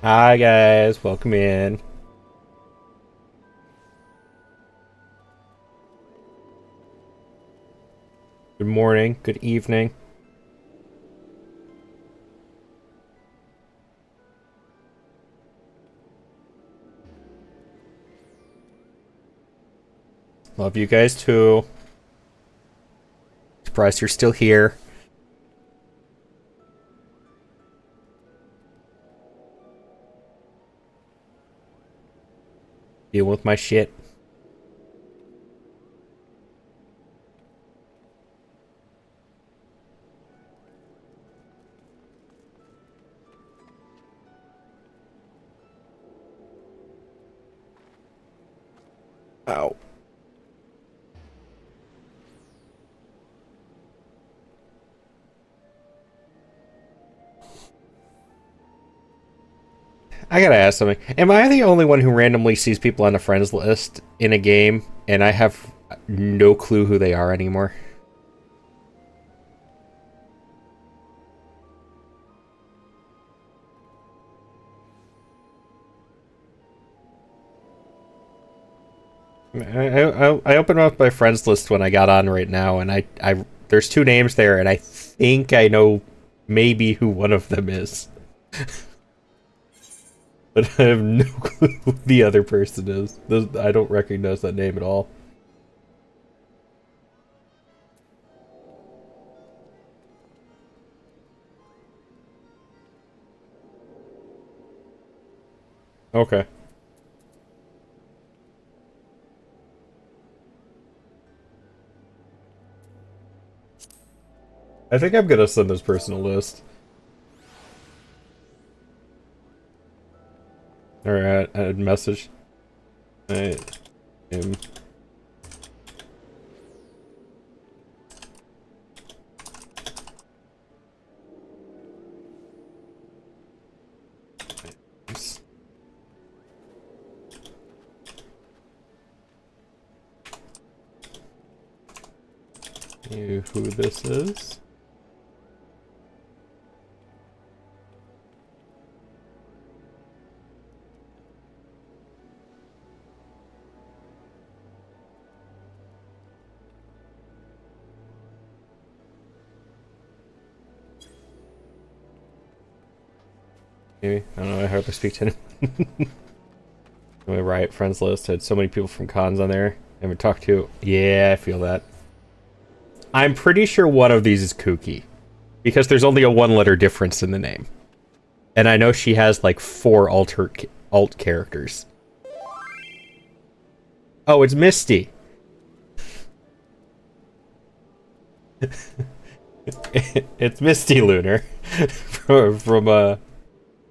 Hi guys, welcome in. Good morning, good evening. Love you guys too. Surprised you're still here. Dealing with my shit. Ow. I gotta ask something. Am I the only one who randomly sees people on a friends list in a game and I have no clue who they are anymore? I opened up my friends list when I got on right now, and I there's two names there, and I think I know maybe who one of them is. But I have no clue who the other person is. I don't recognize that name at all. Okay. I think I'm gonna send this person a list. Alright, add message. I am. You who this is? Maybe. I don't know, I hardly speak to anyone. My Riot friends list had so many people from cons on there. I haven't talked to. Yeah, I feel that. I'm pretty sure one of these is kooky. Because there's only a one-letter difference in the name. And I know she has like four alt characters. Oh, it's Misty. It's Misty Lunar from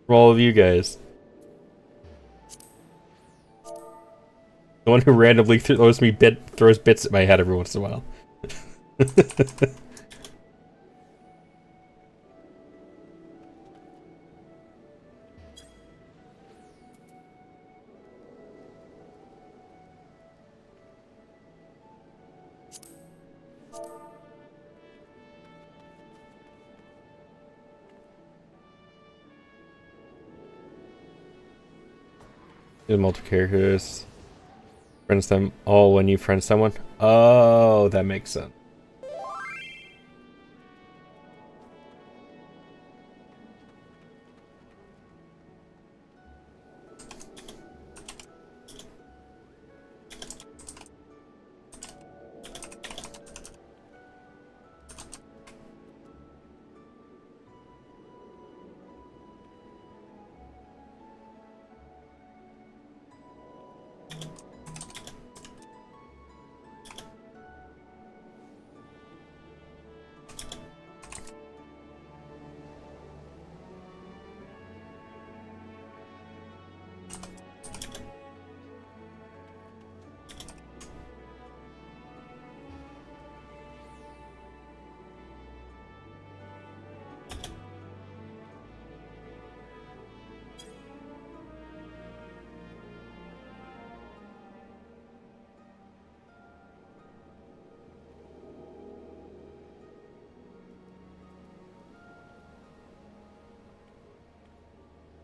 all of you guys. The one who randomly throws bits at my head every once in a while. There's multiple characters. Friends them all when you friend someone. Oh, that makes sense.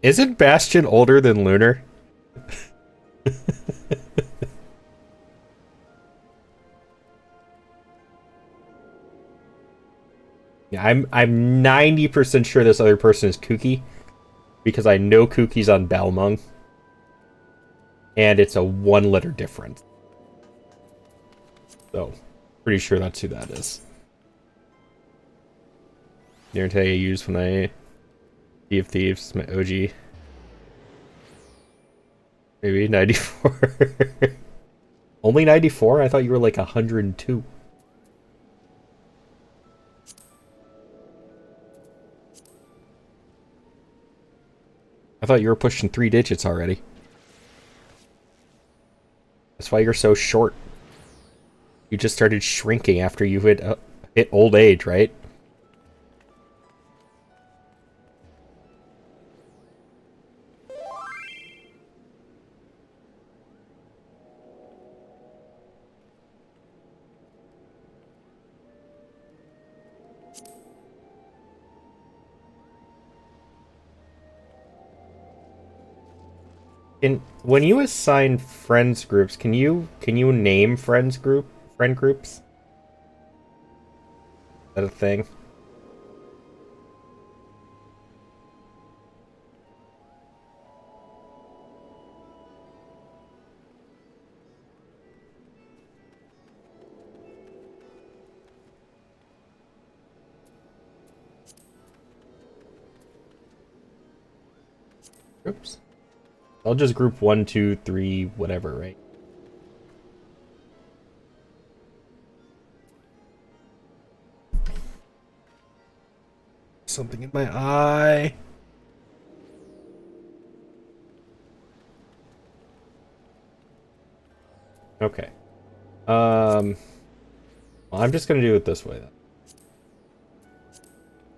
Isn't Bastion older than Lunar? Yeah, I'm 90% sure this other person is Kooky, because I know Kookie's on Balmung, and it's a 1 letter difference. So, pretty sure that's who that is. Guarantee I use when I Sea of Thieves, my OG. Maybe 94. Only 94? I thought you were like 102. I thought you were pushing 3 digits already. That's why you're so short. You just started shrinking after you hit old age, right? When you assign friends groups, can you name friend groups? Is that a thing? Oops. I'll just group 1, 2, 3, whatever, right? Something in my eye. Okay. Well, I'm just gonna do it this way then.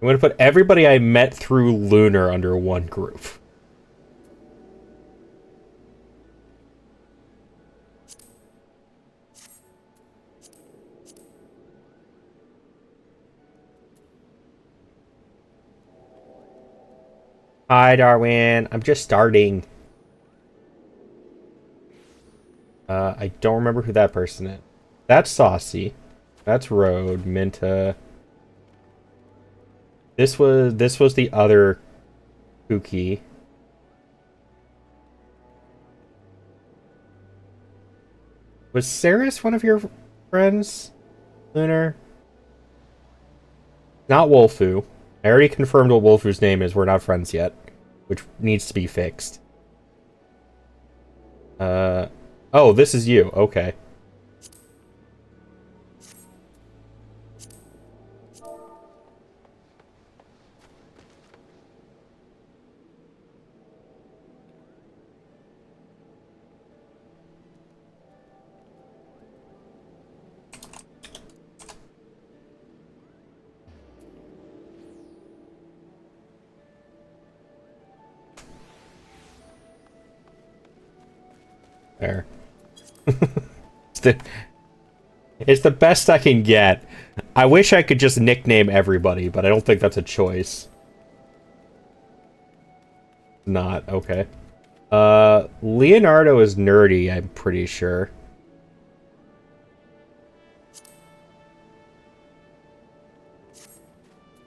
I'm gonna put everybody I met through Lunar under one group. Hi, Darwin. I'm just starting. I don't remember who that person is. That's Saucy. That's Road, Minta. This was the other Kooky. Was Saris one of your friends, Lunar? Not Wolfu. I already confirmed what Wolfu's name is. We're not friends yet, which needs to be fixed. Oh, this is you. Okay. There. It's the best I can get. I wish I could just nickname everybody, but I don't think that's a choice. Not. Okay. Leonardo is nerdy, I'm pretty sure.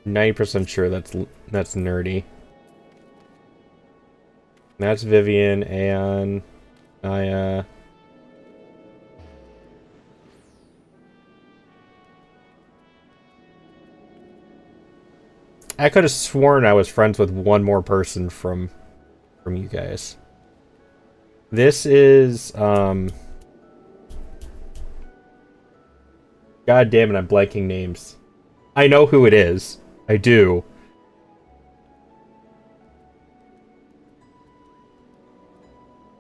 %sure that's nerdy. That's Vivian, and Naya. I could have sworn I was friends with one more person from you guys. This is God damn it, I'm blanking names. I know who it is. I do.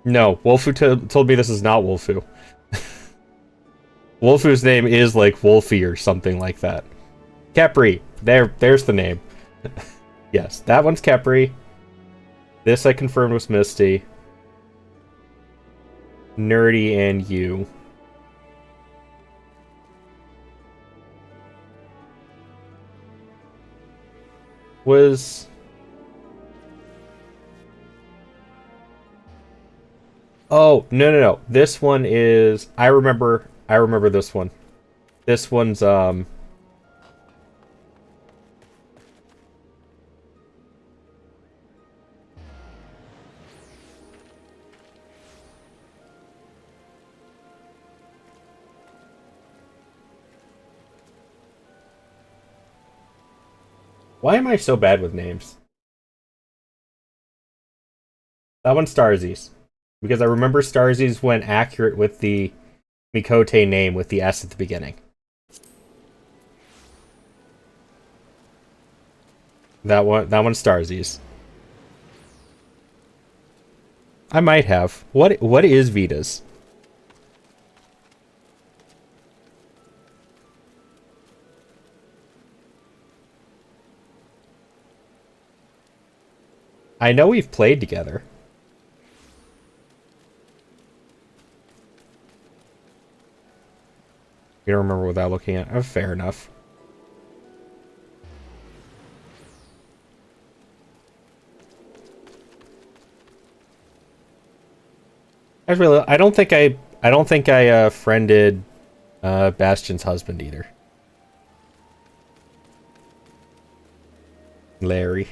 No, Wolfu told me this is not Wolfu. Wolfu's name is like Wolfie or something like that. Capri. There's the name. Yes, that one's Capri. This I confirmed was Misty. Nerdy and you. Was Oh, no, no, no. This one is... I remember this one. This one's, Why am I so bad with names? That one's Starsies. Because I remember Starsies went accurate with the Mikote name with the S at the beginning. That one's Starsies. I might have. What is Vita's? I know we've played together. You don't remember without looking at. Oh, fair enough. I don't think I friended Bastion's husband either. Larry.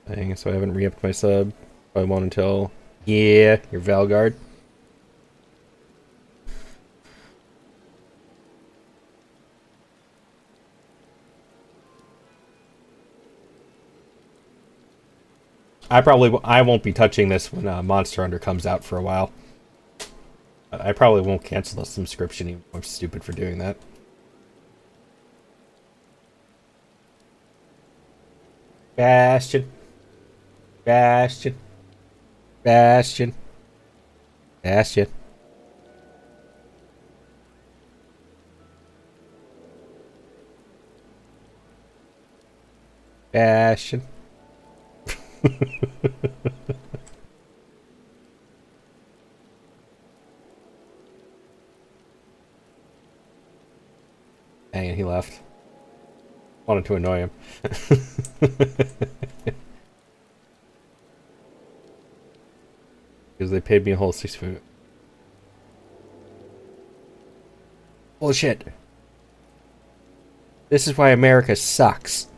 Dang, so I haven't re-upped my sub. I won't until... Yeah, your Valguard. I won't be touching this when Monster Hunter comes out for a while. I probably won't cancel the subscription, even though I'm stupid for doing that. Bastion. Bastion. Bastion. Bastion. Bastion. Dang it, he left. Wanted to annoy him. Because they paid me a whole 6 food. Bullshit. This is why America sucks.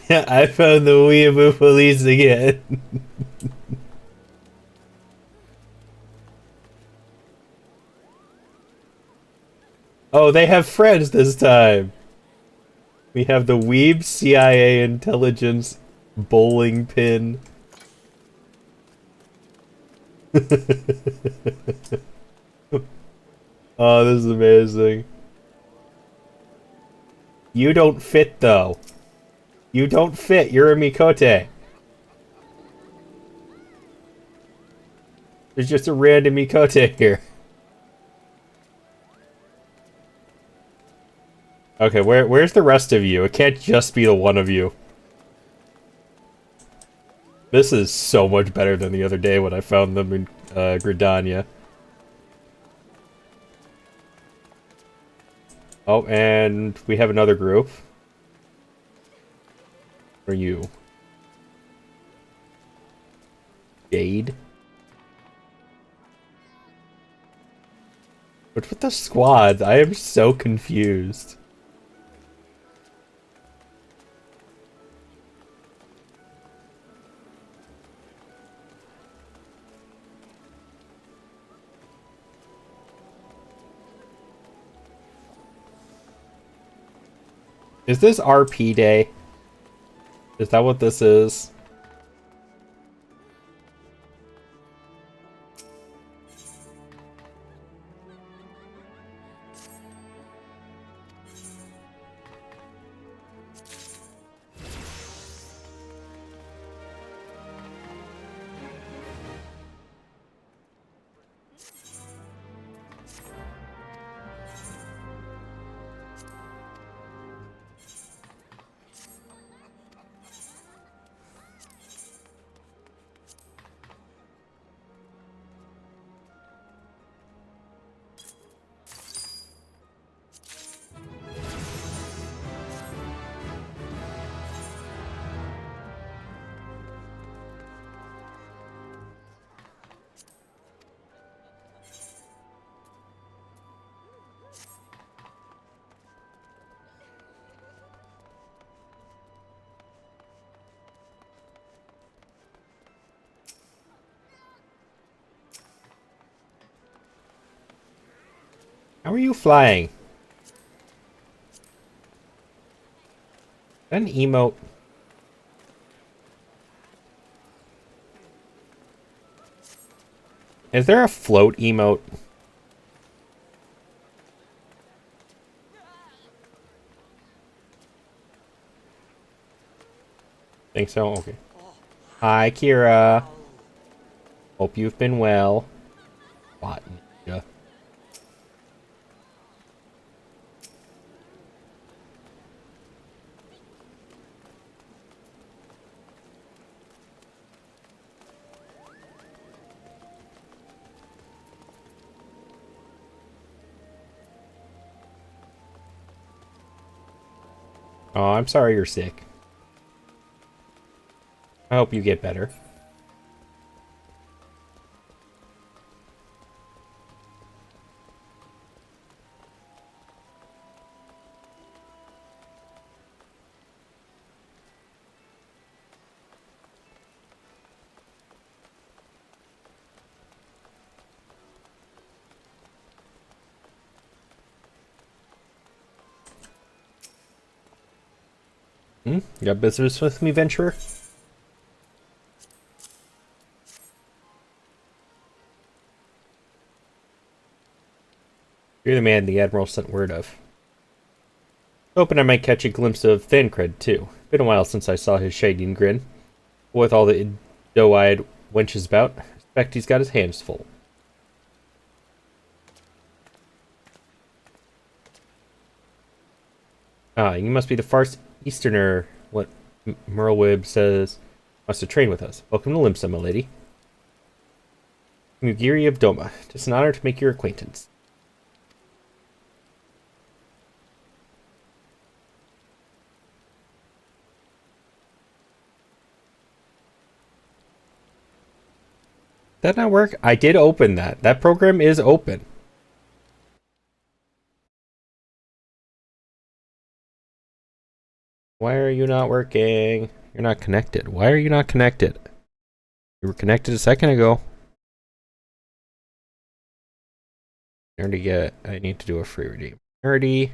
I found the weeaboo police again. Oh, they have friends this time. We have the Weeb CIA intelligence bowling pin. Oh, this is amazing. You don't fit, though. You don't fit. You're a Mikote. There's just a random Mikote here. Okay, where's the rest of you? It can't just be the one of you. This is so much better than the other day when I found them in Gridania. Oh, and we have another group. Where are you? Jade? What's with the squads? I am so confused. Is this RP day? Is that what this is? How are you flying? An emote. Is there a float emote? Think so? Okay. Hi, Kira. Hope you've been well. Bot ninja. Oh, I'm sorry you're sick. I hope you get better. Hmm? You got business with me, venturer? You're the man the Admiral sent word of. Hoping I might catch a glimpse of Thancred, too. Been a while since I saw his shading grin. With all the doe-eyed wenches about, I suspect he's got his hands full. Ah, you must be the far easterner, what Merlwib says wants to train with us. Welcome to Limsa, my lady. Mugiri of Doma. It's an honor to make your acquaintance. That not work? I did open that. That program is open. Why are you not working? You're not connected. Why are you not connected? You were connected a second ago. I need to do a free redeem. Nerdy.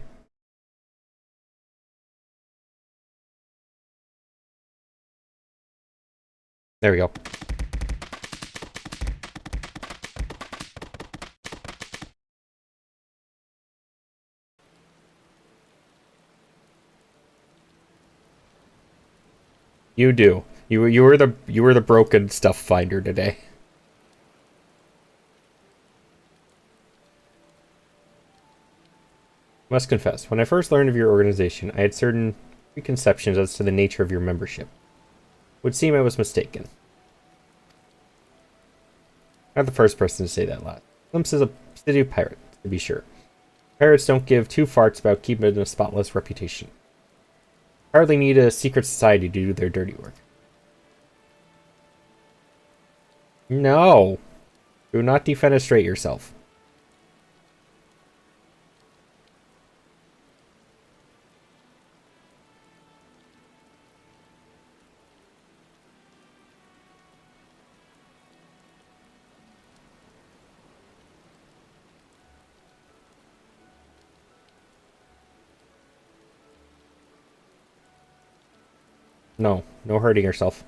There we go. You do. You were the broken stuff finder today. Must confess, when I first learned of your organization, I had certain preconceptions as to the nature of your membership. It would seem I was mistaken. Not the first person to say that last. Limps is a city of pirates, to be sure. Pirates don't give two farts about keeping a spotless reputation. Hardly need a secret society to do their dirty work. No! Do not defenestrate yourself. No. No hurting yourself.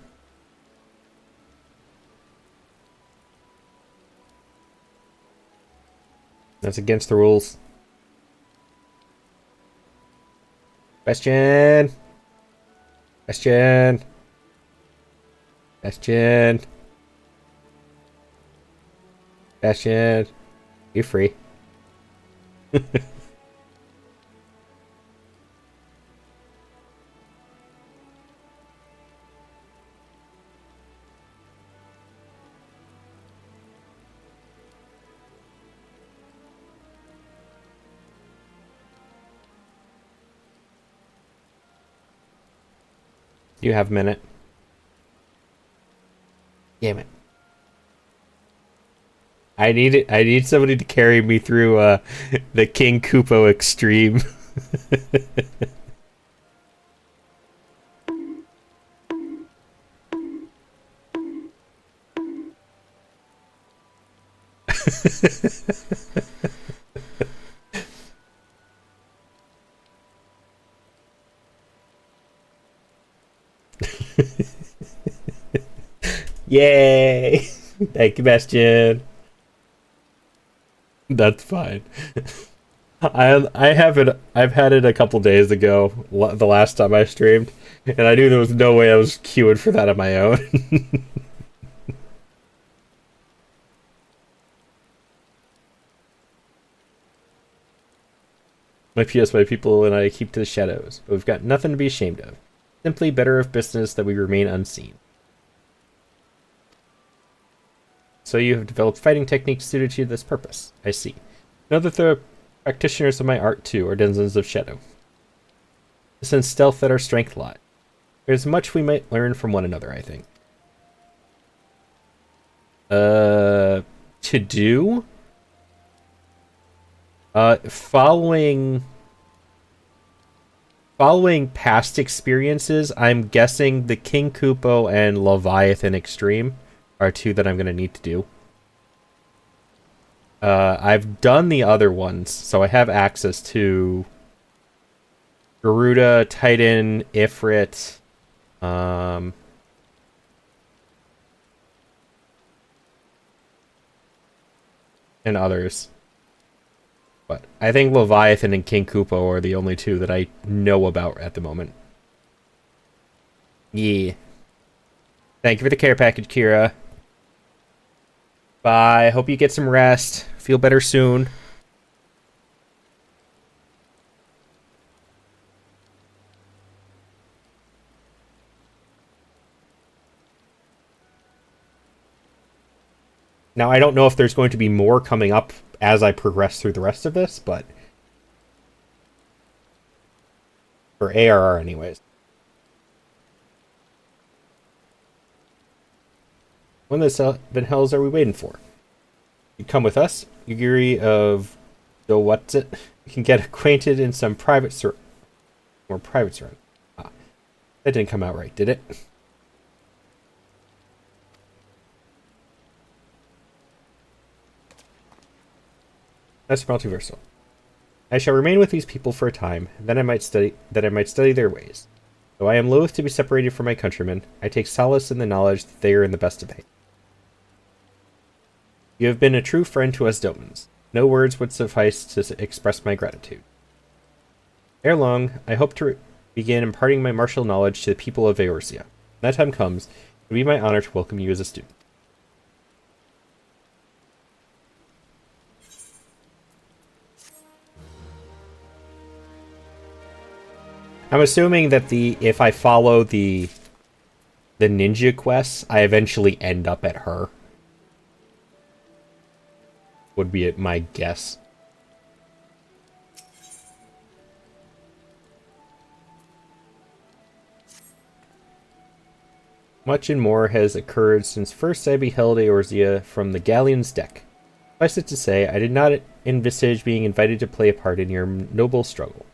That's against the rules. Question! Question! Question! Question! You free. You have a minute. Damn it. I need somebody to carry me through the King Kupo extreme. Yay! Thank you, Bastion. That's fine. I have it. I've had it a couple days ago. The last time I streamed, and I knew there was no way I was queuing for that on my own. My PSY people and I keep to the shadows, but we've got nothing to be ashamed of. Simply better of business that we remain unseen. So you have developed fighting techniques suited to this purpose. I see. Know that the practitioners of my art, too, are denizens of shadow. It's in stealth that our strength lies. There's much we might learn from one another, I think. To do? Following past experiences, I'm guessing the King Kupo and Leviathan Extreme are two that I'm going to need to do. I've done the other ones, so I have access to Garuda, Titan, Ifrit, and others. But I think Leviathan and King Kupo are the only two that I know about at the moment. Yeah. Thank you for the care package, Kira. Bye. Hope you get some rest. Feel better soon. Now, I don't know if there's going to be more coming up as I progress through the rest of this, but for ARR anyways. When the seven hells are we waiting for? You come with us, Yugiri of the what's it? You can get acquainted in some private more private surround. Ah, that didn't come out right, did it? That's multiversal. I shall remain with these people for a time, then I might study their ways. Though I am loath to be separated from my countrymen, I take solace in the knowledge that they are in the best of hands. You have been a true friend to us Domans. No words would suffice to express my gratitude. Ere long, I hope to begin imparting my martial knowledge to the people of Eorzea. When that time comes, it will be my honor to welcome you as a student. I'm assuming that if I follow the ninja quests, I eventually end up at her. Would be my guess. Much and more has occurred since first I beheld Eorzea from the galleon's deck. Suffice it to say, I did not envisage being invited to play a part in your noble struggle.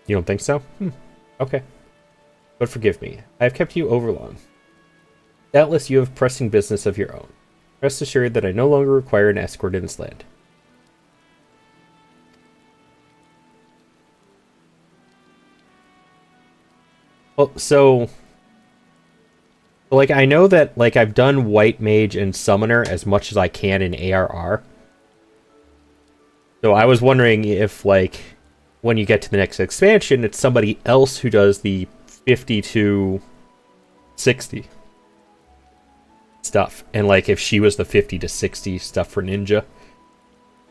You don't think so? Okay. But forgive me. I have kept you overlong. Doubtless you have pressing business of your own. Rest assured that I no longer require an escort in this land. Well, so like, I know that, like, I've done White Mage and Summoner as much as I can in ARR. So I was wondering if, like, when you get to the next expansion, it's somebody else who does the 50 to 60 stuff. And, like, if she was the 50 to 60 stuff for Ninja.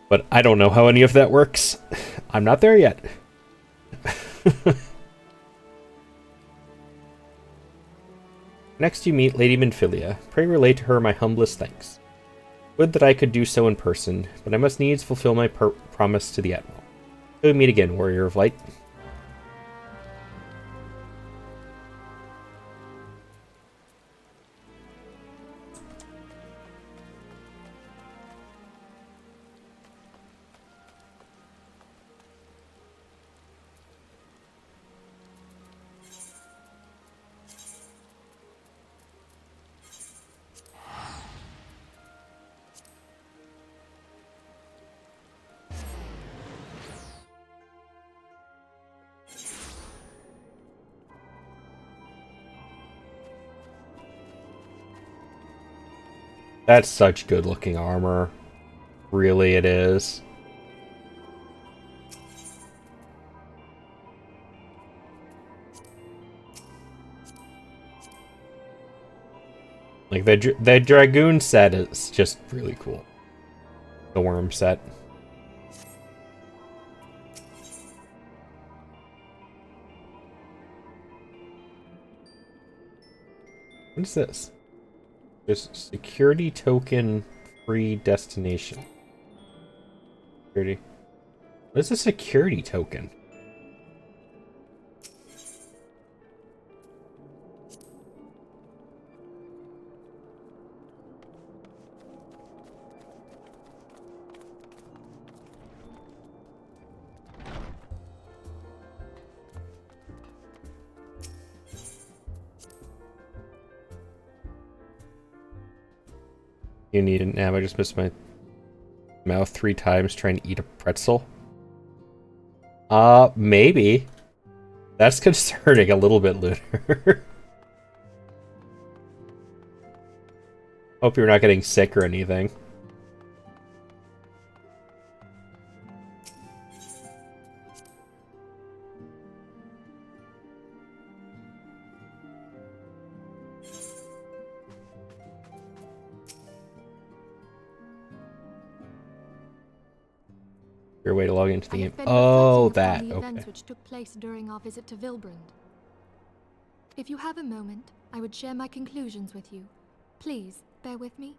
But I don't know how any of that works. I'm not there yet. Next you meet Lady Minfilia. Pray relay to her my humblest thanks. Would that I could do so in person, but I must needs fulfill my promise to the Admiral. Till we meet again, Warrior of Light. That's such good looking armor. Really, it is. Like the Dragoon set is just really cool. The worm set. What is this? Just security token free destination. Security. What is a security token? You need a nap. I just missed my mouth 3 times trying to eat a pretzel. Maybe. That's concerning a little bit, Lunar. Hope you're not getting sick or anything. Your way to log into the game. Oh, that. The Okay. events which took place during our visit to Vilbrand. If you have a moment, I would share my conclusions with you. Please, bear with me.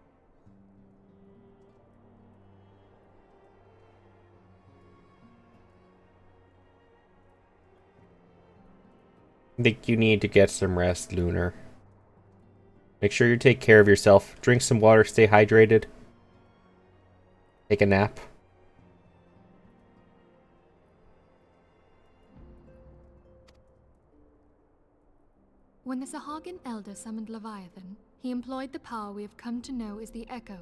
I think you need to get some rest, Lunar. Make sure you take care of yourself. Drink some water, stay hydrated. Take a nap. When the Sahagin Elder summoned Leviathan, he employed the power we have come to know as the Echo.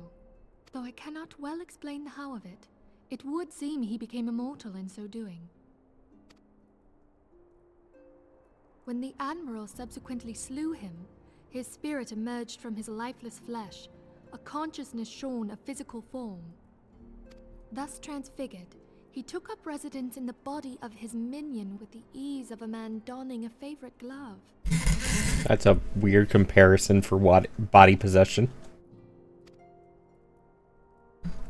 Though I cannot well explain the how of it, it would seem he became immortal in so doing. When the Admiral subsequently slew him, his spirit emerged from his lifeless flesh, a consciousness shorn of physical form. Thus transfigured, he took up residence in the body of his minion with the ease of a man donning a favorite glove. That's a weird comparison for what body possession.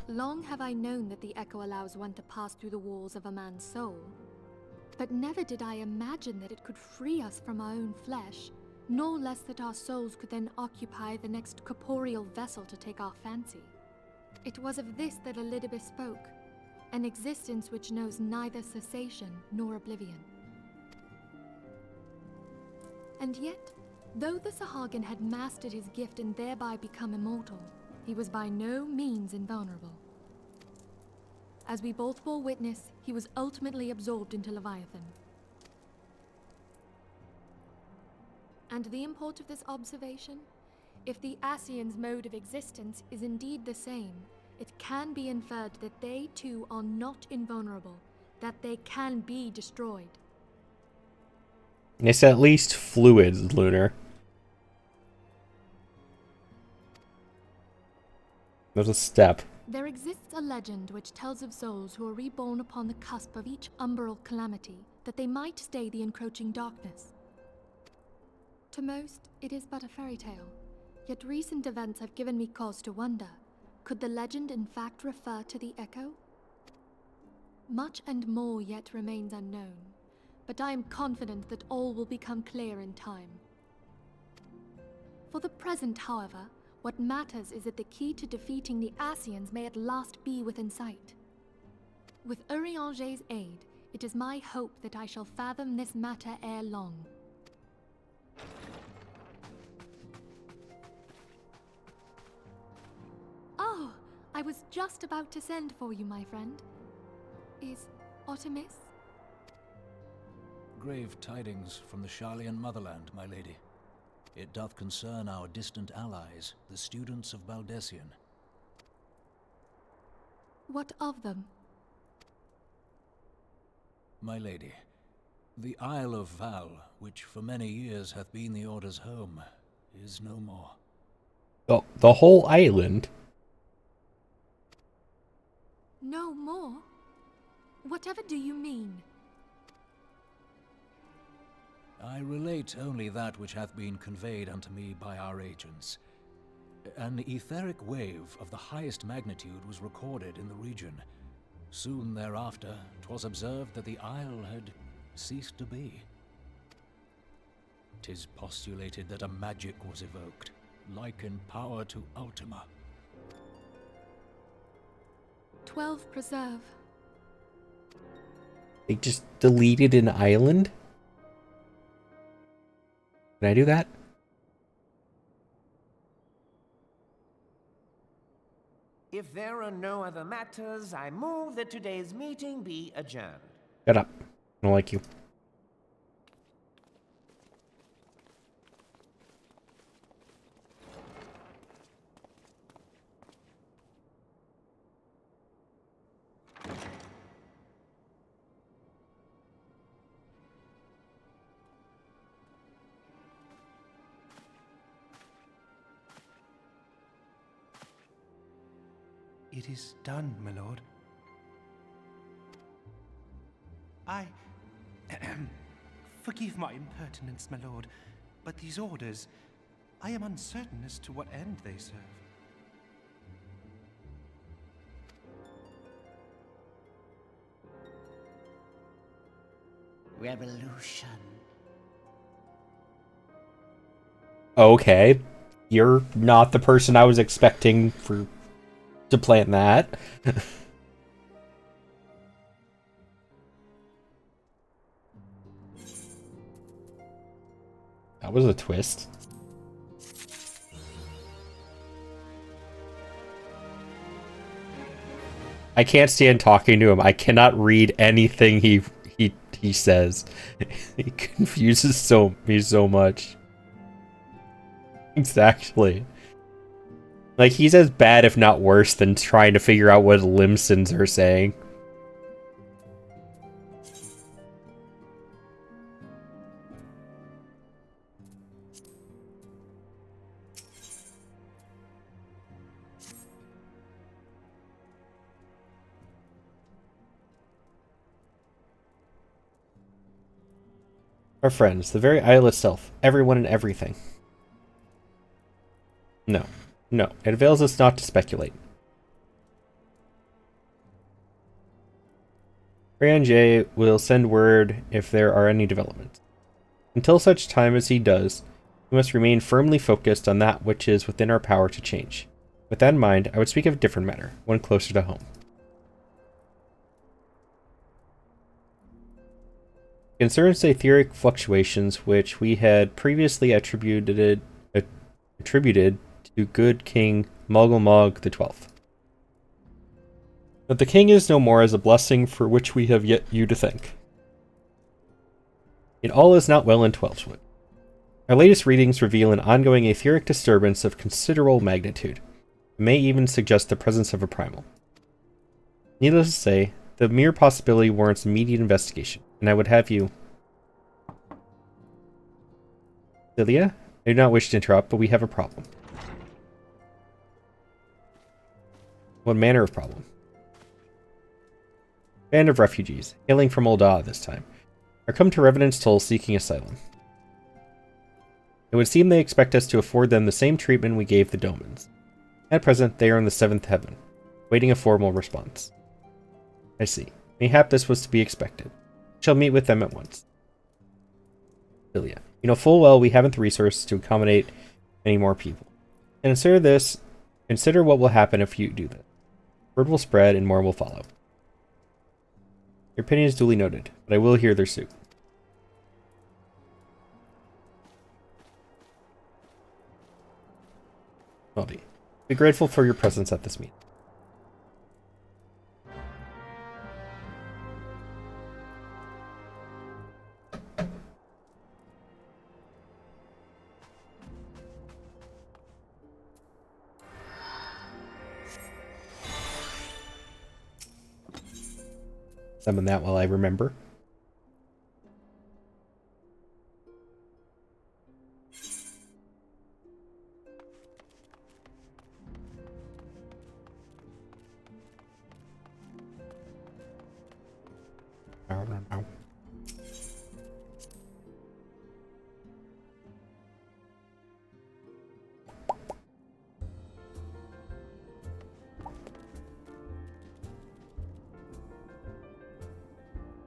Long have I known that the Echo allows one to pass through the walls of a man's soul. But never did I imagine that it could free us from our own flesh, no less that our souls could then occupy the next corporeal vessel to take our fancy. It was of this that Elidibus spoke, an existence which knows neither cessation nor oblivion. And yet, though the Sahagin had mastered his gift and thereby become immortal, he was by no means invulnerable. As we both bore witness, he was ultimately absorbed into Leviathan. And the import of this observation? If the Ascians' mode of existence is indeed the same, it can be inferred that they too are not invulnerable, that they can be destroyed. It's at least fluid, Lunar. There's a step. There exists a legend which tells of souls who are reborn upon the cusp of each umbral calamity, that they might stay the encroaching darkness. To most, it is but a fairy tale, yet recent events have given me cause to wonder, could the legend in fact refer to the Echo? Much and more yet remains unknown, but I am confident that all will become clear in time. For the present, however, what matters is that the key to defeating the Ascians may at last be within sight. With Urianger's aid, it is my hope that I shall fathom this matter ere long. Oh, I was just about to send for you, my friend. Is aught amiss? Grave tidings from the Sharlayan motherland, my lady. It doth concern our distant allies, the students of Baldessian. What of them? My lady, the Isle of Val, which for many years hath been the Order's home, is no more. The whole island? No more? Whatever do you mean? I relate only that which hath been conveyed unto me by our agents. An etheric wave of the highest magnitude was recorded in the region. Soon thereafter, 'twas observed that the isle had ceased to be. 'Tis postulated that a magic was evoked, like in power to Ultima. 12 preserve. They just deleted an island? Can I do that? If there are no other matters, I move that today's meeting be adjourned. Shut up. I don't like you. It is done, my lord. Forgive my impertinence, my lord, but these orders, I am uncertain as to what end they serve. Revolution. Okay. You're not the person I was expecting to plant that. That was a twist. I can't stand talking to him. I cannot read anything he says. He confuses me so much. Exactly. Like, he's as bad, if not worse, than trying to figure out what Limsons are saying. Our friends, the very isle itself, everyone and everything. No. No, it avails us not to speculate. J will send word if there are any developments. Until such time as he does, we must remain firmly focused on that which is within our power to change. With that in mind, I would speak of a different matter, one closer to home. Concerns the etheric fluctuations which we had previously attributed to good King Mulgamog XII. But the king is no more as a blessing for which we have yet you to thank. Yet all is not well in Twelveswood. Our latest readings reveal an ongoing etheric disturbance of considerable magnitude. It may even suggest the presence of a primal. Needless to say, the mere possibility warrants immediate investigation, and I would have you... Celia? I do not wish to interrupt, but we have a problem. What manner of problem? Band of refugees, hailing from Olda this time, are come to Revenant's Toll seeking asylum. It would seem they expect us to afford them the same treatment we gave the Domans. At present, they are in the 7th heaven, waiting a formal response. I see. Mayhap this was to be expected. I shall meet with them at once. Celia. You know full well we haven't the resources to accommodate many more people. And consider what will happen if you do this. Word will spread and more will follow. Your opinion is duly noted, but I will hear their suit. I'll be grateful for your presence at this meeting. Summon that while I remember.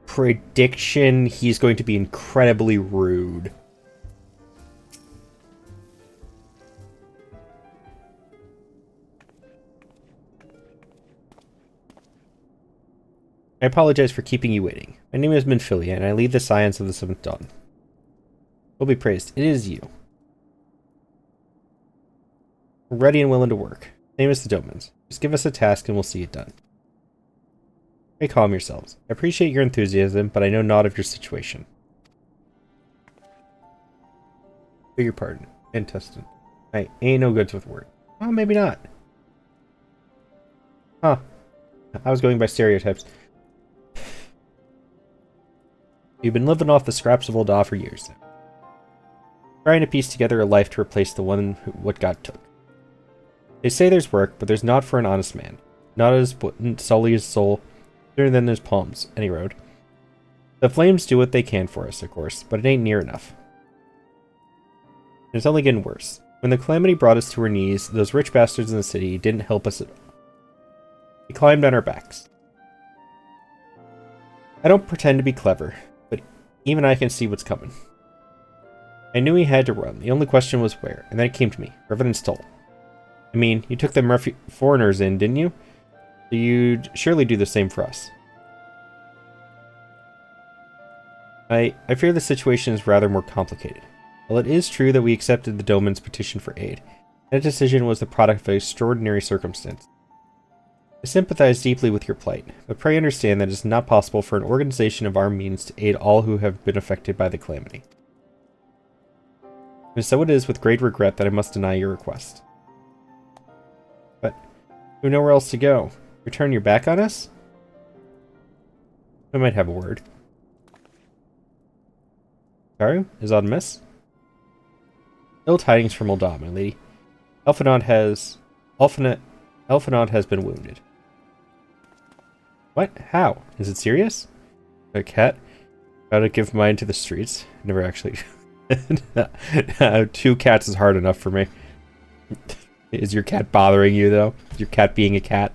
Prediction, he's going to be incredibly rude. I apologize for keeping you waiting. My name is Minfilia, and I lead the science of the Seventh Dawn. Will be praised. It is you. We're ready and willing to work. Same as the Domans. Just give us a task and we'll see it done. Hey, calm yourselves. I appreciate your enthusiasm, but I know not of your situation. Beg your pardon. Intestine. I ain't no goods with words. Well, maybe not. Huh. I was going by stereotypes. You've been living off the scraps of old Da for years now. Trying to piece together a life to replace the one what God took. They say there's work, but there's not for an honest man. Not as sully his soul, sooner than his palms, any road. The flames do what they can for us, of course, but it ain't near enough. And it's only getting worse. When the calamity brought us to our knees, those rich bastards in the city didn't help us at all. They climbed on our backs. I don't pretend to be clever, but even I can see what's coming. I knew he had to run. The only question was where, and then it came to me. Revenant Stoll. I mean, you took them foreigners in, didn't you? So you'd surely do the same for us. I fear the situation is rather more complicated. While it is true that we accepted the Doman's petition for aid, that decision was the product of extraordinary circumstance. I sympathize deeply with your plight, but pray understand that it is not possible for an organization of our means to aid all who have been affected by the calamity. And so it is with great regret that I must deny your request. But we have nowhere else to go. You turn your back on us? I might have a word. Sorry, is on miss? Ill tidings from Ul'dah, my lady. Elphanot has been wounded. What? How? Is it serious? A cat? About to give mine to the streets? Never actually. 2 cats is hard enough for me. Is your cat bothering you, though? Is your cat being a cat?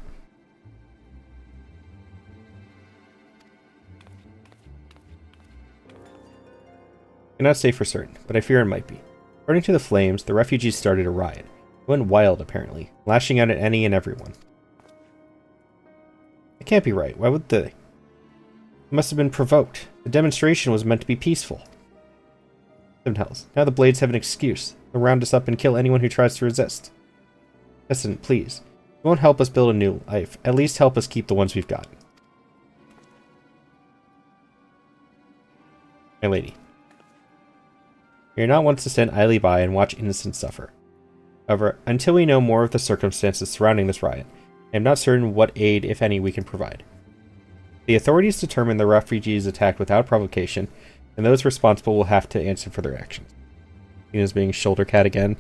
I cannot say for certain, but I fear it might be. According to the flames, the refugees started a riot. It went wild, apparently, lashing out at any and everyone. It can't be right. Why would they? It must have been provoked. The demonstration was meant to be peaceful. Seven hells. Now the Blades have an excuse. They'll round us up and kill anyone who tries to resist. Listen, please. You won't help us build a new life. At least help us keep the ones we've got. My lady. We are not ones to stand idly by and watch innocents suffer. However, until we know more of the circumstances surrounding this riot, I am not certain what aid, if any, we can provide. The authorities determined the refugees attacked without provocation, and those responsible will have to answer for their actions. Tina's being shoulder cat again.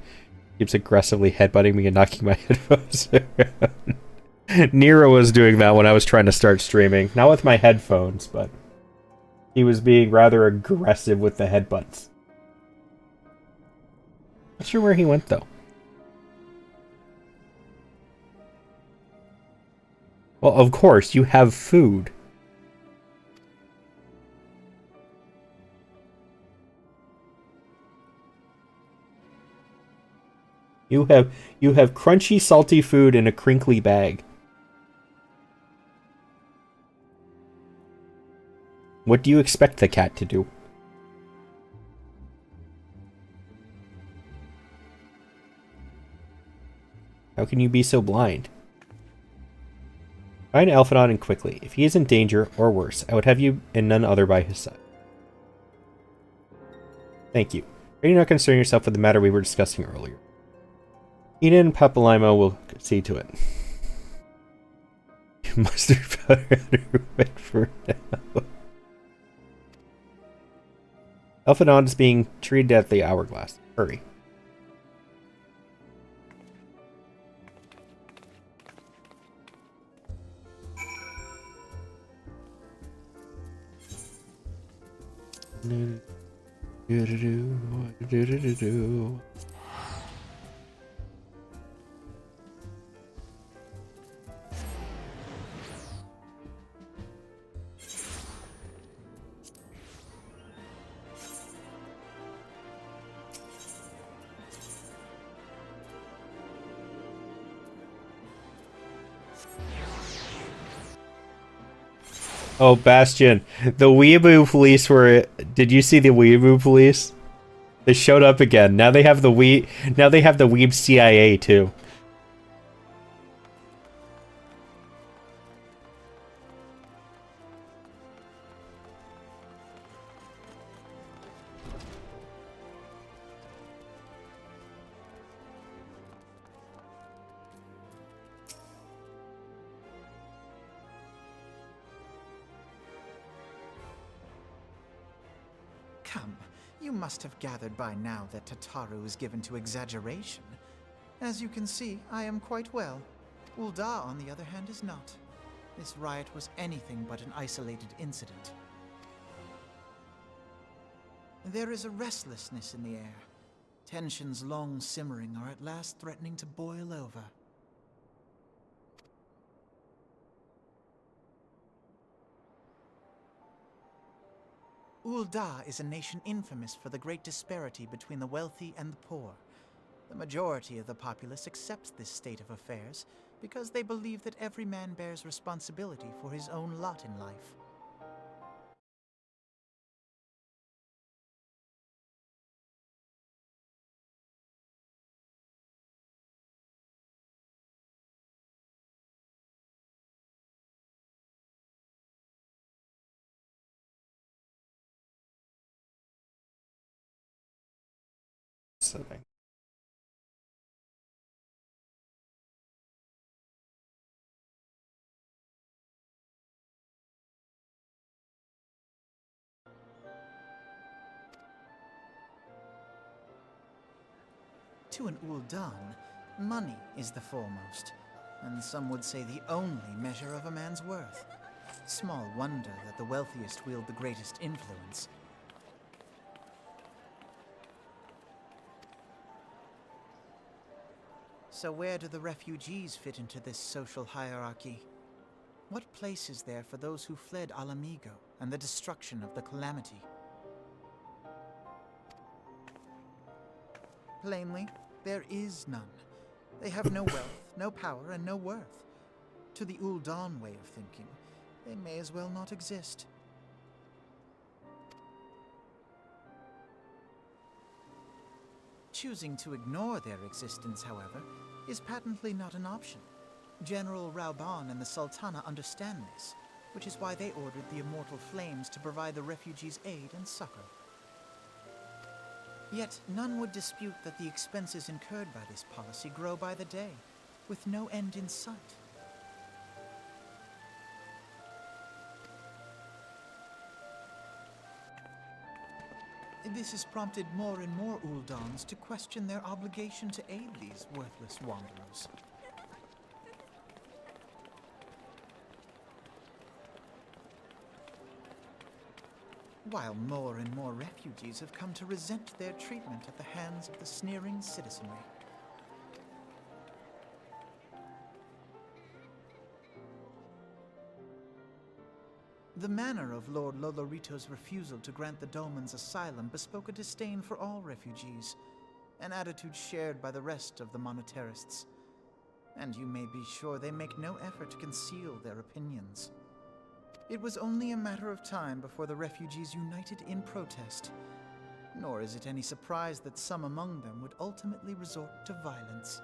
Keeps aggressively headbutting me and knocking my headphones around. Nero was doing that when I was trying to start streaming. Not with my headphones, but he was being rather aggressive with the headbutts. Not sure where he went, though. Well, of course, you have food. You have crunchy, salty food in a crinkly bag. What do you expect the cat to do? How can you be so blind? Find Elphanot and quickly. If he is in danger, or worse, I would have you and none other by his side. Thank you. Are you not concern yourself with the matter we were discussing earlier? Eden and Papalimo will see to it. Mustard powder wet for now. Elphanot is being treated at the hourglass. Hurry. Oh, Bastion. The Weeaboo police were... Did you see the Weeaboo police? They showed up again. Now they have the Now they have the Weeb CIA, too. Come, you must have gathered by now that Tataru is given to exaggeration. As you can see, I am quite well. Ul'dah, on the other hand, is not. This riot was anything but an isolated incident. There is a restlessness in the air. Tensions long simmering are at last threatening to boil over. Ul'dah is a nation infamous for the great disparity between the wealthy and the poor. The majority of the populace accepts this state of affairs because they believe that every man bears responsibility for his own lot in life. Something. To an Ul'dan, money is the foremost, and some would say the only measure of a man's worth. Small wonder that the wealthiest wield the greatest influence. So where do the refugees fit into this social hierarchy? What place is there for those who fled Ala Mhigo and the destruction of the Calamity? Plainly, there is none. They have no wealth, no power, and no worth. To the Ul'dan way of thinking, they may as well not exist. Choosing to ignore their existence, however, is patently not an option. General Rauban and the Sultana understand this, which is why they ordered the Immortal Flames to provide the refugees aid and succor. Yet none would dispute that the expenses incurred by this policy grow by the day, with no end in sight. This has prompted more and more Uldans to question their obligation to aid these worthless wanderers. While more and more refugees have come to resent their treatment at the hands of the sneering citizenry. The manner of Lord Lolorito's refusal to grant the Dolmens asylum bespoke a disdain for all refugees, an attitude shared by the rest of the monetarists. And you may be sure they make no effort to conceal their opinions. It was only a matter of time before the refugees united in protest, nor is it any surprise that some among them would ultimately resort to violence.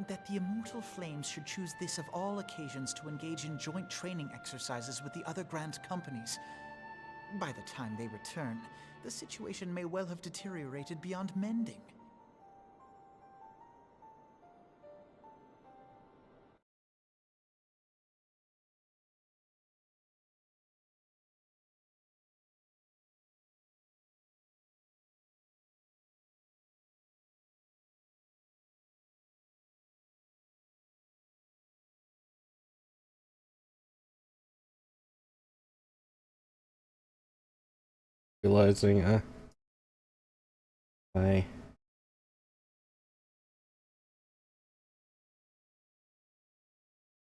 That the Immortal Flames should choose this of all occasions to engage in joint training exercises with the other Grand Companies. By the time they return, the situation may well have deteriorated beyond mending. realizing, I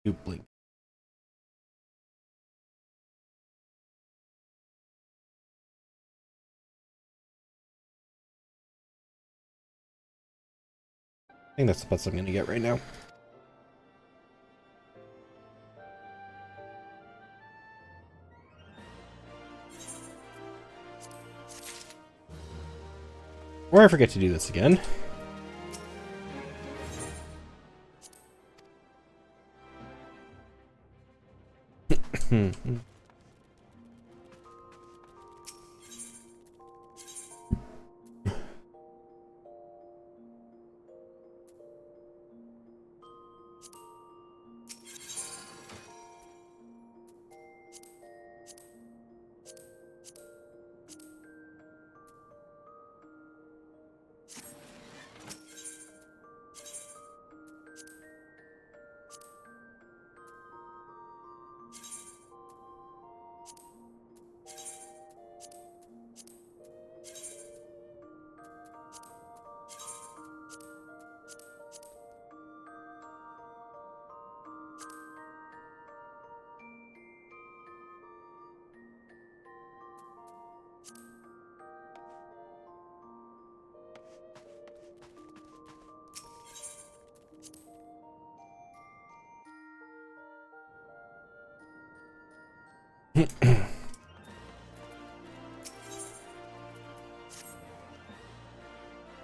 do blink. I think that's the best I'm gonna get right now. Or I forget to do this again.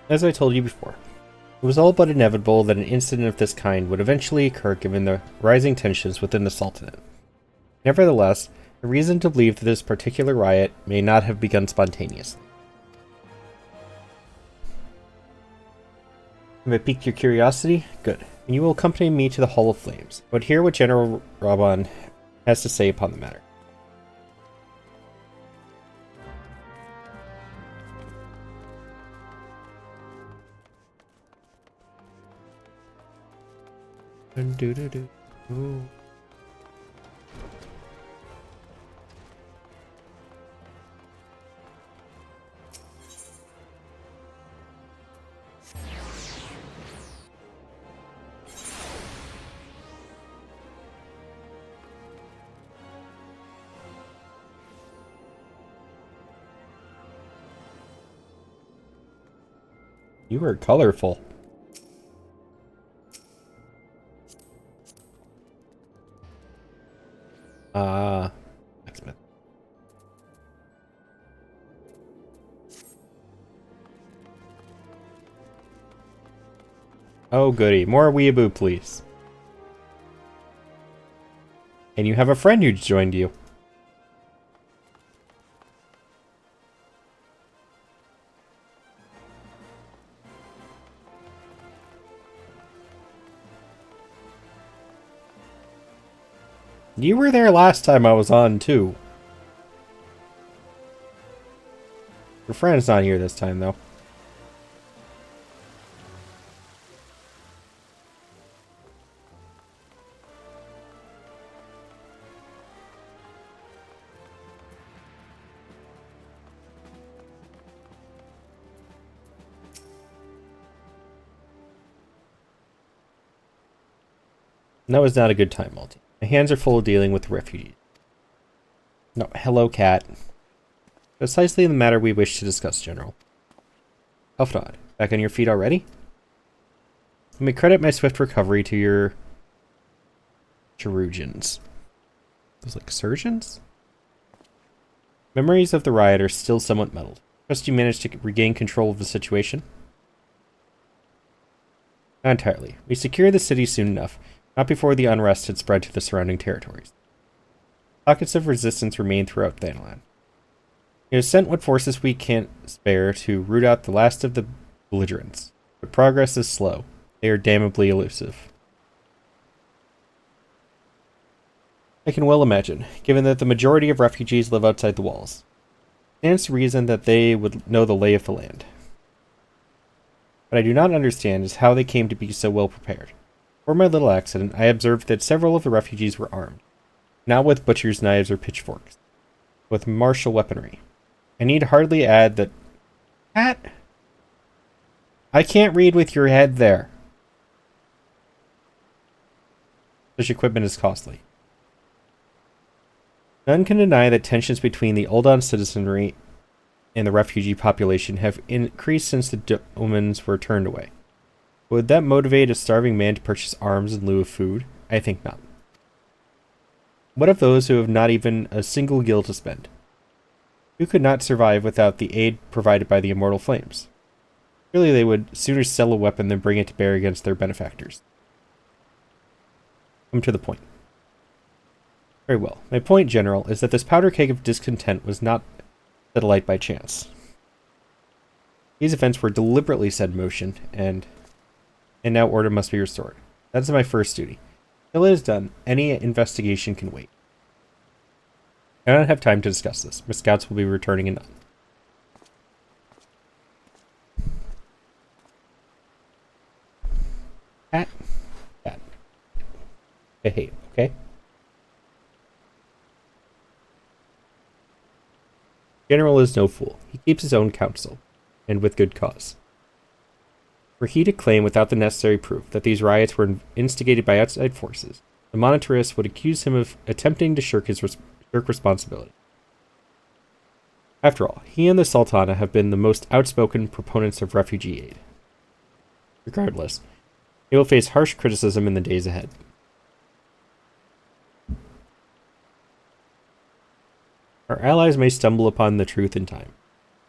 As I told you before, it was all but inevitable that an incident of this kind would eventually occur given the rising tensions within the Sultanate. Nevertheless, a reason to believe that this particular riot may not have begun spontaneously. Have I piqued your curiosity? Good. And you will accompany me to the Hall of Flames, but hear what General Raban has to say upon the matter. Ooh. You are colorful. X-Men. Oh goody, more weeaboo please. And you have a friend who joined you. You were there last time I was on, too. Your friend's not here this time, though. That was not a good time, Malty. My hands are full of dealing with the refugees. No, hello, cat. Precisely the matter we wish to discuss, General. Elfnod, back on your feet already? Let me credit my swift recovery to your Cherugians. Those like surgeons? Memories of the riot are still somewhat muddled. Trust you managed to regain control of the situation? Not entirely. We secured the city soon enough, not before the unrest had spread to the surrounding territories. Pockets of resistance remain throughout Thanalan. We have sent what forces we can't spare to root out the last of the belligerents, but progress is slow. They are damnably elusive. I can well imagine, given that the majority of refugees live outside the walls. It stands to reason that they would know the lay of the land. What I do not understand is how they came to be so well prepared. For my little accident, I observed that several of the refugees were armed, not with butcher's knives or pitchforks, with martial weaponry. I need hardly add that... Pat? I can't read with your head there. Such equipment is costly. None can deny that tensions between the Uldon citizenry and the refugee population have increased since the domans were turned away. Would that motivate a starving man to purchase arms in lieu of food? I think not. What of those who have not even a single gil to spend? Who could not survive without the aid provided by the immortal flames? Surely they would sooner sell a weapon than bring it to bear against their benefactors. Come to the point. Very well. My point, General, is that this powder keg of discontent was not set alight by chance. These events were deliberately set in motion, and now order must be restored. That is my first duty. Until it is done, any investigation can wait. I don't have time to discuss this. My scouts will be returning in none. Pat. Behave, okay? General is no fool. He keeps his own counsel, and with good cause. Were he to claim without the necessary proof that these riots were instigated by outside forces, the monetarists would accuse him of attempting to shirk responsibility. After all, he and the Sultana have been the most outspoken proponents of refugee aid. Regardless, he will face harsh criticism in the days ahead. Our allies may stumble upon the truth in time,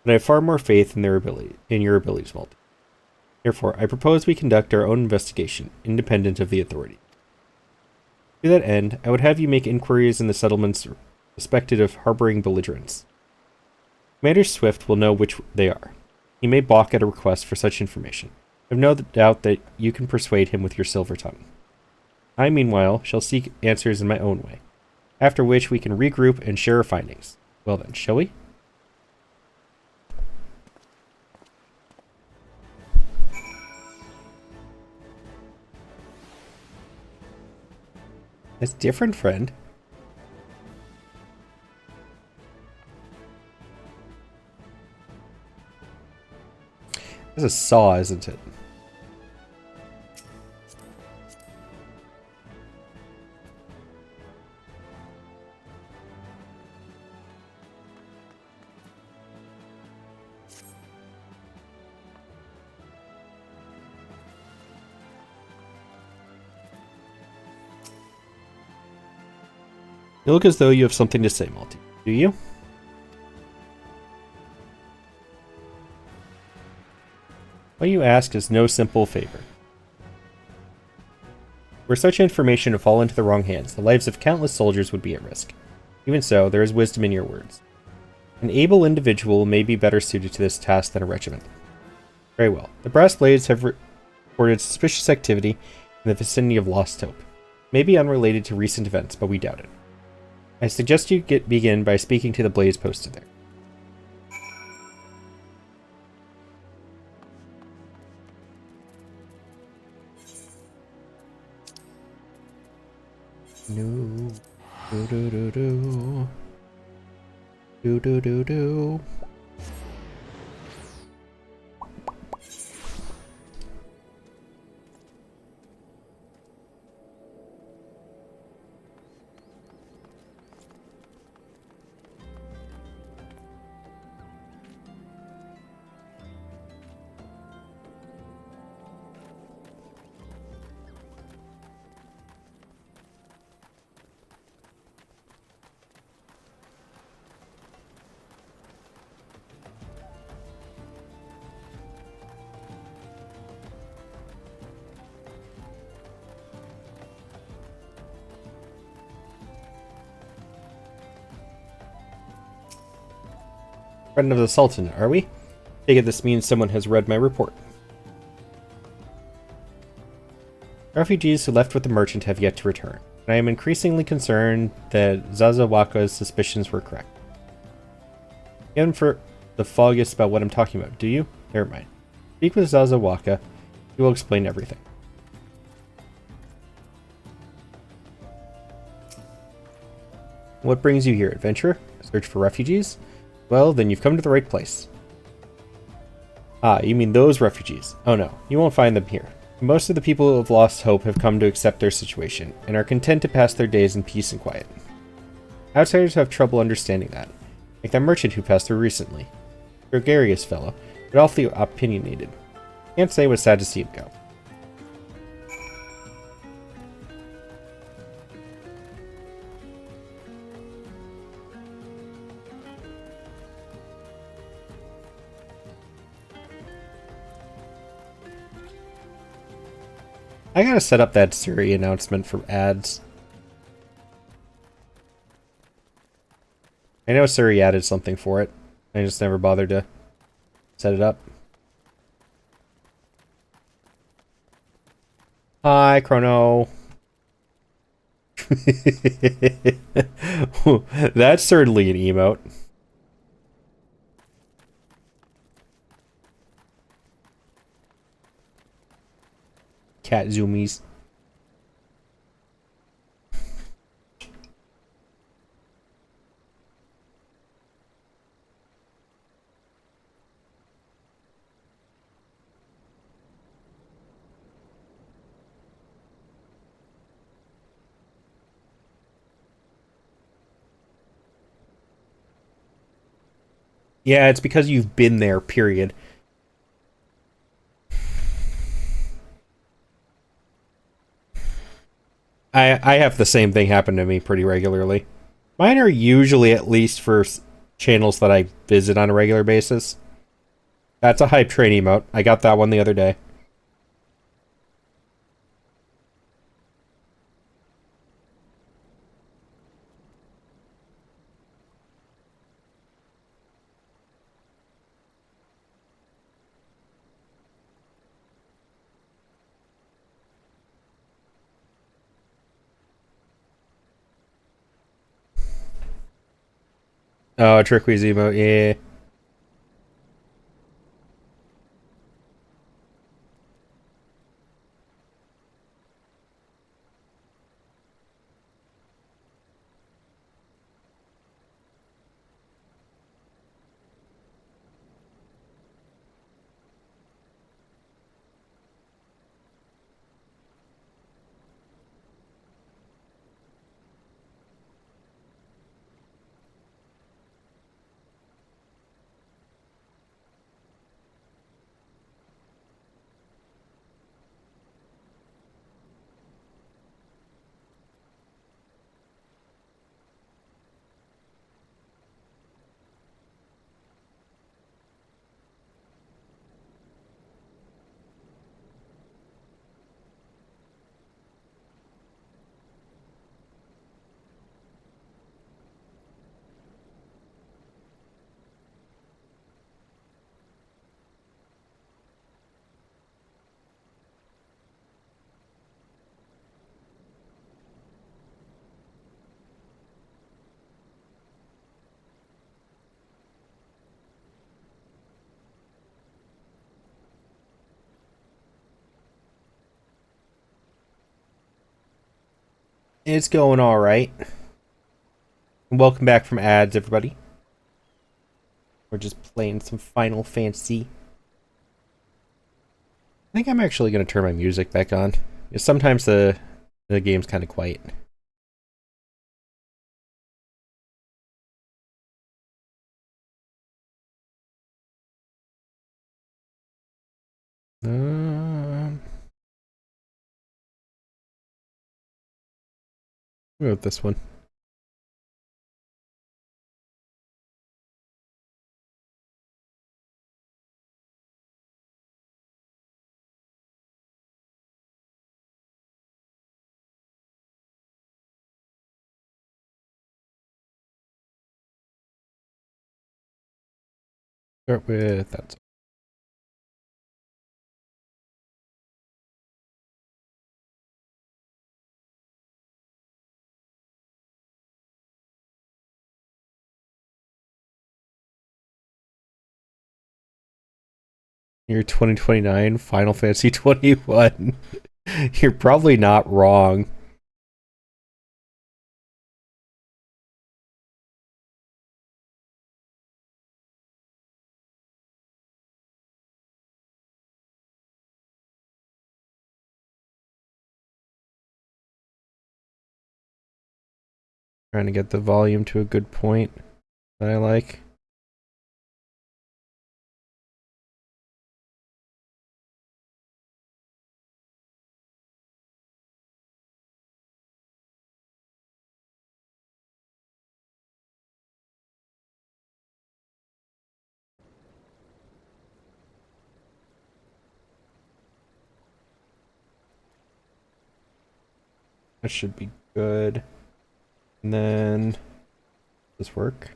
but I have far more faith in your abilities, Walt. Therefore, I propose we conduct our own investigation, independent of the authority. To that end, I would have you make inquiries in the settlements suspected of harboring belligerents. Commander Swift will know which they are. He may balk at a request for such information. I have no doubt that you can persuade him with your silver tongue. I, meanwhile, shall seek answers in my own way, after which we can regroup and share our findings. Well then, shall we? That's different, friend. That's a saw, isn't it? You look as though you have something to say, Malty. Do you? What you ask is no simple favor. Were such information to fall into the wrong hands, the lives of countless soldiers would be at risk. Even so, there is wisdom in your words. An able individual may be better suited to this task than a regiment. Very well. The Brass Blades have reported suspicious activity in the vicinity of Lost Hope. It may be unrelated to recent events, but we doubt it. I suggest you begin by speaking to the Blaze posted there. No. Do. Do. Friend of the Sultan, are we? Take it this means someone has read my report. Refugees who left with the merchant have yet to return, and I am increasingly concerned that Zazawaka's suspicions were correct. You haven't for the foggiest about what I'm talking about, do you? Never mind. Speak with Zazawaka. He will explain everything. What brings you here, adventurer? A search for refugees? Well, then you've come to the right place. Ah, you mean those refugees? Oh no, you won't find them here. Most of the people who have lost hope have come to accept their situation, and are content to pass their days in peace and quiet. Outsiders have trouble understanding that, like that merchant who passed through recently. Gregarious fellow, but awfully opinionated. Can't say it was sad to see him go. I gotta set up that Siri announcement for ads. I know Siri added something for it. I just never bothered to set it up. Hi, Chrono. That's certainly an emote. Cat zoomies. Yeah, it's because you've been there, period. I have the same thing happen to me pretty regularly. Mine are usually at least for channels that I visit on a regular basis. That's a hype train emote. I got that one the other day. Oh, Trickweez emote, yeah. It's going alright. Welcome back from ads, everybody. We're just playing some Final Fantasy. I think I'm actually going to turn my music back on. Sometimes the game's kind of quiet. What about this one? Start with that. Year 2029, Final Fantasy 21. You're probably not wrong. Trying to get the volume to a good point that I like. That should be good. And then, does this work?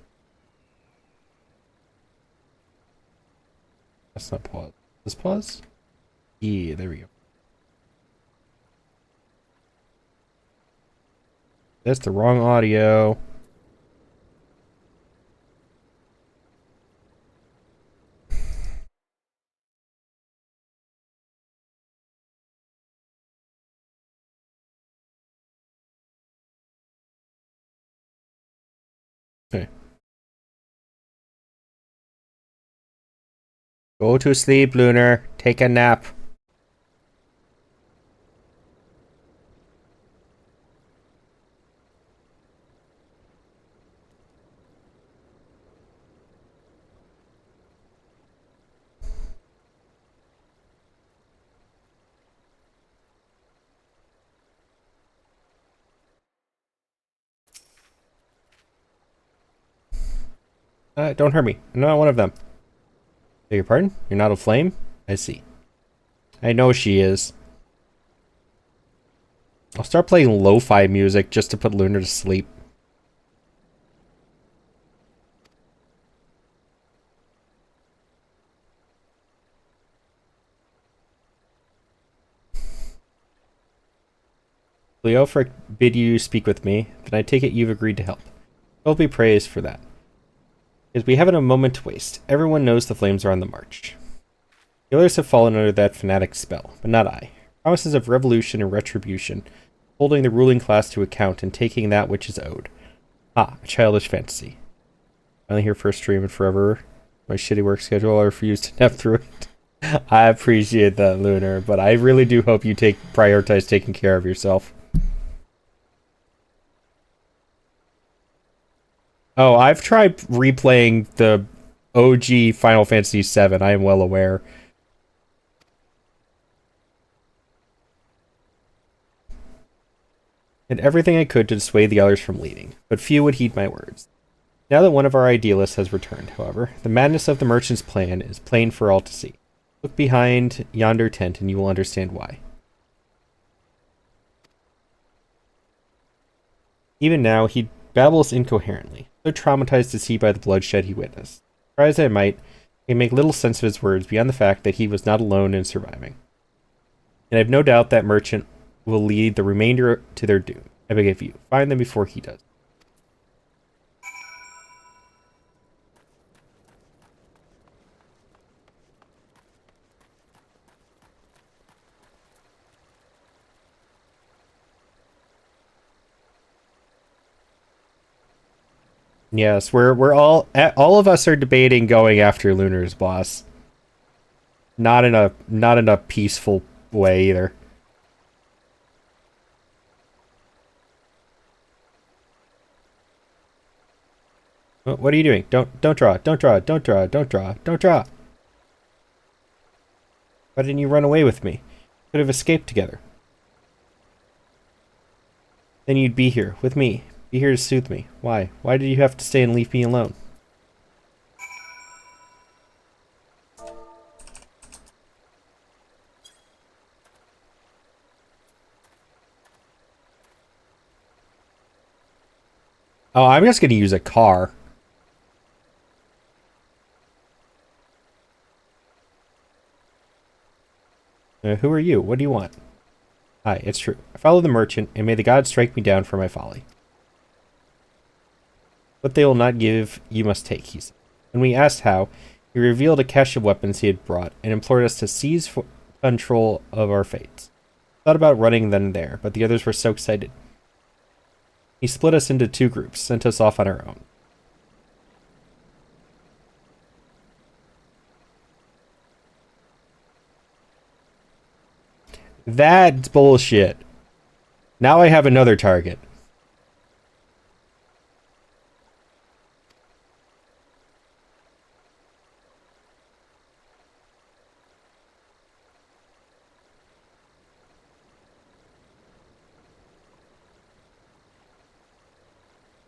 That's not pause. This pause? Yeah, there we go. That's the wrong audio. Okay. Go to sleep, Lunar. Take a nap. Don't hurt me. I'm not one of them. Beg your pardon? You're not a flame? I see. I know she is. I'll start playing lo-fi music just to put Lunar to sleep. Leofric bid you speak with me, then I take it you've agreed to help. You'll be praised for that. Because we haven't a moment to waste. Everyone knows the flames are on the march. The others have fallen under that fanatic spell, but not I. Promises of revolution and retribution, holding the ruling class to account and taking that which is owed. Ah, a childish fantasy. Finally here for a stream in forever. My shitty work schedule, I refuse to nap through it. I appreciate that, Lunar, but I really do hope you prioritize taking care of yourself. Oh, I've tried replaying the OG Final Fantasy VII. I am well aware. Did everything I could to dissuade the others from leaving, but few would heed my words. Now that one of our idealists has returned, however, the madness of the merchant's plan is plain for all to see. Look behind yonder tent and you will understand why. Even now, he babbles incoherently, so traumatized is he by the bloodshed he witnessed. Try as I might, I can make little sense of his words beyond the fact that he was not alone in surviving. And I have no doubt that merchant will lead the remainder to their doom. I beg of you, find them before he does. Yes, we're all of us are debating going after Lunar's boss. Not in a peaceful way either. What are you doing? Don't draw. Don't draw. Don't draw. Don't draw. Don't draw. Why didn't you run away with me? Could have escaped together. Then you'd be here with me. Be here to soothe me. Why? Why did you have to stay and leave me alone? Oh, I'm just going to use a car. Who are you? What do you want? Hi, it's true. I follow the merchant, and may the gods strike me down for my folly. What they will not give, you must take, he said. When we asked how, he revealed a cache of weapons he had brought, and implored us to seize control of our fates. Thought about running then and there, but the others were so excited. He split us into 2 groups, sent us off on our own. That's bullshit. Now I have another target.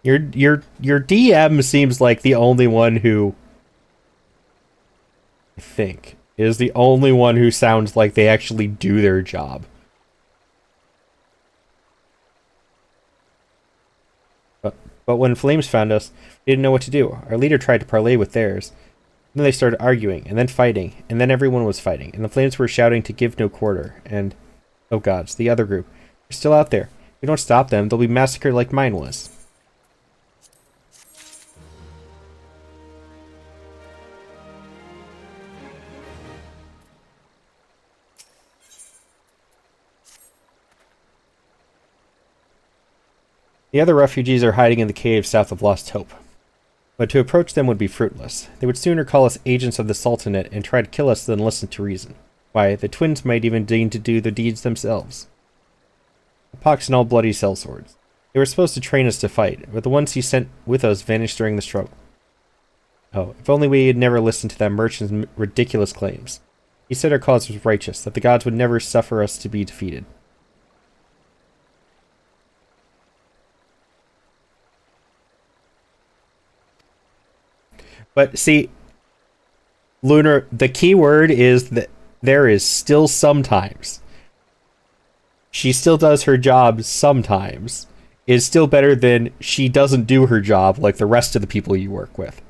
Your DM seems like the only one who, I think, is the only one who sounds like they actually do their job. But when Flames found us, we didn't know what to do. Our leader tried to parley with theirs. Then they started arguing, and then fighting, and then everyone was fighting, and the Flames were shouting to give no quarter, and... oh gods, the other group. They're still out there. If we don't stop them, they'll be massacred like mine was. The other refugees are hiding in the cave south of Lost Hope. But to approach them would be fruitless. They would sooner call us agents of the Sultanate and try to kill us than listen to reason. Why, the twins might even deign to do the deeds themselves. Pox and all bloody sellswords. They were supposed to train us to fight, but the ones he sent with us vanished during the struggle. Oh, if only we had never listened to that merchant's ridiculous claims. He said our cause was righteous, that the gods would never suffer us to be defeated. But see, Lunar, the key word is that there is still sometimes. She still does her job sometimes. Is still better than she doesn't do her job like the rest of the people you work with.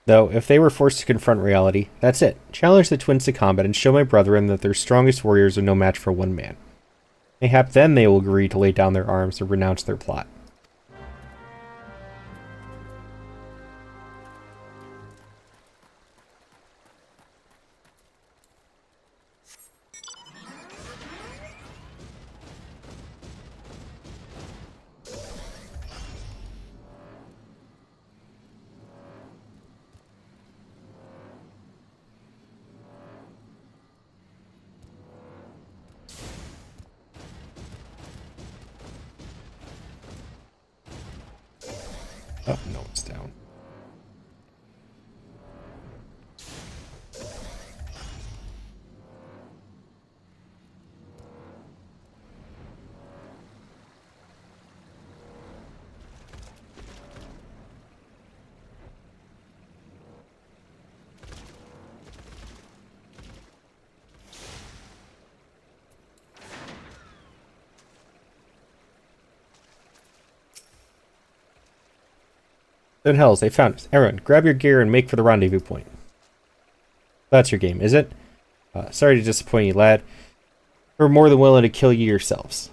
Though, if they were forced to confront reality, that's it. Challenge the twins to combat and show my brethren that their strongest warriors are no match for one man. Mayhap then they will agree to lay down their arms or renounce their plot. Oh, no, it's down. Then hells, they found us. Everyone, grab your gear and make for the rendezvous point. That's your game, is it? Sorry to disappoint you, lad. We're more than willing to kill you yourselves.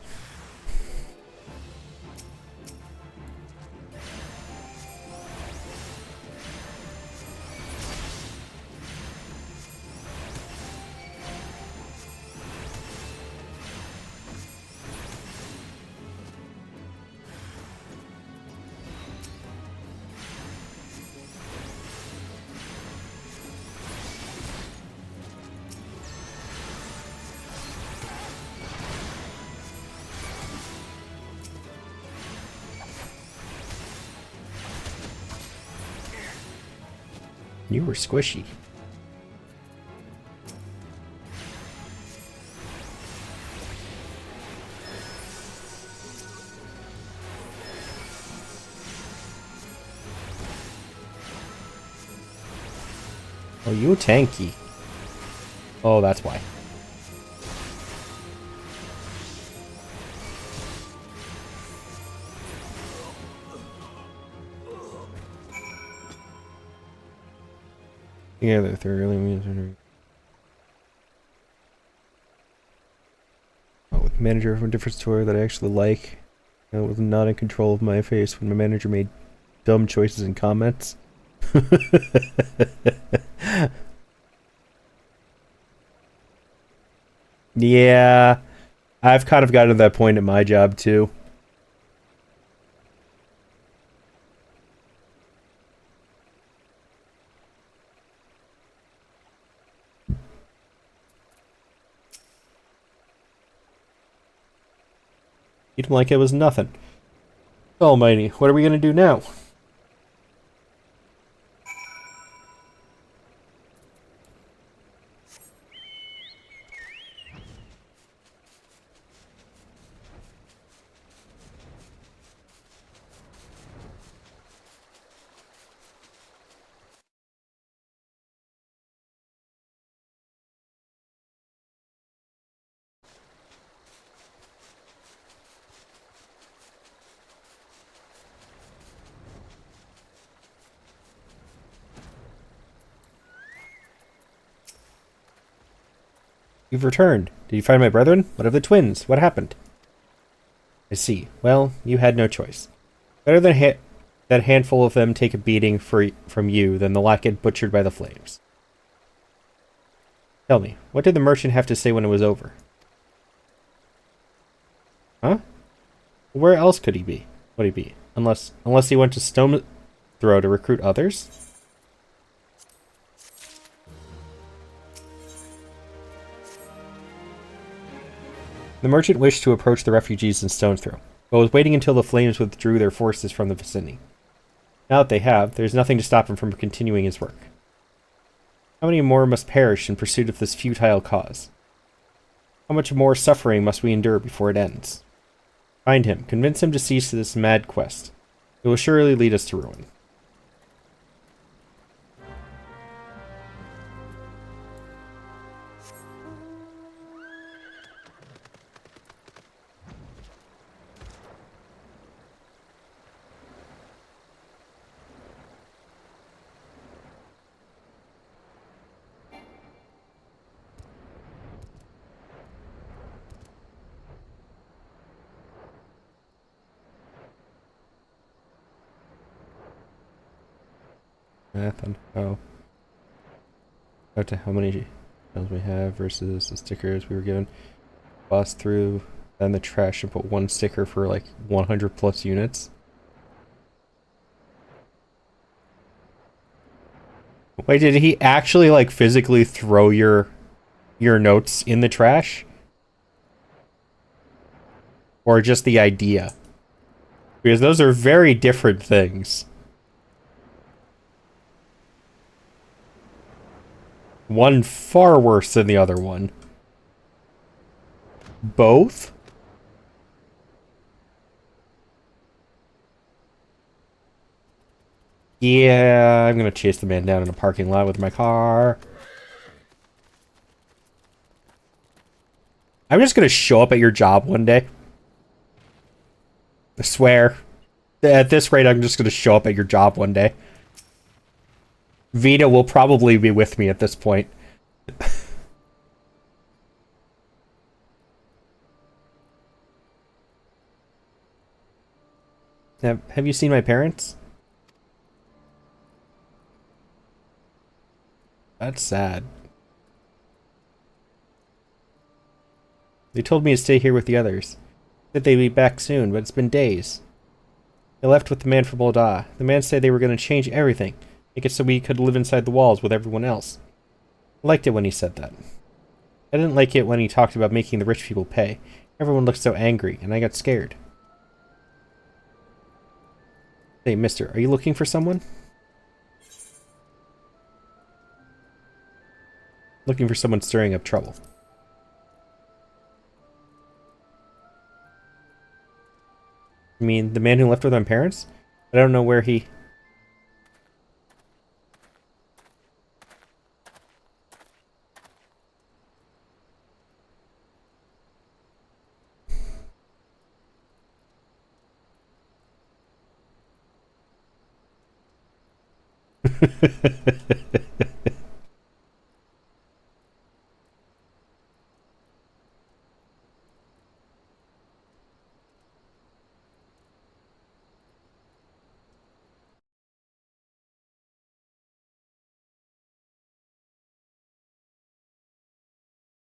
You were squishy. Oh, you tanky. Oh, that's why. Yeah, the third really means. Oh, with manager from a different store that I actually like. I was not in control of my face when my manager made dumb choices in comments. Yeah, I've kind of gotten to that point at my job too. Eat him like it was nothing. Almighty, what are we gonna do now? You've returned. Did you find my brethren? What of the twins? What happened? I see. Well, you had no choice. Better than that handful of them take a beating from you than the lot get butchered by the flames. Tell me, what did the merchant have to say when it was over? Huh? Where else could he be? Would he be? Unless he went to Stone Throw to recruit others? The merchant wished to approach the refugees in Stone's Throw, but was waiting until the flames withdrew their forces from the vicinity. Now that they have, there is nothing to stop him from continuing his work. How many more must perish in pursuit of this futile cause? How much more suffering must we endure before it ends? Find him, convince him to cease this mad quest. It will surely lead us to ruin. Math on how many shells we have versus the stickers we were given. Boss through then the trash and put one sticker for like 100 plus units. Wait, did he actually like physically throw your notes in the trash? Or just the idea? Because those are very different things. One far worse than the other one. Both? Yeah, I'm gonna chase the man down in a parking lot with my car. I'm just gonna show up at your job one day. I swear. At this rate, I'm just gonna show up at your job one day. Vita will probably be with me at this point. Have you seen my parents? That's sad. They told me to stay here with the others. Said they'd be back soon, but it's been days. They left with the man from Olda. The man said they were going to change everything. Make it so we could live inside the walls with everyone else. I liked it when he said that. I didn't like it when he talked about making the rich people pay. Everyone looked so angry, and I got scared. Hey, mister, are you looking for someone? Looking for someone stirring up trouble. I mean, the man who left with my parents? I don't know where he...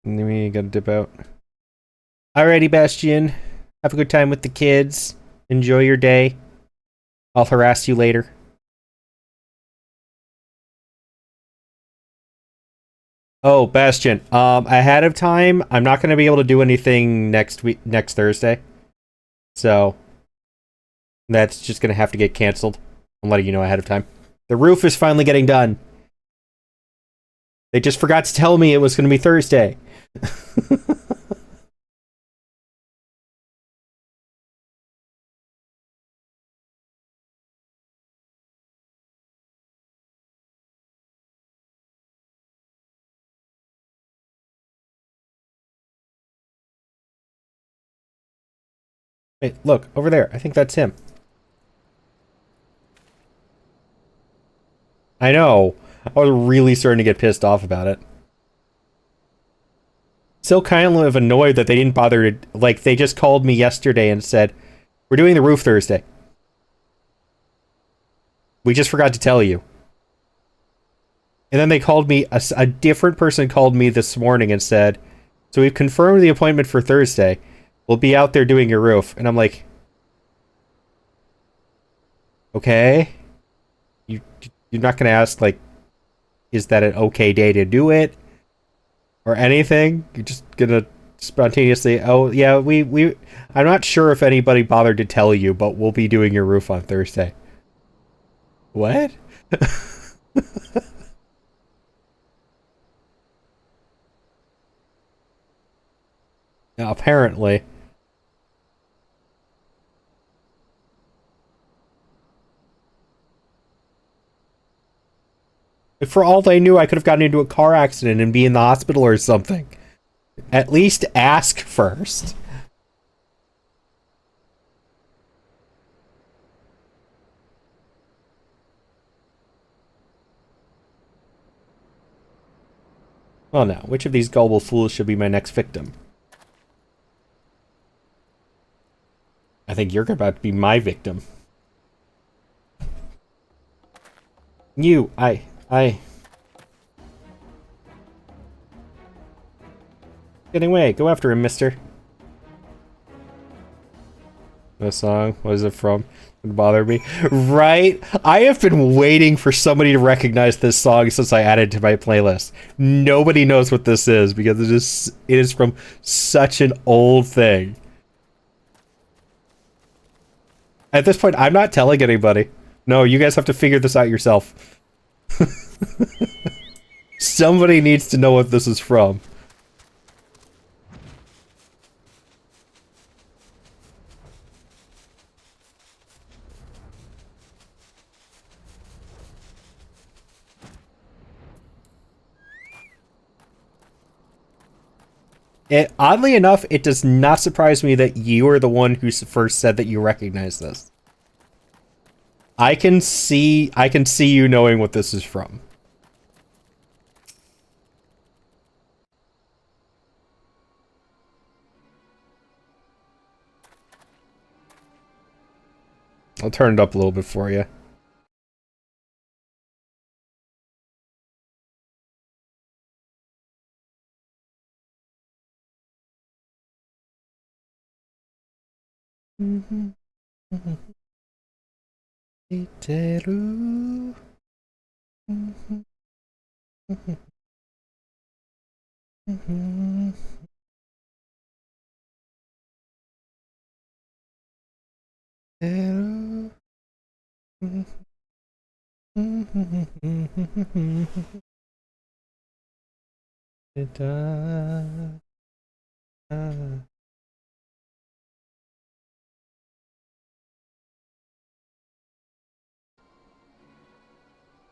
We gotta dip out. Alrighty, Bastion. Have a good time with the kids. Enjoy your day. I'll harass you later. Oh, Bastion. Ahead of time, I'm not gonna be able to do anything next Thursday. So that's just gonna have to get canceled. I'm letting you know ahead of time. The roof is finally getting done. They just forgot to tell me it was gonna be Thursday. Wait, look, over there. I think that's him. I know. I was really starting to get pissed off about it. Still kind of annoyed that they didn't bother to... Like, they just called me yesterday and said, we're doing the roof Thursday. We just forgot to tell you. And then they called me... A different person called me this morning and said, so we've confirmed the appointment for Thursday. We'll be out there doing your roof. And I'm like... Okay. You're not going to ask, like, is that an okay day to do it? Or anything? You're just going to spontaneously, oh, yeah, we... I'm not sure if anybody bothered to tell you, but we'll be doing your roof on Thursday. What? Apparently. For all they knew, I could have gotten into a car accident and be in the hospital or something. At least ask first. Well, now, which of these gullible fools should be my next victim? I think you're about to be my victim. You, Getting away, go after him, mister. The song, what is it from? It bother me. Right? I have been waiting for somebody to recognize this song since I added it to my playlist. Nobody knows what this is because it is from such an old thing. At this point, I'm not telling anybody. No, you guys have to figure this out yourself. Somebody needs to know what this is from. Oddly enough, it does not surprise me that you are the one who first said that you recognize this. I can see you knowing what this is from. I'll turn it up a little bit for you.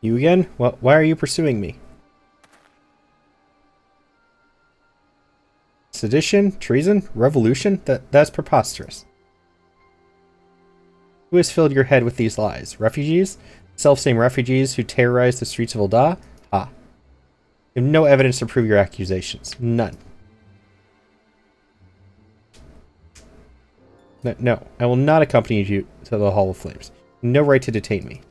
You again? Why are you pursuing me? Sedition? Treason? Revolution? That's preposterous. Who has filled your head with these lies? Refugees? Self-same refugees who terrorize the streets of Ul'dah? Ha. You have no evidence to prove your accusations. None. No, I will not accompany you to the Hall of Flames. No right to detain me.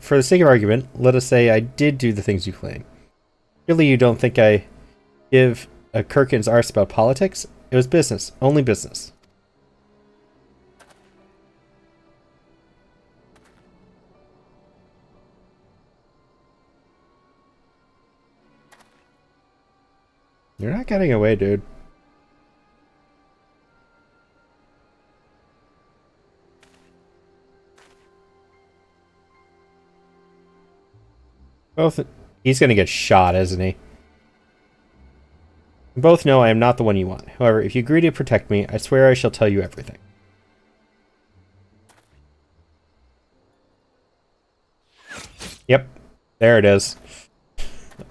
For the sake of argument, let us say I did do the things you claim. Really, you don't think I give a Kirkin's arse about politics? It was business. Only business. You're not getting away, dude. Both. He's gonna get shot, isn't he? You both know I am not the one you want. However, if you agree to protect me, I swear I shall tell you everything. Yep. There it is.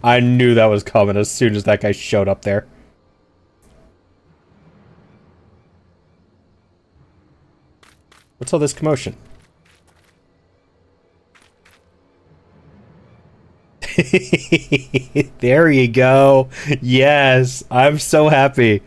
I knew that was coming as soon as that guy showed up there. What's all this commotion? There you go. Yes, I'm so happy.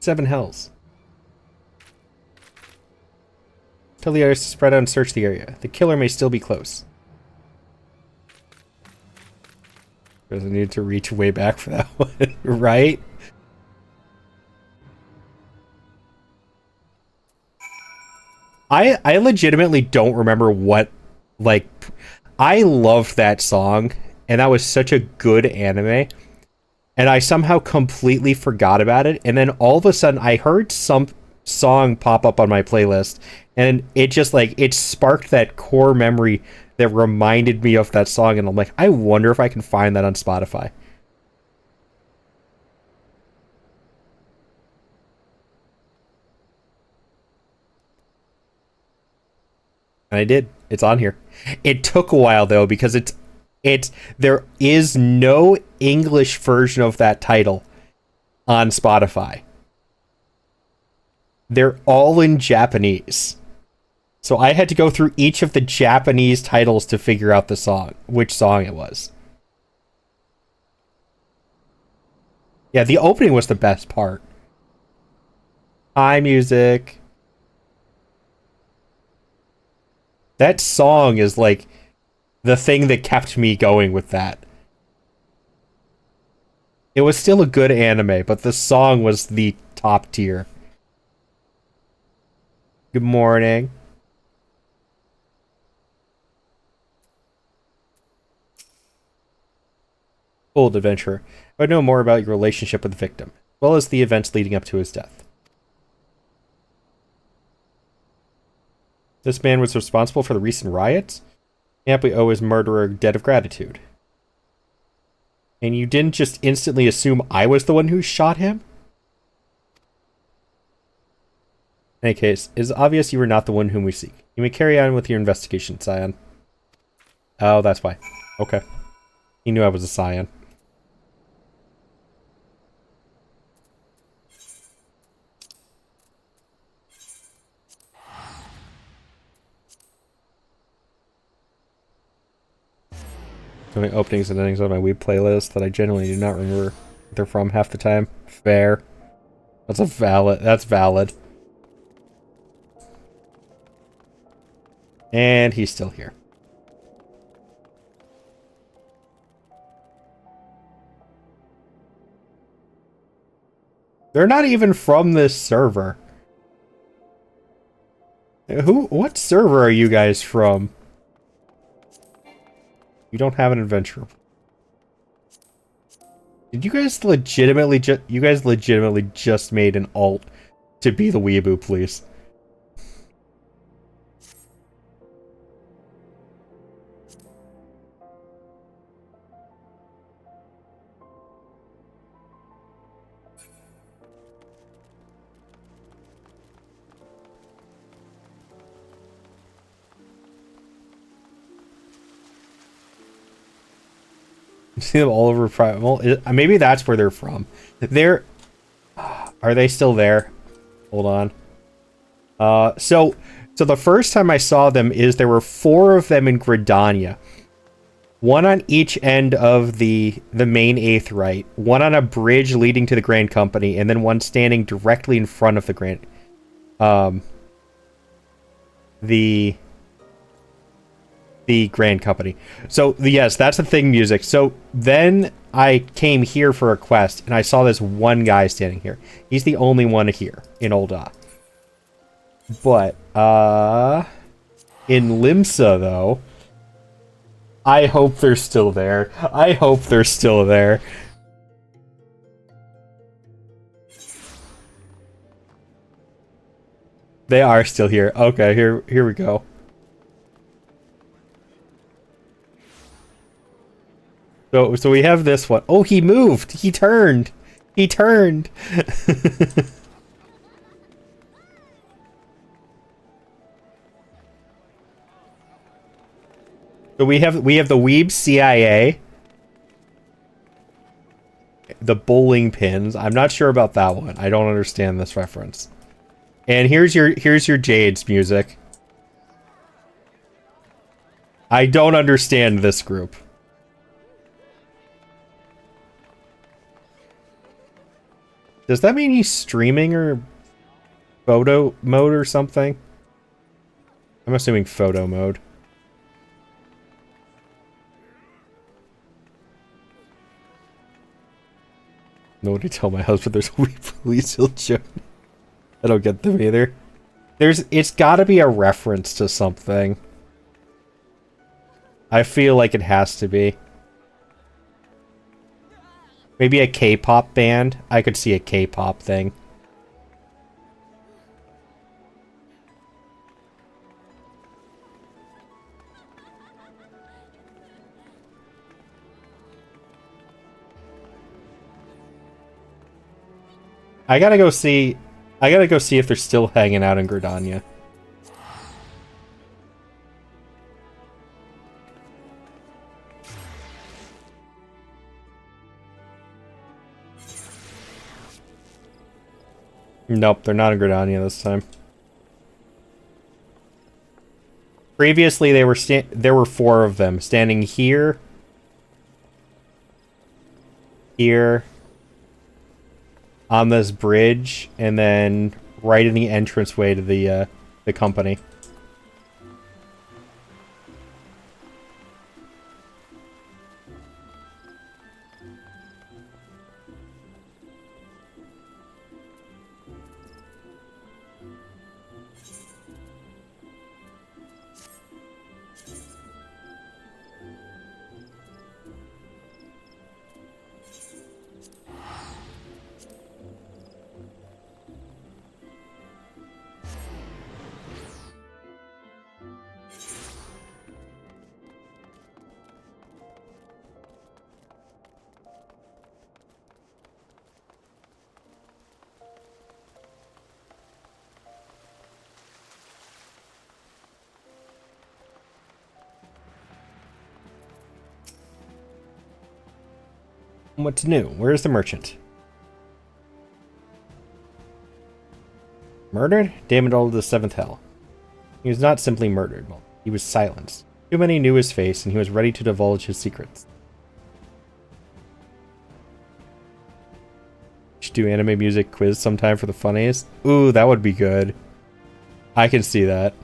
Seven hells. Tell the others to spread out and search the area. The killer may still be close. Doesn't need to reach way back for that one, right? I legitimately don't remember what, like, I loved that song, and that was such a good anime, and I somehow completely forgot about it, and then all of a sudden I heard some song pop up on my playlist, and it just, like, it sparked that core memory that reminded me of that song, and I'm like, I wonder if I can find that on Spotify. And I did. It's on here. It took a while though, because there is no English version of that title on Spotify. They're all in Japanese. So I had to go through each of the Japanese titles to figure out the song, which song it was. Yeah, the opening was the best part. Hi, music. That song is like the thing that kept me going with that. It was still a good anime, but the song was the top tier. Good morning. Old adventurer, I would know more about your relationship with the victim, as well as the events leading up to his death. This man was responsible for the recent riots? Yep, we owe his murderer a debt of gratitude. And you didn't just instantly assume I was the one who shot him? In any case, it is obvious you were not the one whom we seek. You may carry on with your investigation, Scion. Oh, that's why. Okay. He knew I was a Scion. So many openings and endings on my Weeb playlist that I generally do not remember where they're from half the time. Fair. That's valid. And he's still here. They're not even from this server. What server are you guys from? You don't have an adventure. Did you guys legitimately just made an alt to be the weeaboo, please? See them all over Primal. Maybe that's where they're from. Are they still there? Hold on. So the first time I saw them is there were 4 of them in Gridania. One on each end of the main Aetheryte, one on a bridge leading to the Grand Company, and then one standing directly in front of the Grand the Grand Company. So, yes, that's the thing, music. So, then I came here for a quest, and I saw this one guy standing here. He's the only one here in Ul'dah. But, in Limsa, though, I hope they're still there. I hope they're still there. They are still here. Okay, here we go. So we have this one. Oh, he moved. He turned. He turned. So we have the Weeb CIA, the bowling pins. I'm not sure about that one. I don't understand this reference. And here's your Jade's music. I don't understand this group. Does that mean he's streaming or photo mode or something? I'm assuming photo mode. Nobody tell my husband there's a wee police joke. I don't get them either. It's gotta be a reference to something. I feel like it has to be. Maybe a K-pop band? I could see a K-pop thing. I gotta go see if they're still hanging out in Gridania. Nope, they're not in Gridania this time. Previously, there were 4 of them standing here, here, on this bridge, and then right in the entranceway to the company. What's new? Where's the merchant? Murdered? Damned all to the 7th hell. He was not simply murdered. He was silenced. Too many knew his face, and he was ready to divulge his secrets. Should do anime music quiz sometime for the funnies. Ooh, that would be good. I can see that.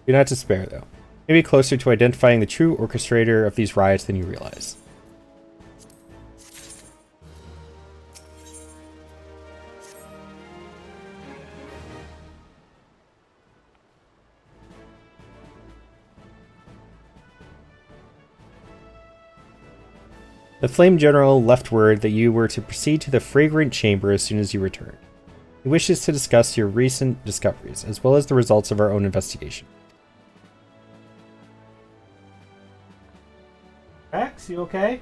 Do not despair, though. Maybe closer to identifying the true orchestrator of these riots than you realize. The Flame General left word that you were to proceed to the Fragrant Chamber as soon as you returned. He wishes to discuss your recent discoveries, as well as the results of our own investigation. Rex, you okay?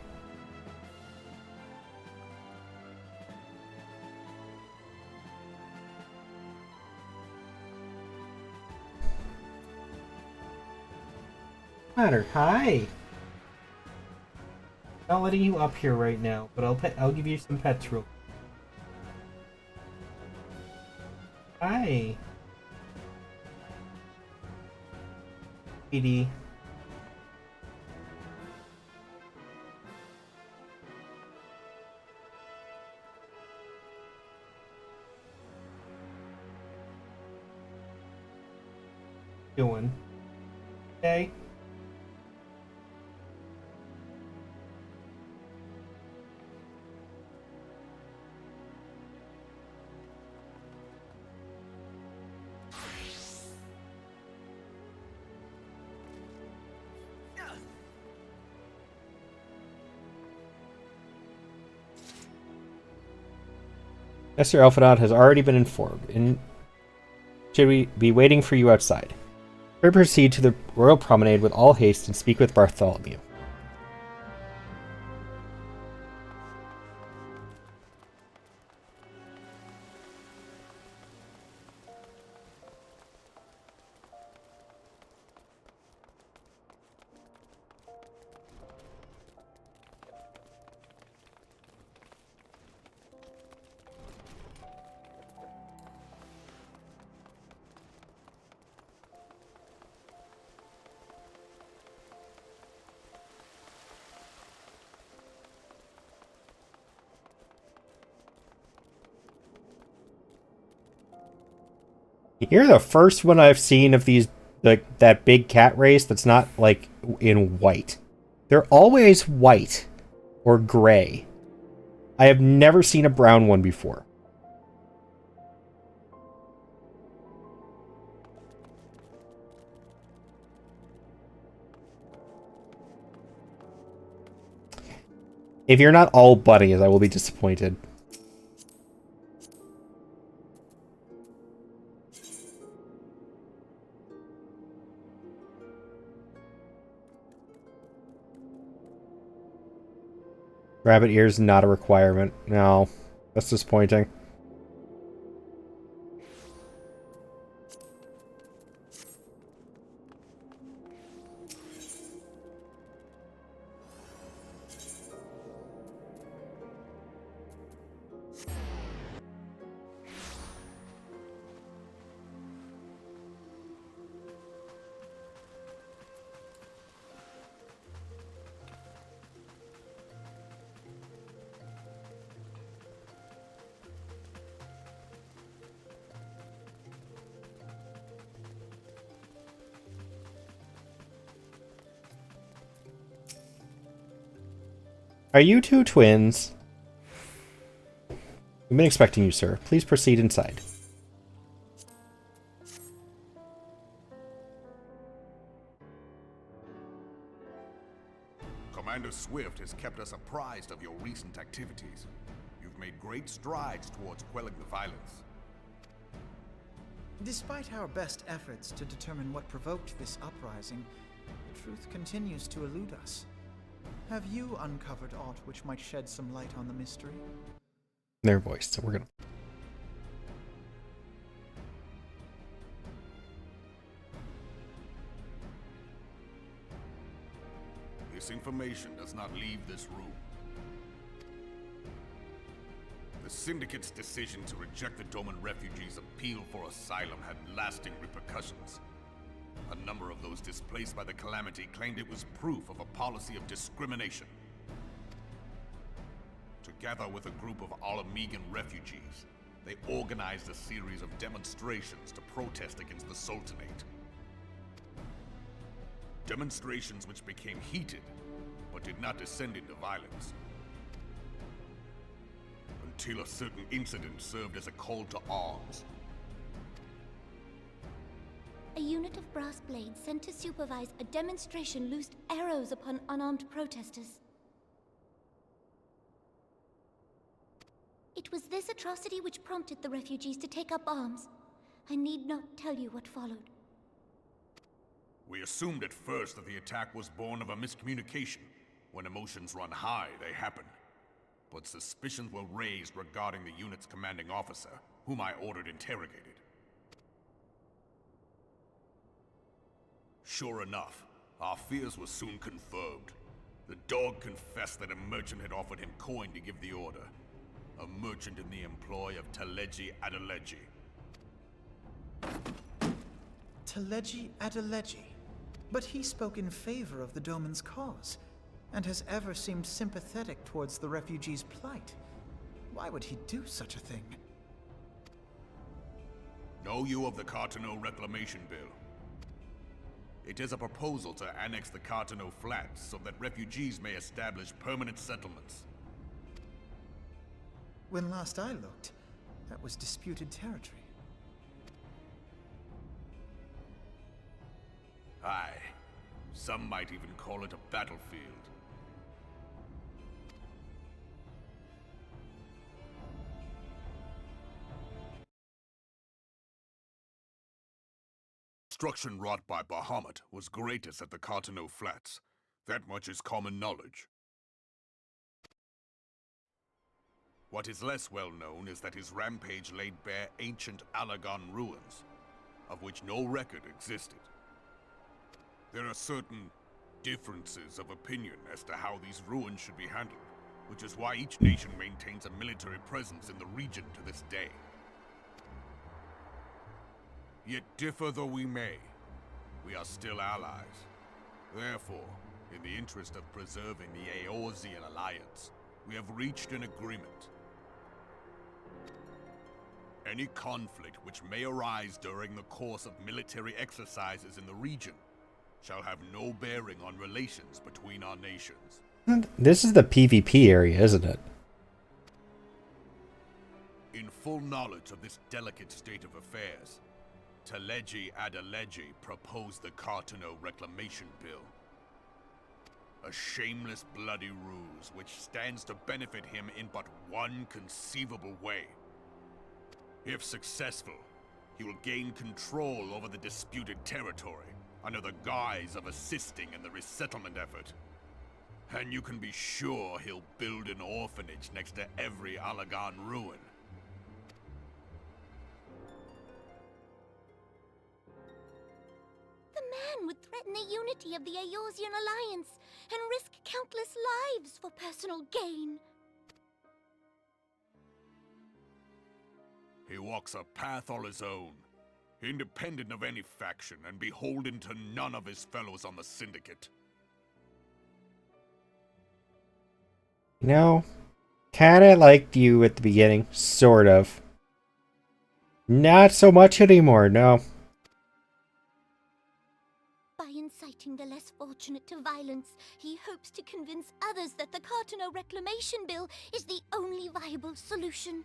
Matter. Hi. Not letting you up here right now, but I'll give you some pets real. Hi. Edie. Doing. Okay. Esther Elfenot has already been informed, and should we be waiting for you outside? We proceed to the royal promenade with all haste and speak with Bartholomew. You're the first one I've seen of these, like, that big cat race that's not, like, in white. They're always white or gray. I have never seen a brown one before. If you're not all bunnies, I will be disappointed. Rabbit ears not a requirement. No, that's disappointing. Are you two twins? We've been expecting you, sir. Please proceed inside. Commander Swift has kept us apprised of your recent activities. You've made great strides towards quelling the violence. Despite our best efforts to determine what provoked this uprising, the truth continues to elude us. Have you uncovered aught which might shed some light on the mystery? Their voice, so we're gonna... This information does not leave this room. The Syndicate's decision to reject the Doman refugees' appeal for asylum had lasting repercussions. A number of those displaced by the calamity claimed it was proof of a policy of discrimination. Together with a group of Alamegan refugees, they organized a series of demonstrations to protest against the Sultanate. Demonstrations which became heated, but did not descend into violence. Until a certain incident served as a call to arms. A unit of brass blades sent to supervise a demonstration loosed arrows upon unarmed protesters. It was this atrocity which prompted the refugees to take up arms. I need not tell you what followed. We assumed at first that the attack was born of a miscommunication. When emotions run high, they happen. But suspicions were raised regarding the unit's commanding officer, whom I ordered interrogated. Sure enough, our fears were soon confirmed. The dog confessed that a merchant had offered him coin to give the order. A merchant in the employ of Teleji Adeleji. Teleji Adeleji? But he spoke in favor of the Doman's cause, and has ever seemed sympathetic towards the refugees' plight. Why would he do such a thing? Know you of the Cartano Reclamation Bill? It is a proposal to annex the Cartano Flats so that refugees may establish permanent settlements. When last I looked, that was disputed territory. Aye. Some might even call it a battlefield. destruction wrought by Bahamut was greatest at the Cartano Flats. That much is common knowledge. What is less well known is that his rampage laid bare ancient Alagon ruins, of which no record existed. There are certain differences of opinion as to how these ruins should be handled, which is why each nation maintains a military presence in the region to this day. Yet differ though we may, we are still allies. Therefore, in the interest of preserving the Eorzean alliance, we have reached an agreement. Any conflict which may arise during the course of military exercises in the region shall have no bearing on relations between our nations. This is the PvP area, isn't it? In full knowledge of this delicate state of affairs, Teleji Adeleji proposed the Cartano Reclamation Bill. A shameless bloody ruse which stands to benefit him in but one conceivable way. If successful, he will gain control over the disputed territory under the guise of assisting in the resettlement effort. And you can be sure he'll build an orphanage next to every Alagon ruin. The man would threaten the unity of the Eorzean alliance and risk countless lives for personal gain. He walks a path all his own, independent of any faction and beholden to none of his fellows on the Syndicate. You know, kinda liked you at the beginning, sort of. Not so much anymore, no. By inciting the less fortunate to violence, he hopes to convince others that the Cartano Reclamation Bill is the only viable solution.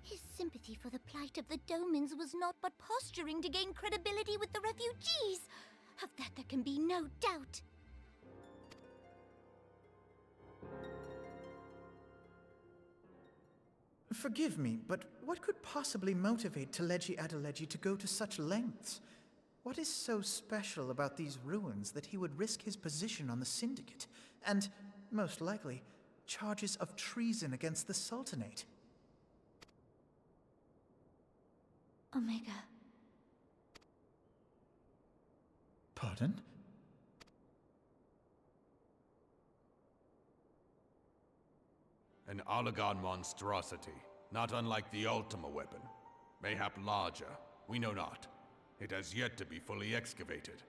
His sympathy for the plight of the Domans was not but posturing to gain credibility with the refugees. Of that there can be no doubt. Forgive me, but what could possibly motivate Teleji Adeleji to go to such lengths? What is so special about these ruins that he would risk his position on the Syndicate, and, most likely, charges of treason against the Sultanate? Omega. Pardon? An Alagon monstrosity, not unlike the Ultima weapon. Mayhap larger, we know not. It has yet to be fully excavated.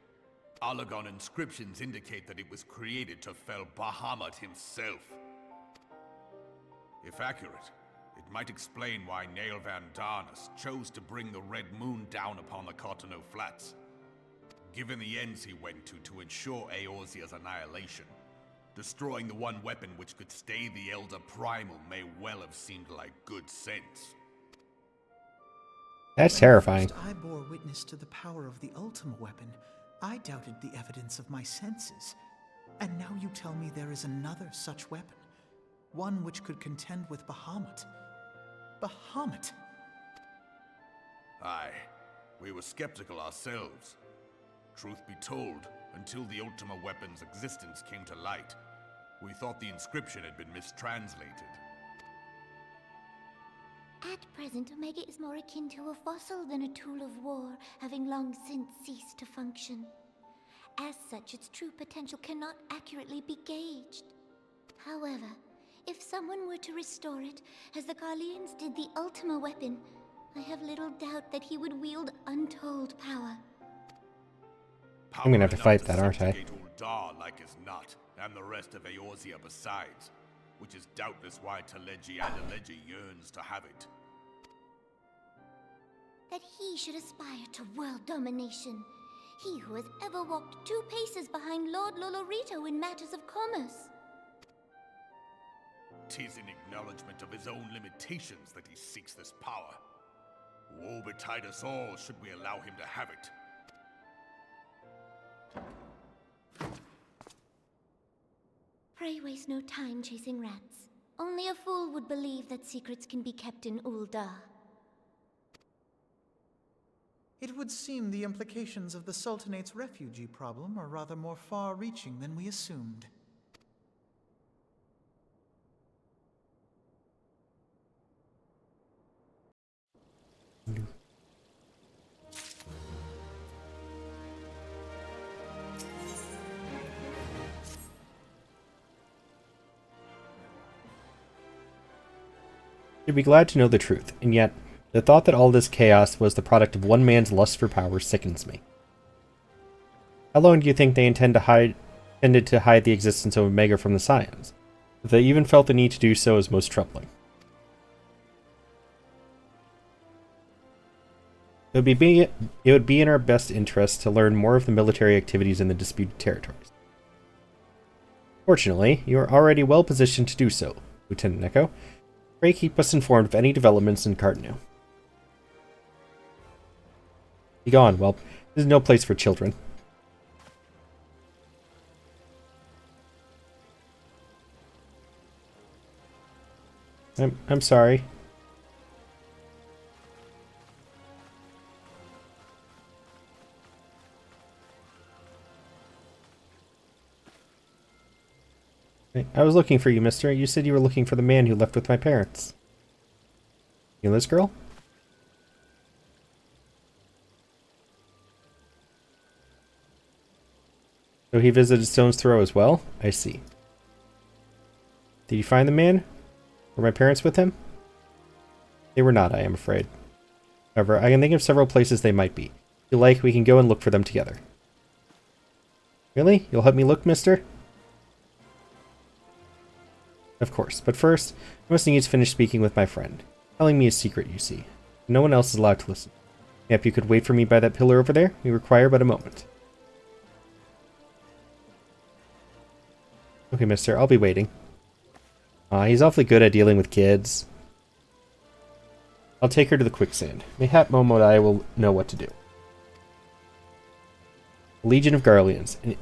Alagon inscriptions indicate that it was created to fell Bahamut himself. If accurate, it might explain why Nail Van Darnus chose to bring the Red Moon down upon the Cartano Flats. Given the ends he went to ensure Eorzea's annihilation, destroying the one weapon which could stay the Elder Primal may well have seemed like good sense. That's terrifying. When first I bore witness to the power of the Ultima weapon, I doubted the evidence of my senses. And now you tell me there is another such weapon. One which could contend with Bahamut. Bahamut! Aye, we were skeptical ourselves. Truth be told, until the Ultima weapon's existence came to light, we thought the inscription had been mistranslated. At present, Omega is more akin to a fossil than a tool of war, having long since ceased to function. As such, its true potential cannot accurately be gauged. However, if someone were to restore it, as the Garleans did the Ultima weapon, I have little doubt that he would wield untold power. I'm gonna have to fight that, aren't I? Uldar like as not, and the rest of Eorzea besides, which is doubtless why Teleji Adeleji yearns to have it. That he should aspire to world domination. He who has ever walked 2 paces behind Lord Lolorito in matters of commerce. 'Tis in acknowledgement of his own limitations that he seeks this power. Woe betide us all should we allow him to have it. Pray waste no time chasing rats. Only a fool would believe that secrets can be kept in Uldar. It would seem the implications of the Sultanate's refugee problem are rather more far-reaching than we assumed. You'd be glad to know the truth, and yet, the thought that all this chaos was the product of one man's lust for power sickens me. How long do you think they intended to hide the existence of Omega from the Scions? If they even felt the need to do so is most troubling. It would be in our best interest to learn more of the military activities in the disputed territories. Fortunately, you are already well positioned to do so, Lieutenant Echo. Pray keep us informed of any developments in Cardinal. Be gone, Whelp. This is no place for children. I'm sorry. I was looking for you, mister. You said you were looking for the man who left with my parents. You know this girl? So he visited Stone's Throw as well? I see. Did you find the man? Were my parents with him? They were not, I am afraid. However, I can think of several places they might be. If you like, we can go and look for them together. Really? You'll help me look, mister? Of course, but first, I must needs finish speaking with my friend. Telling me a secret, you see. No one else is allowed to listen. If you could wait for me by that pillar over there, we require but a moment. Okay, mister, I'll be waiting. He's awfully good at dealing with kids. I'll take her to the quicksand. Mayhap Momo and I will know what to do. A Legion of Garleans, an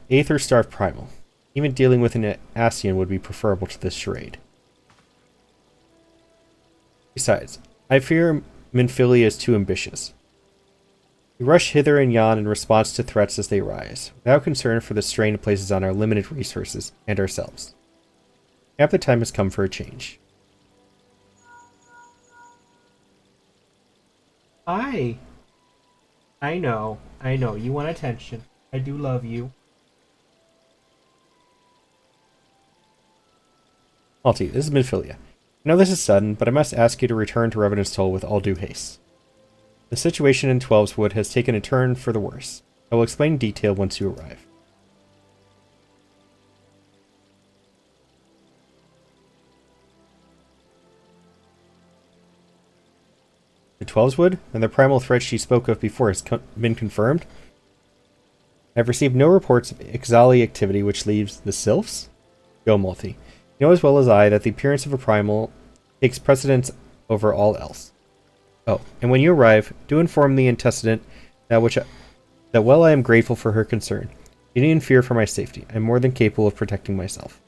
Aether-starved primal. Even dealing with an Ascian would be preferable to this charade. Besides, I fear Minfilia is too ambitious. We rush hither and yon in response to threats as they rise, without concern for the strain it places on our limited resources and ourselves. Perhaps the time has come for a change. Hi. I know. You want attention. I do love you. Malty, this is Minfilia. I know this is sudden, but I must ask you to return to Revenant's Toll with all due haste. The situation in 12's Wood has taken a turn for the worse. I will explain in detail once you arrive. The 12's Wood, and the primal threat she spoke of before has been confirmed. I have received no reports of Ixali activity which leaves the Sylphs? Go, Malty. You know as well as I that the appearance of a primal takes precedence over all else. Oh, and when you arrive, do inform the antecedent that while I am grateful for her concern, you needn't fear for my safety. I am more than capable of protecting myself.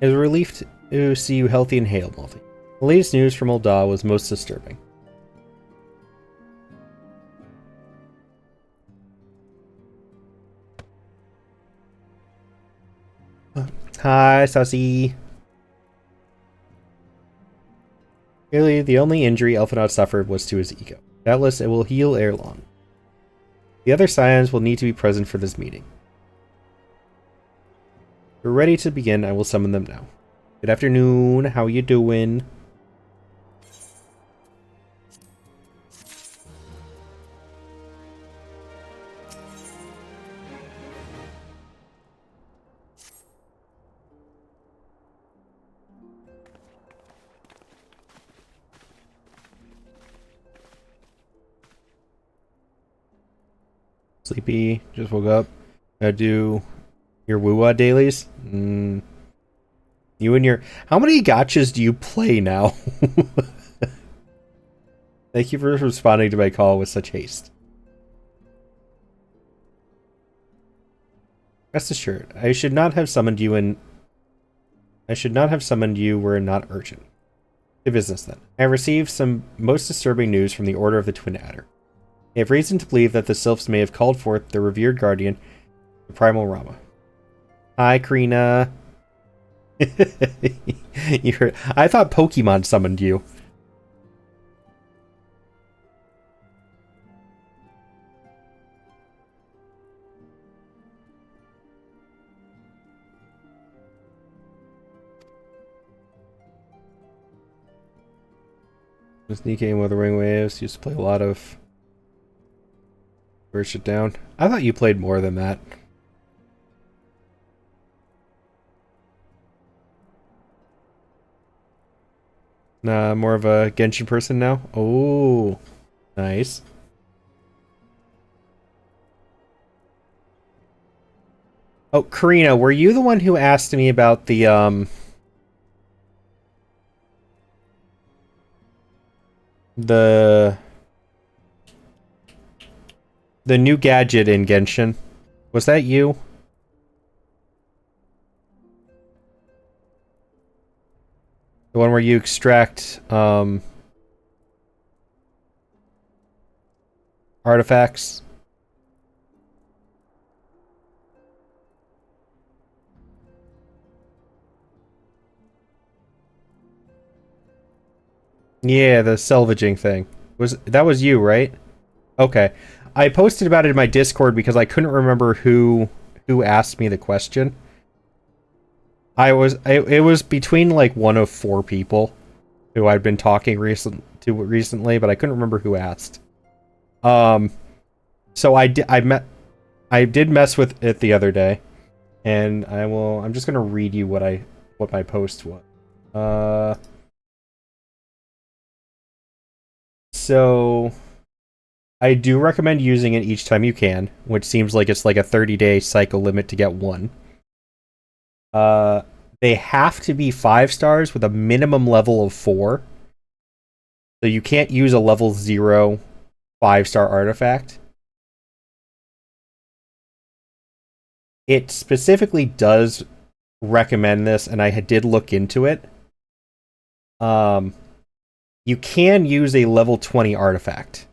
It was a relief to see you healthy and hale, Malty. The latest news from Ul'dah was most disturbing. Hi, Sussy. Clearly, the only injury Elfinaud suffered was to his ego. Doubtless, it will heal ere long. The other scions will need to be present for this meeting. If we're ready to begin, I will summon them now. Good afternoon. How you doing? Sleepy. Just woke up. Gotta do your woo-wah dailies. You and your... How many gachas do you play now? Thank you for responding to my call with such haste. Rest assured, I should not have summoned you were it not urgent. To business then. I have received some most disturbing news from the Order of the Twin Adder. They have reason to believe that the sylphs may have called forth their revered guardian, the Primal Rama. Hi, Karina. You heard, I thought Pokemon summoned you. Sneaking with the ring waves. Used to play a lot of Burst It Down. I thought you played more than that. Nah, more of a Genshin person now? Oh, nice. Oh, Karina, were you the one who asked me about the new gadget in Genshin? Was that you? The one where you extract artifacts? Yeah, the salvaging thing. That was you, right? Okay. I posted about it in my Discord because I couldn't remember who asked me the question. It was between like one of 4 people who I'd been talking recently, but I couldn't remember who asked. So I did mess with it the other day, and I'm just gonna read you what my post was. So I do recommend using it each time you can, which seems like it's like a 30-day cycle limit to get one. They have to be 5 stars with a minimum level of 4. So you can't use a level 0 5-star artifact. It specifically does recommend this, and I did look into it. You can use a level 20 artifact,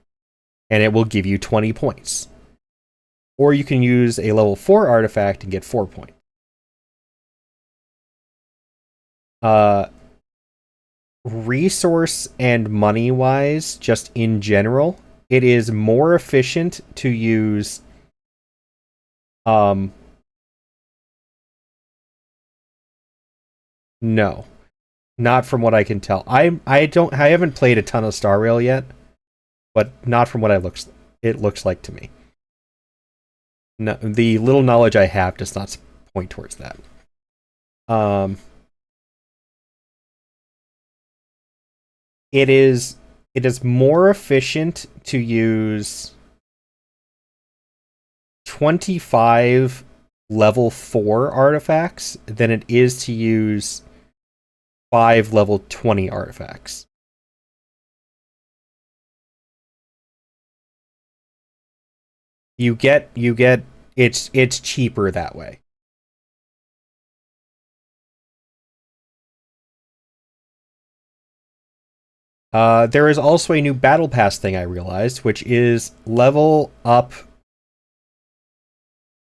and it will give you 20 points. Or you can use a level 4 artifact and get 4 points. Resource and money-wise, just in general, it is more efficient to use no. Not from what I can tell. I haven't played a ton of Star Rail yet, but not from what it looks like to me. No, the little knowledge I have does not point towards that. It is more efficient to use 25 level 4 artifacts than it is to use 5 level 20 artifacts. You get it's cheaper that way. There is also a new battle pass thing I realized, which is level up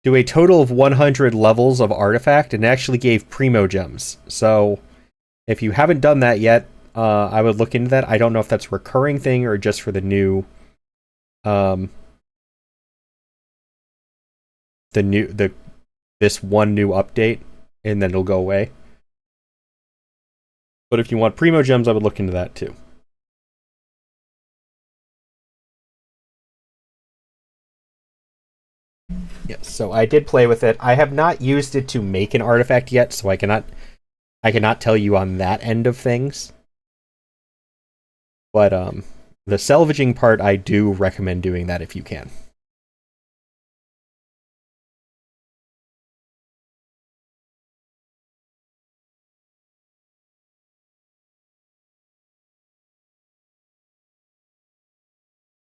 do a total of 100 levels of artifact and actually gave primo gems. So if you haven't done that yet, I would look into that. I don't know if that's a recurring thing or just for the new this one new update, and then it'll go away. But if you want primo gems, I would look into that too. Yes, so I did play with it. I have not used it to make an artifact yet, so I cannot tell you on that end of things. But the salvaging part, I do recommend doing that if you can.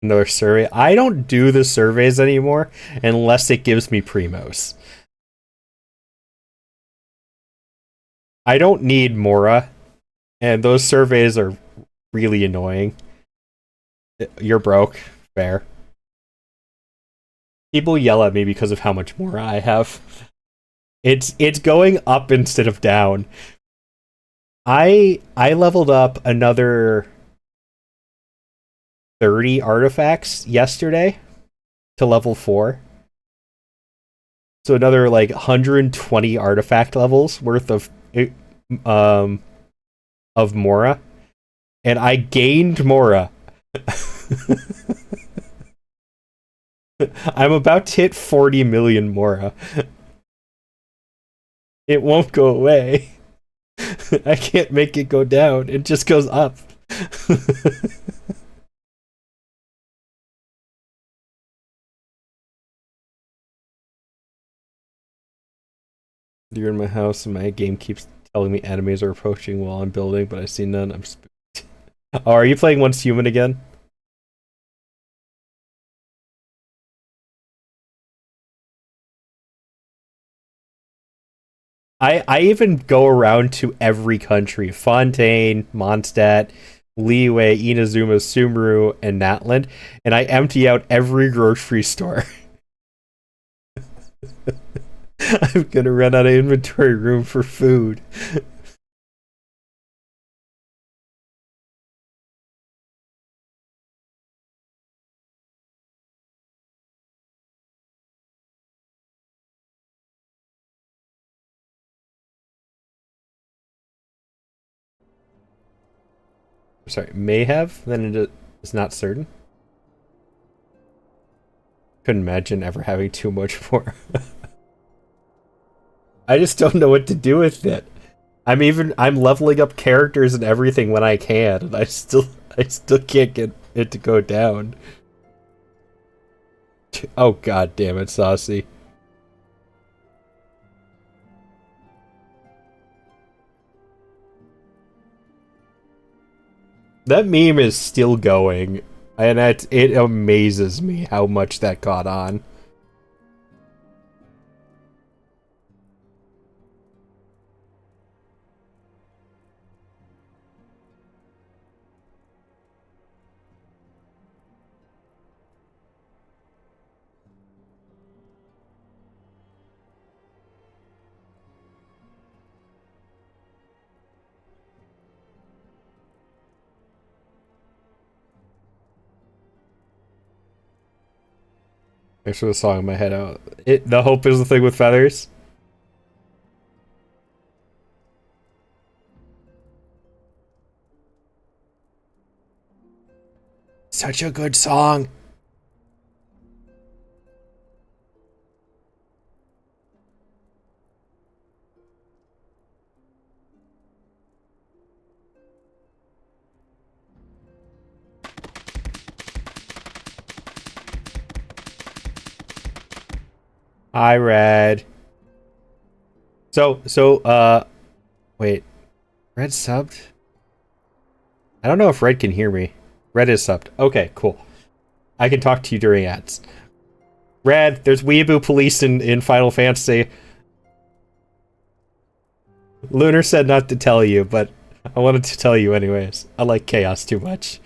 Another survey. I don't do the surveys anymore unless it gives me primos. I don't need Mora, and those surveys are really annoying. You're broke. Fair. People yell at me because of how much Mora I have. It's going up instead of down. I leveled up another 30 artifacts yesterday to level 4. So another like 120 artifact levels worth of Mora, and I gained Mora. I'm about to hit 40 million Mora. It won't go away. I can't make it go down. It just goes up. You're in my house and my game keeps telling me enemies are approaching while I'm building, but I see none. I'm spooked. Oh, are you playing Once Human again? I even go around to every country. Fontaine, Mondstadt, Liyue, Inazuma, Sumeru, and Natland, and I empty out every grocery store. I'm gonna run out of inventory room for food. Sorry, may have? Then it is not certain. Couldn't imagine ever having too much more. I just don't know what to do with it. I'm leveling up characters and everything when I can, and I still can't get it to go down. Oh god damn it, Saucy. That meme is still going, and it amazes me how much that caught on. Thanks for the song in my head out. The hope is the thing with feathers. Such a good song. Hi, Red. Wait. Red subbed? I don't know if Red can hear me. Red is subbed. Okay, cool. I can talk to you during ads. Red, there's Weeaboo police in Final Fantasy. Lunar said not to tell you, but I wanted to tell you anyways. I like chaos too much.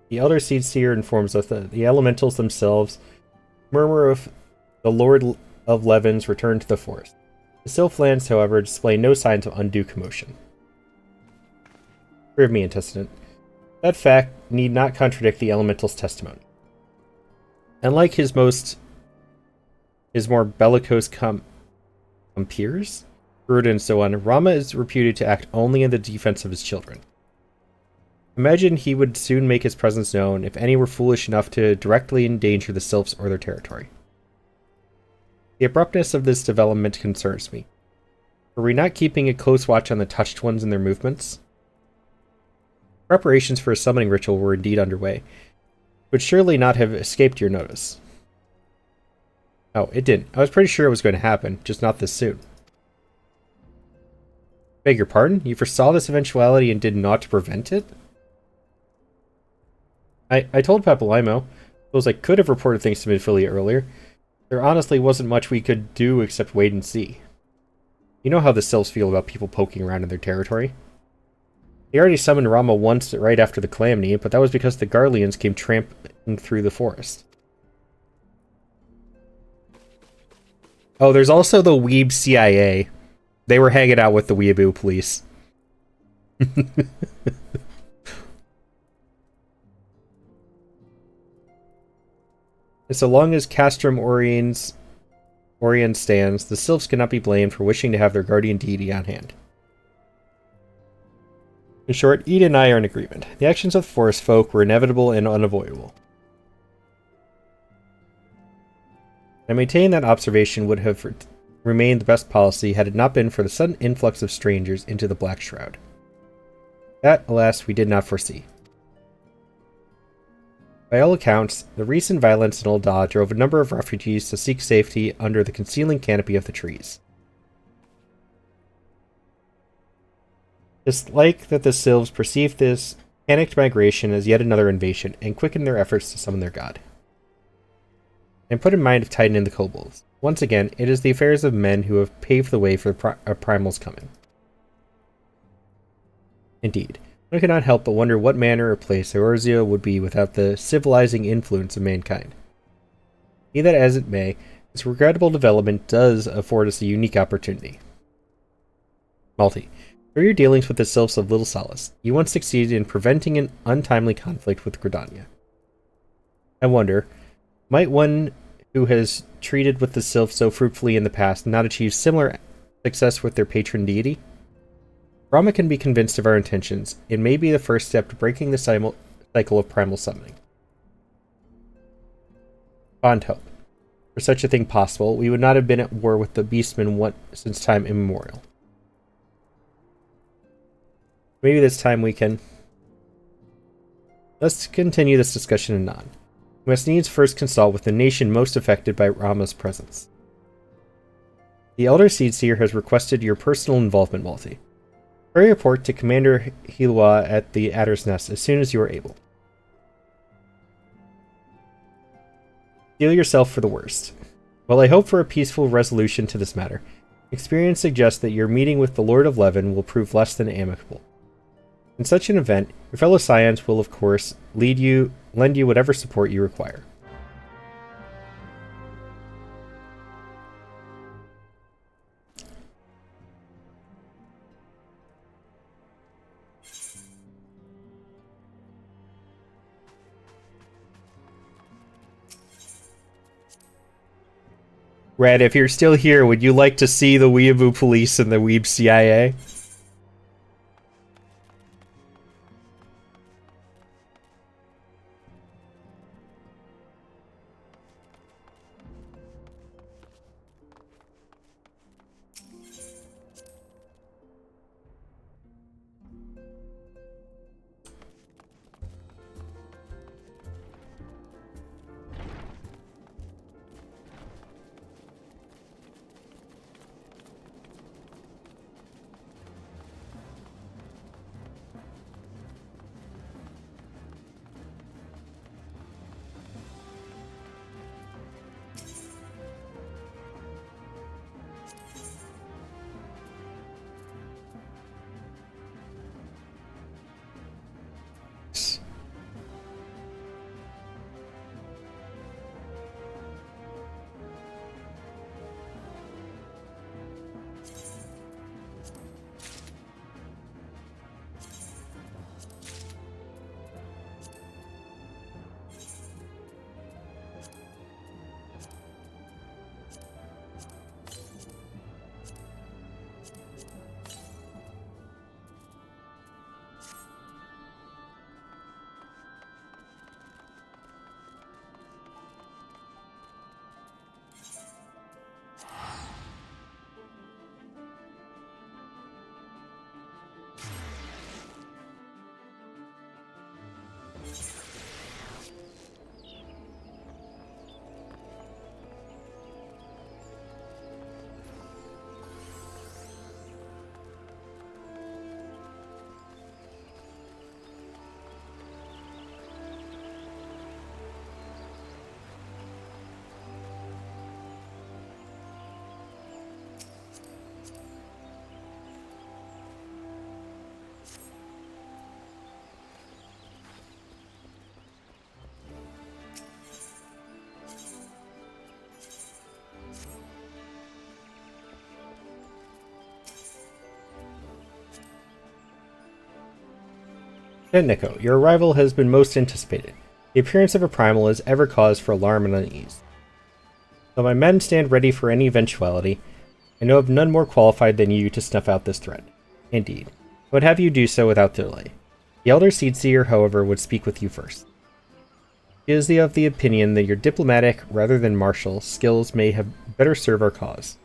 The Elder Seed Seer informs us that the elementals themselves murmur of the Lord of Levin's return to the forest. The Sylphlands, however, display no signs of undue commotion. Forgive me, antecedent. That fact need not contradict the elemental's testimony. Unlike his more bellicose compeers, Garuda and so on, Rama is reputed to act only in the defense of his children. Imagine he would soon make his presence known if any were foolish enough to directly endanger the Sylphs or their territory. The abruptness of this development concerns me. Were we not keeping a close watch on the touched ones and their movements? Preparations for a summoning ritual were indeed underway, would surely not have escaped your notice. Oh, it didn't. I was pretty sure it was going to happen, just not this soon. Beg your pardon? You foresaw this eventuality and did naught to prevent it? I told Papalimo, suppose I could have reported things to Midfilia earlier. There honestly wasn't much we could do except wait and see. You know how the Sylphs feel about people poking around in their territory. They already summoned Rama once right after the calamity, but that was because the Garleans came tramping through the forest. Oh, there's also the Weeb CIA. They were hanging out with the Weeaboo police. So long as Castrum Orien stands, the Sylphs cannot be blamed for wishing to have their guardian deity on hand. In short, Eda and I are in agreement. The actions of the forest folk were inevitable and unavoidable. I maintain that observation would have remained the best policy had it not been for the sudden influx of strangers into the Black Shroud. That, alas, we did not foresee. By all accounts, the recent violence in Ul'dah drove a number of refugees to seek safety under the concealing canopy of the trees. It's like that the Sylphs perceived this panicked migration as yet another invasion, and quickened their efforts to summon their god. And put in mind of Titan and the kobolds. Once again, it is the affairs of men who have paved the way for a primal's coming. Indeed. One cannot help but wonder what manner or place Eorzea would be without the civilizing influence of mankind. Be that as it may, this regrettable development does afford us a unique opportunity. Malty, through your dealings with the Sylphs of Little Solace, you once succeeded in preventing an untimely conflict with Gridania. I wonder, might one who has treated with the Sylphs so fruitfully in the past not achieve similar success with their patron deity? Rama can be convinced of our intentions. It may be the first step to breaking the cycle of primal summoning. Fond hope. For such a thing possible, we would not have been at war with the Beastmen since time immemorial. Maybe this time we can... Let's continue this discussion anon. We must needs first consult with the nation most affected by Rama's presence. The Elder Seedseer has requested your personal involvement, Malty. Hurry report to Commander Hilwa at the Adder's Nest as soon as you are able. Steel yourself for the worst. While I hope for a peaceful resolution to this matter, experience suggests that your meeting with the Lord of Levin will prove less than amicable. In such an event, your fellow Scions will, of course, lend you whatever support you require. Red, if you're still here, would you like to see the Weeaboo Police and the Weeb CIA? Nico, your arrival has been most anticipated. The appearance of a primal is ever cause for alarm and unease. Though my men stand ready for any eventuality, I know of none more qualified than you to snuff out this threat. Indeed, I would have you do so without delay. The Elder Seedseer, however, would speak with you first. She is of the opinion that your diplomatic, rather than martial, skills may have better serve our cause.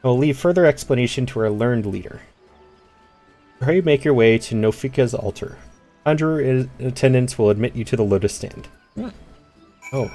I will leave further explanation to our learned leader. Hurry, make your way to Nofika's altar. Conjurer in attendance will admit you to the Lotus Stand. Oh.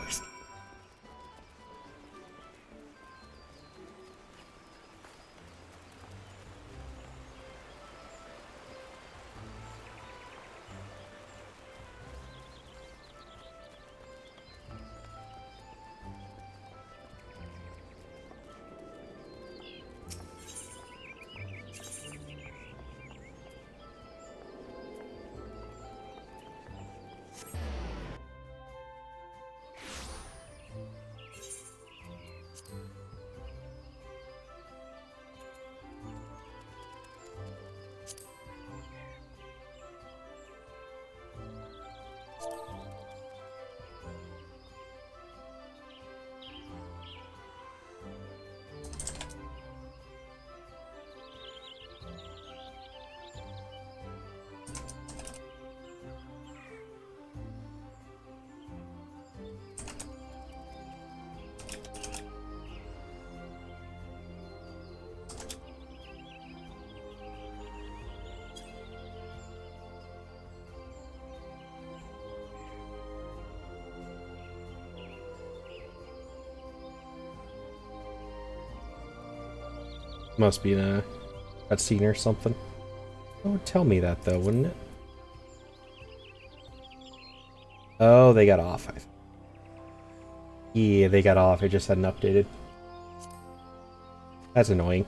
Must be in a cutscene or something. It would tell me that though, wouldn't it? Oh, they got off. Yeah, they got off. It just hadn't updated. That's annoying.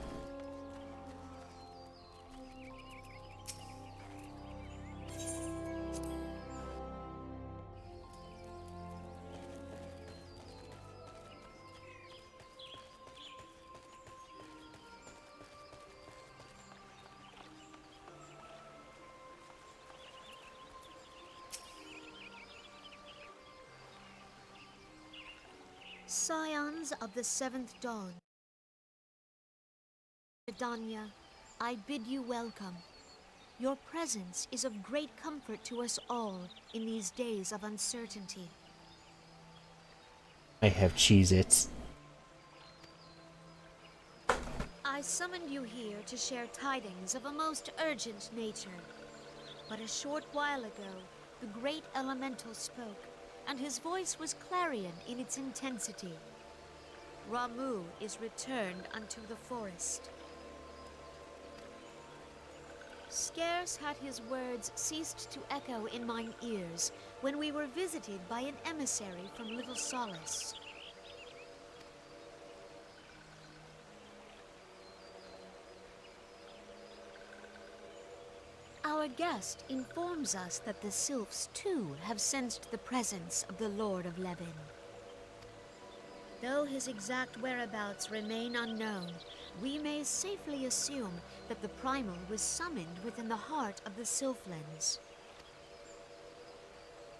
Scions of the Seventh Dawn, Danya, I bid you welcome. Your presence is of great comfort to us all in these days of uncertainty. I have Cheez-Its. I summoned you here to share tidings of a most urgent nature. But a short while ago, the great elemental spoke, and his voice was clarion in its intensity. Ramu is returned unto the forest. Scarce had his words ceased to echo in mine ears when we were visited by an emissary from Little Solace. Our guest informs us that the Sylphs, too, have sensed the presence of the Lord of Levin. Though his exact whereabouts remain unknown, we may safely assume that the Primal was summoned within the heart of the Sylphlands.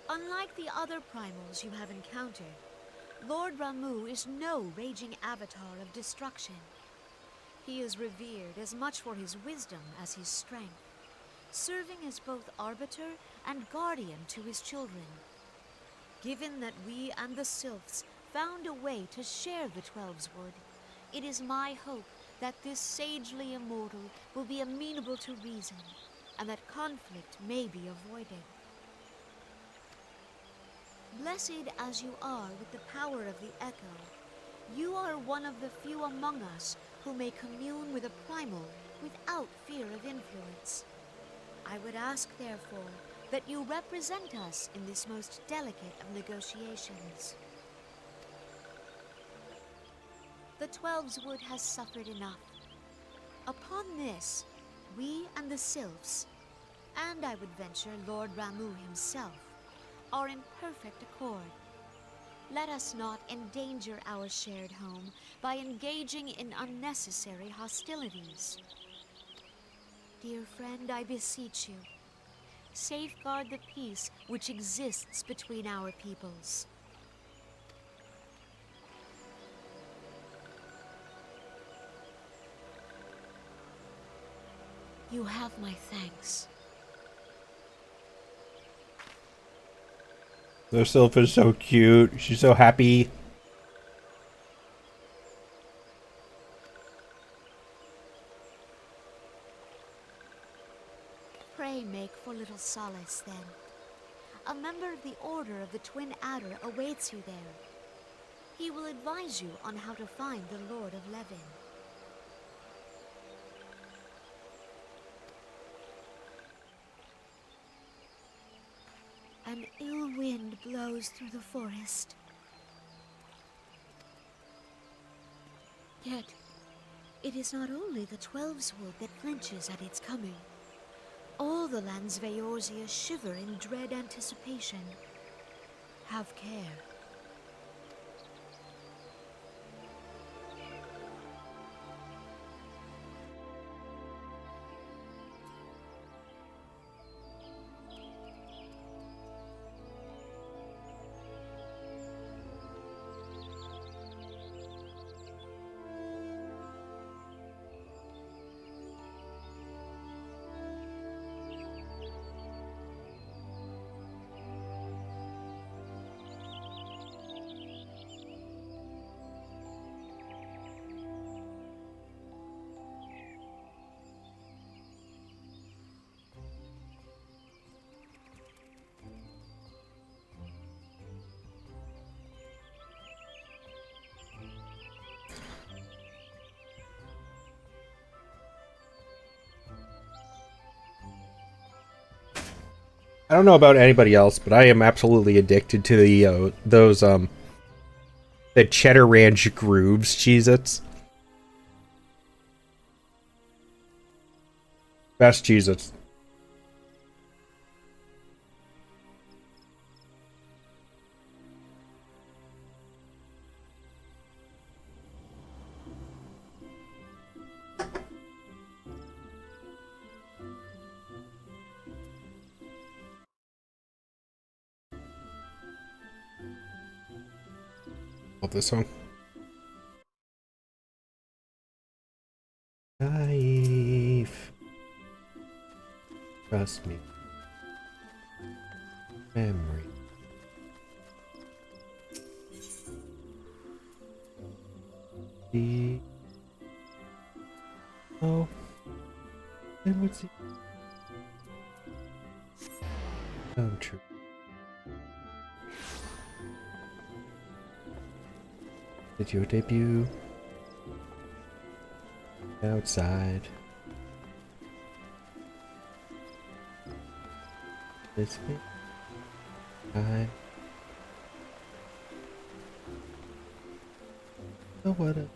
Unlike the other Primals you have encountered, Lord Ramu is no raging avatar of destruction. He is revered as much for his wisdom as his strength, serving as both arbiter and guardian to his children. Given that we and the Sylphs found a way to share the Twelve's Wood, it is my hope that this sagely immortal will be amenable to reason, and that conflict may be avoided. Blessed as you are with the power of the Echo, you are one of the few among us who may commune with a Primal without fear of influence. I would ask, therefore, that you represent us in this most delicate of negotiations. The Twelve's Wood has suffered enough. Upon this, we and the Sylphs, and I would venture Lord Ramu himself, are in perfect accord. Let us not endanger our shared home by engaging in unnecessary hostilities. Dear friend, I beseech you, safeguard the peace which exists between our peoples. You have my thanks. The Sylph is so cute. She's so happy. Pray make for Little Solace, then. A member of the Order of the Twin Adder awaits you there. He will advise you on how to find the Lord of Levin. An ill wind blows through the forest. Yet, it is not only the Twelve's Wood that flinches at its coming. All the lands Veorzia shiver in dread anticipation. Have care. I don't know about anybody else, but I am absolutely addicted to the those The Cheddar Ranch grooves, Cheez-Its. Best Cheez-Its. Love this song. Naive. Trust me. Memory. Oh. And what's it? True. Did your debut outside? This me. Oh, what up?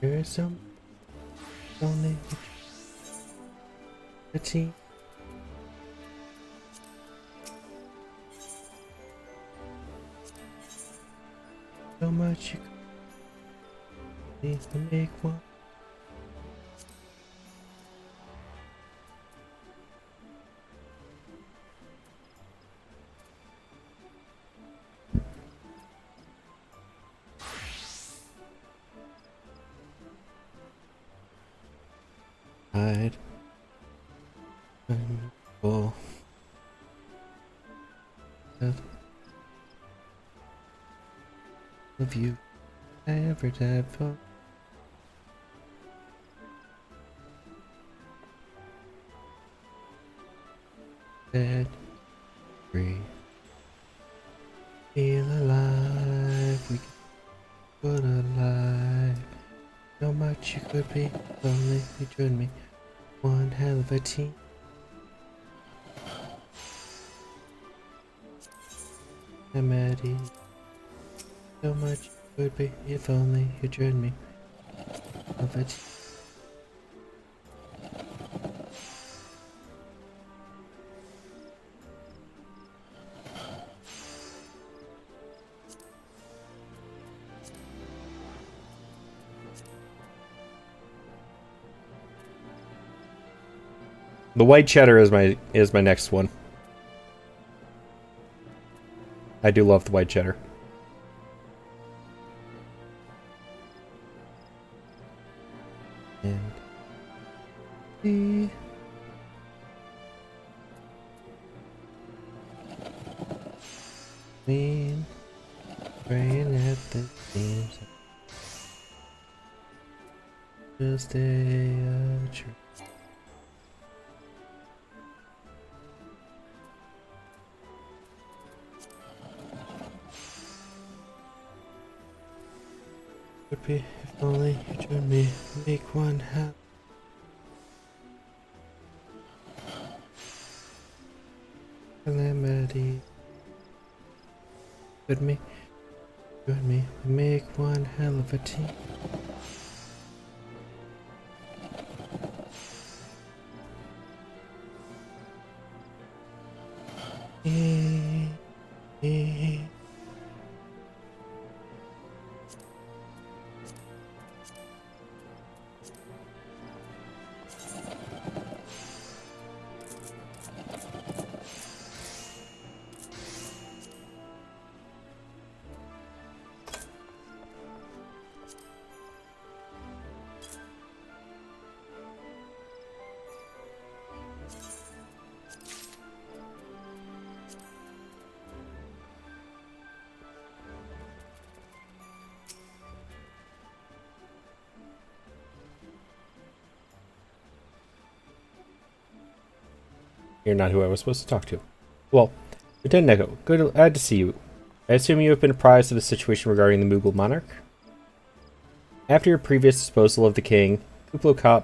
There's some only a team. So much you need to make one. Hide. Full. Of you, I ever died for. Dead, free, feel alive. We could alive. So much you could be. Only you join me. One hell of a team. I'm at ease. So much would be if only you joined me. Of it. The white cheddar is my next one. I do love the white cheddar. And Queen praying at the seams. Just a true. Would be if only you join me. Make one happen. Calamity. Join me. Join me. Make one hell of a team. You're not who I was supposed to talk to. Well, Lieutenant Echo, glad to see you. I assume you have been apprised of the situation regarding the Moogle monarch? After your previous disposal of the king, Kuplo Kop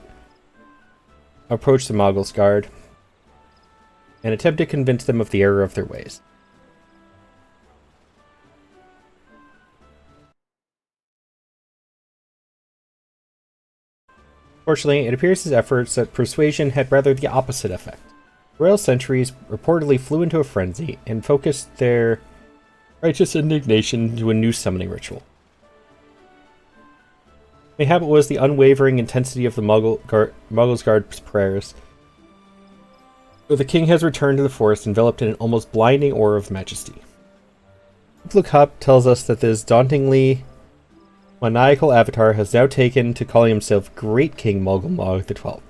approached the Moggles Guard and attempted to convince them of the error of their ways. Fortunately, it appears his efforts at persuasion had rather the opposite effect. Royal sentries reportedly flew into a frenzy and focused their righteous indignation to a new summoning ritual. Mayhap it was the unwavering intensity of the Muggles Guard's prayers. But the king has returned to the forest enveloped in an almost blinding aura of majesty. Kublai tells us that this dauntingly maniacal avatar has now taken to calling himself Great King Muggle XII.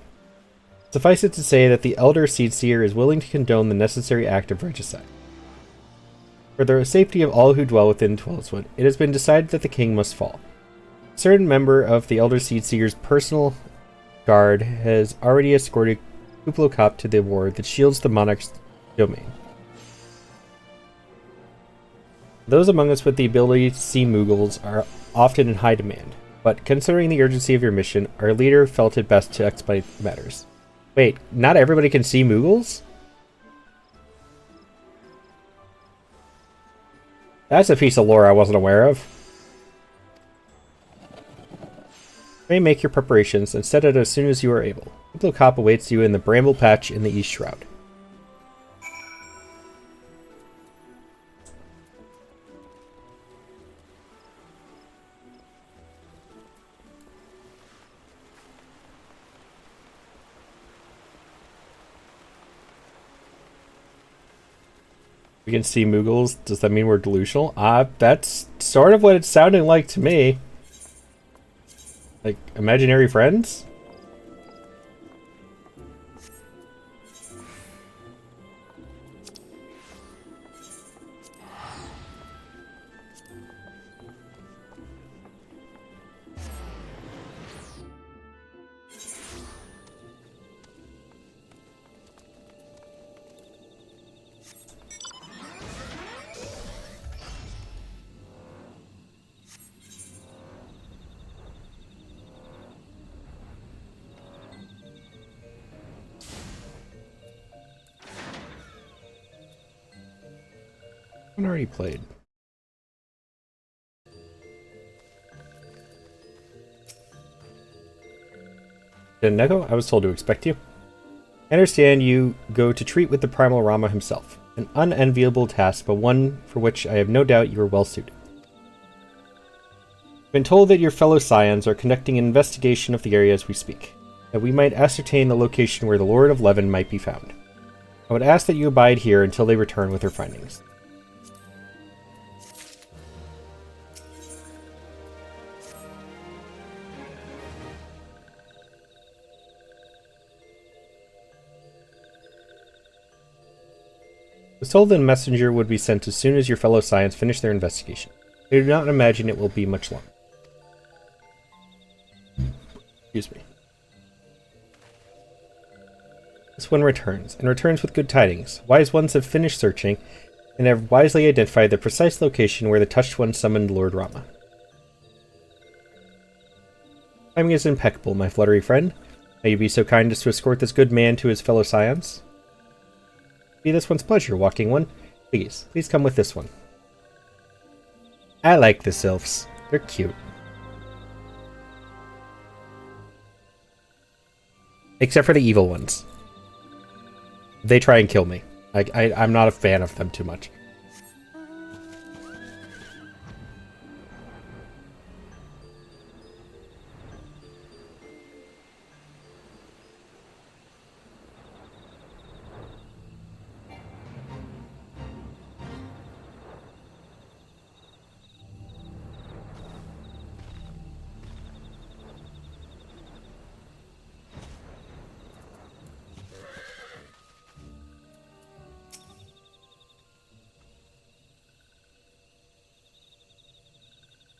Suffice it to say that the Elder Seedseer is willing to condone the necessary act of regicide. For the safety of all who dwell within Twelvewood, it has been decided that the king must fall. A certain member of the Elder Seedseer's personal guard has already escorted Kublai to the ward that shields the monarch's domain. Those among us with the ability to see Muggles are often in high demand, but considering the urgency of your mission, our leader felt it best to expedite matters. Wait, not everybody can see Muggles? That's a piece of lore I wasn't aware of. You may make your preparations and set it as soon as you are able. Kublai awaits you in the bramble patch in the East Shroud. We can see Muggles. Does that mean we're delusional? That's sort of what it's sounding like to me. Like, imaginary friends? One already played. Neko, I was told to expect you. I understand you go to treat with the Primal Rama himself. An unenviable task, but one for which I have no doubt you are well suited. I've been told that your fellow Scions are conducting an investigation of the area as we speak, that we might ascertain the location where the Lord of Leven might be found. I would ask that you abide here until they return with their findings. I was told that a messenger would be sent as soon as your fellow Scions finish their investigation. I do not imagine it will be much longer. Excuse me. This one returns, and returns with good tidings. Wise ones have finished searching, and have wisely identified the precise location where the Touched One summoned Lord Rama. Timing is impeccable, my fluttery friend. May you be so kind as to escort this good man to his fellow Scions? Be this one's pleasure, walking one. Please come with this one. I like the sylphs. They're cute. Except for the evil ones. They try and kill me. I'm not a fan of them too much.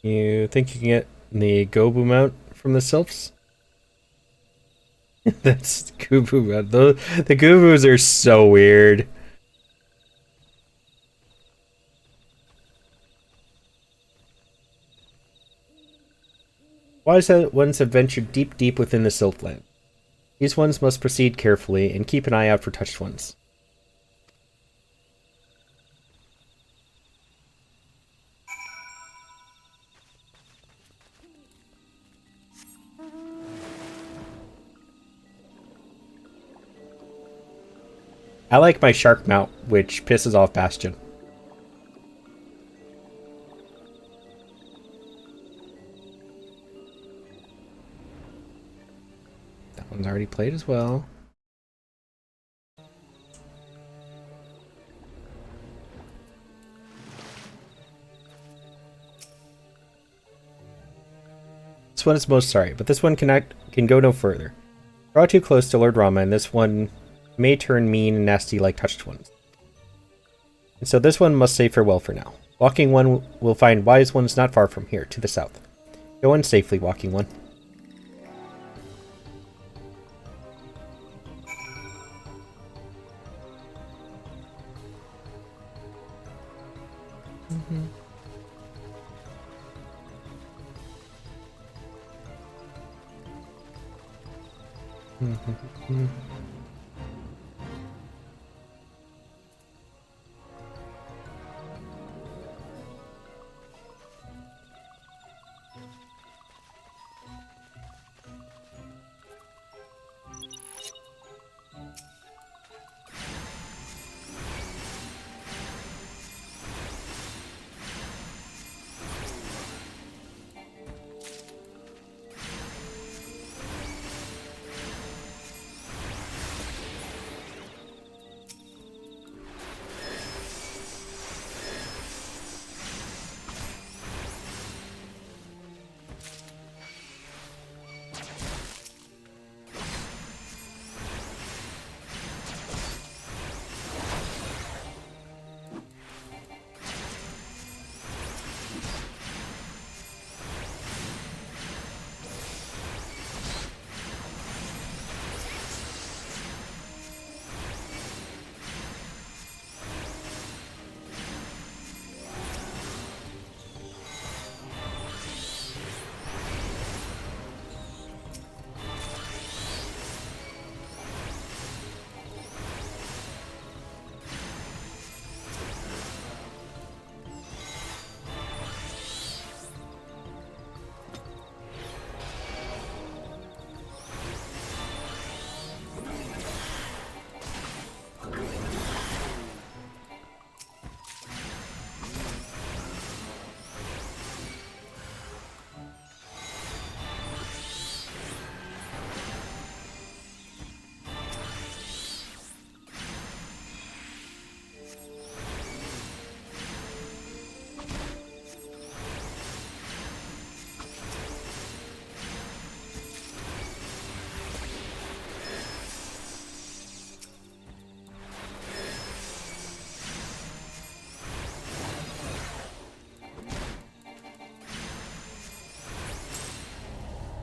You think you can get the Gobu mount from the sylphs? That's Gobu mount. The Gobus are so weird. Wise ones have ventured deep within the Sylphland. These ones must proceed carefully and keep an eye out for touched ones. I like my shark mount, which pisses off Bastion. That one's already played as well. This one is most sorry, but this one can go no further. Draw too close to Lord Rama, and this one may turn mean and nasty like touched ones. And so this one must say farewell for now. Walking One will find wise ones not far from here, to the south. Go in safely, Walking One.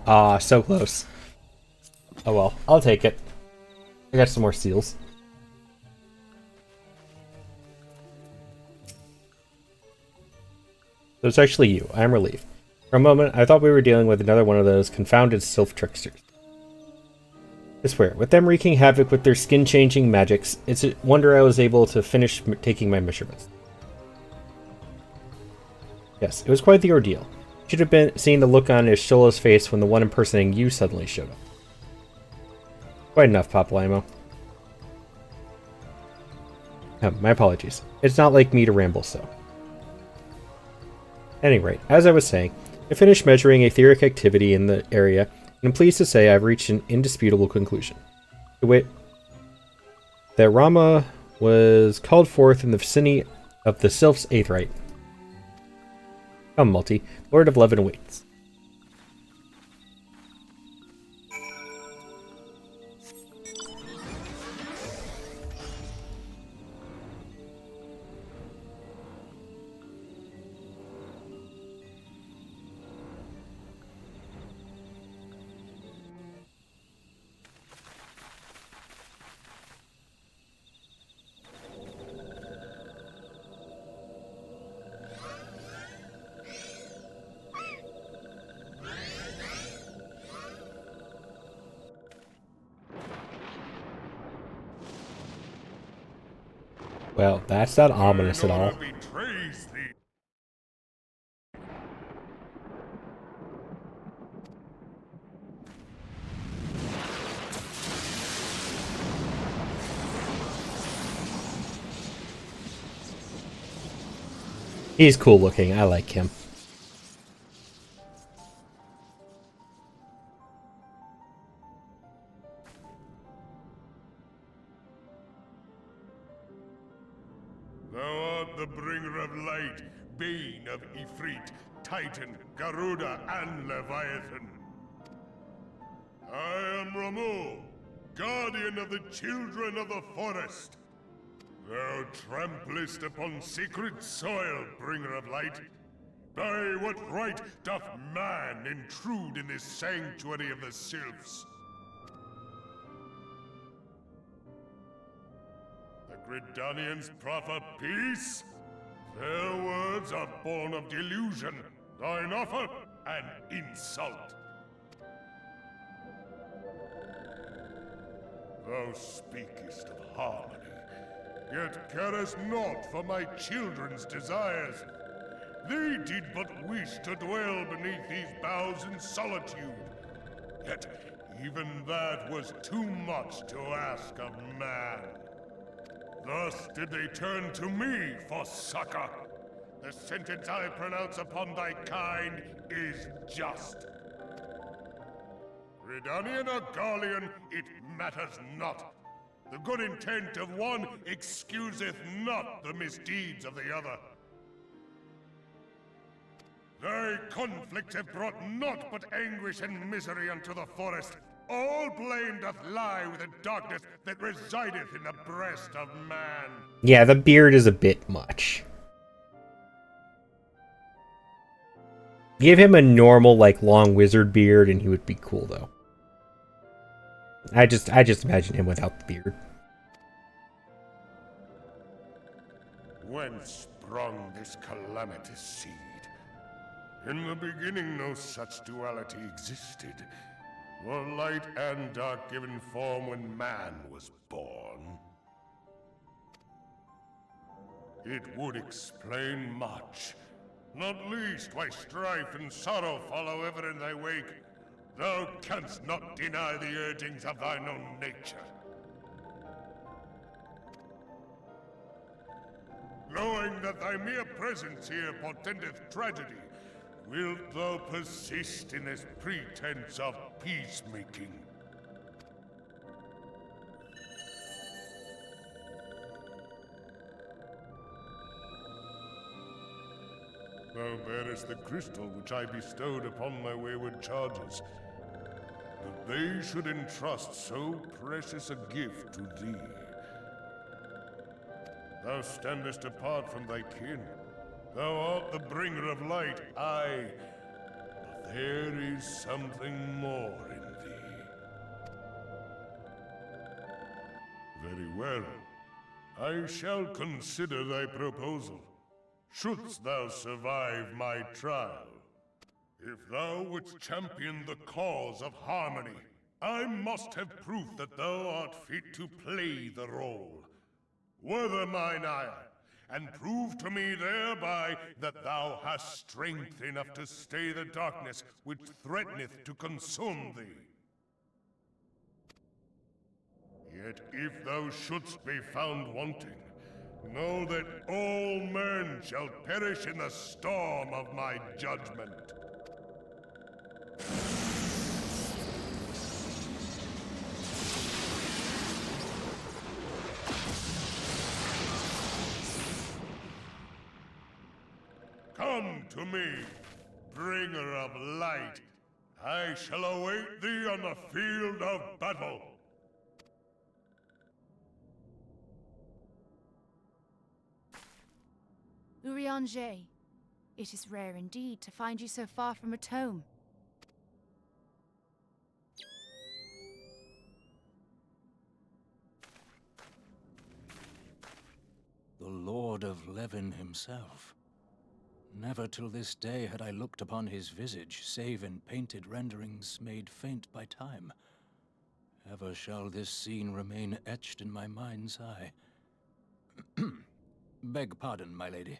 Ah, so close. Oh well, I'll take it. I got some more seals. So it's actually you. I'm relieved. For a moment, I thought we were dealing with another one of those confounded sylph tricksters. I swear, with them wreaking havoc with their skin-changing magics, it's a wonder I was able to finish taking my measurements. Yes, it was quite the ordeal. You should have been seeing the look on Ishtola's face when the one impersonating you suddenly showed up. Quite enough, Papalamo. My apologies. It's not like me to ramble so. At any rate, as I was saying, I finished measuring etheric activity in the area, and I'm pleased to say I've reached an indisputable conclusion. To wit, that Rama was called forth in the vicinity of the Sylph's eighth rite. Come, Multi, Lord of Levin awaits. Well, that's not ominous at all. He's cool looking. I like him. Thou art the bringer of light, bane of Ifrit, Titan, Garuda, and Leviathan. I am Ramu, guardian of the children of the forest. Thou tramplest upon sacred soil, bringer of light. By what right doth man intrude in this sanctuary of the sylphs? The Gridanians proffer peace? Their words are born of delusion, thine offer an insult. Thou speakest of harmony, yet carest not for my children's desires. They did but wish to dwell beneath these boughs in solitude. Yet even that was too much to ask of man. Thus did they turn to me for succor. The sentence I pronounce upon thy kind is just. Redanian or Garlean, it matters not. The good intent of one excuseth not the misdeeds of the other. Thy conflicts have brought naught but anguish and misery unto the forest. All blame doth lie with the darkness that resideth in the breast of man. Yeah, the beard is a bit much. Give him a normal, like, long wizard beard and he would be cool, though. I just imagine him without the beard. Whence sprung this calamitous seed? In the beginning no such duality existed. Were light and dark given form when man was born? It would explain much. Not least why strife and sorrow follow ever in thy wake. Thou canst not deny the urgings of thine own nature. Knowing that thy mere presence here portendeth tragedy, wilt thou persist in this pretense of peacemaking? Thou bearest the crystal which I bestowed upon thy wayward charges. That they should entrust so precious a gift to thee. Thou standest apart from thy kin. Thou art the bringer of light, aye. But there is something more in thee. Very well. I shall consider thy proposal. Shouldst thou survive my trial. If thou wouldst champion the cause of harmony, I must have proof that thou art fit to play the role. Wither mine ire, and prove to me thereby that thou hast strength enough to stay the darkness which threateneth to consume thee. Yet if thou shouldst be found wanting, know that all men shall perish in the storm of my judgment. Come to me, bringer of light. I shall await thee on the field of battle. Urianger, it is rare indeed to find you so far from a tome. The Lord of Levin himself. Never till this day had I looked upon his visage, save in painted renderings made faint by time. Ever shall this scene remain etched in my mind's eye. Beg pardon, my lady.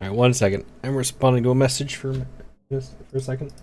Alright, 1 second. I'm responding to a message for this for a second.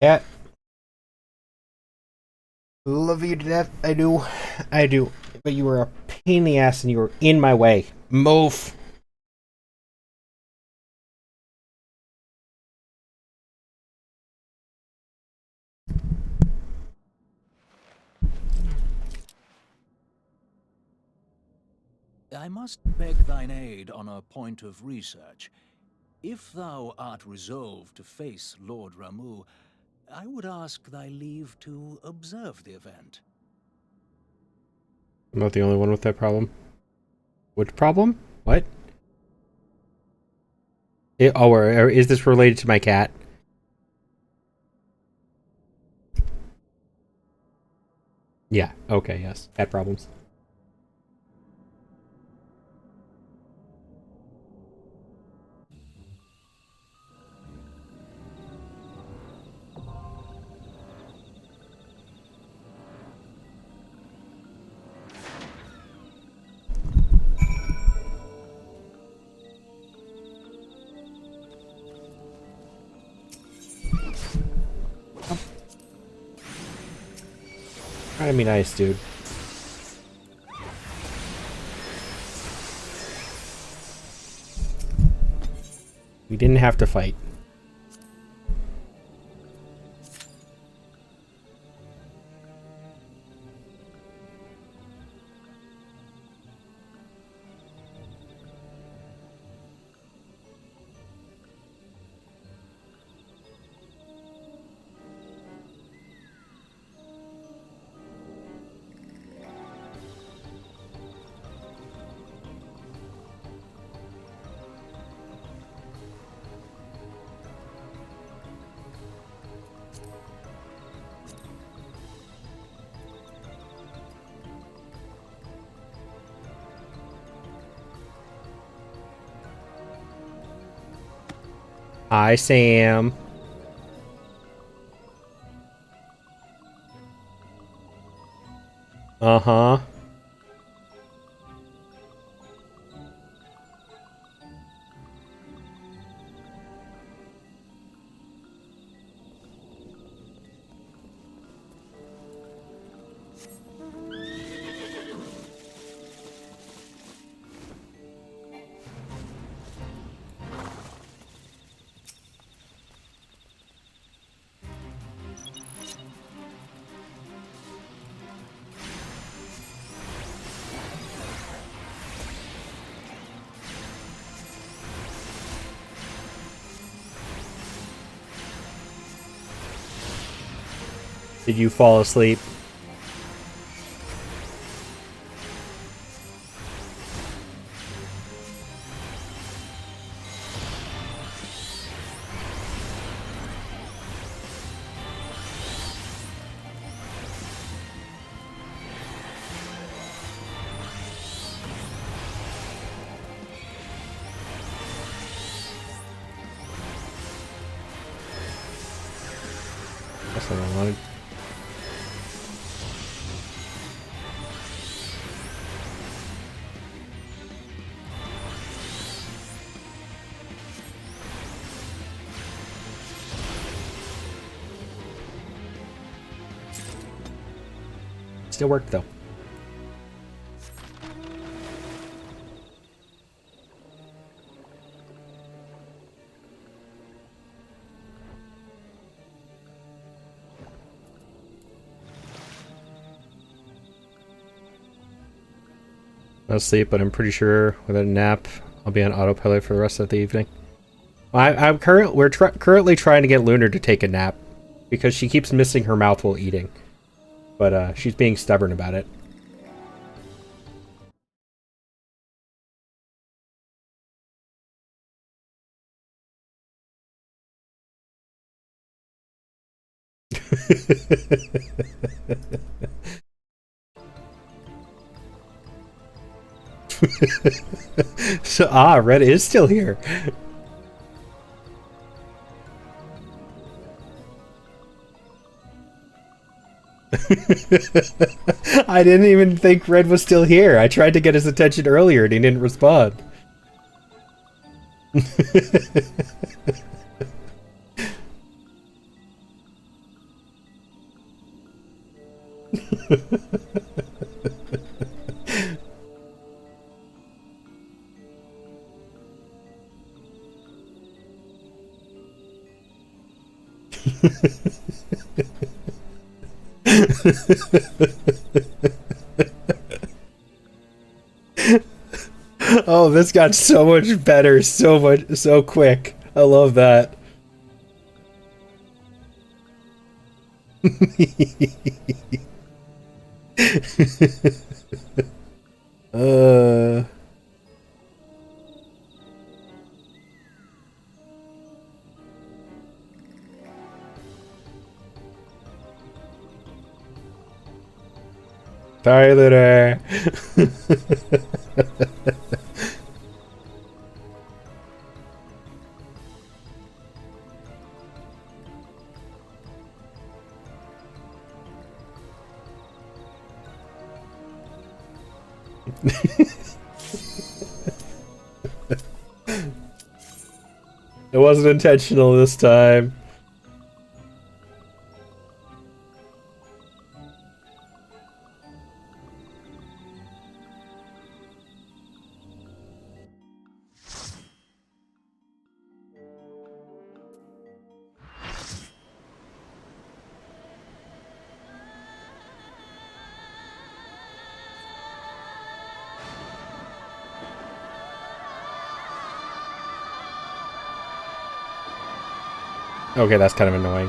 Cat. Love you to death. I do. I do. But you were a pain in the ass and you were in my way. Move. I must beg thine aid on a point of research. If thou art resolved to face Lord Ramu, I would ask thy leave to observe the event. I'm not the only one with that problem. Which problem? What? Or is this related to my cat? Yeah. Okay, yes. Cat problems. Trying to be nice, dude. We didn't have to fight. Hi, Sam. Uh-huh. Did you fall asleep? That's what I wanted. Still worked though. I'll sleep, but I'm pretty sure with a nap, I'll be on autopilot for the rest of the evening. We're currently trying to get Lunar to take a nap because she keeps missing her mouth while eating, but she's being stubborn about it. So, Red is still here. I didn't even think Red was still here. I tried to get his attention earlier and he didn't respond. Oh, this got so much better, so quick. I love that. Sorry, Lunar. It wasn't intentional this time. Okay, that's kind of annoying.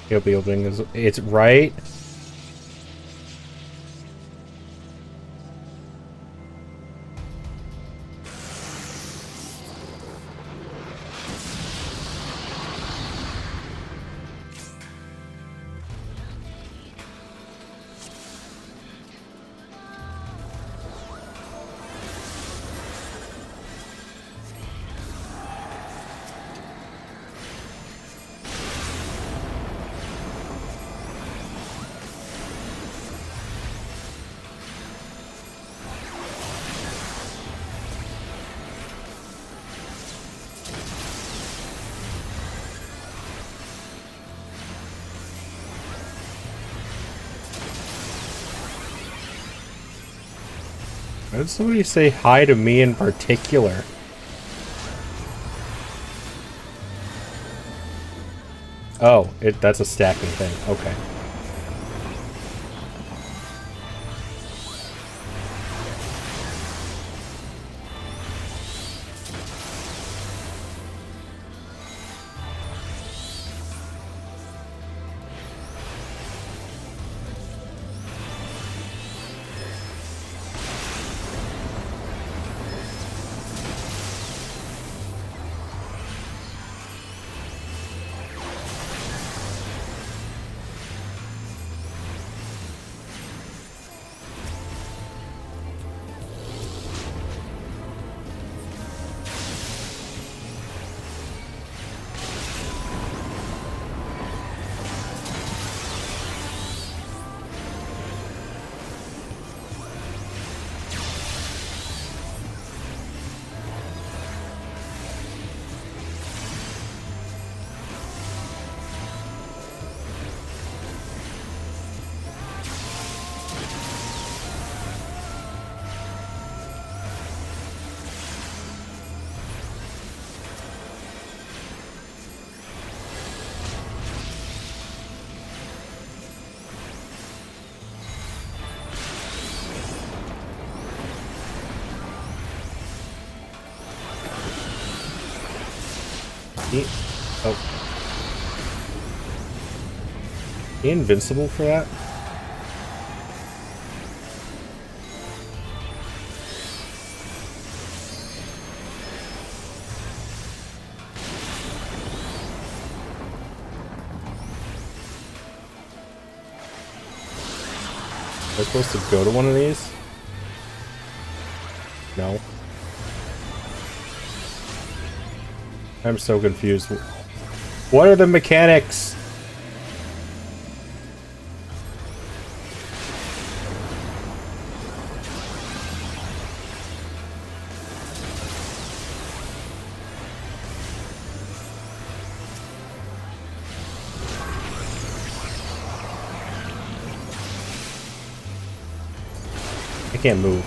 He'll be opening his... It's right. Why did somebody say hi to me in particular? Oh, that's a stacking thing. Okay. Oh. He invincible for that? Am I supposed to go to one of these? No. I'm so confused. What are the mechanics? I can't move.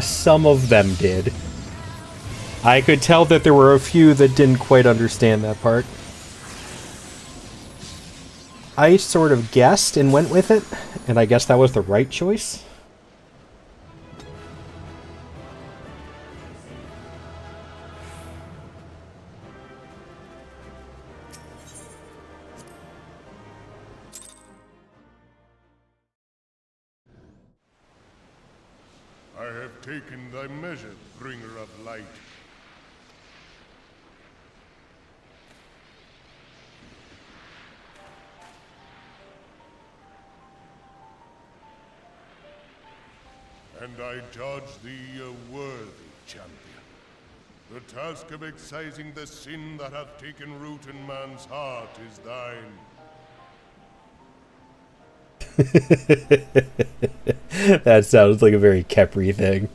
Some of them did. I could tell that there were a few that didn't quite understand that part. I sort of guessed and went with it, and I guess that was the right choice. I have taken thy measure, bringer of light. And I judge thee a worthy champion. The task of excising the sin that hath taken root in man's heart is thine. That sounds like a very Kepri thing.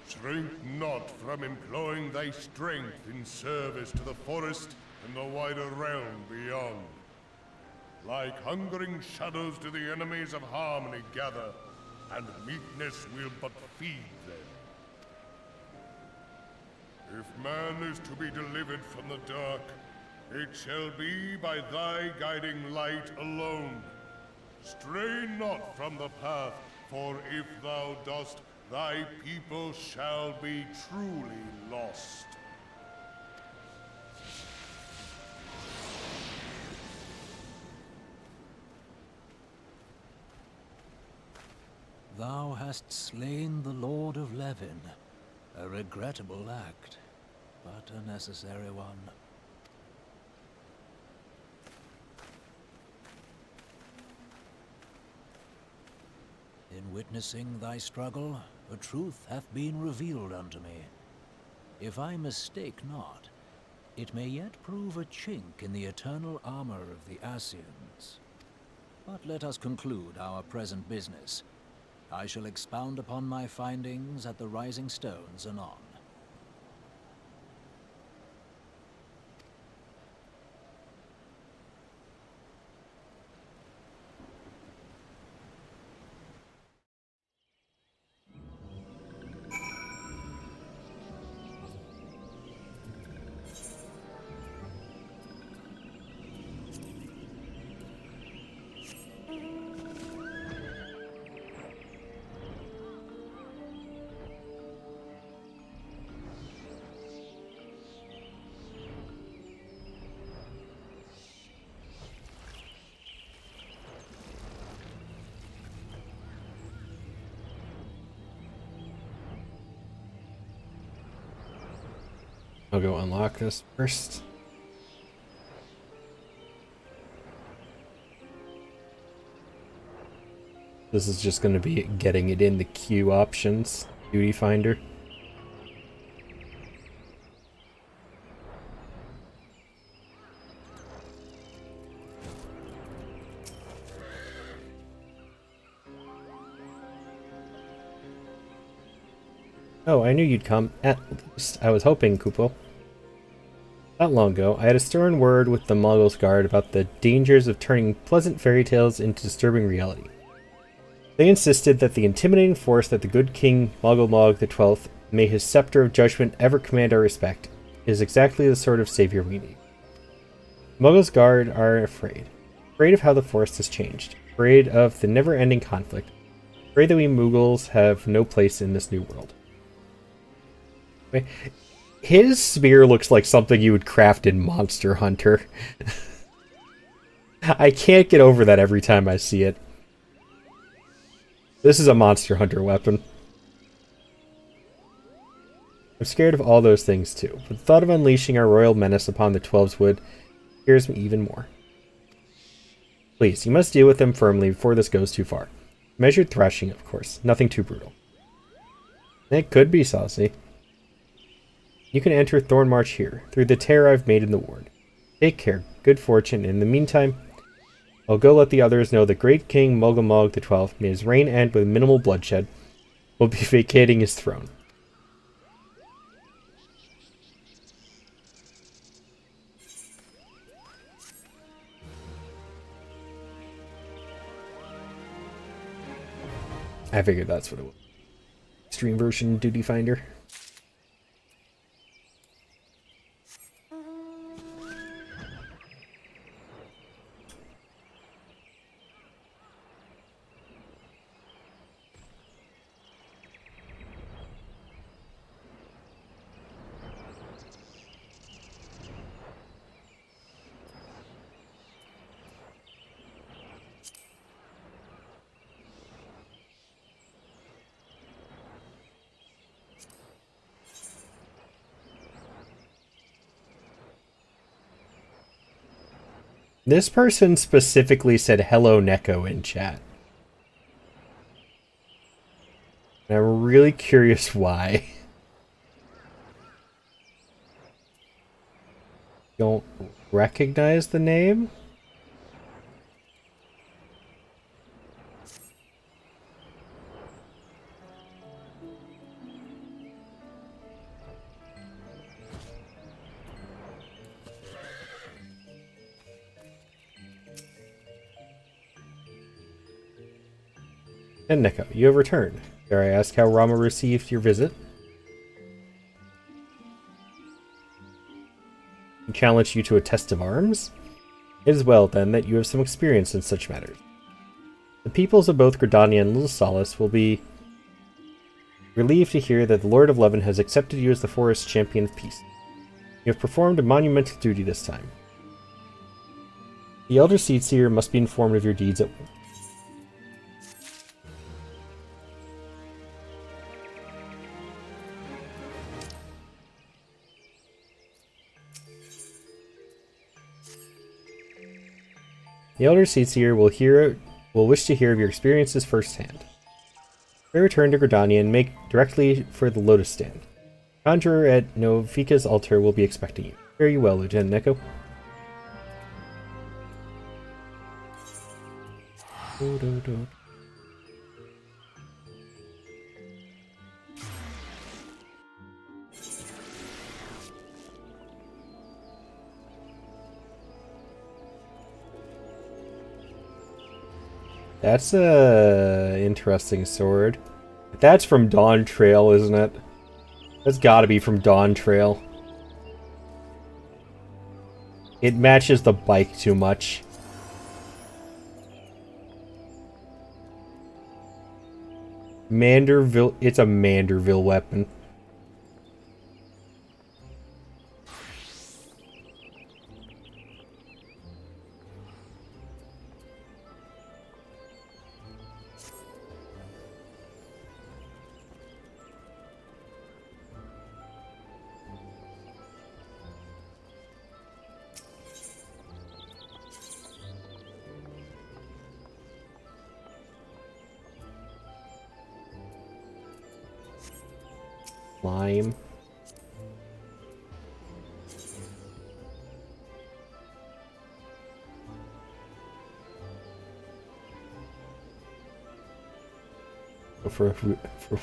Shrink not from employing thy strength in service to the forest and the wider realm beyond. Like hungering shadows do the enemies of harmony gather, and meekness will but feed them. If man is to be delivered from the dark, it shall be by thy guiding light alone. Stray not from the path, for if thou dost, thy people shall be truly lost. Thou hast slain the Lord of Levin. A regrettable act, but a necessary one. witnessing thy struggle, a truth hath been revealed unto me. If I mistake not, it may yet prove a chink in the eternal armor of the Ascians. But let us conclude our present business. I shall expound upon my findings at the Rising Stones anon. I'll go unlock this first. This is just going to be getting it in the queue options, duty finder. Oh, I knew you'd come. At least I was hoping, Kupo. Not long ago, I had a stern word with the Muggles Guard about the dangers of turning pleasant fairy tales into disturbing reality. They insisted that the intimidating force that the good King Muggle XII, may his scepter of judgment ever command our respect, is exactly the sort of savior we need. Muggles Guard are afraid. Afraid of how the force has changed. Afraid of the never-ending conflict. Afraid that we Muggles have no place in this new world. His spear looks like something you would craft in Monster Hunter. I can't get over that every time I see it. This is a Monster Hunter weapon. I'm scared of all those things too, but the thought of unleashing our royal menace upon the Twelveswood scares me even more. Please, you must deal with them firmly before this goes too far. Measured thrashing, of course. Nothing too brutal. It could be saucy. You can enter Thornmarch here, through the tear I've made in the ward. Take care, good fortune, and in the meantime, I'll go let the others know the great King Mulgamog XII, may his reign end with minimal bloodshed, will be vacating his throne. I figured that's what it was. Extreme version duty finder. This person specifically said hello Neko in chat. And I'm really curious why. Don't recognize the name? And Neko, you have returned. Dare I ask how Rama received your visit? He challenged you to a test of arms? It is well, then, that you have some experience in such matters. The peoples of both Gridania and Little Solace will be relieved to hear that the Lord of Leven has accepted you as the forest's champion of peace. You have performed a monumental duty this time. The Elder Seedseer must be informed of your deeds at once. The Elder Seedseer will wish to hear of your experiences firsthand. They return to Gridania and make directly for the Lotus Stand. Conjurer at Novika's altar will be expecting you. Fare you well, Lieutenant Neko. That's a interesting sword. That's from Dawn Trail, isn't it? That's gotta be from Dawn Trail. It matches the bike too much. Manderville, it's a Manderville weapon. Lime. For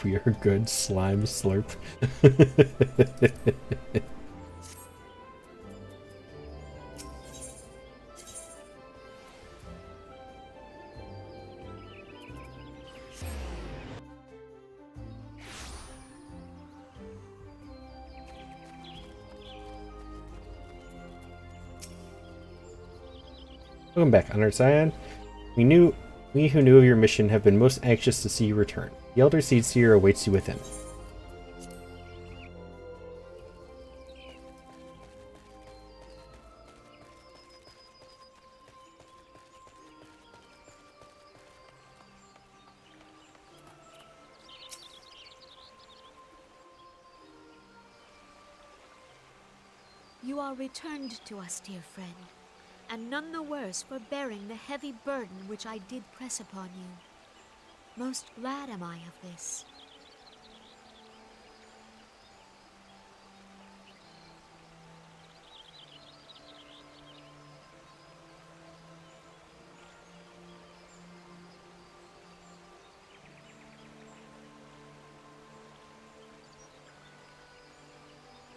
your good slime slurp. Welcome back, Honored Scion. We who knew of your mission have been most anxious to see you return. The Elder Seedseer awaits you within. You are returned to us, dear friend, and none the worse for bearing the heavy burden which I did press upon you. Most glad am I of this.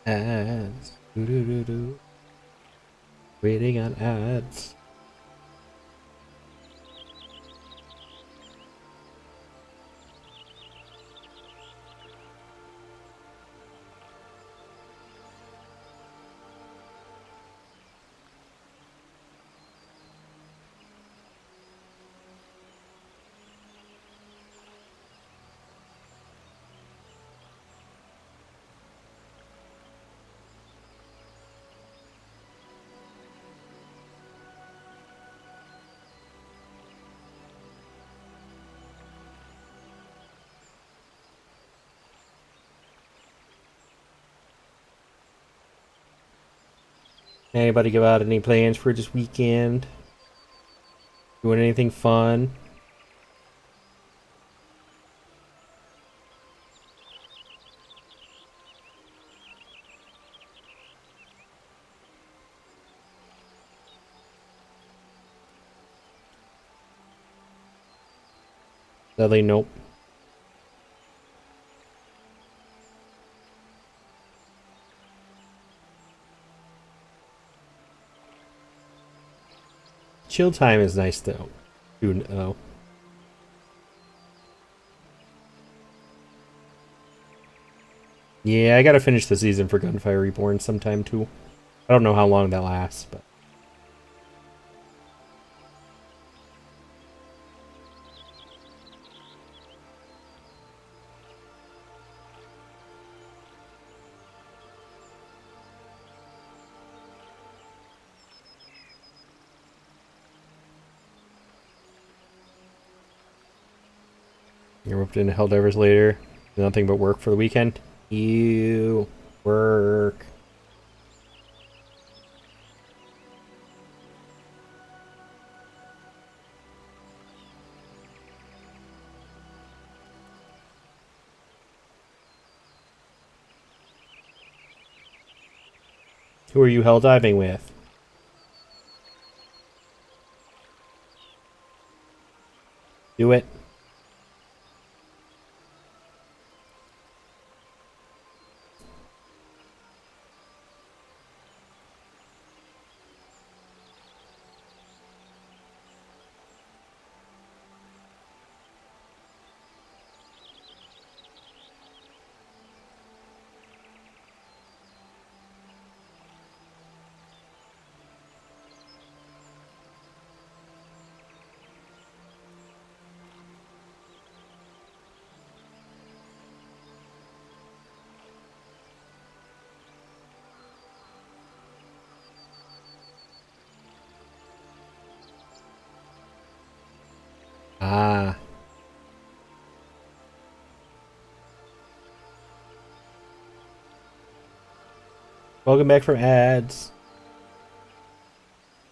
Ads. Doo-doo-doo-doo. Waiting on ads. Anybody give out any plans for this weekend? Doing anything fun? Sadly, nope. Chill time is nice though. Oh. Yeah, I gotta finish the season for Gunfire Reborn sometime too. I don't know how long that lasts, but you're roped into Helldivers later. Nothing but work for the weekend. You work. Who are you hell diving with? Do it. Ah. Welcome back from ads.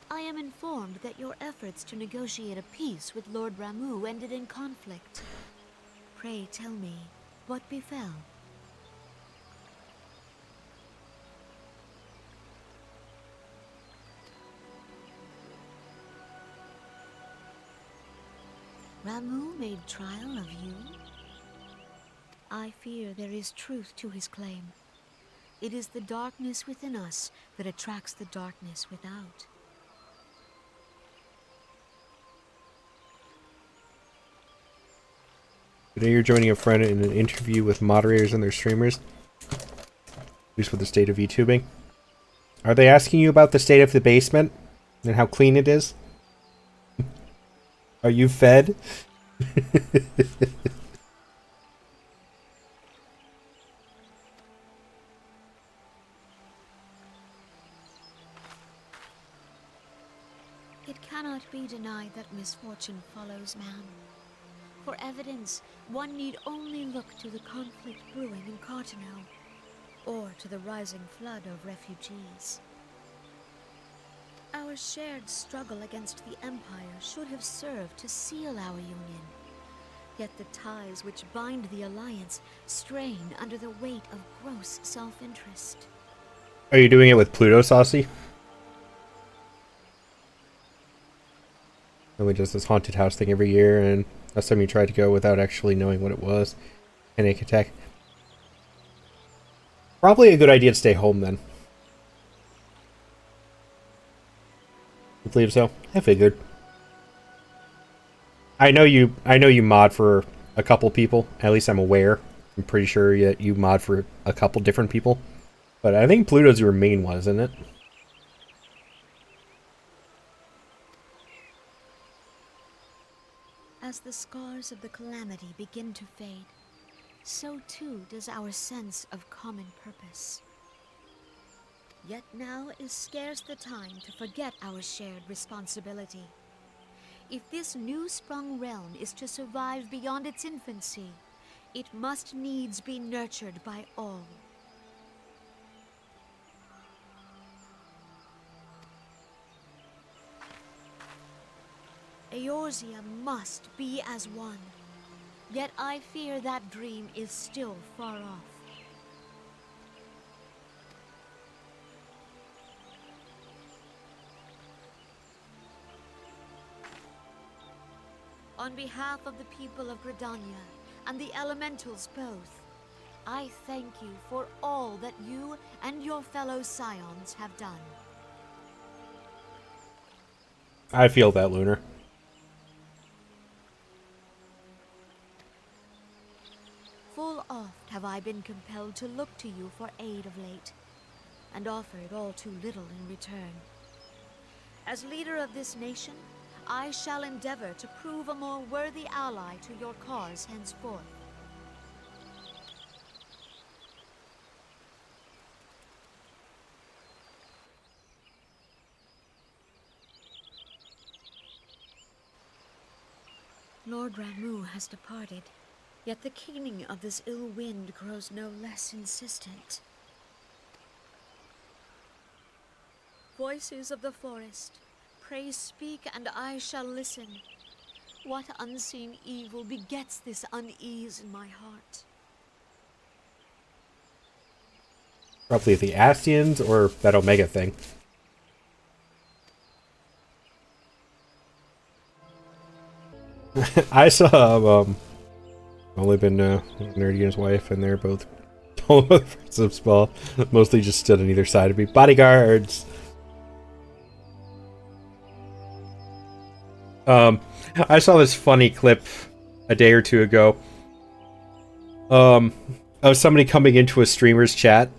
I am informed that your efforts to negotiate a peace with Lord Ramu ended in conflict. Pray tell me, what befell? Ramu made trial of you? I fear there is truth to his claim. It is the darkness within us that attracts the darkness without. Today you're joining a friend in an interview with moderators and their streamers. At least with the state of VTubing. Are they asking you about the state of the basement? And how clean it is? Are you fed? It cannot be denied that misfortune follows man. For evidence, one need only look to the conflict brewing in Cartano, or to the rising flood of refugees. Our shared struggle against the Empire should have served to seal our union. Yet the ties which bind the Alliance strain under the weight of gross self-interest. Are you doing it with Pluto, Saucy? Nobody does this haunted house thing every year, and last time you tried to go without actually knowing what it was. Panic attack. Probably a good idea to stay home then. You believe so? I figured. I know you mod for a couple people. At least I'm aware. I'm pretty sure you mod for a couple different people. But I think Pluto's your main one, isn't it? As the scars of the calamity begin to fade, so too does our sense of common purpose. Yet now is scarce the time to forget our shared responsibility. If this new-sprung realm is to survive beyond its infancy, it must needs be nurtured by all. Eorzea must be as one. Yet I fear that dream is still far off. On behalf of the people of Gridania and the elementals both, I thank you for all that you and your fellow scions have done. I feel that, Lunar. Full oft have I been compelled to look to you for aid of late, and offered all too little in return. As leader of this nation, I shall endeavor to prove a more worthy ally to your cause henceforth. Lord Ramu has departed, yet the keening of this ill wind grows no less insistent. Voices of the forest, pray speak and I shall listen. What unseen evil begets this unease in my heart? Probably the Ascians or that Omega thing. I saw, only been, Nerdy and his wife, and they're both friends of Spall. Mostly just stood on either side of me. Bodyguards! I saw this funny clip a day or two ago. Of somebody coming into a streamer's chat,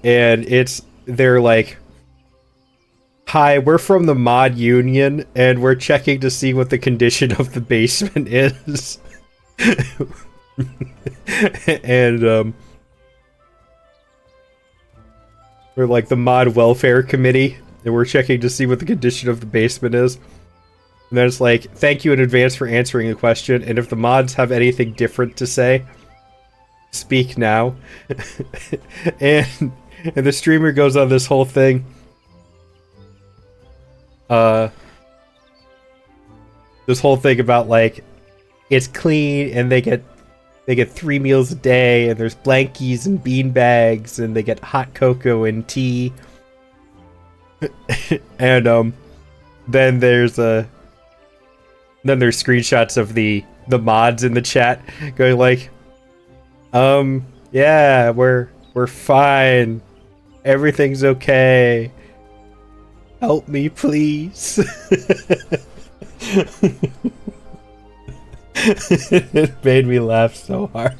and they're like, "Hi, we're from the mod union, and we're checking to see what the condition of the basement is." And, we're like the mod welfare committee, and we're checking to see what the condition of the basement is. And then it's like, thank you in advance for answering the question, and if the mods have anything different to say, speak now. and the streamer goes on this whole thing. This whole thing about like it's clean and they get 3 meals a day and there's blankies and bean bags and they get hot cocoa and tea. And then there's screenshots of the mods in the chat going like, yeah, we're fine. Everything's okay. Help me, please. It made me laugh so hard.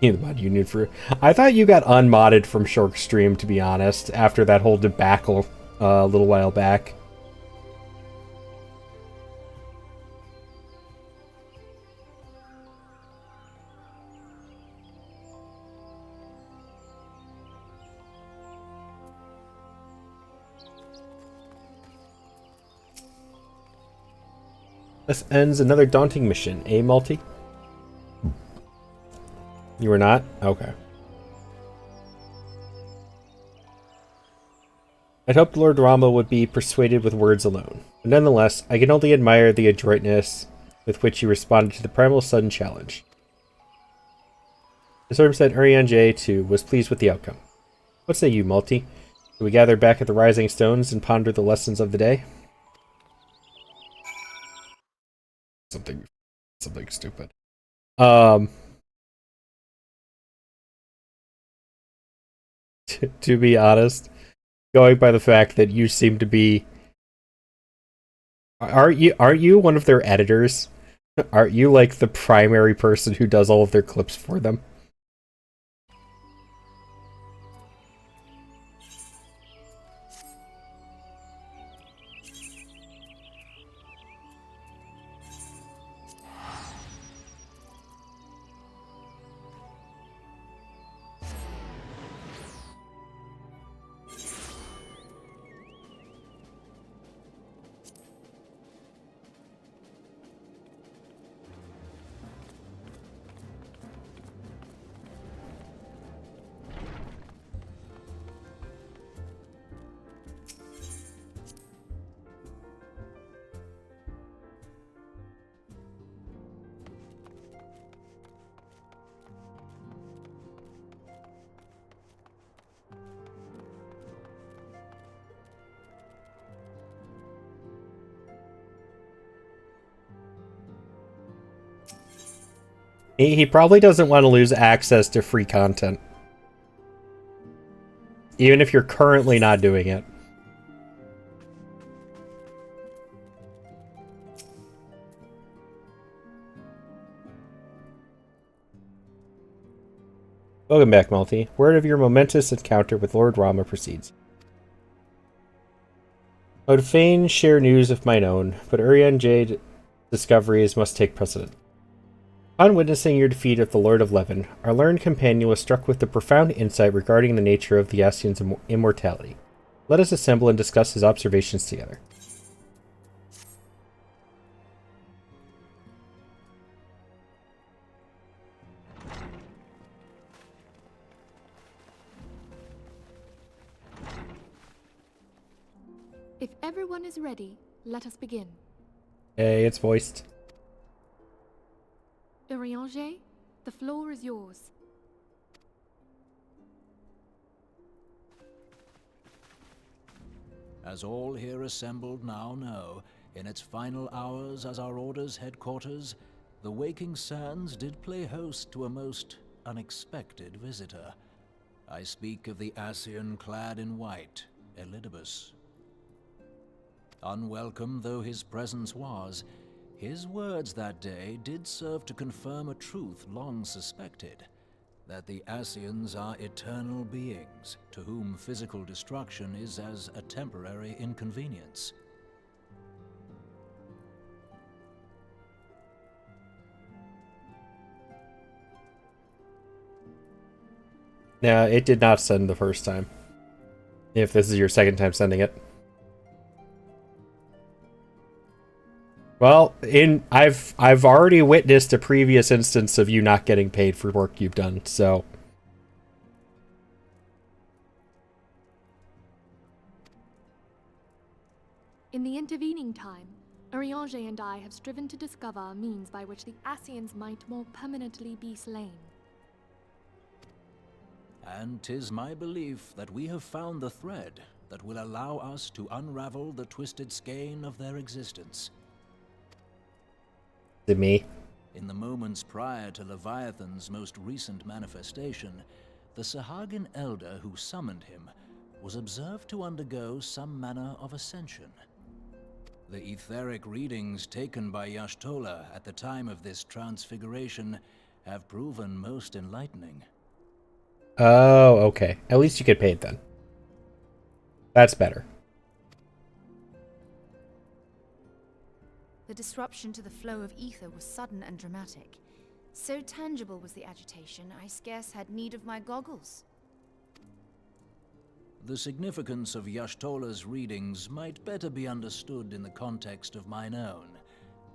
The mod union for. I thought you got unmodded from Shork Stream, to be honest, after that whole debacle a little while back. This ends another daunting mission. Eh, Multi? You were not? Okay. I'd hoped Lord Rama would be persuaded with words alone. But nonetheless, I can only admire the adroitness with which you responded to the Primal Sudden challenge. The Storm said Urianger, too, was pleased with the outcome. What say you, Multi? Do we gather back at the Rising Stones and ponder the lessons of the day? Something stupid. To be honest, going by the fact that you seem to be, aren't you one of their editors? Aren't you like the primary person who does all of their clips for them? He probably doesn't want to lose access to free content. Even if you're currently not doing it. Welcome back, Multi. Word of your momentous encounter with Lord Rama proceeds. I would fain share news of mine own, but Urianger's discoveries must take precedent. Upon witnessing your defeat of the Lord of Levin, our learned companion was struck with the profound insight regarding the nature of the Ascian's immortality. Let us assemble and discuss his observations together. If everyone is ready, let us begin. Hey, it's voiced. Urianger, the floor is yours. As all here assembled now know, in its final hours as our Order's headquarters, the Waking Sands did play host to a most unexpected visitor. I speak of the Ascian clad in white, Elidibus. Unwelcome though his presence was, his words that day did serve to confirm a truth long suspected, that the Ascians are eternal beings, to whom physical destruction is as a temporary inconvenience. Yeah, it did not send the first time. If this is your second time sending it. Well, I've already witnessed a previous instance of you not getting paid for work you've done, so In the intervening time, Urianger and I have striven to discover a means by which the Ascians might more permanently be slain. And 'tis my belief that we have found the thread that will allow us to unravel the twisted skein of their existence. to me. In the moments prior to Leviathan's most recent manifestation, the Sahagin elder who summoned him was observed to undergo some manner of ascension. The etheric readings taken by Y'shtola at the time of this transfiguration have proven most enlightening. Oh, okay. At least you get paid then. That's better. The disruption to the flow of ether was sudden and dramatic. So tangible was the agitation, I scarce had need of my goggles. The significance of Y'shtola's readings might better be understood in the context of mine own,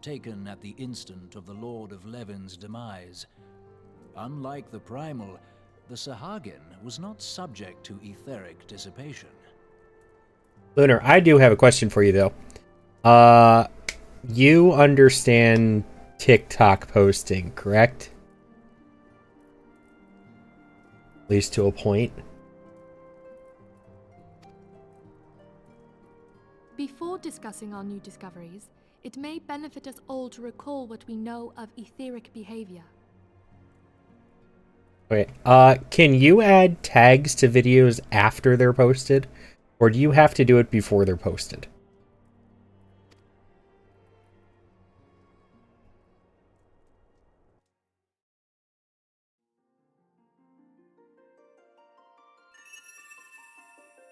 taken at the instant of the Lord of Levin's demise. Unlike the Primal, the Sahagin was not subject to etheric dissipation. Lunar, I do have a question for you, though. You understand TikTok posting, correct? At least to a point. Before discussing our new discoveries, it may benefit us all to recall what we know of etheric behavior. Okay, can you add tags to videos after they're posted? Or do you have to do it before they're posted?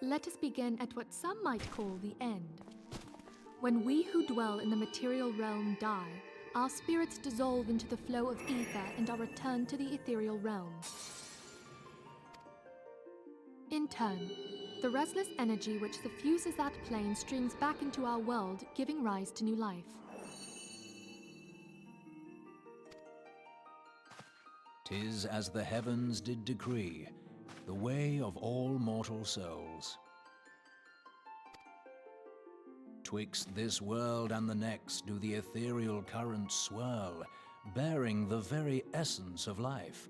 Let us begin at what some might call the end. When we who dwell in the material realm die, our spirits dissolve into the flow of ether and are returned to the ethereal realm. In turn, the restless energy which suffuses that plane streams back into our world, giving rise to new life. "'Tis as the heavens did decree, the way of all mortal souls. Twixt this world and the next do the ethereal currents swirl, bearing the very essence of life.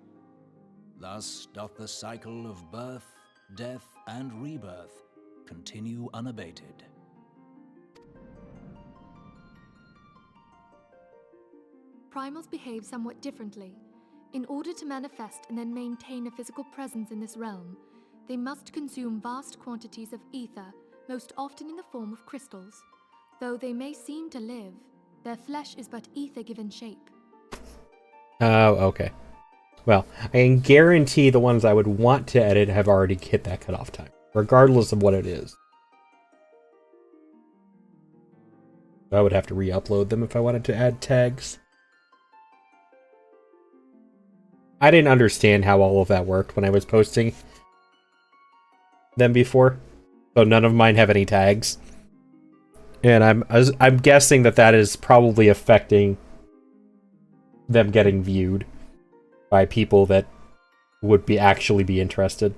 Thus doth the cycle of birth, death, and rebirth continue unabated." Primals behave somewhat differently. In order to manifest and then maintain a physical presence in this realm, they must consume vast quantities of ether, most often in the form of crystals. Though they may seem to live, their flesh is but ether given shape. Oh, okay. Well, I can guarantee the ones I would want to edit have already hit that cutoff time, regardless of what it is. I would have to re-upload them if I wanted to add tags. I didn't understand how all of that worked when I was posting them before, so none of mine have any tags. And I'm guessing that is probably affecting them getting viewed by people that would actually be interested.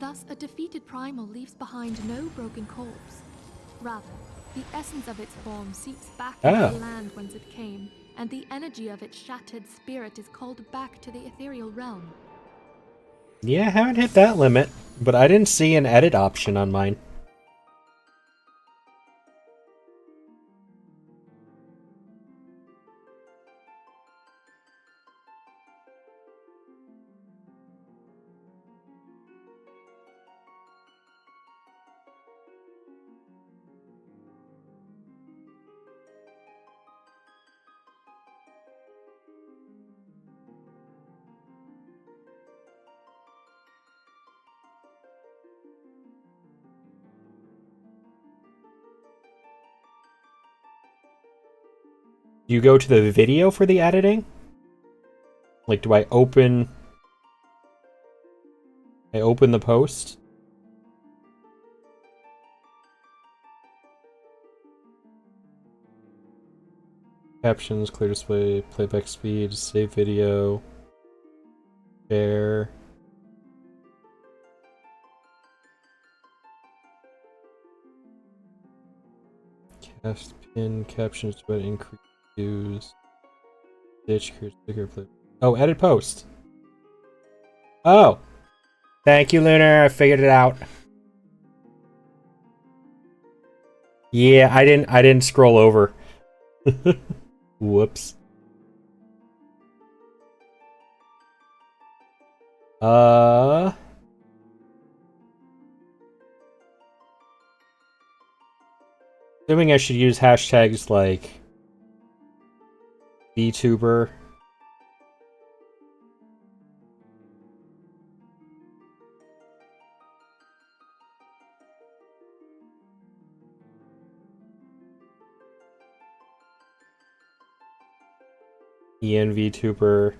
Thus, a defeated primal leaves behind no broken corpse. Rather, the essence of its form seeps back into the land whence it came, and the energy of its shattered spirit is called back to the ethereal realm. Yeah, I haven't hit that limit, but I didn't see an edit option on mine. Do you go to the video for the editing? Like, do I open the post? Captions, clear display, playback speed, save video, share. Cast pin, captions to increase views. Stitch, sticker, play. Oh, edit post. Oh! Thank you, Lunar, I figured it out. Yeah, I didn't scroll over. Whoops. Assuming I should use hashtags like VTuber. VTuber.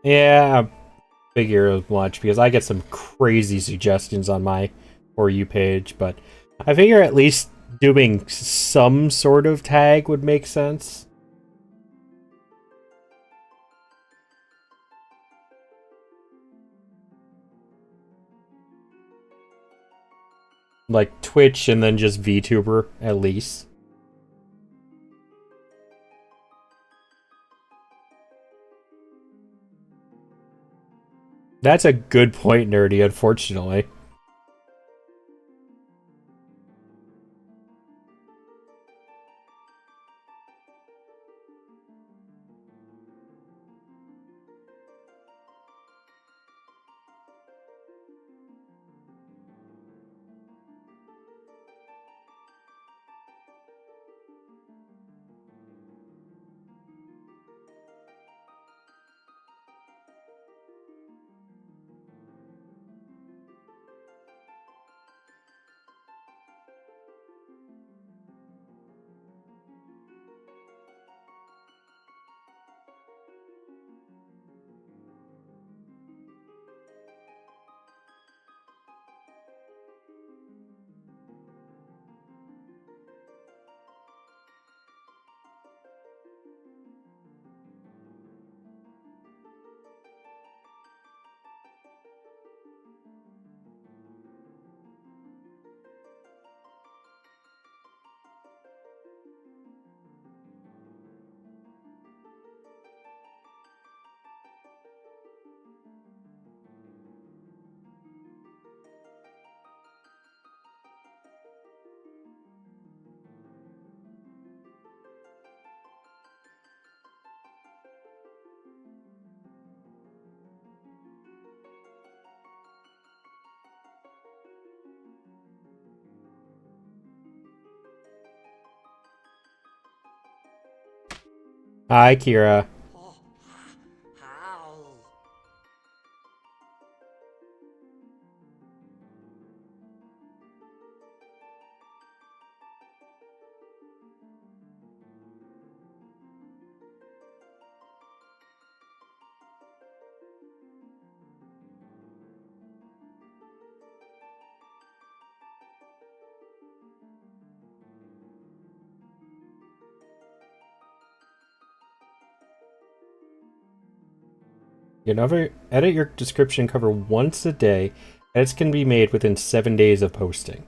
Yeah, I figure as much because I get some crazy suggestions on my For You page, but I figure at least doing some sort of tag would make sense. Like Twitch and then just VTuber at least. That's a good point, Nerdy, unfortunately. Hi, Kira. You never edit your description cover once a day. Edits can be made within 7 days of posting.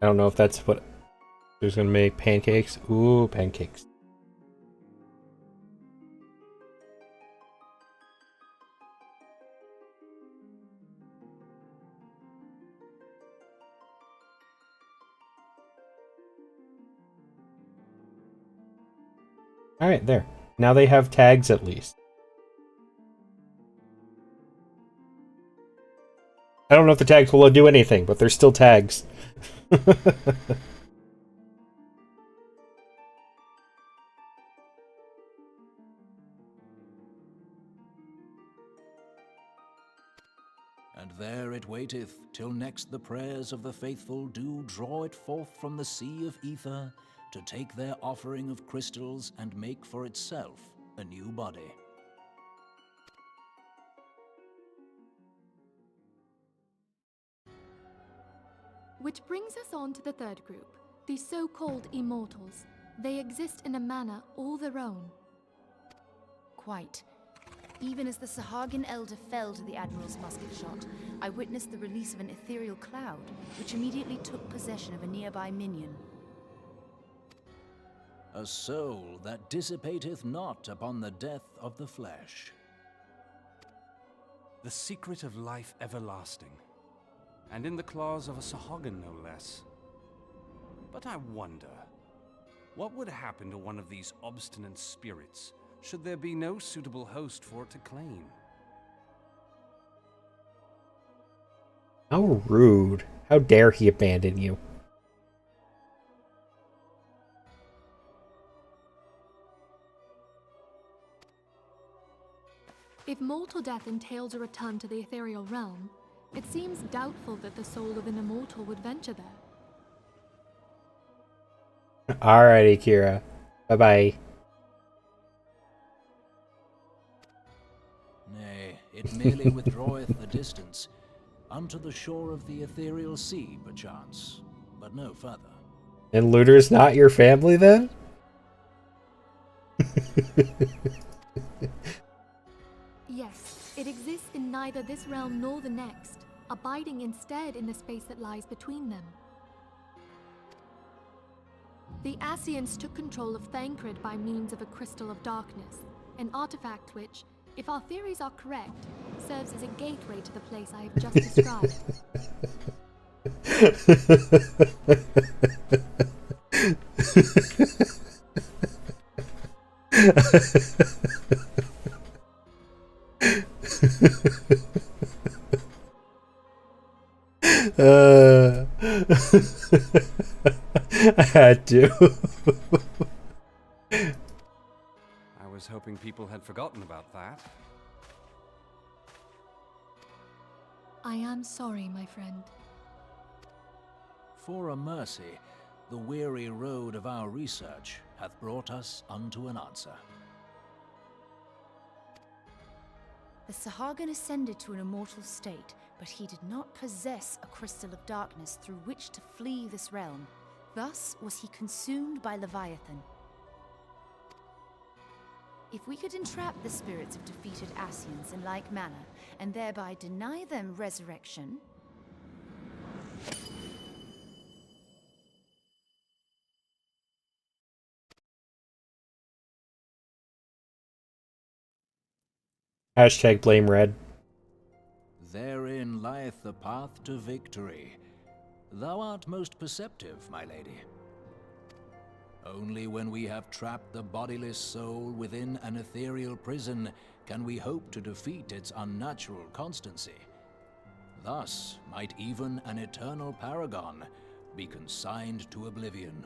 I don't know if that's what who's gonna make pancakes. Ooh, pancakes. Alright, there. Now they have tags at least. I don't know if the tags will do anything, but they're still tags. And there it waiteth, till next the prayers of the faithful do draw it forth from the sea of ether, to take their offering of crystals and make for itself a new body. Which brings us on to the third group, the so-called immortals. They exist in a manner all their own. Quite. Even as the Sahagin Elder fell to the Admiral's musket shot, I witnessed the release of an ethereal cloud, which immediately took possession of a nearby minion. A soul that dissipateth not upon the death of the flesh. The secret of life everlasting, and in the claws of a Sahagin no less. But I wonder, what would happen to one of these obstinate spirits should there be no suitable host for it to claim? How rude. How dare he abandon you? If mortal death entails a return to the ethereal realm, it seems doubtful that the soul of an immortal would venture there. Alrighty, Kira. Bye-bye. Nay, it merely withdraweth the distance, unto the shore of the ethereal sea, perchance, but no further. And Looter's not your family, then? Yes, it exists in neither this realm nor the next, abiding instead in the space that lies between them. The Ascians took control of Thancred by means of a crystal of darkness, an artifact which, if our theories are correct, serves as a gateway to the place I have just described. I had to. I was hoping people had forgotten about that. I am sorry, my friend. For a mercy, the weary road of our research hath brought us unto an answer. The Sahagin ascended to an immortal state, but he did not possess a crystal of darkness through which to flee this realm. Thus was he consumed by Leviathan. If we could entrap the spirits of defeated Ascians in like manner, and thereby deny them resurrection... Hashtag blame Red. Therein lieth the path to victory. Thou art most perceptive, my lady. Only when we have trapped the bodiless soul within an ethereal prison can we hope to defeat its unnatural constancy. Thus might even an eternal paragon be consigned to oblivion.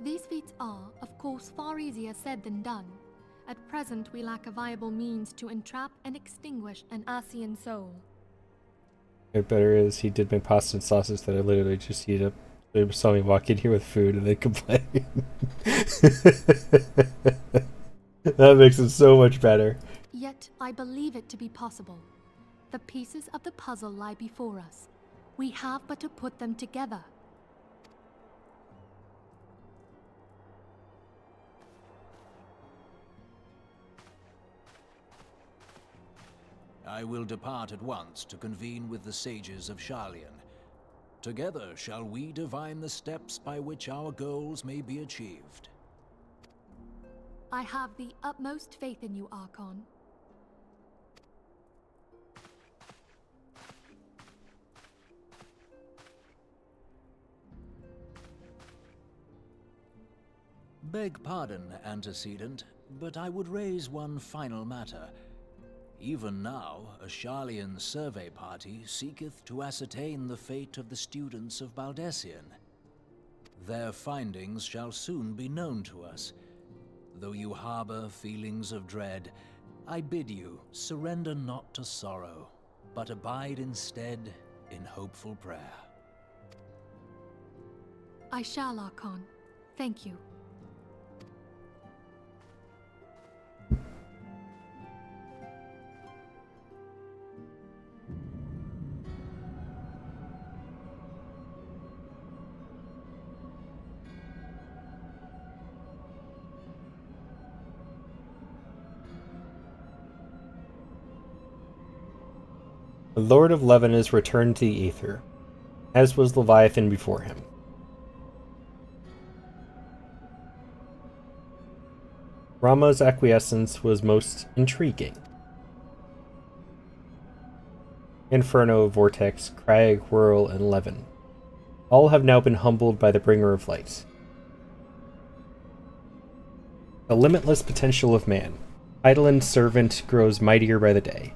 These feats are, of course, far easier said than done. At present, we lack a viable means to entrap and extinguish an Asian soul. It better is he did my pasta and sausage that I literally just heat up. They saw me walk in here with food and they complain. That makes it so much better. Yet, I believe it to be possible. The pieces of the puzzle lie before us. We have but to put them together. I will depart at once to convene with the sages of Sharlayan. Together shall we divine the steps by which our goals may be achieved. I have the utmost faith in you, Archon. Beg pardon, antecedent, but I would raise one final matter. Even now, a Sharlayan survey party seeketh to ascertain the fate of the students of Baldessian. Their findings shall soon be known to us. Though you harbor feelings of dread, I bid you surrender not to sorrow, but abide instead in hopeful prayer. I shall, Archon. Thank you. The Lord of Levin is returned to the Aether, as was Leviathan before him. Rama's acquiescence was most intriguing. Inferno, Vortex, Crag, Whirl, and Levin. All have now been humbled by the Bringer of Light. The limitless potential of man. Eidolon's servant grows mightier by the day.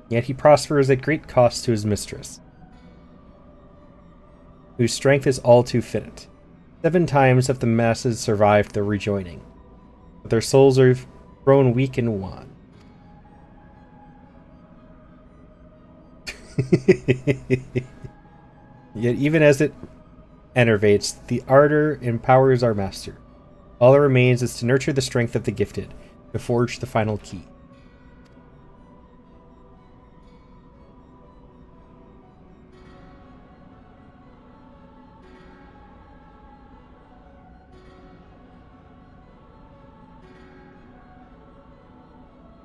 Yet he prospers at great cost to his mistress, whose strength is all too finite. 7 times have the masses survived their rejoining, but their souls are grown weak and wan. Yet even as it enervates, the ardor empowers our master. All that remains is to nurture the strength of the gifted, to forge the final key.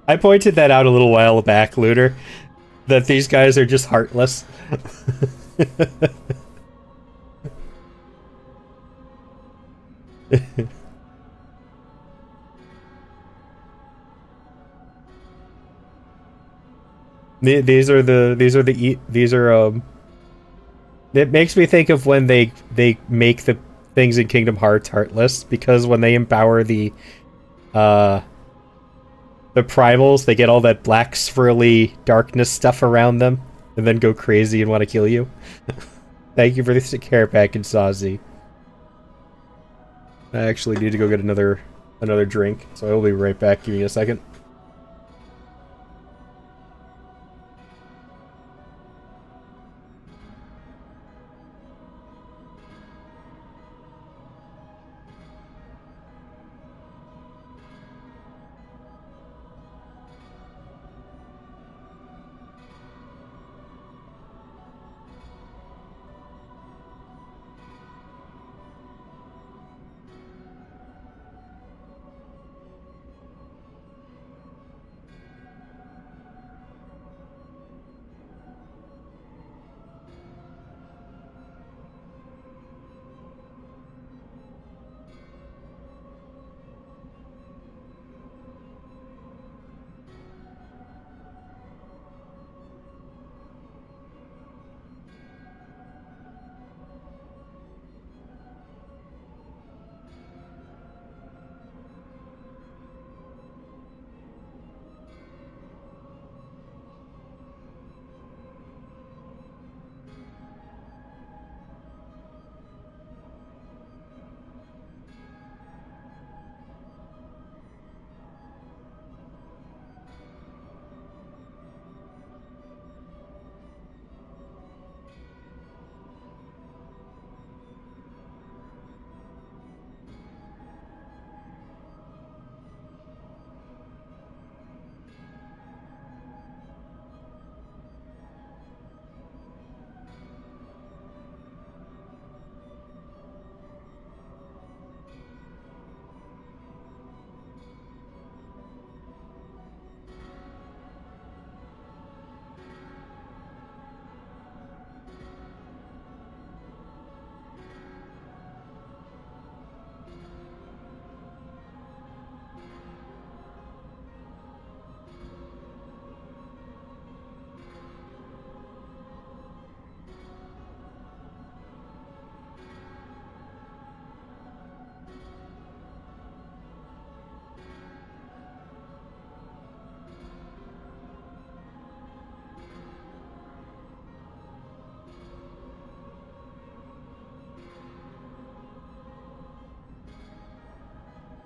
I pointed that out a little while back, Looter, that these guys are just heartless. It makes me think of when they make the things in Kingdom Hearts heartless, because when they empower the primals, they get all that black swirly darkness stuff around them and then go crazy and want to kill you. Thank you for the care package, Sazi. I actually need to go get another drink, so I will be right back. Give me a second.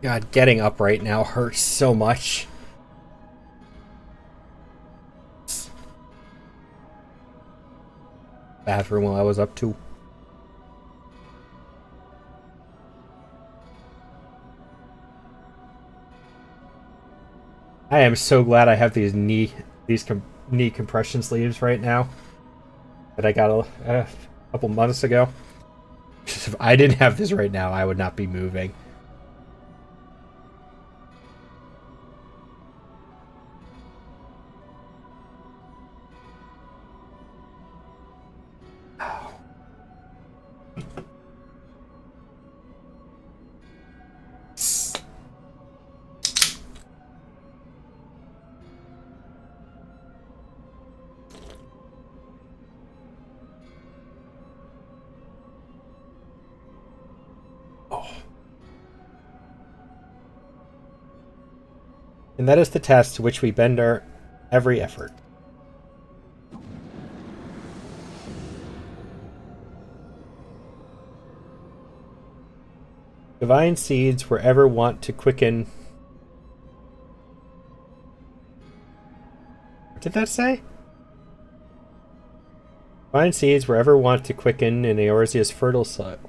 God, getting up right now hurts so much. Bathroom while I was up too. I am so glad I have these knee compression sleeves right now that I got a couple months ago. If I didn't have this right now, I would not be moving. And that is the test to which we bend our every effort. Divine seeds were ever wont to quicken. What did that say? Divine seeds were ever wont to quicken in Eorzea's fertile soil.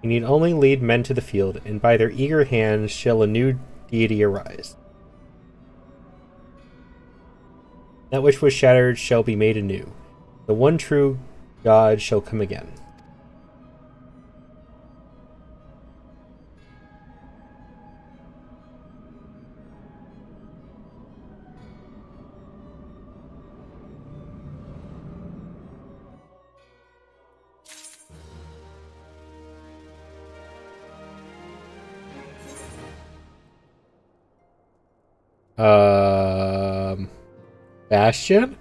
You need only lead men to the field, and by their eager hands shall a new deity arise. That which was shattered shall be made anew. The one true God shall come again. Bastion?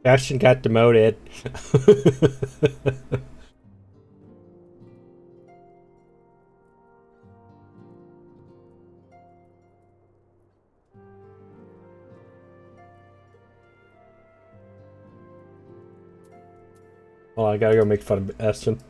Bastion got demoted. Oh, I gotta go make fun of Bastion.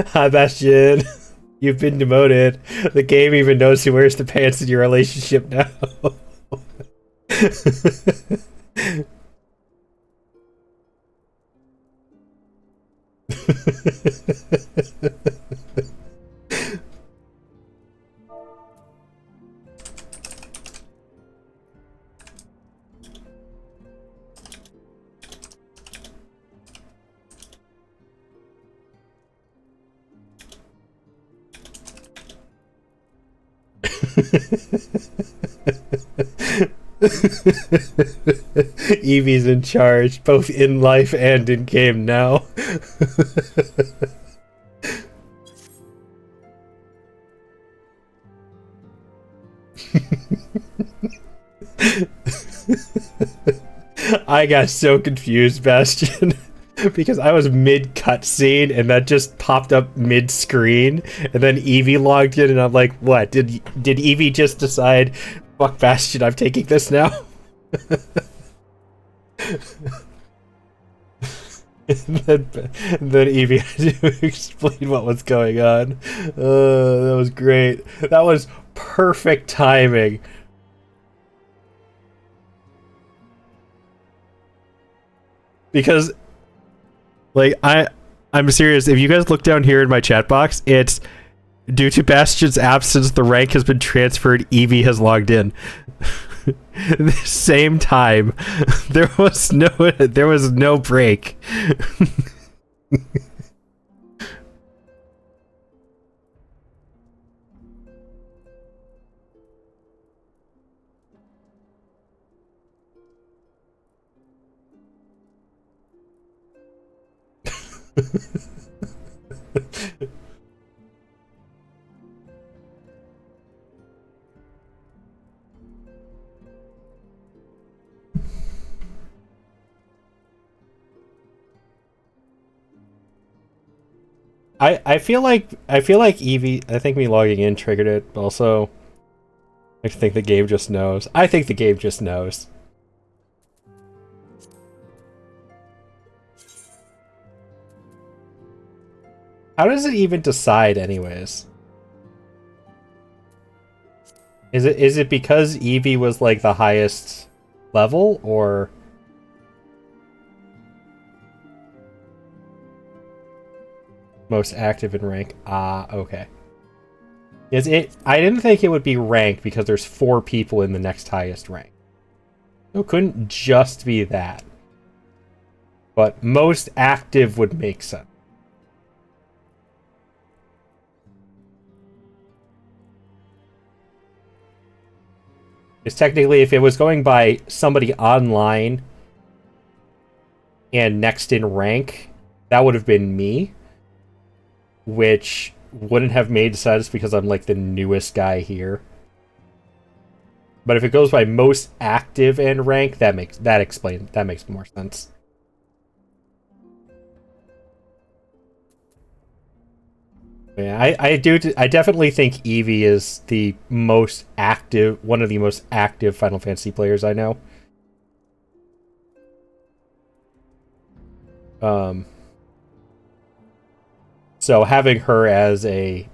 Hi, Bastion. You've been demoted. The game even knows who wears the pants in your relationship now. Evie's in charge, both in life and in game now. I got so confused, Bastion, because I was mid cutscene and that just popped up mid screen, and then Evie logged in, and I'm like, "What? Did Evie just decide, fuck Bastion, I'm taking this now?" and then Evie had to explain what was going on. That was great. That was perfect timing. Because, like, I'm serious. If you guys look down here in my chat box, it's due to Bastion's absence, the rank has been transferred. Evie has logged in. The same time, there was no break. I feel like Evie. I think me logging in triggered it. Also, I think the game just knows. I think the game just knows. How does it even decide, anyways? Is it because Evie was like the highest level, or? Most active in rank. Ah, okay. Is it? I didn't think it would be ranked because there's 4 people in the next highest rank. So it couldn't just be that. But most active would make sense. Because technically, if it was going by somebody online and next in rank, that would have been me. Which wouldn't have made sense because I'm like the newest guy here. But if it goes by most active and rank, that makes more sense. Yeah, I definitely think Evie is the most active, one of the most active Final Fantasy players I know. So having her as a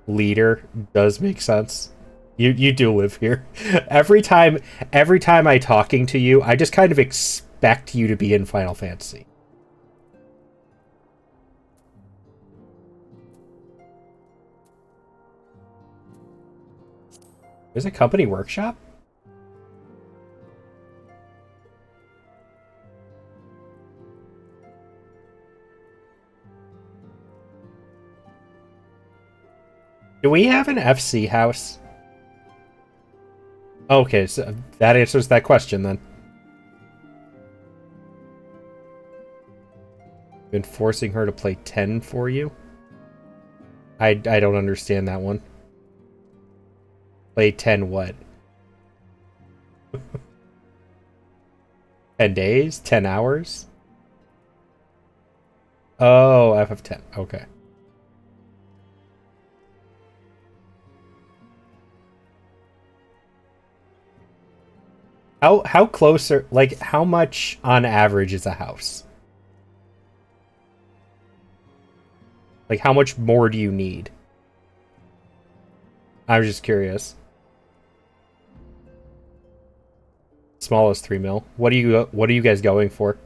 leader does make sense. You do live here. Every time I'm talking to you, I just kind of expect you to be in Final Fantasy. There's a company workshop? Do we have an FC house? Okay, so that answers that question then. Been forcing her to play 10 for you? I don't understand that one. Play 10 what? 10 days? 10 hours? Oh, FF10. Okay. How close are, like, how much on average is a house? Like, how much more do you need? I was just curious. Smallest 3 mil. What are you guys going for?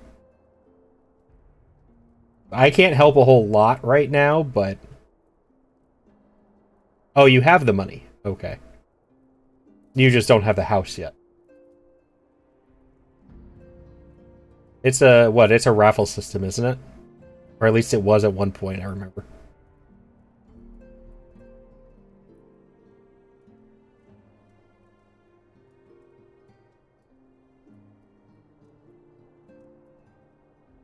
I can't help a whole lot right now, but... Oh, you have the money. Okay. You just don't have the house yet. It's a, what? It's a raffle system, isn't it? Or at least it was at one point, I remember.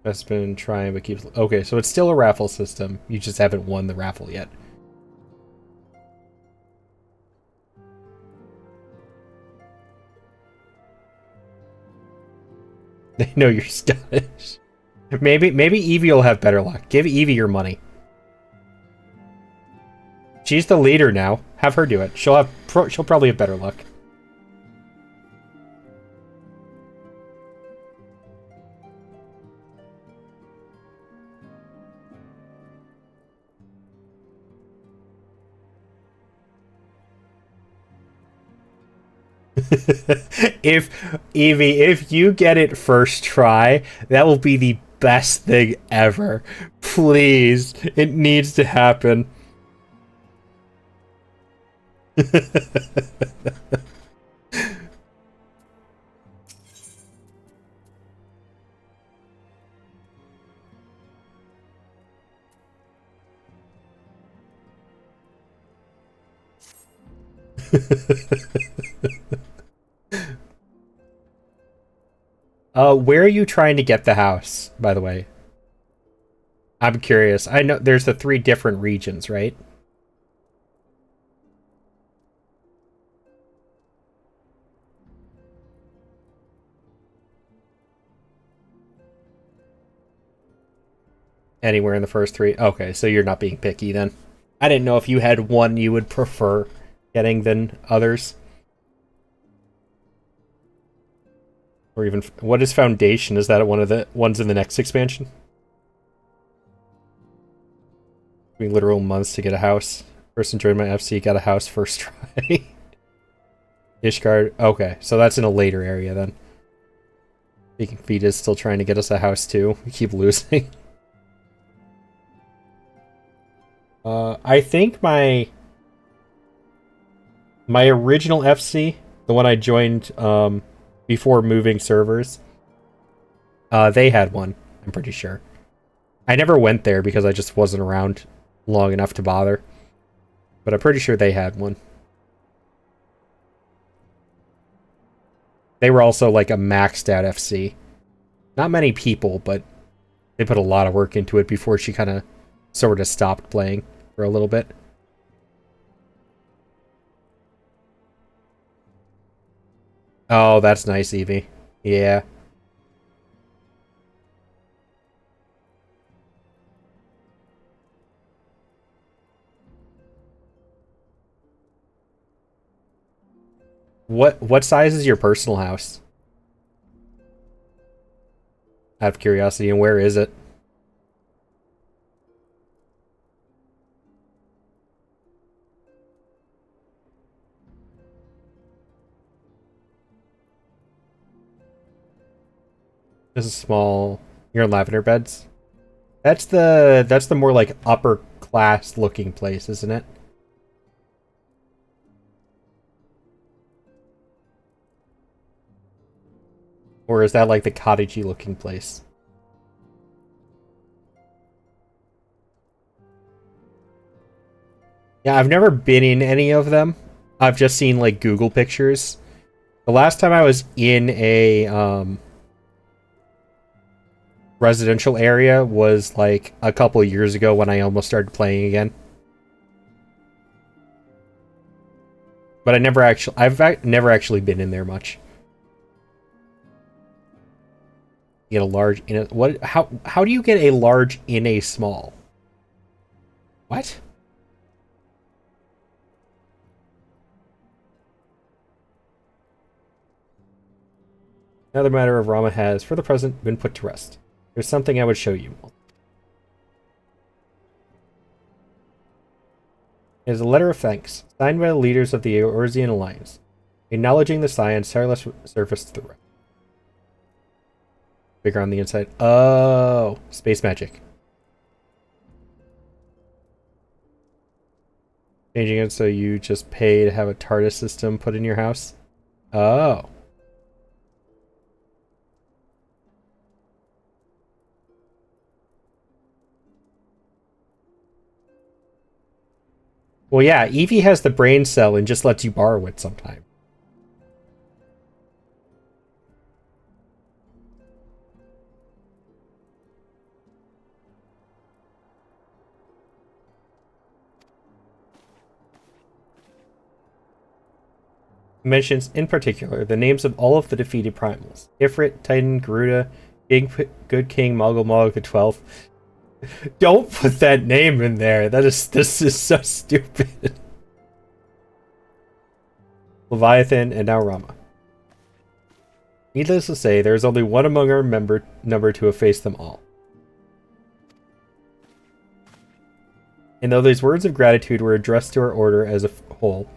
That's been trying, but keeps... Okay, so it's still a raffle system. You just haven't won the raffle yet. They know you're Scottish. Maybe Evie will have better luck. Give Evie your money. She's the leader now. Have her do it. She'll probably have better luck. if you get it first try, that will be the best thing ever. Please, it needs to happen. Where are you trying to get the house, by the way? I'm curious. I know there's the 3 different regions, right? Anywhere in the first 3? Okay, so you're not being picky then. I didn't know if you had one you would prefer getting than others. Or even... What is Foundation? Is that one of the ones in the next expansion? Literal months to get a house. Person joined my FC, got a house first try. Ishgard. Okay, so that's in a later area then. Speaking Feet is still trying to get us a house too. We keep losing. I think my original FC, the one I joined before moving servers, they had one, I'm pretty sure. I never went there because I just wasn't around long enough to bother. But I'm pretty sure they had one. They were also like a maxed out FC. Not many people, but they put a lot of work into it before she kind of sort of stopped playing for a little bit. Oh, that's nice, Evie. Yeah. What size is your personal house? Out of curiosity, and where is it? This is small. You're in lavender beds? That's the more like upper class looking place, isn't it? Or is that like the cottagey looking place? Yeah, I've never been in any of them. I've just seen like Google pictures. The last time I was in a residential area was like a couple years ago when I almost started playing again. But I've never actually been in there much. Get a large in a what? How do you get a large in a small? What? Another matter of Rama has, for the present, been put to rest. There's something I would show you. It is a letter of thanks, signed by the leaders of the Eorzean Alliance, acknowledging the science tireless service to the realm. Bigger on the inside. Oh, space magic. Changing it so you just pay to have a TARDIS system put in your house? Oh. Well, yeah, Evie has the brain cell and just lets you borrow it sometime. Mentions, in particular, the names of all of the defeated primals. Ifrit, Titan, Garuda, Good King, Mogul Mog the 12th. Don't put that name in there. This is so stupid. Leviathan, and now Rama. Needless to say, there is only one among our number to efface them all. And though these words of gratitude were addressed to our order as a whole,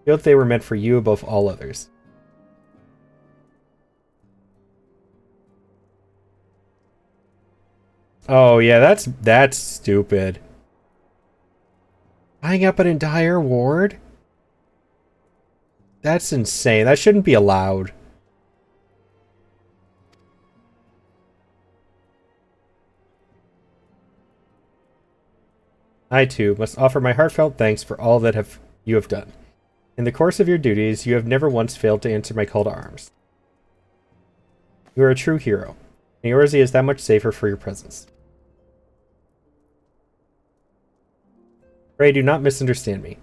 I feel that they were meant for you above all others. Oh yeah, that's stupid. Buying up an entire ward? That's insane. That shouldn't be allowed. I, too, must offer my heartfelt thanks for all that you have done. In the course of your duties, you have never once failed to answer my call to arms. You are a true hero, and Eorzea is that much safer for your presence. Pray do not misunderstand me.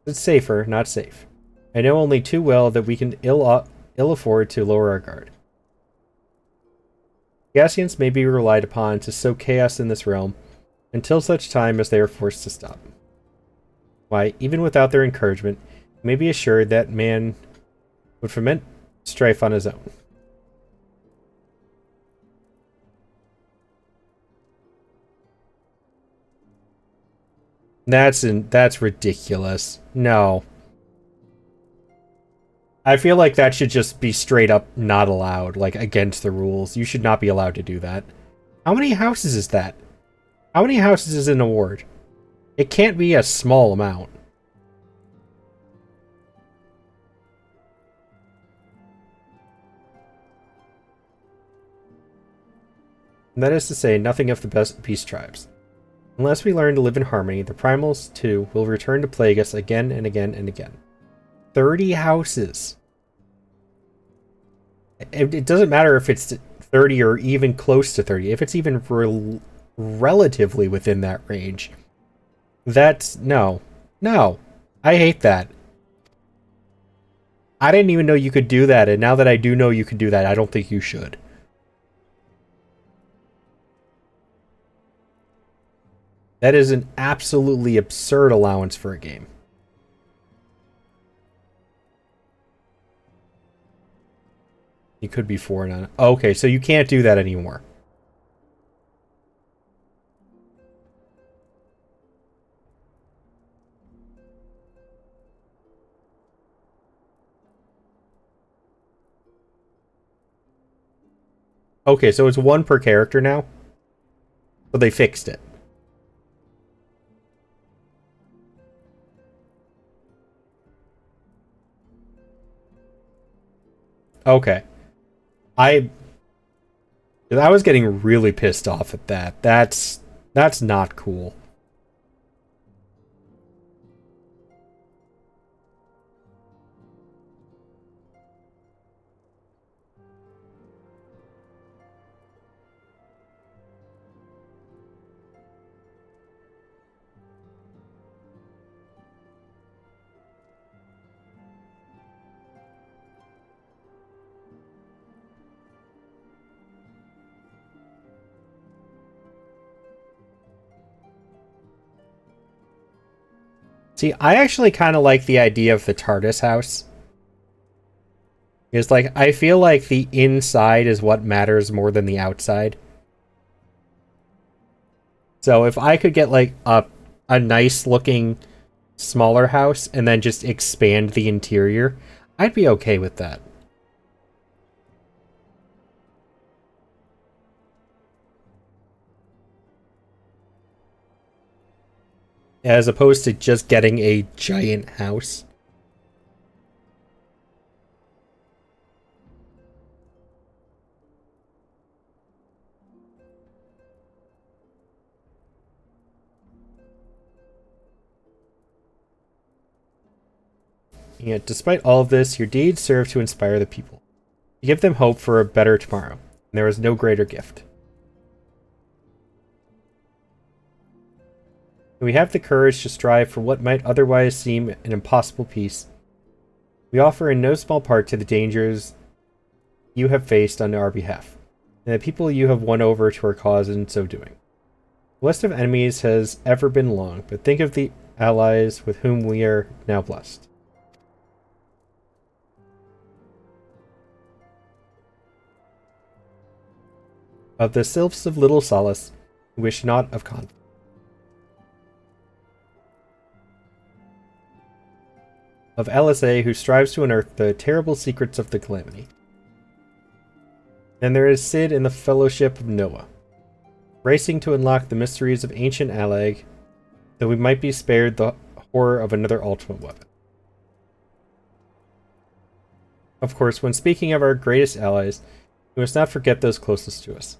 It's safer, not safe. I know only too well that we can ill afford to lower our guard. Gassians may be relied upon to sow chaos in this realm, until such time as they are forced to stop. Why, even without their encouragement, you may be assured that man would foment strife on his own. That's ridiculous. No. I feel like that should just be straight up not allowed, like against the rules. You should not be allowed to do that. How many houses is that? How many houses is in a ward? It can't be a small amount. And that is to say, nothing of the best beast tribes. Unless we learn to live in harmony, the primals, too, will return to plague us again and again and again. 30 houses. It doesn't matter if it's 30 or even close to 30. If it's even relatively within that range. That's... No. No. I hate that. I didn't even know you could do that, and now that I do know you can do that, I don't think you should. That is an absolutely absurd allowance for a game. You could be 4 and on. Okay, so you can't do that anymore. Okay, so it's 1 per character now? So they fixed it. Okay. I was getting really pissed off at that. That's not cool. See, I actually kind of like the idea of the TARDIS house. It's like, I feel like the inside is what matters more than the outside. So if I could get like a nice looking smaller house and then just expand the interior, I'd be okay with that. as opposed to just getting a giant house. Yet, despite all of this, your deeds serve to inspire the people. You give them hope for a better tomorrow, and there is no greater gift. We have the courage to strive for what might otherwise seem an impossible peace. We offer in no small part to the dangers you have faced on our behalf, and the people you have won over to our cause in so doing. The list of enemies has ever been long, but think of the allies with whom we are now blessed. Of the sylphs of little solace, who wish not of conflict. Of LSA, who strives to unearth the terrible secrets of the calamity. And there is Sid in the Fellowship of Noah, racing to unlock the mysteries of ancient Allag, though we might be spared the horror of another ultimate weapon. Of course, when speaking of our greatest allies, we must not forget those closest to us.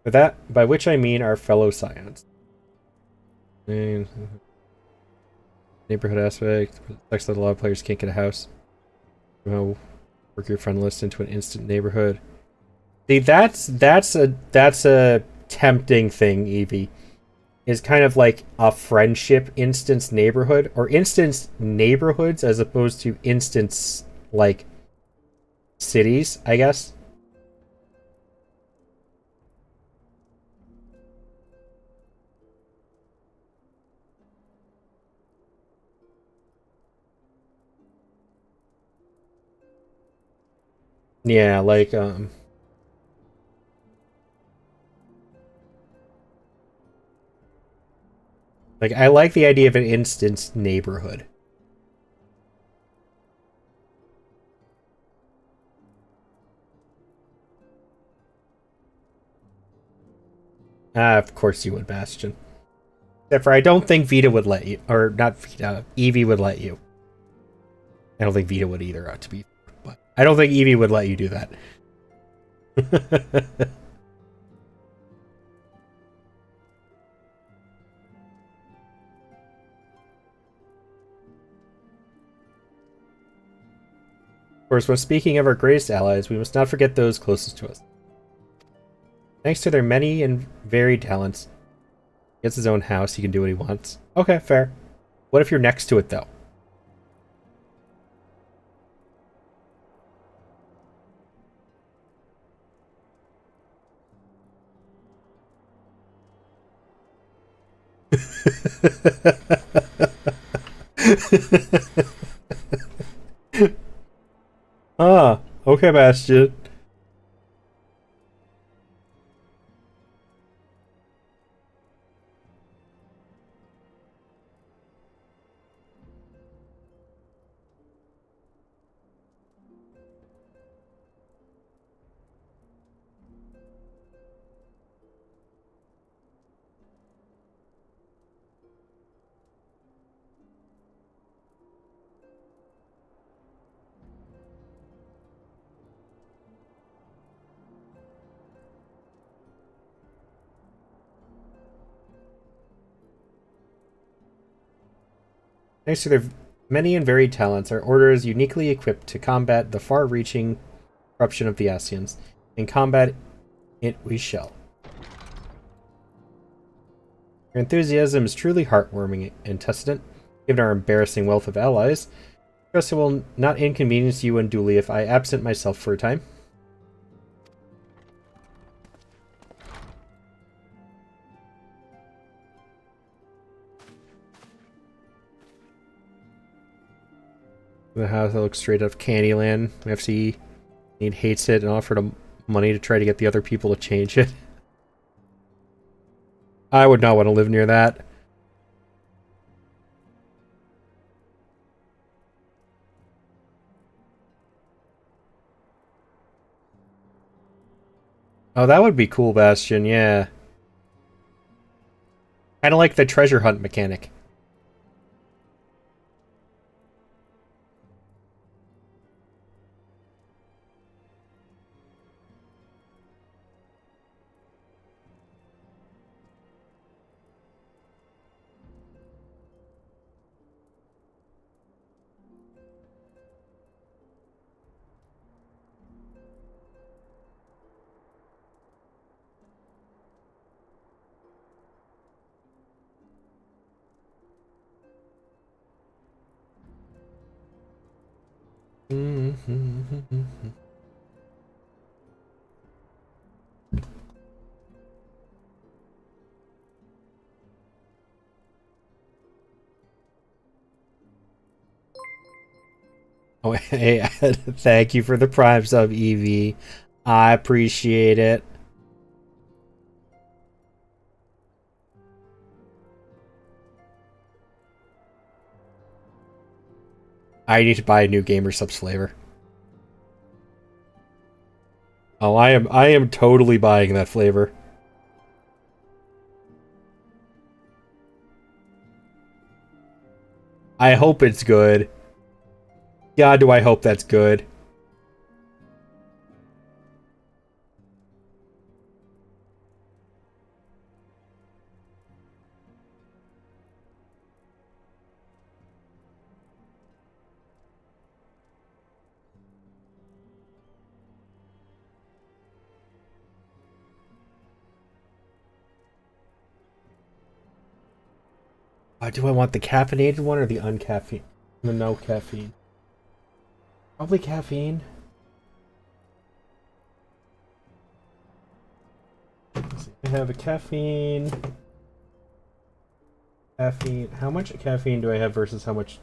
For that, by which I mean our fellow scions. Neighborhood aspect, sucks that a lot of players can't get a house. Work your friend list into an instant neighborhood. See, that's a tempting thing, Evie. Is kind of like a friendship instance neighborhood, or instance neighborhoods as opposed to instance like cities, I guess. Yeah, like I like the idea of an instance neighborhood. Ah, of course you would, Bastion. Except for I don't think Vita would let you, or not Vita, Evie would let you. I don't think Vita would either, to be, but I don't think Evie would let you do that. Of course, when speaking of our greatest allies, we must not forget those closest to us. Thanks to their many and varied talents, he gets his own house, he can do what he wants. Okay, fair. What if you're next to it, though? Ah, okay, Bastion. Thanks to their many and varied talents, our order is uniquely equipped to combat the far-reaching corruption of the Ascians. In combat it we shall. Your enthusiasm is truly heartwarming and testament, given our embarrassing wealth of allies. I trust it will not inconvenience you unduly if I absent myself for a time. The house that looks straight out of Candyland. FC hates it and offered him money to try to get the other people to change it. I would not want to live near that. Oh, that would be cool, Bastion, yeah. Kind of like the treasure hunt mechanic. Oh, hey, thank you for the Prime sub, Evie. I appreciate it. I need to buy a new Gamer Subs flavor. Oh, I am totally buying that flavor. I hope it's good. God, do I hope that's good. Do I want the caffeinated one or the uncaffeinated? The no caffeine. Probably caffeine. Let's see. I have a caffeine. Caffeine. How much caffeine do I have versus how much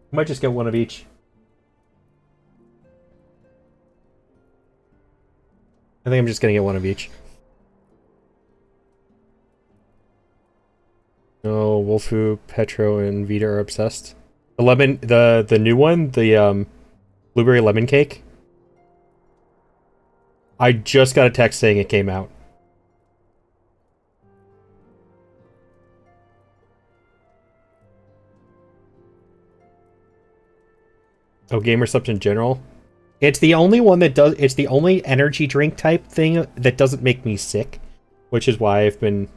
might just get one of each. I think I'm just gonna get one of each. No, Wolfu, Petro, and Vita are obsessed. The lemon, the new one, the blueberry lemon cake. I just got a text saying it came out. Oh, Gamer Subs in general. It's the only one that does. It's the only energy drink type thing that doesn't make me sick, which is why I've been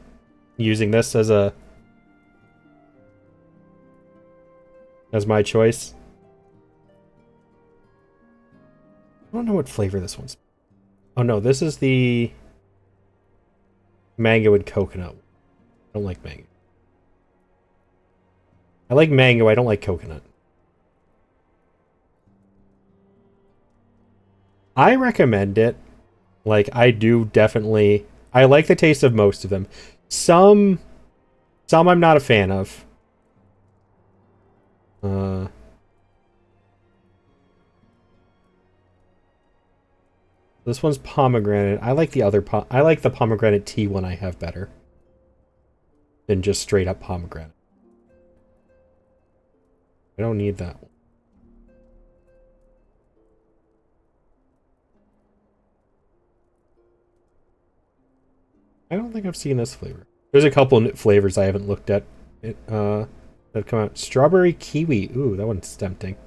using this as my choice. I don't know what flavor this one's. Oh no, this is the mango and coconut. I don't like mango. I like mango. I don't like coconut. I recommend it. Like, I do definitely... I like the taste of most of them. Some I'm not a fan of. This one's pomegranate. I like the other I like the pomegranate tea one I have better than just straight up pomegranate. I don't need that one. I don't think I've seen this flavor. There's a couple flavors I haven't looked at. That have come out. Strawberry kiwi. Ooh, that one's tempting.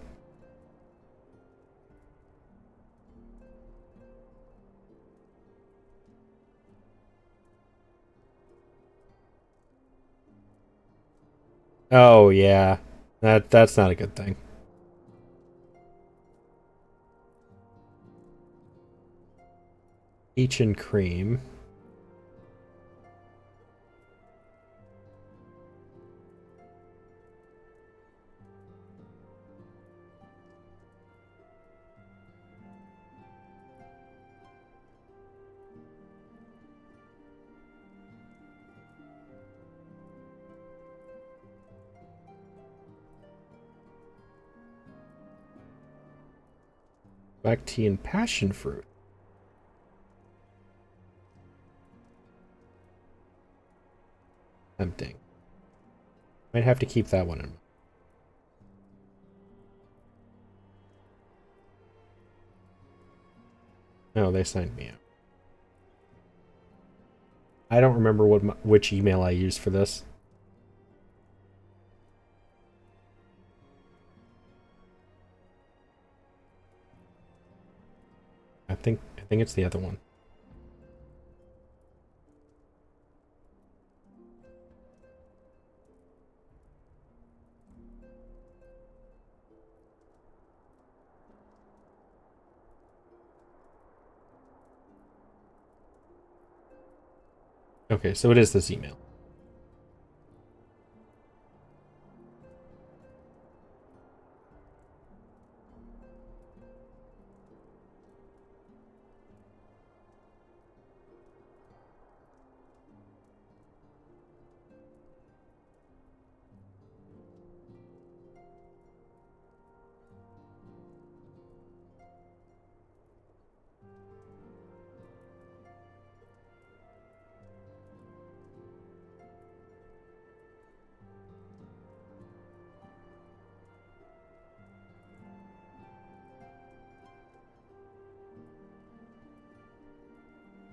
Oh yeah, that's not a good thing. Peach and cream. Black tea and passion fruit. Tempting. Might have to keep that one in mind. No, they signed me out. I don't remember which email I used for this. I think it's the other one. Okay, so it is this email.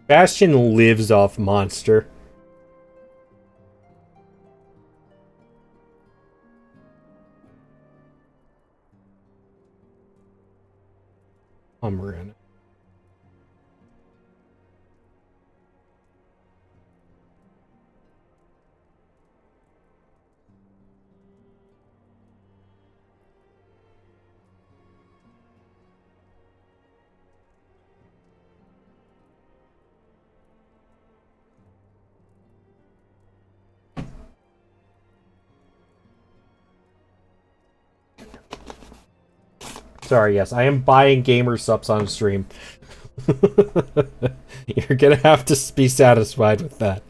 Bastion lives off Monster. Umran. Sorry, yes, I am buying gamer subs on stream. You're gonna have to be satisfied with that.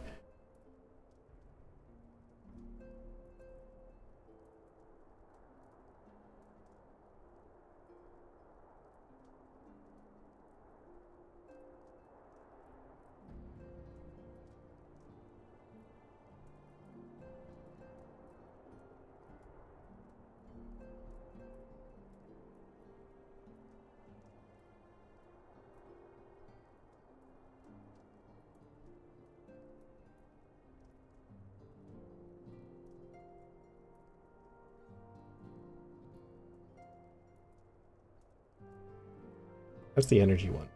That's the energy one.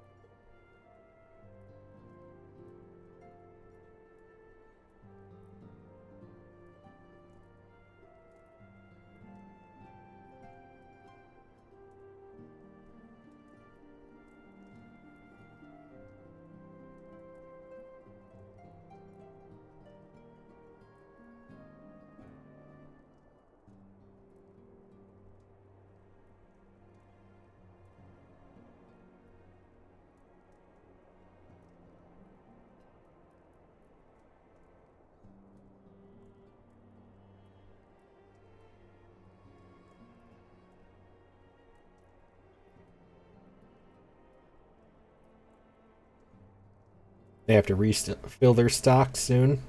They have to refill their stocks soon.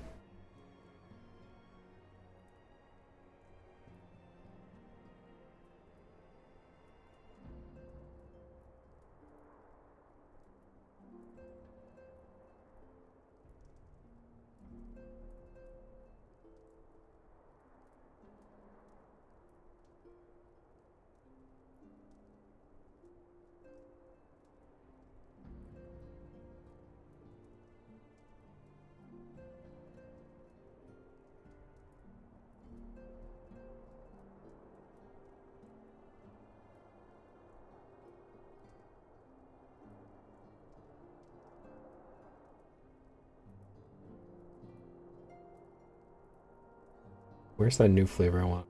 Where's that new flavor I want?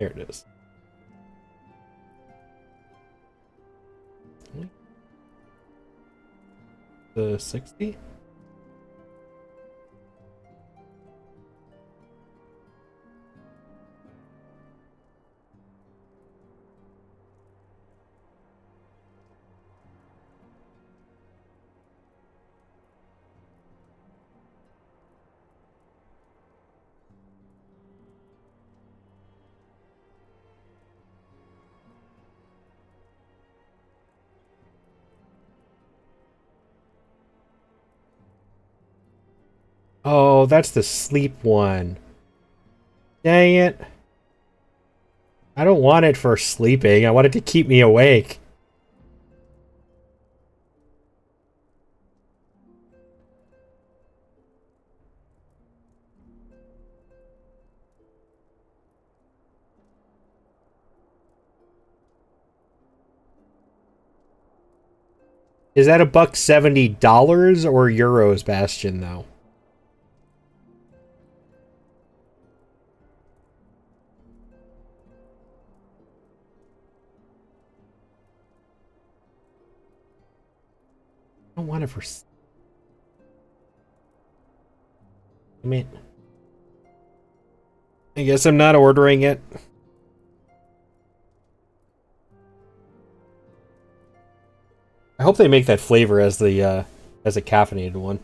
There it is. The 60? Oh, that's the sleep one. Dang it. I don't want it for sleeping. I want it to keep me awake. Is that $170 or euros, Bastion, though? I don't want it for... I mean... I guess I'm not ordering it. I hope they make that flavor as a caffeinated one.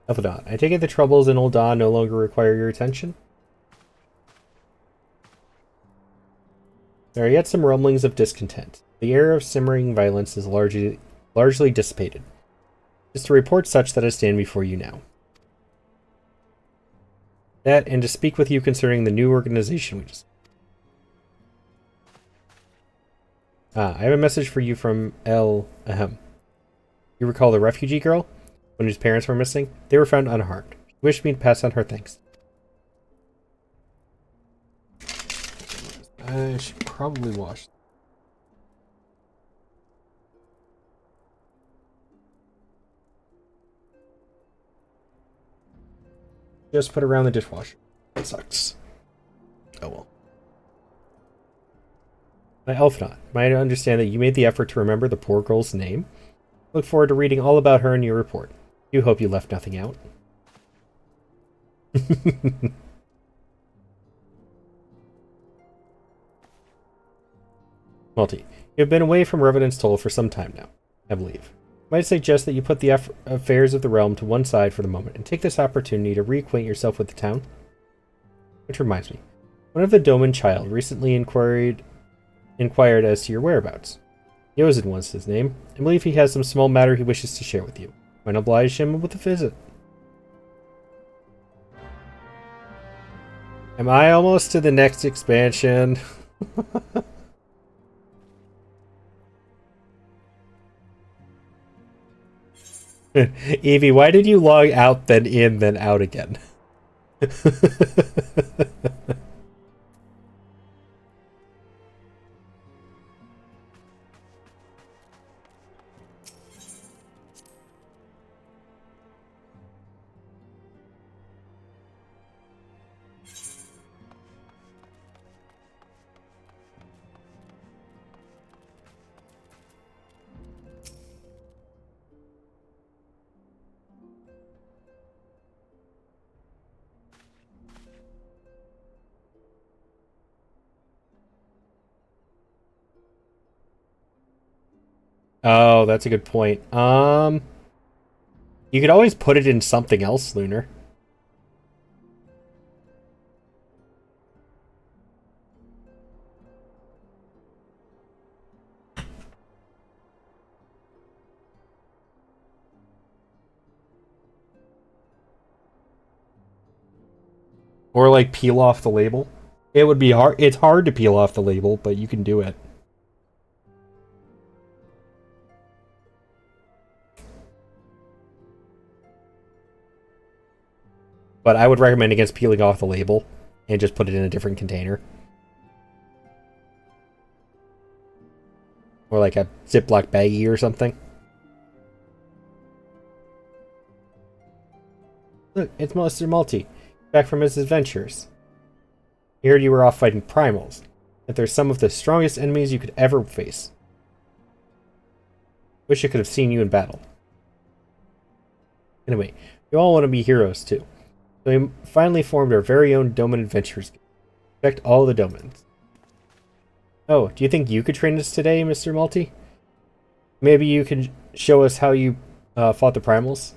Elfadon, I take it the troubles in Old Dawn no longer require your attention? There are yet some rumblings of discontent. The air of simmering violence is largely dissipated. Just to report such that I stand before you now. That, and to speak with you concerning the new organization we just... I have a message for you from El Ahem. You recall the refugee girl? One whose parents were missing? They were found unharmed. She wished me to pass on her thanks. I should probably wash. Just put it around the dishwasher. That sucks. Oh well. My Elfnot, might I understand that you made the effort to remember the poor girl's name? Look forward to reading all about her in your report. Do hope you left nothing out. Malty, you have been away from Revenant's Toll for some time now, I believe. I might suggest that you put the affairs of the realm to one side for the moment and take this opportunity to reacquaint yourself with the town. Which reminds me, one of the Doman child recently inquired as to your whereabouts. Yozin was his name. I believe he has some small matter he wishes to share with you. Might oblige him with a visit. Am I almost to the next expansion? Evie, why did you log out, then in, then out again? Oh, that's a good point. You could always put it in something else, Lunar. Or like peel off the label. It would be hard. It's hard to peel off the label, but you can do it. But I would recommend against peeling off the label and just put it in a different container. Or like a Ziploc baggie or something. Look, it's Mr. Malty, back from his adventures. I heard you were off fighting primals, that they're some of the strongest enemies you could ever face. Wish I could have seen you in battle. Anyway, we all want to be heroes too. So we finally formed our very own Doman Adventures. Protect all the Domans. Oh, do you think you could train us today, Mr. Multi? Maybe you can show us how you fought the primals?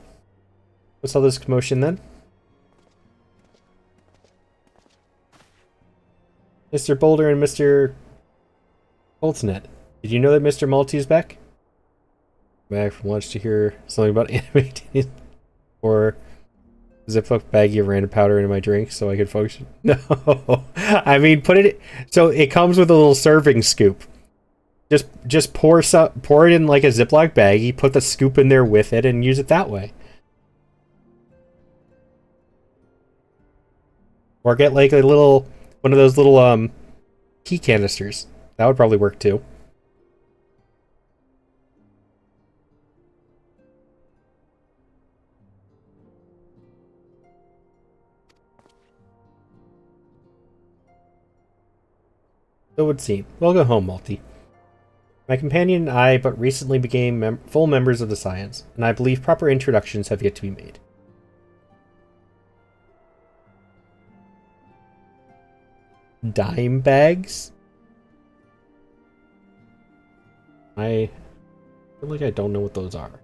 What's all this commotion then? Mr. Boulder and Mr. Boltnet, did you know that Mr. Multi is back? Back from lunch to hear something about anime or Ziploc baggie of random powder into my drink so I could function. No, I mean put it so it comes with a little serving scoop. Just pour it in like a Ziploc baggie, put the scoop in there with it, and use it that way. Or get like a little one of those little key canisters. That would probably work too. So it would seem. We'll go home, Multi. My companion and I but recently became full members of the Science, and I believe proper introductions have yet to be made. Dime bags? I feel like I don't know what those are.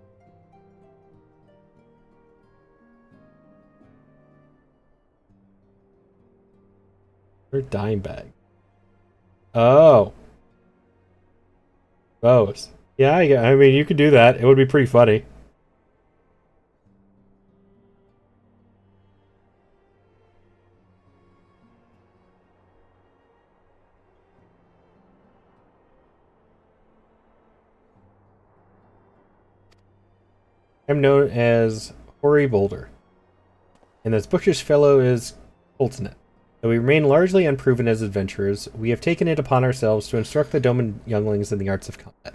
They're dime bag. Oh. Those. Yeah, I mean, you could do that. It would be pretty funny. I'm known as Hoary Boulder, and this bookish fellow is Coltnet. Though we remain largely unproven as adventurers, we have taken it upon ourselves to instruct the Doman younglings in the arts of combat.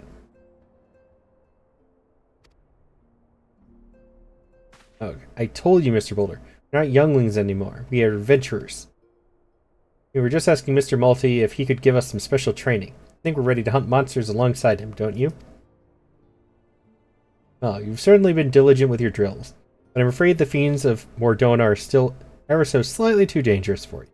Oh, I told you, Mr. Boulder, we're not younglings anymore. We are adventurers. We were just asking Mr. Multi if he could give us some special training. I think we're ready to hunt monsters alongside him, don't you? Well, you've certainly been diligent with your drills, but I'm afraid the fiends of Mordona are still ever so slightly too dangerous for you.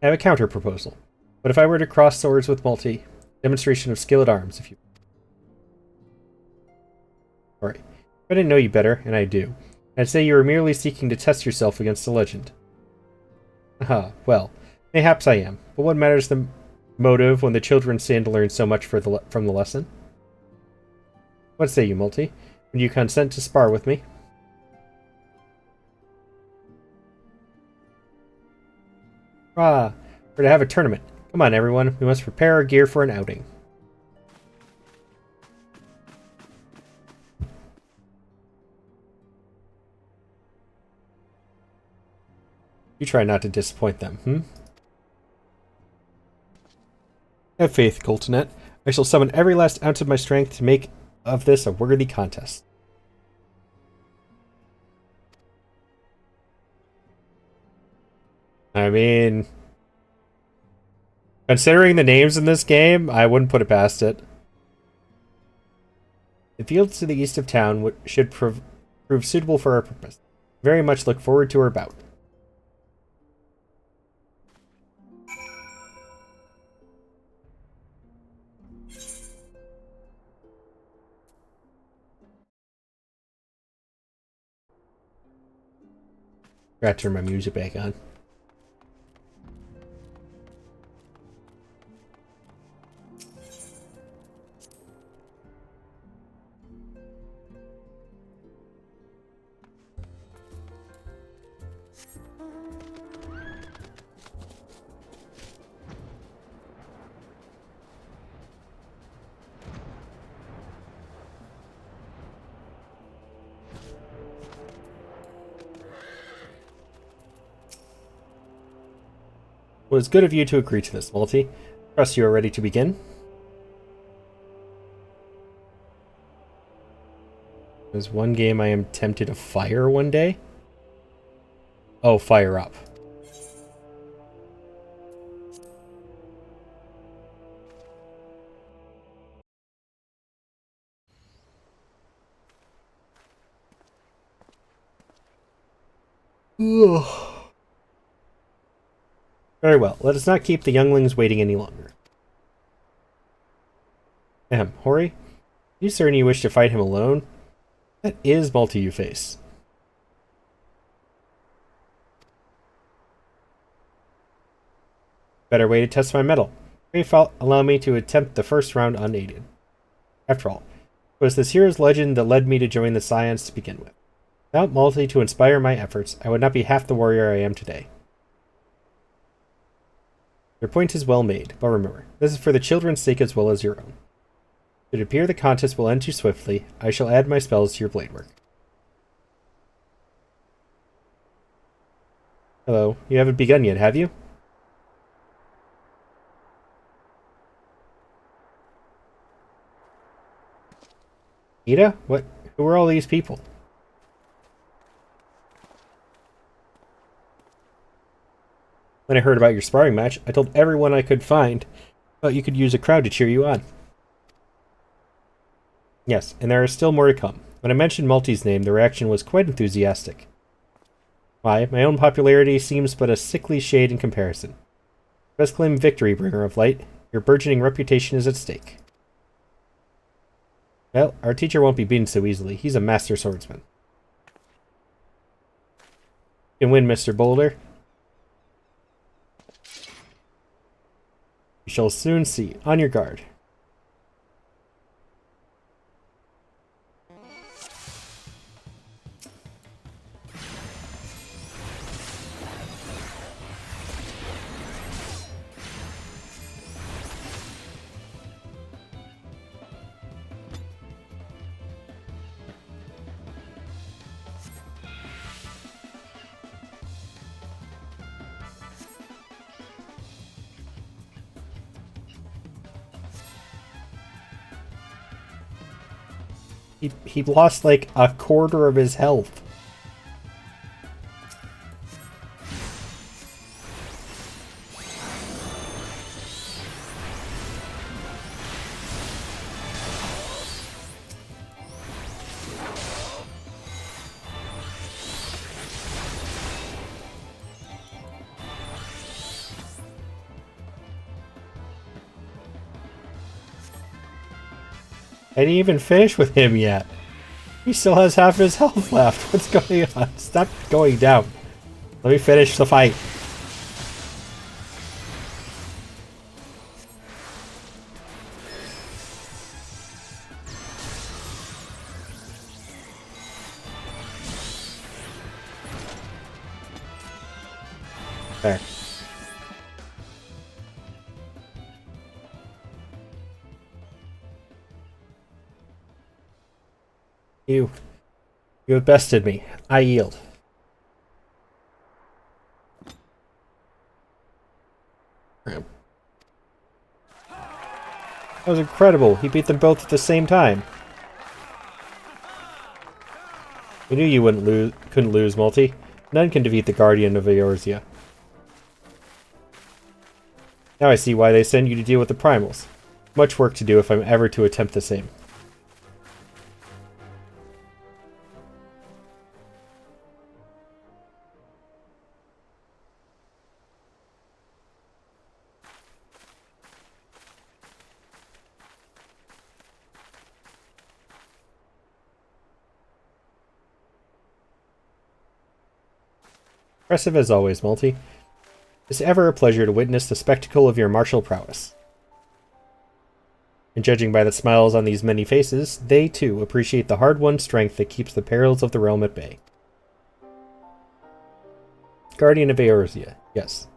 I have a counter proposal. What if I were to cross swords with Multi? Demonstration of skill at arms, if you... Alright. If I didn't know you better, and I do, I'd say you were merely seeking to test yourself against a legend. Ah, well, mayhaps I am, but what matters the motive when the children stand to learn so much from the lesson? What say you, Multi? Would you consent to spar with me? Ah, we're to have a tournament. Come on, everyone. We must prepare our gear for an outing. You try not to disappoint them, Have faith, Coltonet. I shall summon every last ounce of my strength to make of this a worthy contest. I mean, considering the names in this game, I wouldn't put it past it. The fields to the east of town should prove suitable for our purpose. Very much look forward to our bout. Forgot to turn my music back on. Well, it's good of you to agree to this, Multi. Trust you are ready to begin. There's one game I am tempted to fire one day. Oh, fire up. Ugh. Very well, let us not keep the younglings waiting any longer. Hori? You certain you wish to fight him alone? That is Malty you face. Better way to test my mettle. Pray allow me to attempt the first round unaided. After all, it was this hero's legend that led me to join the Scions to begin with. Without Malty to inspire my efforts, I would not be half the warrior I am today. Your point is well made, but remember, this is for the children's sake as well as your own. Should it appear the contest will end too swiftly, I shall add my spells to your blade work. Hello, you haven't begun yet, have you? Ida? What? Who are all these people? When I heard about your sparring match, I told everyone I could find, but you could use a crowd to cheer you on. Yes, and there are still more to come. When I mentioned Malty's name, the reaction was quite enthusiastic. Why, my own popularity seems but a sickly shade in comparison. Best claim victory, Bringer of Light. Your burgeoning reputation is at stake. Well, our teacher won't be beaten so easily. He's a master swordsman. You can win, Mr. Boulder. We shall soon see. On your guard. He lost like a quarter of his health. I didn't even finish with him yet. He still has half his health left. What's going on? Stop going down. Let me finish the fight. There. You have bested me. I yield. That was incredible. He beat them both at the same time. We knew you couldn't lose, Malty. None can defeat the Guardian of Eorzea. Now I see why they send you to deal with the primals. Much work to do if I'm ever to attempt the same. Impressive as always, Malty. It's ever a pleasure to witness the spectacle of your martial prowess. And judging by the smiles on these many faces, they too appreciate the hard-won strength that keeps the perils of the realm at bay. Guardian of Eorzea, yes.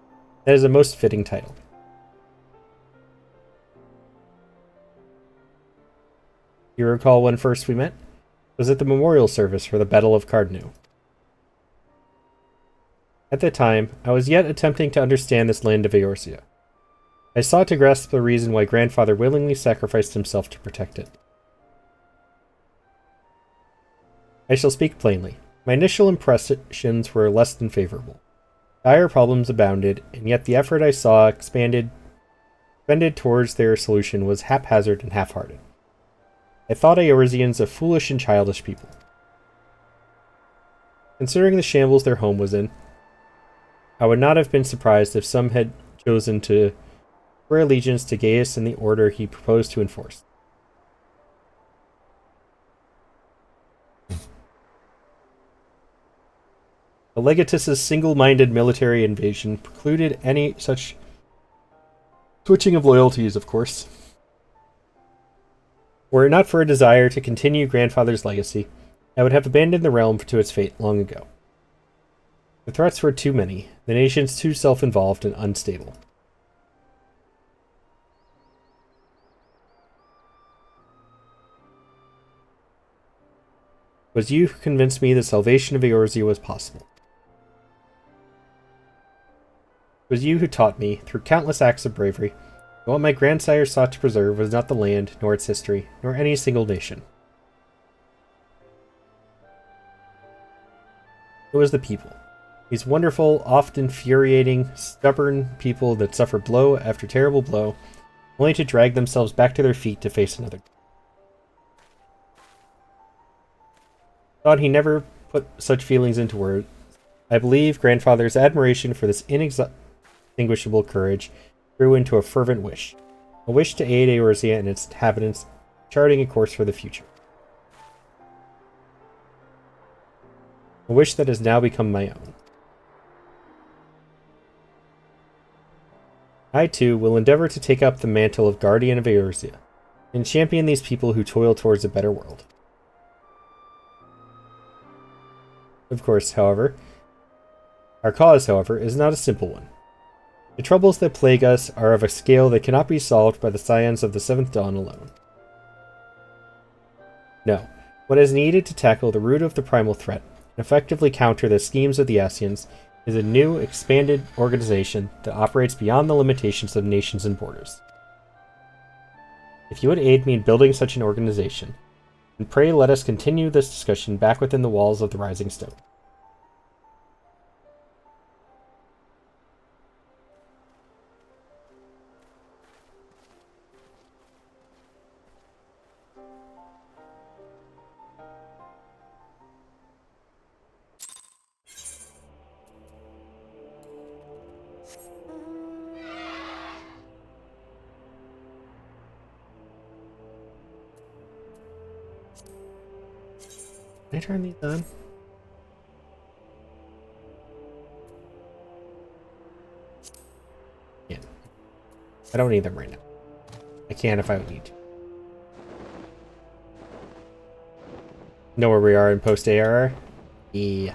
That is a most fitting title. You recall when first we met? It was at the memorial service for the Battle of Cardnu. At that time, I was yet attempting to understand this land of Eorzea. I sought to grasp the reason why Grandfather willingly sacrificed himself to protect it. I shall speak plainly. My initial impressions were less than favorable. Dire problems abounded, and yet the effort I saw expended towards their solution was haphazard and half-hearted. I thought Eorzeans a foolish and childish people. Considering the shambles their home was in, I would not have been surprised if some had chosen to swear allegiance to Gaius and the order he proposed to enforce. The Legatus' single-minded military invasion precluded any such switching of loyalties, of course. Were it not for a desire to continue grandfather's legacy, I would have abandoned the realm to its fate long ago. The threats were too many, the nations too self-involved and unstable. It was you who convinced me the salvation of Eorzea was possible. It was you who taught me, through countless acts of bravery, that what my grandsire sought to preserve was not the land, nor its history, nor any single nation. It was the people. These wonderful, oft infuriating, stubborn people that suffer blow after terrible blow, only to drag themselves back to their feet to face another. Thought he never put such feelings into words. I believe grandfather's admiration for this inextinguishable courage grew into a fervent wish. A wish to aid Eorzea and its inhabitants, charting a course for the future. A wish that has now become my own. I, too, will endeavor to take up the mantle of Guardian of Eorzea, and champion these people who toil towards a better world. Of course, however, our cause, however, is not a simple one. The troubles that plague us are of a scale that cannot be solved by the scions of the Seventh Dawn alone. No, what is needed to tackle the root of the primal threat and effectively counter the schemes of the Ascians is a new, expanded organization that operates beyond the limitations of nations and borders. If you would aid me in building such an organization, then pray let us continue this discussion back within the walls of the Rising Stone. Can I turn these on? Yeah. I don't need them right now. I can if I need to. Know where we are in post ARR? Yeah.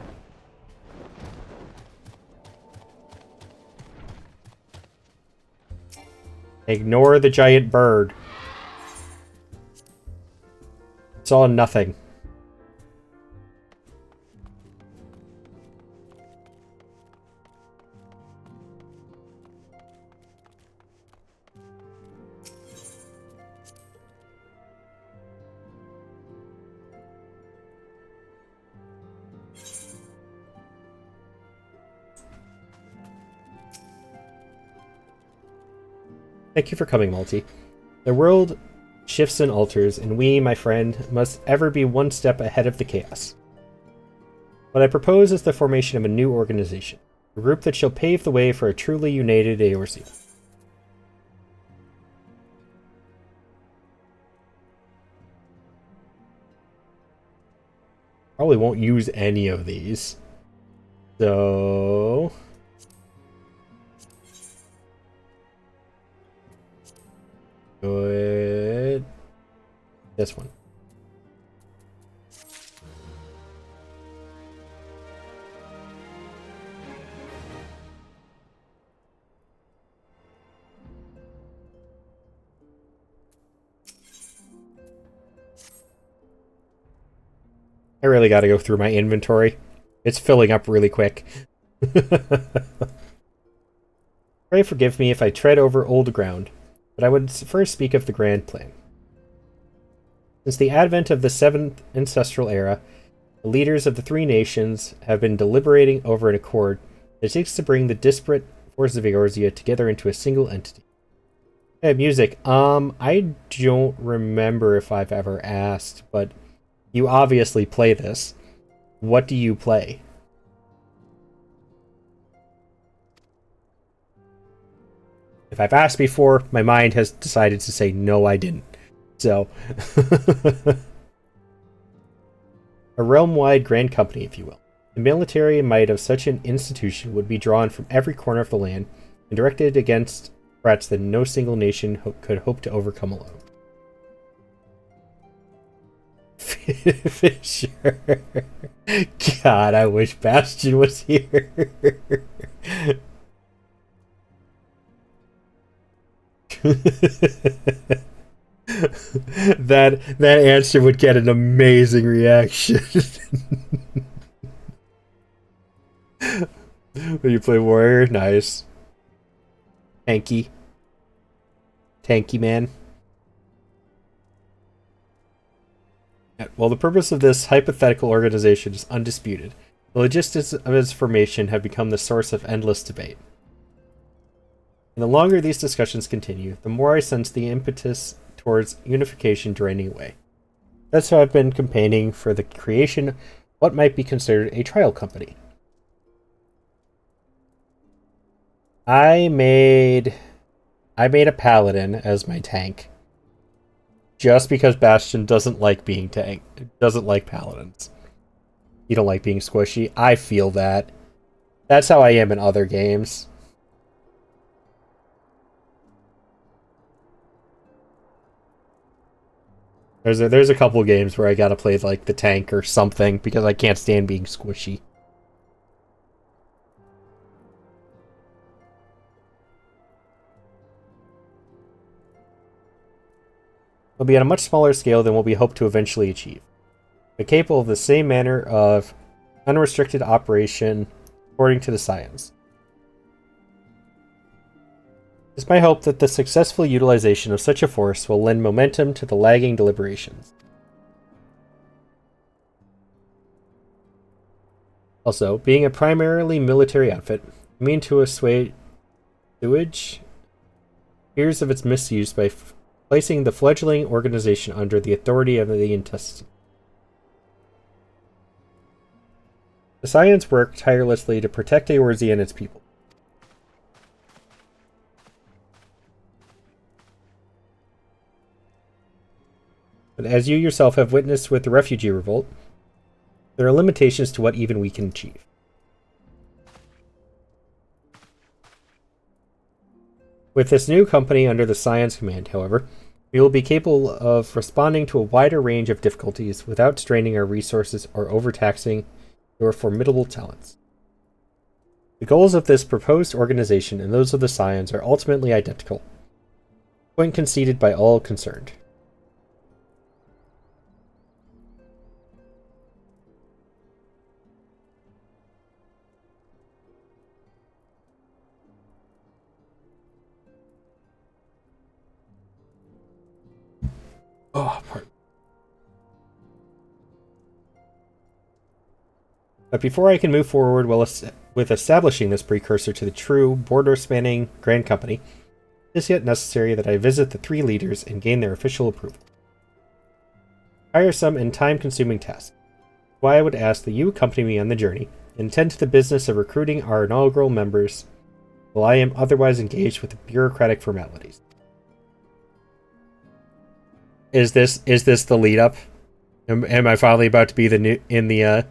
Ignore the giant bird. Saw nothing. Thank you for coming, Malty. The world shifts and alters, and we, my friend, must ever be one step ahead of the chaos. What I propose is the formation of a new organization, a group that shall pave the way for a truly united Eorzea. Probably won't use any of these. So... Good. This one. I really gotta go through my inventory. It's filling up really quick. Pray forgive me if I tread over old ground, but I would first speak of the grand plan. Since the advent of the 7th ancestral era, the leaders of the three nations have been deliberating over an accord that seeks to bring the disparate forces of Eorzea together into a single entity. Hey, music. I don't remember if I've ever asked, but you obviously play this. What do you play? If I've asked before, my mind has decided to say no, I didn't. So, a realm-wide grand company, if you will. The military might of such an institution would be drawn from every corner of the land and directed against threats that no single nation could hope to overcome alone. Fisher. God, I wish Bastion was here. that answer would get an amazing reaction. When you play warrior, nice. Tanky man. Well, the purpose of this hypothetical organization is undisputed. The logistics of its formation have become the source of endless debate. And the longer these discussions continue, the more I sense the impetus towards unification draining away. That's why I've been campaigning for the creation of what might be considered a trial company. I made a paladin as my tank. Just because Bastion doesn't like being doesn't like paladins. You don't like being squishy. I feel that. That's how I am in other games. There's a couple games where I gotta play like the tank or something because I can't stand being squishy. Will be at a much smaller scale than what we hope to eventually achieve, but capable of the same manner of unrestricted operation according to the science. It's my hope that the successful utilization of such a force will lend momentum to the lagging deliberations. Also, being a primarily military outfit, I mean to assuage fears of its misuse by placing the fledgling organization under the authority of the intestine. The Scions work tirelessly to protect Eorzea and its people. But as you yourself have witnessed with the refugee revolt, there are limitations to what even we can achieve. With this new company under the Scion's command, however, we will be capable of responding to a wider range of difficulties without straining our resources or overtaxing your formidable talents. The goals of this proposed organization and those of the Scions are ultimately identical, point conceded by all concerned. Oh, pardon. But before I can move forward with establishing this precursor to the true border-spanning Grand Company, it is yet necessary that I visit the three leaders and gain their official approval. Tiresome and time-consuming task. Why I would ask that you accompany me on the journey and attend to the business of recruiting our inaugural members, while I am otherwise engaged with the bureaucratic formalities. Is this the lead up? Am I finally about to be the new the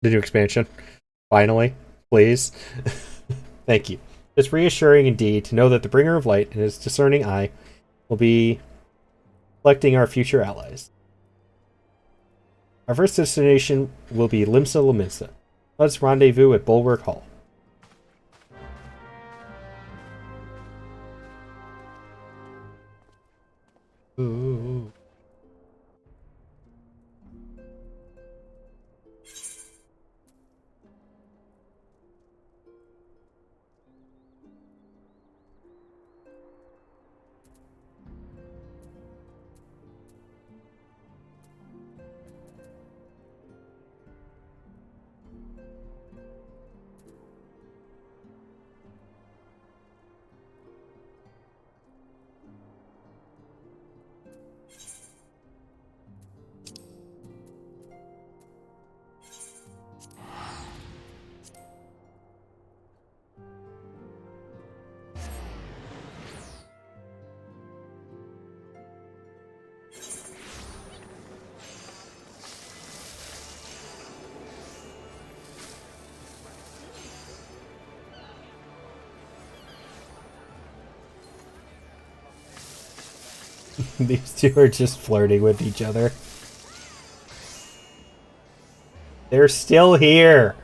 new expansion? Finally, please. Thank you. It's reassuring indeed to know that the Bringer of Light and his discerning eye will be selecting our future allies. Our first destination will be Limsa Lominsa. Let's rendezvous at Bulwark Hall. Ooh. These two are just flirting with each other. They're still here.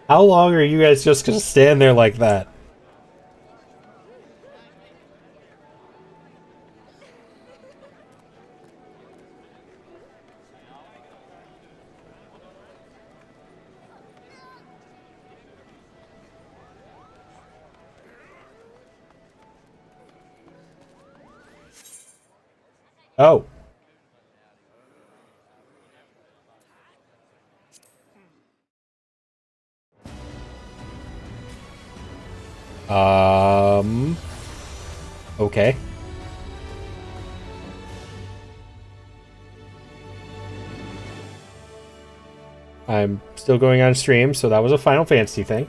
How long are you guys just gonna stand there like that? Oh. Okay. I'm still going on stream, so that was a Final Fantasy thing.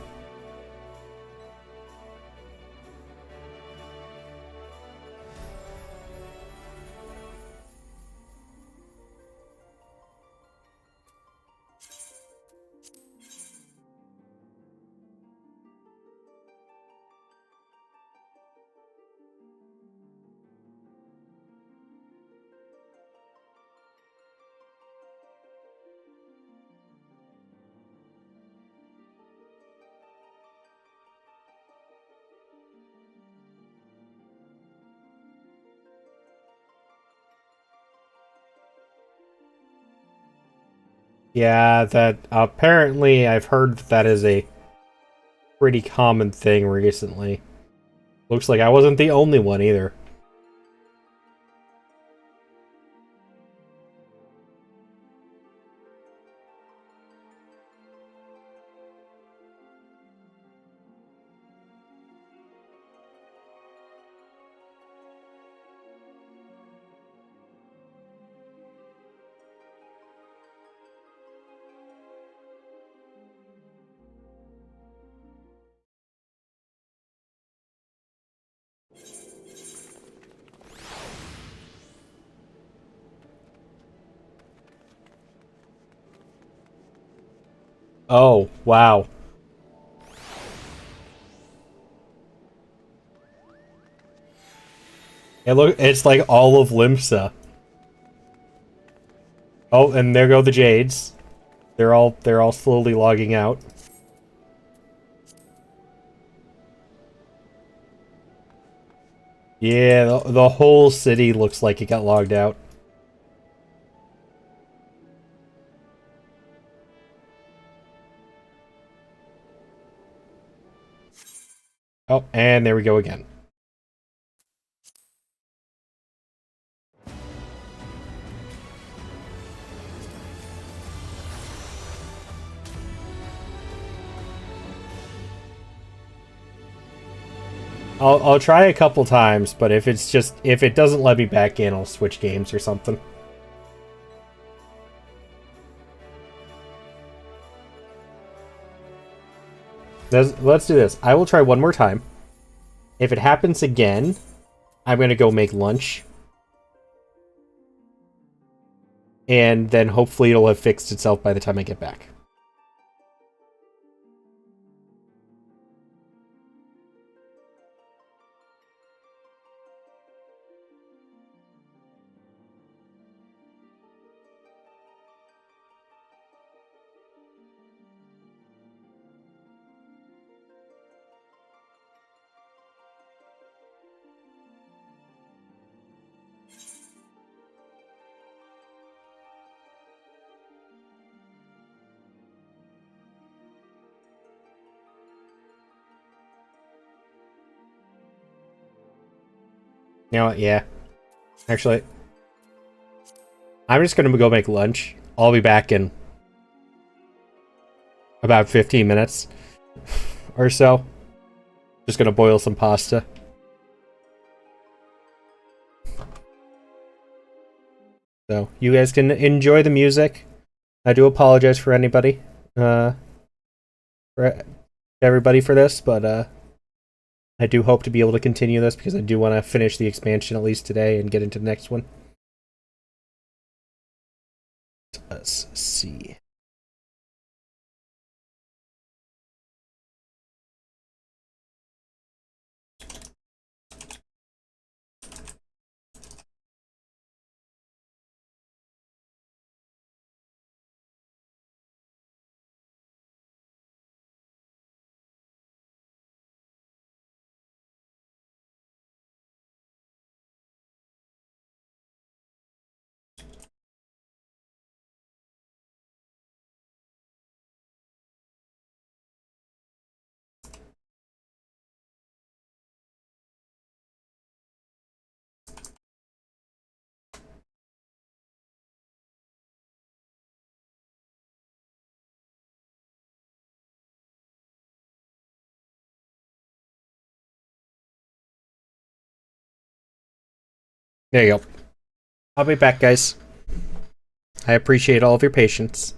Yeah, that apparently I've heard that is a pretty common thing recently. Looks like I wasn't the only one either. Oh, wow. It's like all of Limsa. Oh, and there go the Jades. They're all slowly logging out. Yeah, the whole city looks like it got logged out. Oh, and there we go again. I'll try a couple times, but if it doesn't let me back in, I'll switch games or something. Let's do this. I will try one more time. If it happens again, I'm gonna go make lunch. And then hopefully it'll have fixed itself by the time I get back. You know what? Yeah. Actually, I'm just gonna go make lunch. I'll be back in about 15 minutes or so. Just gonna boil some pasta. So, you guys can enjoy the music. I do apologize for anybody. For everybody for this, but I do hope to be able to continue this because I do want to finish the expansion at least today and get into the next one. us see. There you go. I'll be back, guys. I appreciate all of your patience.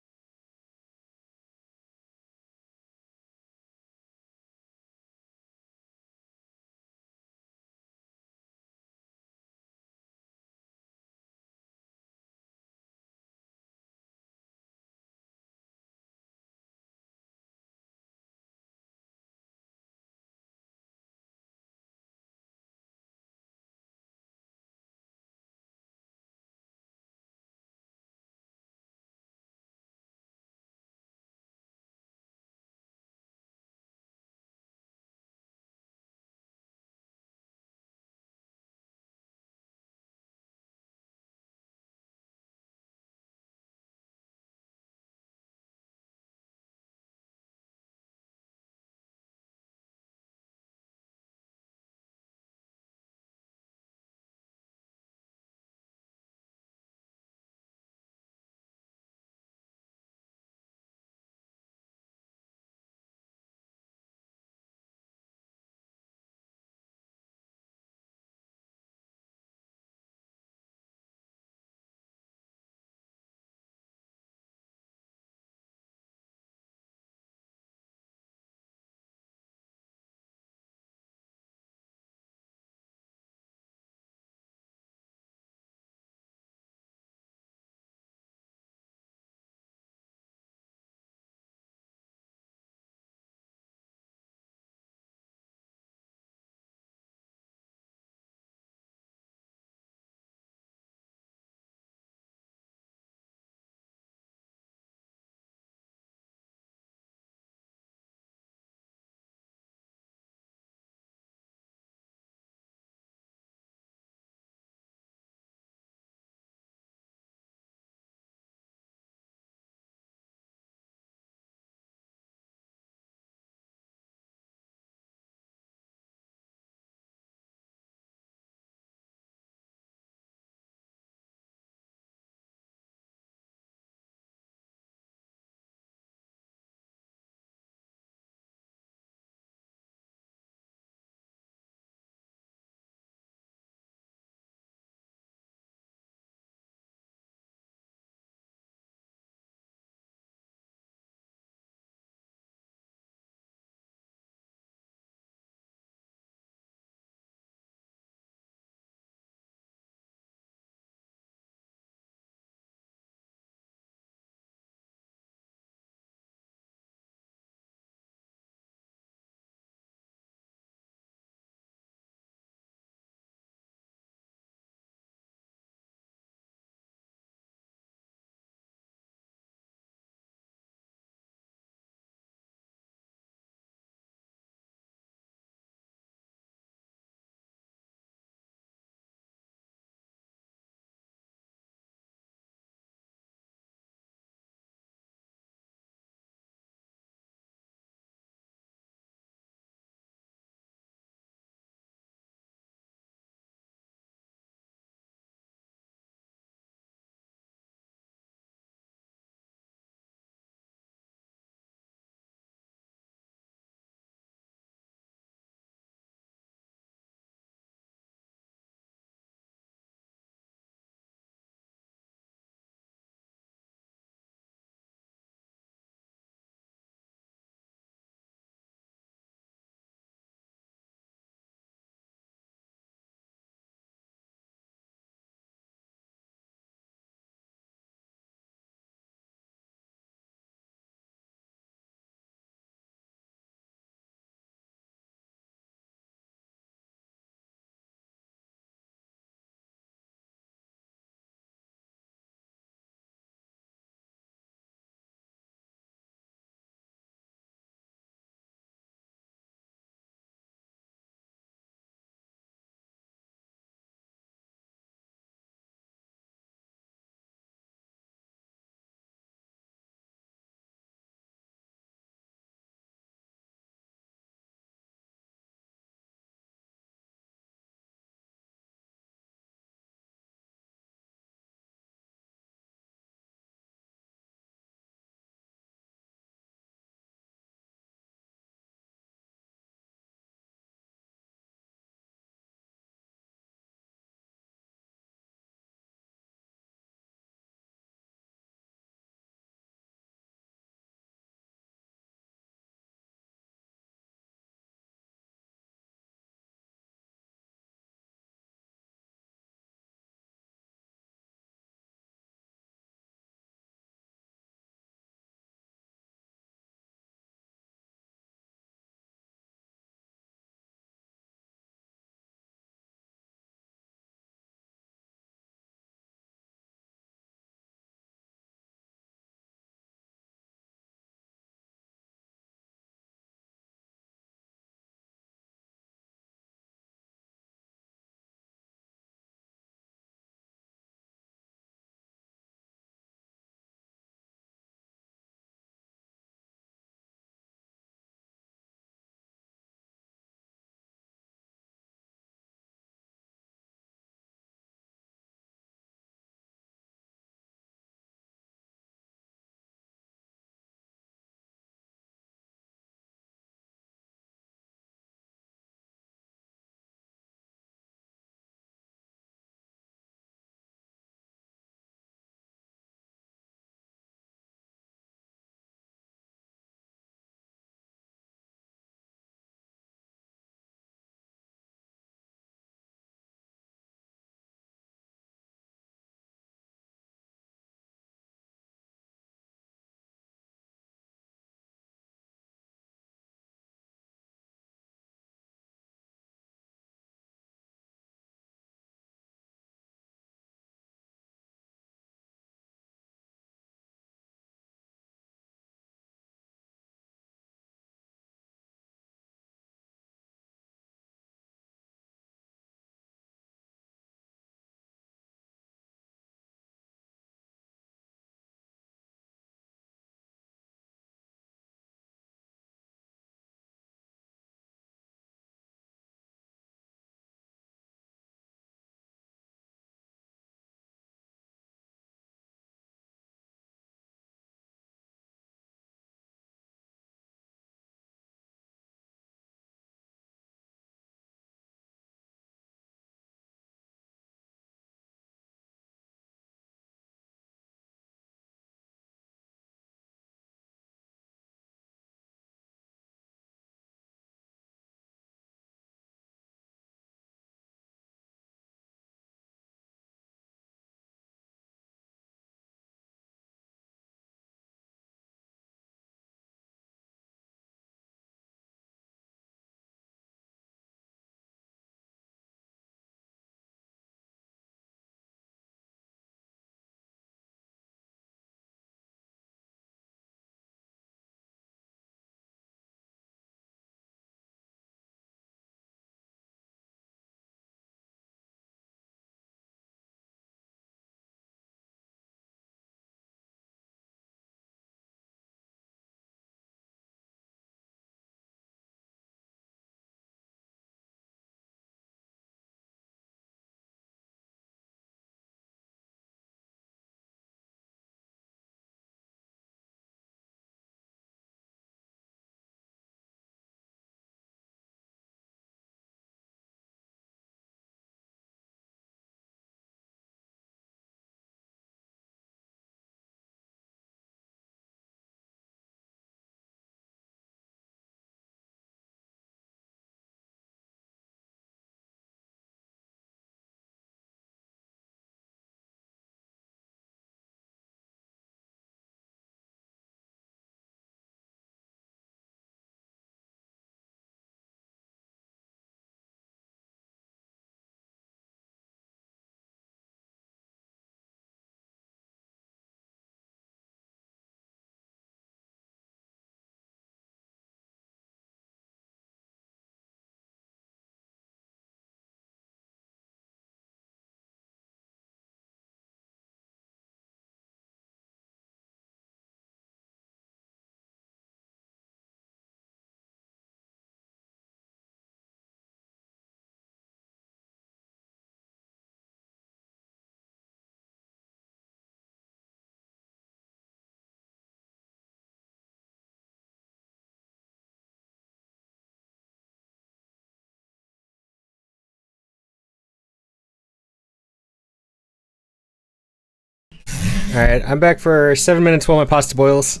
Alright, I'm back for 7 minutes while my pasta boils.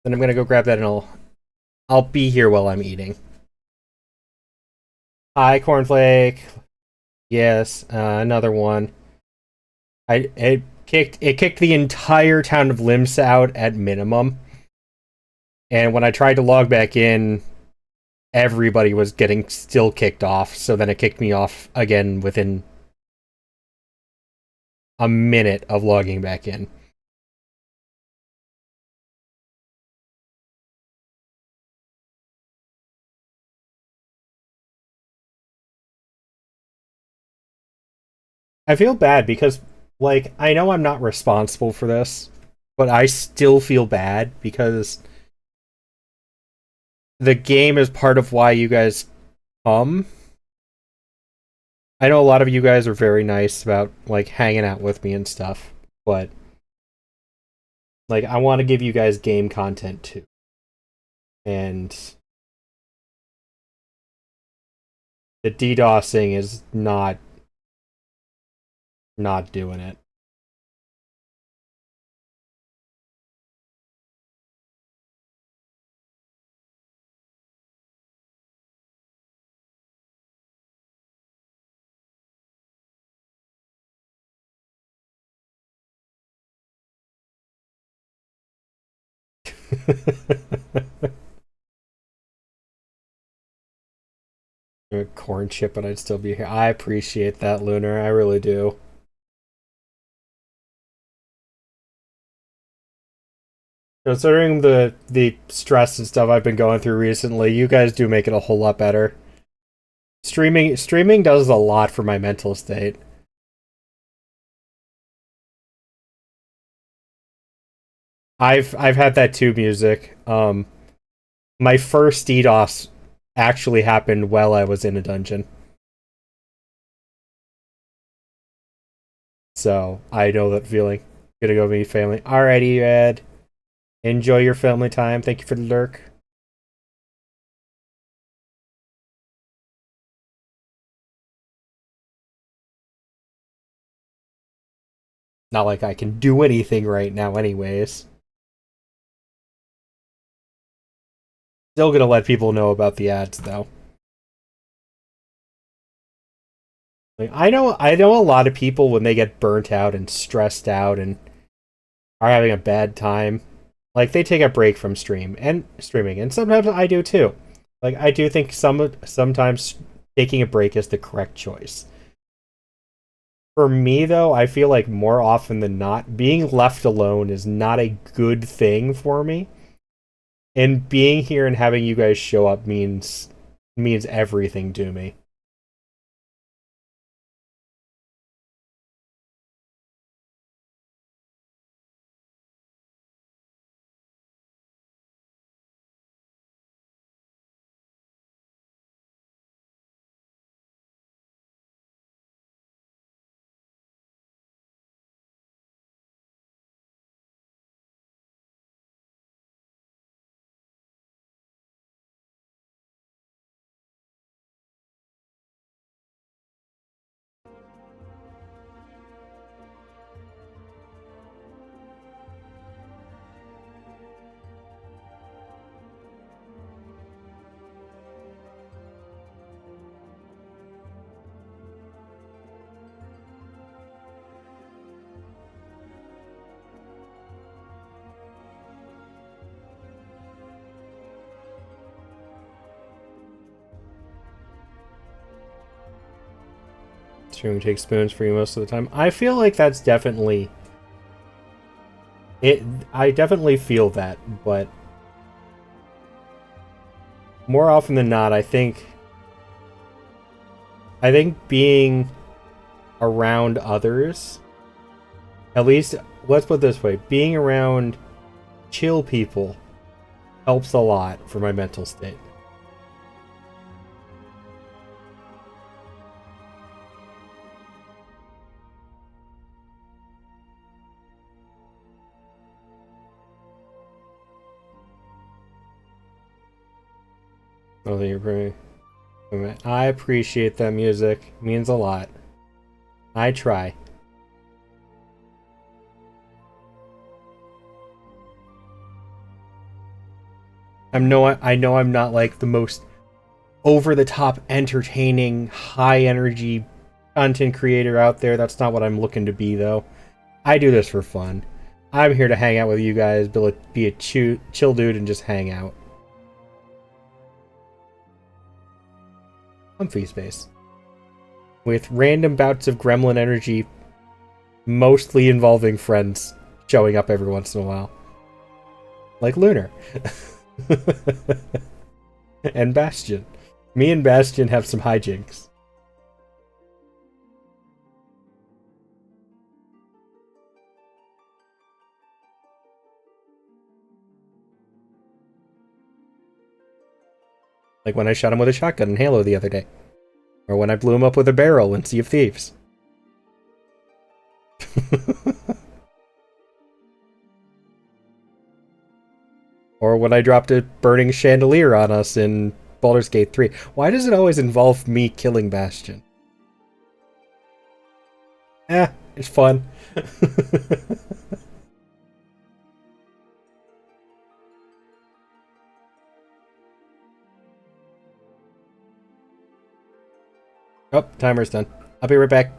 Then I'm gonna go grab that and I'll be here while I'm eating. Hi, cornflake. Yes, another one. It kicked the entire town of Limsa out at minimum. And when I tried to log back in, everybody was getting still kicked off, so then it kicked me off again within a minute of logging back in. I feel bad because, like, I know I'm not responsible for this, but I still feel bad because the game is part of why you guys come. I know a lot of you guys are very nice about, like, hanging out with me and stuff, but, like, I want to give you guys game content too. And the DDoSing is not doing it. A corn chip, but I'd still be here. I appreciate that, Lunar. I really do. Considering the stress and stuff I've been going through recently, you guys do make it a whole lot better. Streaming does a lot for my mental state. I've had that too, music. My first DDoS actually happened while I was in a dungeon. So I know that feeling. Gonna go meet family. Alrighty, Ed. Enjoy your family time. Thank you for the lurk. Not like I can do anything right now anyways. Still gonna let people know about the ads though. Like, I know a lot of people when they get burnt out and stressed out and are having a bad time, like they take a break from streaming, and sometimes I do too. Like I do think sometimes taking a break is the correct choice. For me though, I feel like more often than not, being left alone is not a good thing for me. And being here and having you guys show up means everything to me. Streaming takes spoons for you most of the time. I feel like that's definitely it. I definitely feel that, but more often than not, I think being around others, at least let's put it this way, being around chill people helps a lot for my mental state. Oh, you're pretty. I appreciate that music. It means a lot. I try. I know I'm not like the most over the top entertaining high energy content creator out there. That's not what I'm looking to be though. I do this for fun. I'm here to hang out with you guys, be a chill dude and just hang out. Comfy space. With random bouts of gremlin energy, mostly involving friends showing up every once in a while. Like Lunar. And Bastion. Me and Bastion have some hijinks. Like when I shot him with a shotgun in Halo the other day. Or when I blew him up with a barrel in Sea of Thieves. Or when I dropped a burning chandelier on us in Baldur's Gate 3. Why does it always involve me killing Bastion? It's fun. Oh, timer's done. I'll be right back.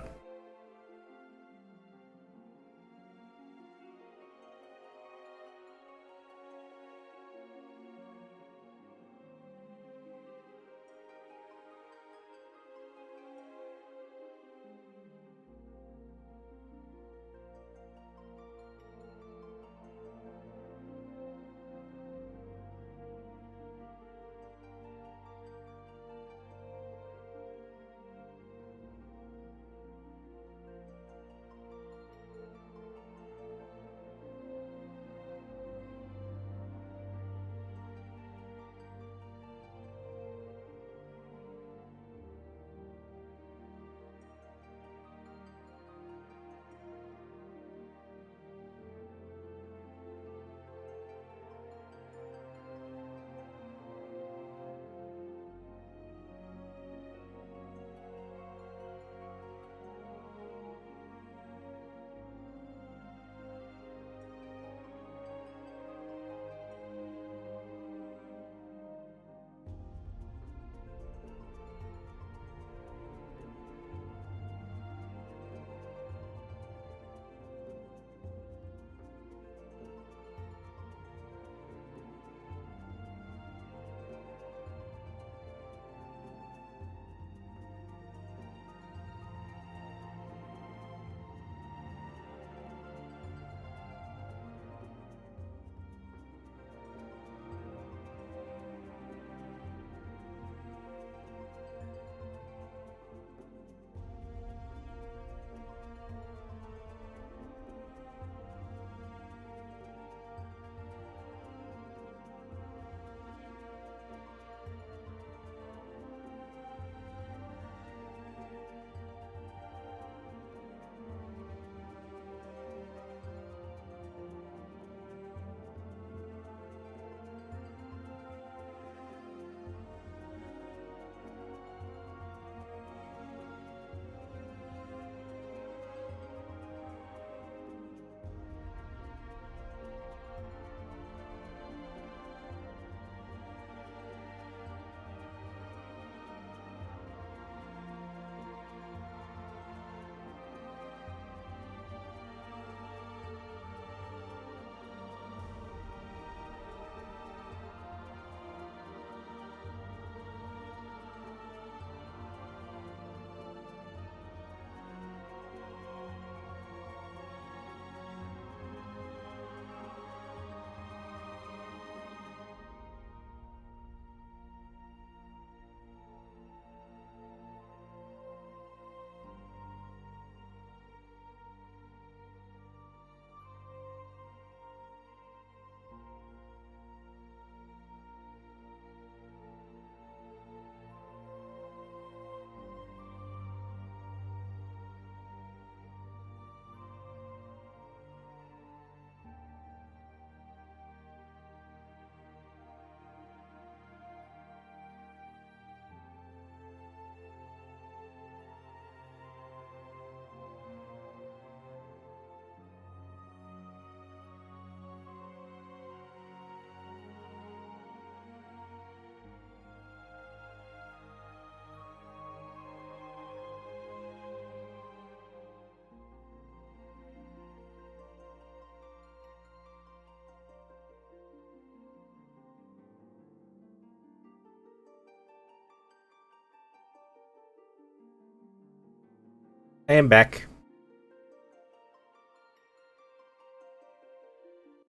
I am back.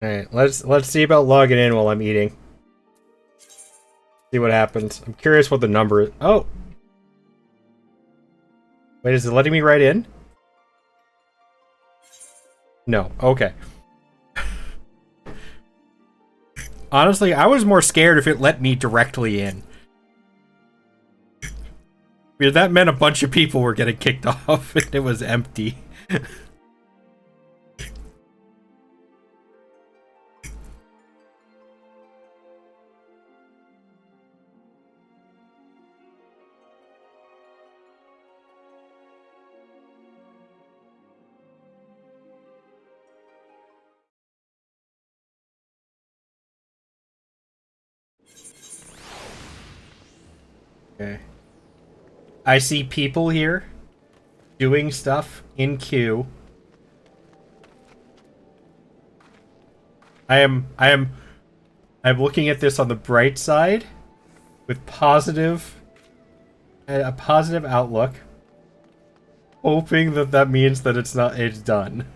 Alright, let's see about logging in while I'm eating. See what happens. I'm curious what the number is. Oh! Wait, is it letting me right in? No. Okay. Honestly, I was more scared if it let me directly in. Because that meant a bunch of people were getting kicked off and it was empty. Okay. I see people here doing stuff in queue. I'm looking at this on the bright side with a positive outlook, hoping that that means that it's done.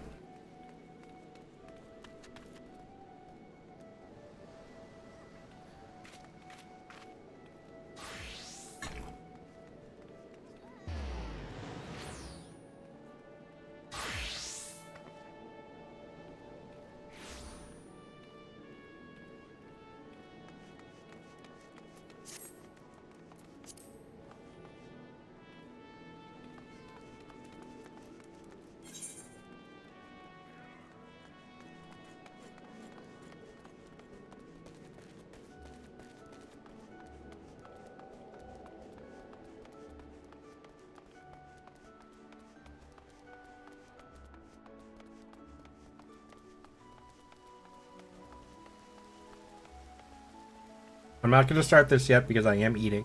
I'm not going to start this yet because I am eating.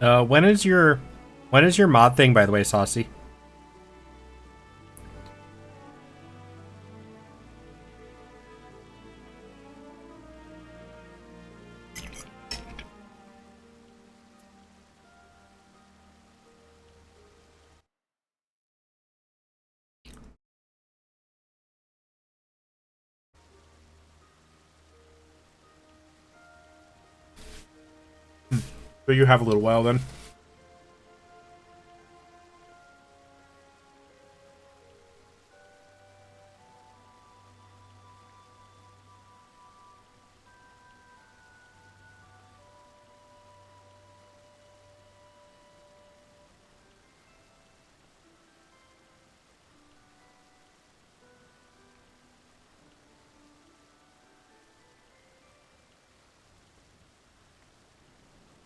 When is your mod thing, by the way, Saucy? So you have a little while then.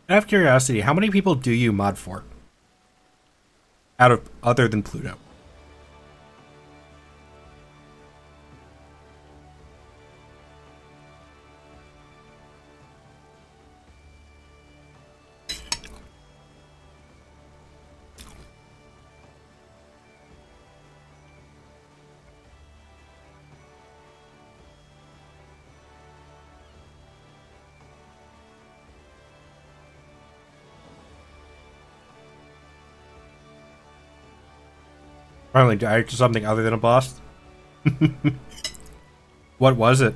Out of curiosity, how many people do you mod for? Out of other than Pluto? Finally, died to something other than a boss. What was it?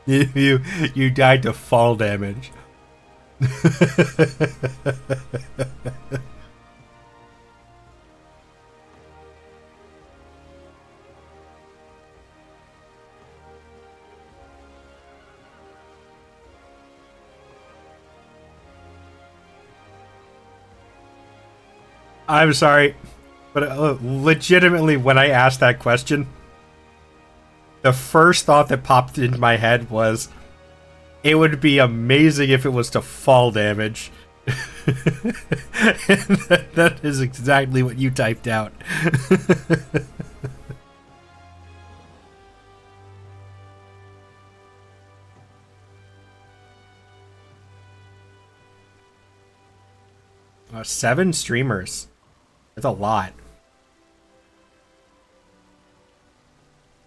You died to fall damage. I'm sorry, but legitimately, when I asked that question, the first thought that popped into my head was, it would be amazing if it was to fall damage. And that is exactly what you typed out. 7 streamers. That's a lot.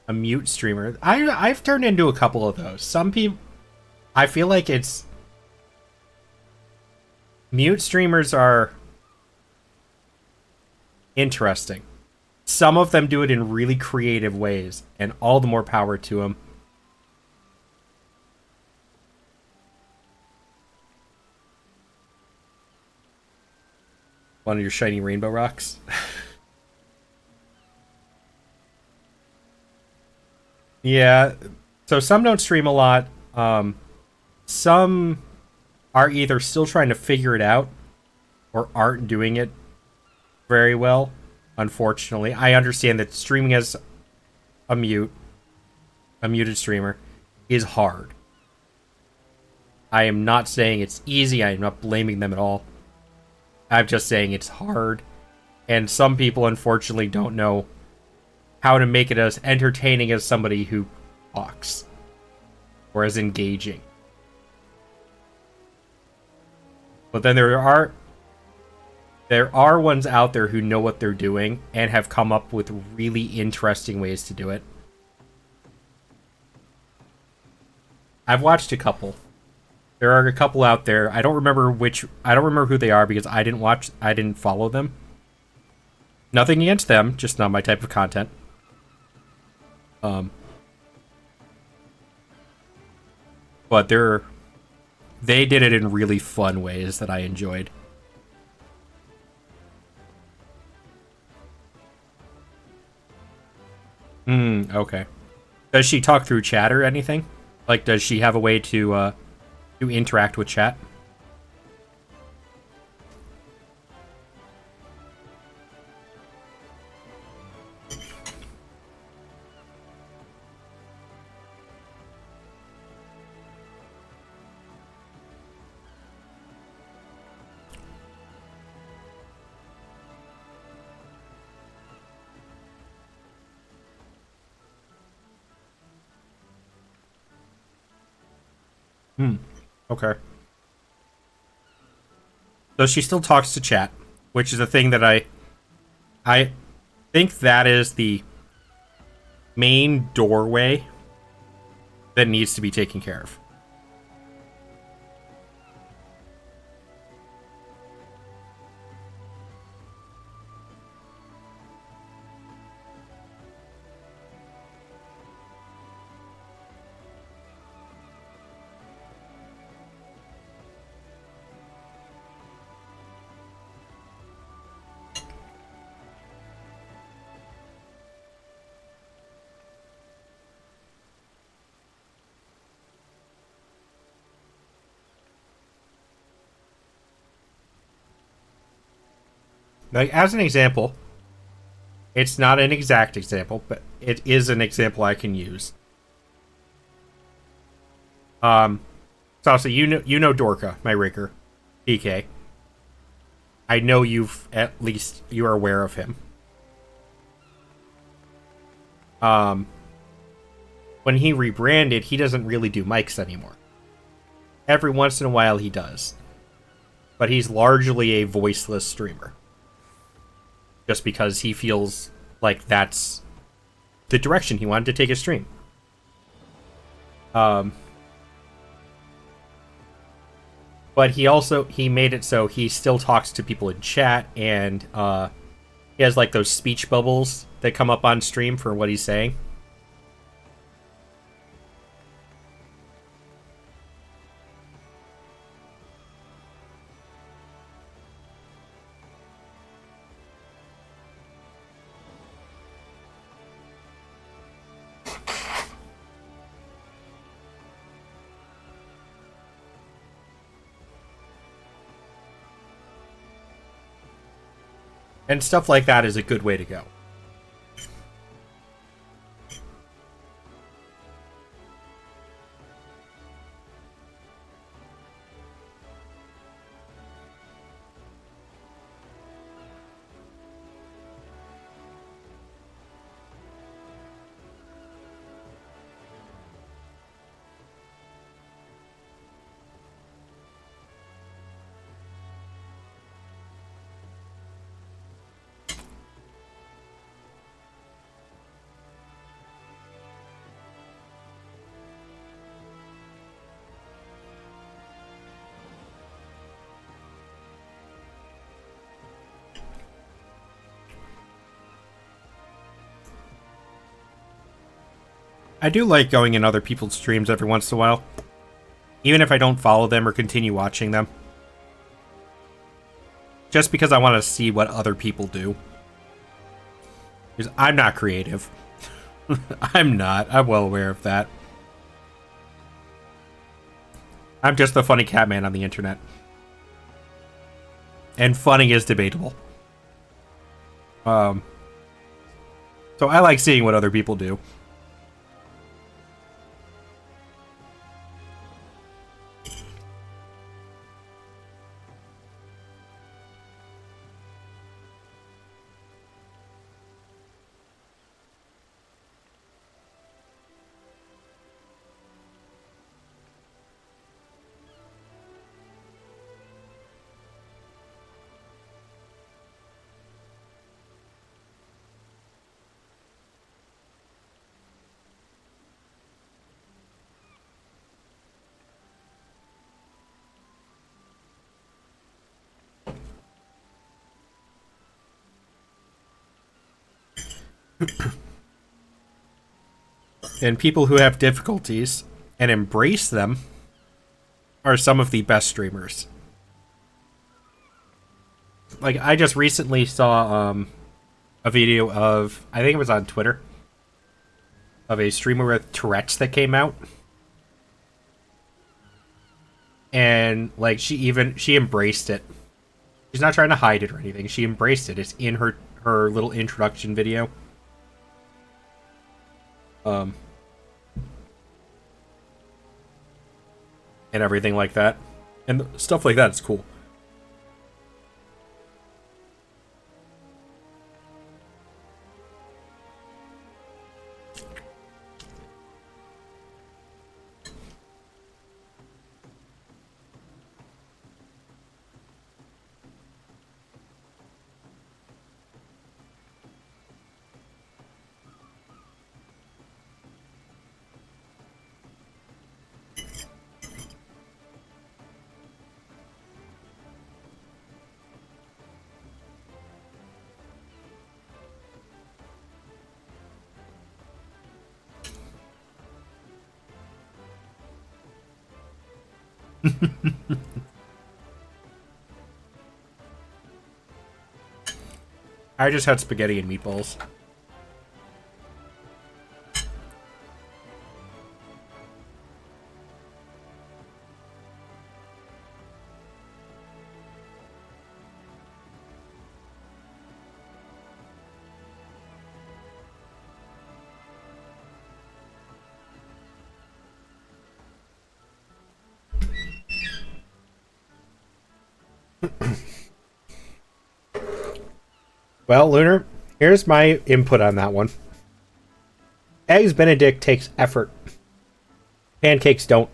A mute streamer. I've turned into a couple of those. Some people, I feel like it's mute streamers are interesting. Some of them do it in really creative ways, and all the more power to them. One of your shiny rainbow rocks. Yeah, so some don't stream a lot. Some are either still trying to figure it out or aren't doing it very well, unfortunately. I understand that streaming as a muted streamer, is hard. I am not saying it's easy. I am not blaming them at all. I'm just saying it's hard. And some people, unfortunately, don't know how to make it as entertaining as somebody who talks. Or as engaging. But then there are ones out there who know what they're doing and have come up with really interesting ways to do it. I've watched a couple. There are a couple out there. I don't remember who they are because I didn't follow them. Nothing against them, just not my type of content. But they did it in really fun ways that I enjoyed. Okay. Does she talk through chat or anything? Like, does she have a way to interact with chat? Okay. So she still talks to chat, which is a thing that I think that is the main doorway that needs to be taken care of. Like, as an example, it's not an exact example, but it is an example I can use. So you know Dorka, my rigger, PK. I know you are aware of him. When he rebranded, he doesn't really do mics anymore. Every once in a while he does. But he's largely a voiceless streamer. Just because he feels like that's the direction he wanted to take his stream. But he made it so he still talks to people in chat, and he has like those speech bubbles that come up on stream for what he's saying. And stuff like that is a good way to go. I do like going in other people's streams every once in a while. Even if I don't follow them or continue watching them. Just because I want to see what other people do. Because I'm not creative. I'm not. I'm well aware of that. I'm just the funny cat man on the internet. And funny is debatable. So I like seeing what other people do. And people who have difficulties and embrace them are some of the best streamers. Like, I just recently saw a video of, I think it was on Twitter, of a streamer with Tourette's that came out. And, like, she embraced it. She's not trying to hide it or anything. She embraced it. It's in her little introduction video. And everything like that. And stuff like that is cool. I just had spaghetti and meatballs. Well, Lunar, here's my input on that one. Eggs Benedict takes effort. Pancakes don't.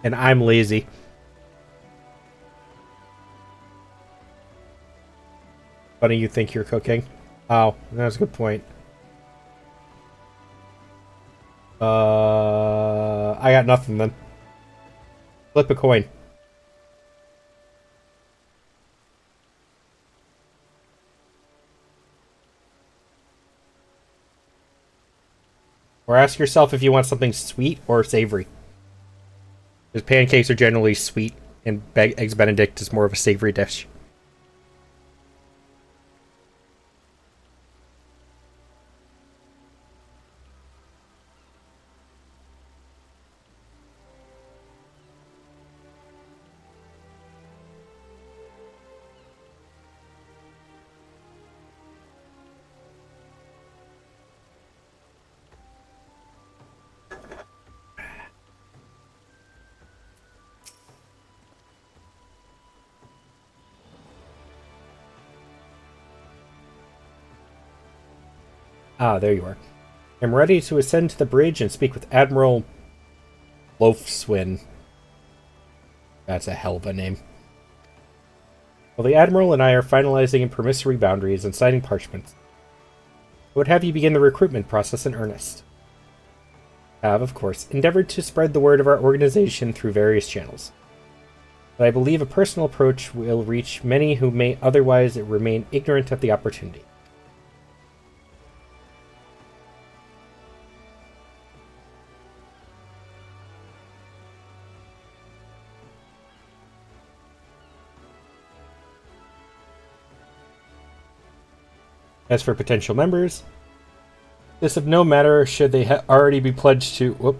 And I'm lazy. Funny you think you're cooking. Oh, that's a good point. I got nothing then. Flip a coin. Or ask yourself if you want something sweet or savory. Because pancakes are generally sweet, and Eggs Benedict is more of a savory dish. Ah, there you are. I'm ready to ascend to the bridge and speak with Admiral Loafswin. That's a hell of a name. Well, the Admiral and I are finalizing imprisory boundaries and signing parchments. I would have you begin the recruitment process in earnest. I have, of course, endeavored to spread the word of our organization through various channels. But I believe a personal approach will reach many who may otherwise remain ignorant of the opportunity. As for potential members, this of no matter should they already be pledged to...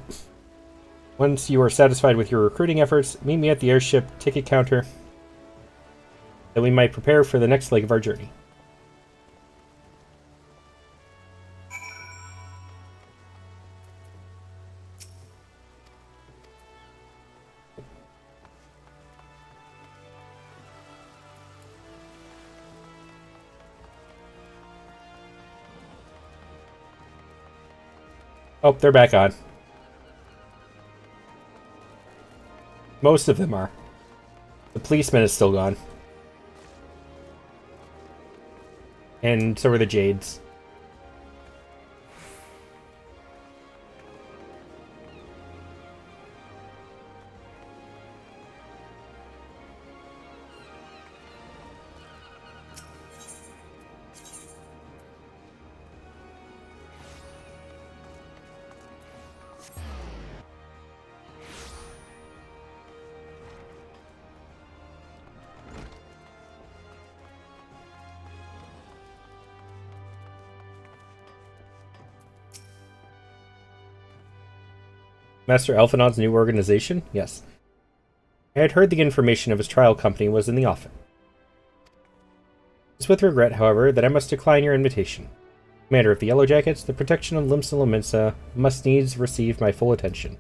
Once you are satisfied with your recruiting efforts, meet me at the airship ticket counter, that we might prepare for the next leg of our journey. Oh, they're back on. Most of them are. The policeman is still gone. And so are the Jades. Master Elphanod's new organization? Yes. I had heard the information of his trial company was in the offing. It's with regret, however, that I must decline your invitation. Commander of the Yellow Jackets, the protection of Limsa Lominsa must needs receive my full attention.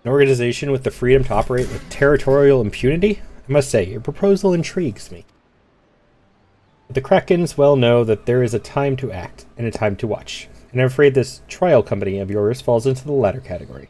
An organization with the freedom to operate with territorial impunity? I must say, your proposal intrigues me. But the Krakens well know that there is a time to act, and a time to watch, and I'm afraid this trial company of yours falls into the latter category.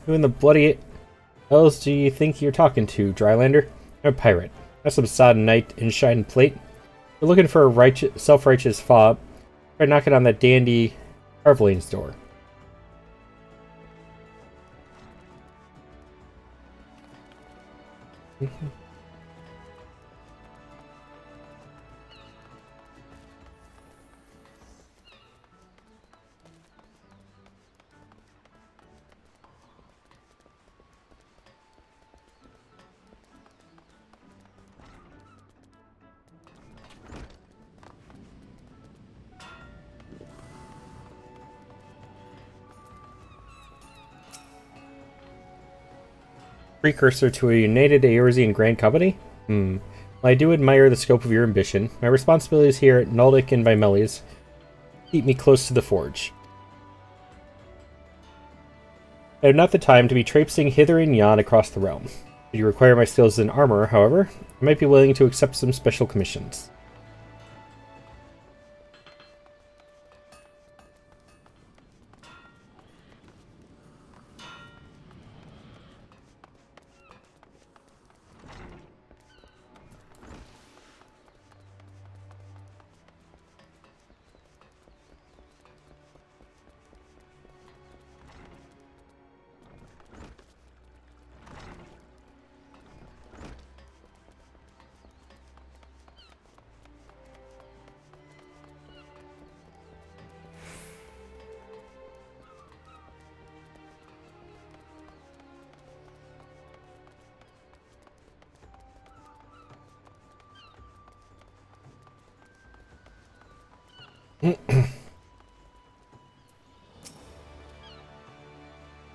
Who in the bloody hells do you think you're talking to, Drylander? I'm a pirate. Not some sodden knight in shine plate. We're looking for a self-righteous fob. Try knocking on that dandy Harvelane's door. Precursor to a united Eorzean Grand Company? Well, I do admire the scope of your ambition. My responsibilities here at Naldic and Vimelis keep me close to the forge. I have not the time to be traipsing hither and yon across the realm. If you require my skills in armor, however, I might be willing to accept some special commissions.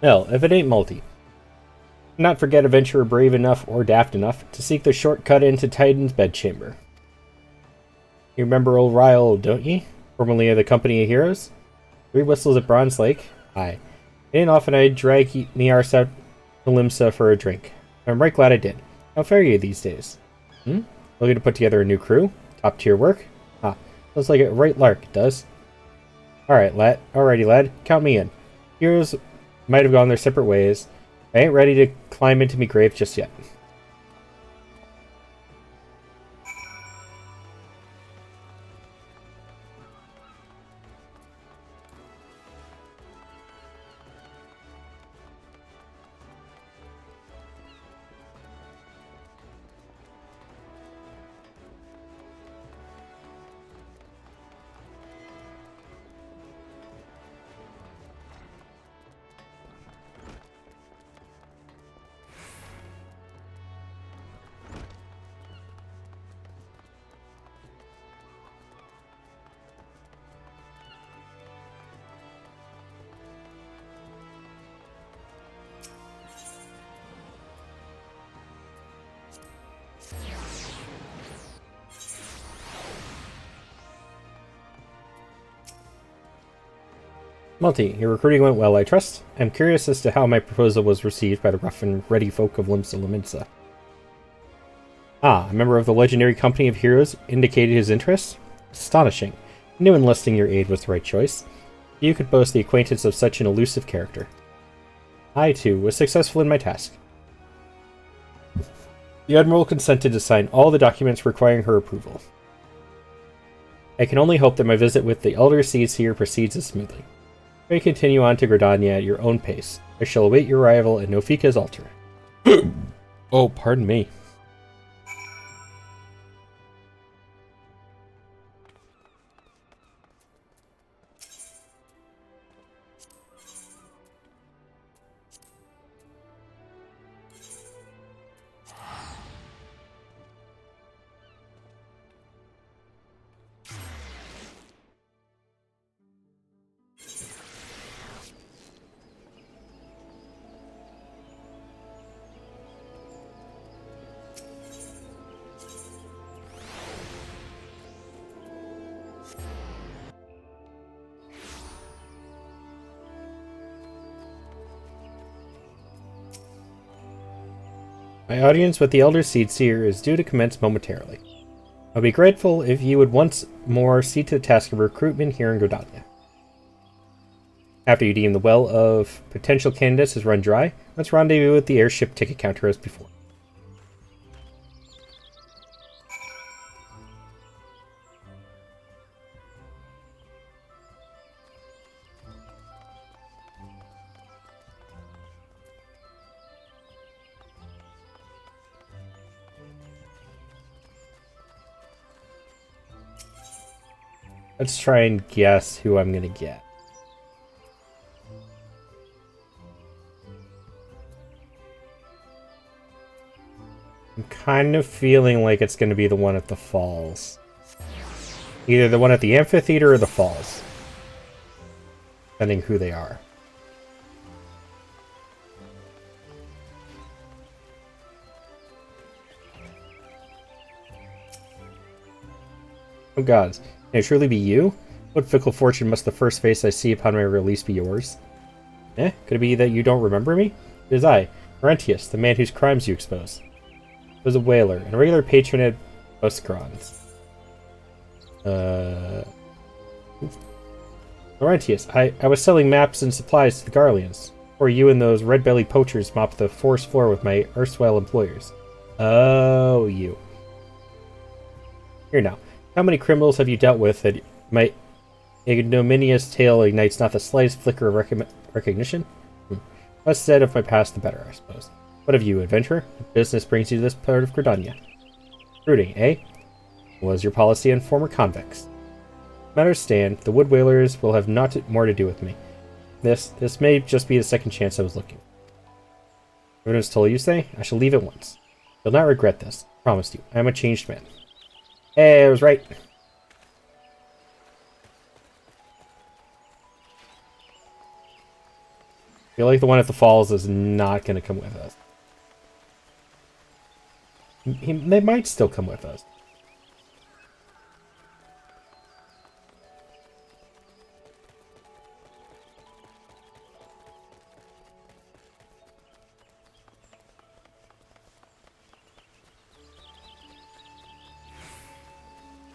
Well, if it ain't Multi. Not forget adventurer brave enough or daft enough to seek the shortcut into Titan's bedchamber. You remember old Ryle, don't ye? Formerly of the Company of Heroes? 3 whistles at Bronze Lake? Aye. It ain't often I'd drag me arse out to Limsa for a drink. I'm right glad I did. How fare you these days? Looking to put together a new crew? Top tier work? Ah, looks like a right lark, it does. Alrighty, lad. Count me in. Heroes might have gone their separate ways. I ain't ready to climb into me grave just yet. Multi, your recruiting went well, I trust. I'm curious as to how my proposal was received by the rough and ready folk of Limsa Lominsa. Ah, a member of the legendary Company of Heroes indicated his interest? Astonishing. I knew enlisting your aid was the right choice. You could boast the acquaintance of such an elusive character. I, too, was successful in my task. The Admiral consented to sign all the documents requiring her approval. I can only hope that my visit with the Elder Seedseer proceeds as smoothly. You may continue on to Gridania at your own pace. I shall await your arrival at Nofika's altar. Oh, pardon me. My audience with the Elder Seedseer is due to commence momentarily. I'll be grateful if you would once more see to the task of recruitment here in Gridania. After you deem the well of potential candidates has run dry, let's rendezvous with the airship ticket counter as before. Let's try and guess who I'm gonna get. I'm kind of feeling like it's gonna be the one at the falls. Either the one at the amphitheater or the falls. Depending who they are. Oh gods. Can it truly be you? What fickle fortune must the first face I see upon my release be yours? Could it be that you don't remember me? It is I, Laurentius, the man whose crimes you expose. I was a whaler, and a regular patron at Buscrons. Laurentius, I was selling maps and supplies to the Garleans, or you and those red-bellied poachers mopped the forest floor with my erstwhile employers. Oh, you. Here now, how many criminals have you dealt with that my ignominious tale ignites not the slightest flicker of recognition? Less said of my past, the better, I suppose. What of you, adventurer? What business brings you to this part of Gridania? Recruiting, eh? What was your policy on former convicts? Matters stand, the wood whalers will have not more to do with me. This may just be the second chance I was looking. Everyone's told you, say? I shall leave at once. You'll not regret this. Promised you. I am a changed man. Hey, I was right. I feel like the one at the falls is not going to come with us. They might still come with us.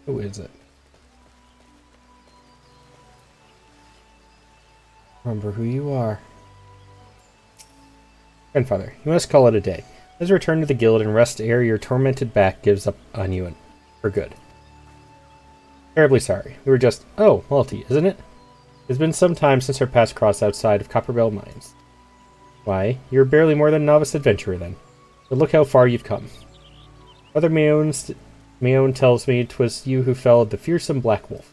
Who is it? Remember who you are. Grandfather, you must call it a day. Let's return to the guild and rest ere your tormented back gives up on you for good. Terribly sorry. We were just... Oh, Malty, isn't it? It's been some time since our paths crossed outside of Copperbell Mines. Why, you're barely more than a novice adventurer then. But look how far you've come. Mother Meone tells me 'twas you who felled the fearsome Black Wolf.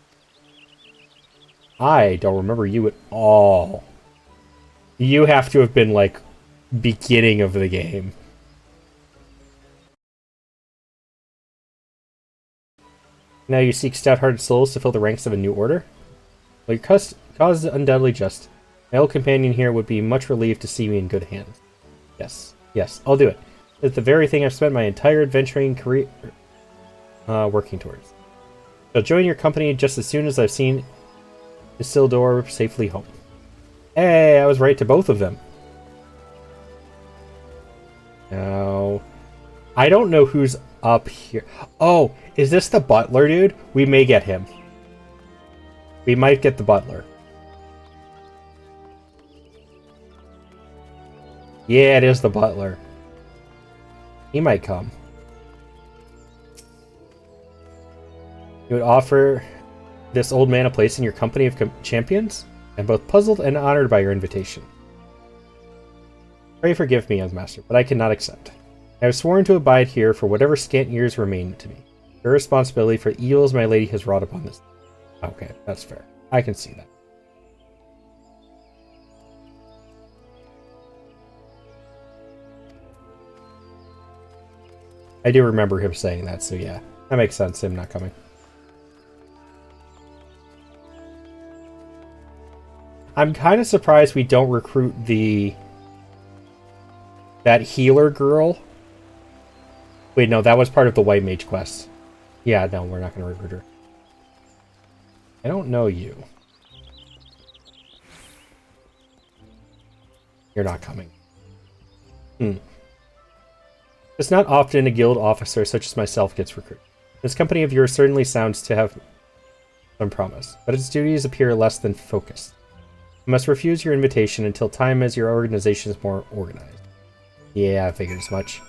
I don't remember you at all. You have to have been, like, beginning of the game. Now you seek stout-hearted souls to fill the ranks of a new order? Well, your cause is undoubtedly just. My old companion here would be much relieved to see me in good hands. Yes, I'll do it. It's the very thing I've spent my entire adventuring career working towards. I'll join your company just as soon as I've seen Isildur safely home. Hey, I was right to both of them. Now, I don't know who's up here. Oh, is this the butler, dude? We may get him. We might get the butler. Yeah, it is the butler. He might come. You would offer this old man a place in your company of champions? I'm both puzzled and honored by your invitation. Pray forgive me, young master, but I cannot accept. I have sworn to abide here for whatever scant years remain to me. Your responsibility for the evils my lady has wrought upon this. Okay, that's fair. I can see that. I do remember him saying that, so yeah. That makes sense, him not coming. I'm kind of surprised we don't recruit that healer girl. Wait, no, that was part of the White Mage quest. Yeah, no, we're not going to recruit her. I don't know you. You're not coming. It's not often a guild officer such as myself gets recruited. This company of yours certainly sounds to have some promise, but its duties appear less than focused. I must refuse your invitation until time as your organization is more organized. Yeah, I figured as much.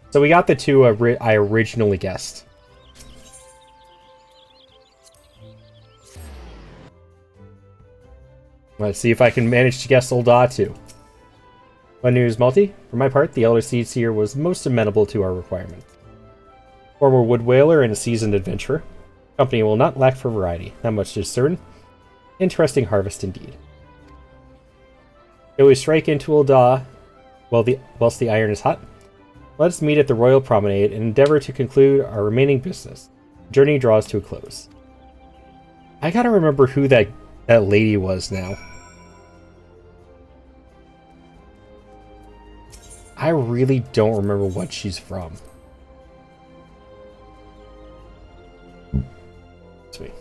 So we got the two I originally guessed. Let's see if I can manage to guess Ul'dah too. What news, Malty? For my part, the Elder Seed Seer was most amenable to our requirements. Former wood whaler and a seasoned adventurer. Company will not lack for variety, that much is certain. Interesting harvest indeed. Shall we strike into Ul'dah whilst the iron is hot? Let us meet at the Royal Promenade and endeavor to conclude our remaining business. The journey draws to a close. I gotta remember who that lady was now. I really don't remember what she's from. Sweet.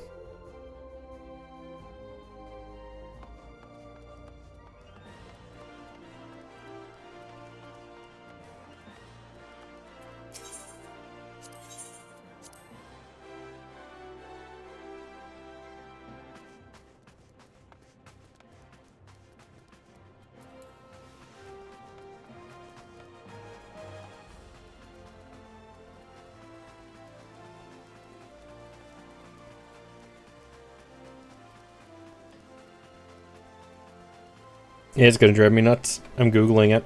It's gonna drive me nuts. I'm Googling it.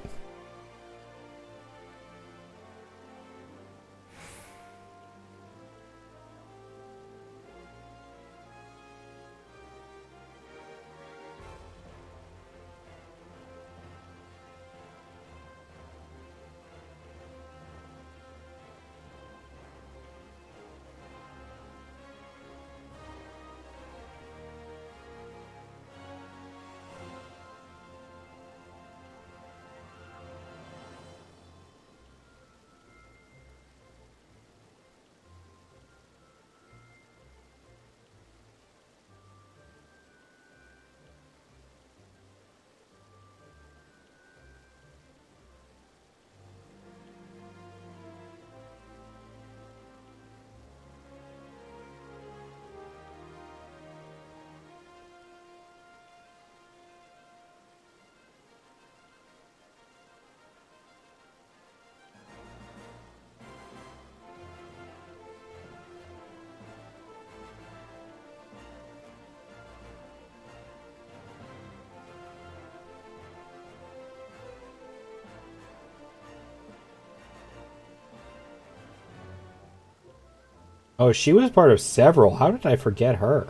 Oh, she was part of several. How did I forget her?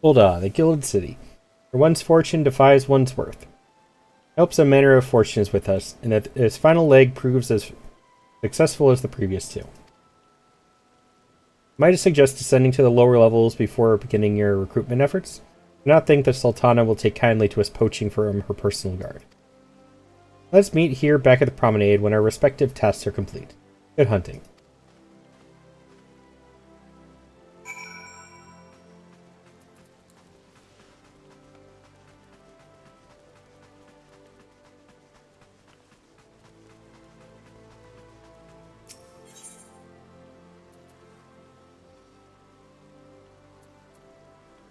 Hold on, the Gilded City. For one's fortune defies one's worth. I hope some manner of fortune is with us, and that its final leg proves as successful as the previous two. Might I suggest descending to the lower levels before beginning your recruitment efforts? I do not think the Sultana will take kindly to us poaching from her personal guard. Let's meet here back at the promenade when our respective tasks are complete. Good hunting.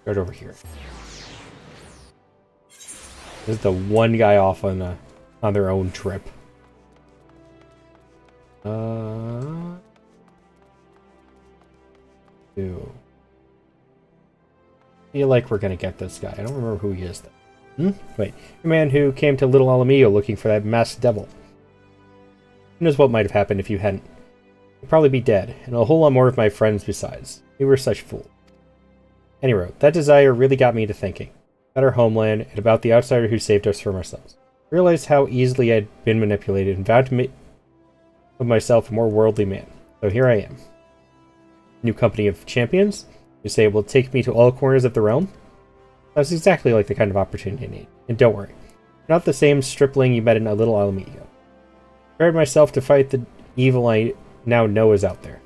Right over here. This is the one guy off on their own trip. Feel like we're gonna get this guy. I don't remember who he is though. Wait, the man who came to Little Alamillo looking for that masked devil. Who knows what might have happened if you hadn't? You'd probably be dead, and a whole lot more of my friends besides. We were such fools. Anyway, that desire really got me to thinking about our homeland and about the outsider who saved us from ourselves. I realized how easily I'd been manipulated and vowed to make of myself a more worldly man. So here I am. New company of champions? You say will take me to all corners of the realm? That's exactly like the kind of opportunity I need. And don't worry, I'm not the same stripling you met in a Little Alamillo. I prepared myself to fight the evil I now know is out there.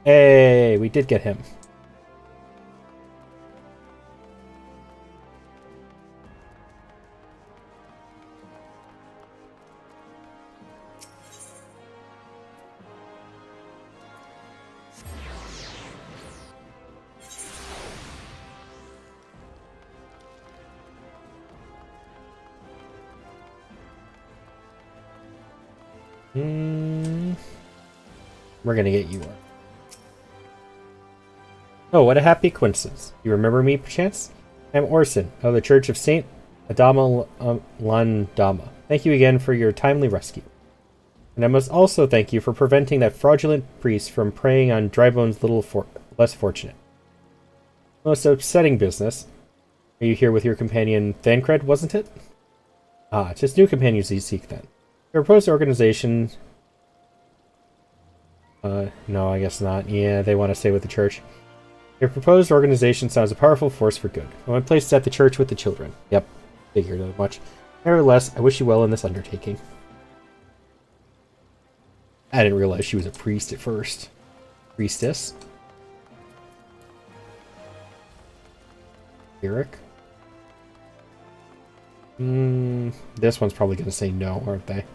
Hey, we did get him. We're gonna get you one. Oh, what a happy coincidence. You remember me, perchance? I'm Orson, of the Church of Saint Adama Landama. Thank you again for your timely rescue. And I must also thank you for preventing that fraudulent priest from preying on Drybone's less fortunate. Most upsetting business. Are you here with your companion Thancred, wasn't it? Ah, just new companions you seek then. Your proposed organization... no, I guess not. Yeah, they want to stay with the church. Your proposed organization sounds a powerful force for good. I want placed at the church with the children. Yep, figured as much. Nevertheless, I wish you well in this undertaking. I didn't realize she was a priest at first. Priestess. Eric. This one's probably going to say no, aren't they?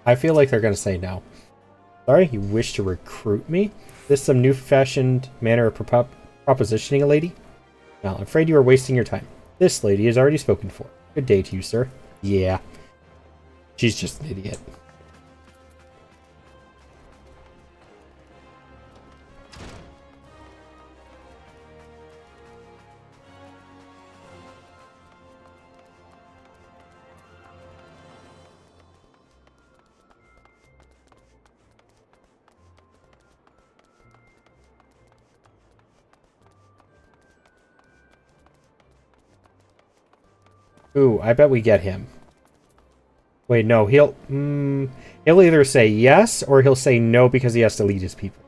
I feel like they're going to say no. Sorry, you wish to recruit me? Is this some new-fashioned manner of propositioning a lady? Well, I'm afraid you are wasting your time. This lady is already spoken for. Good day to you, sir. Yeah. She's just an idiot. Ooh, I bet we get him. Wait, no, he'll either say yes or he'll say no because he has to lead his people.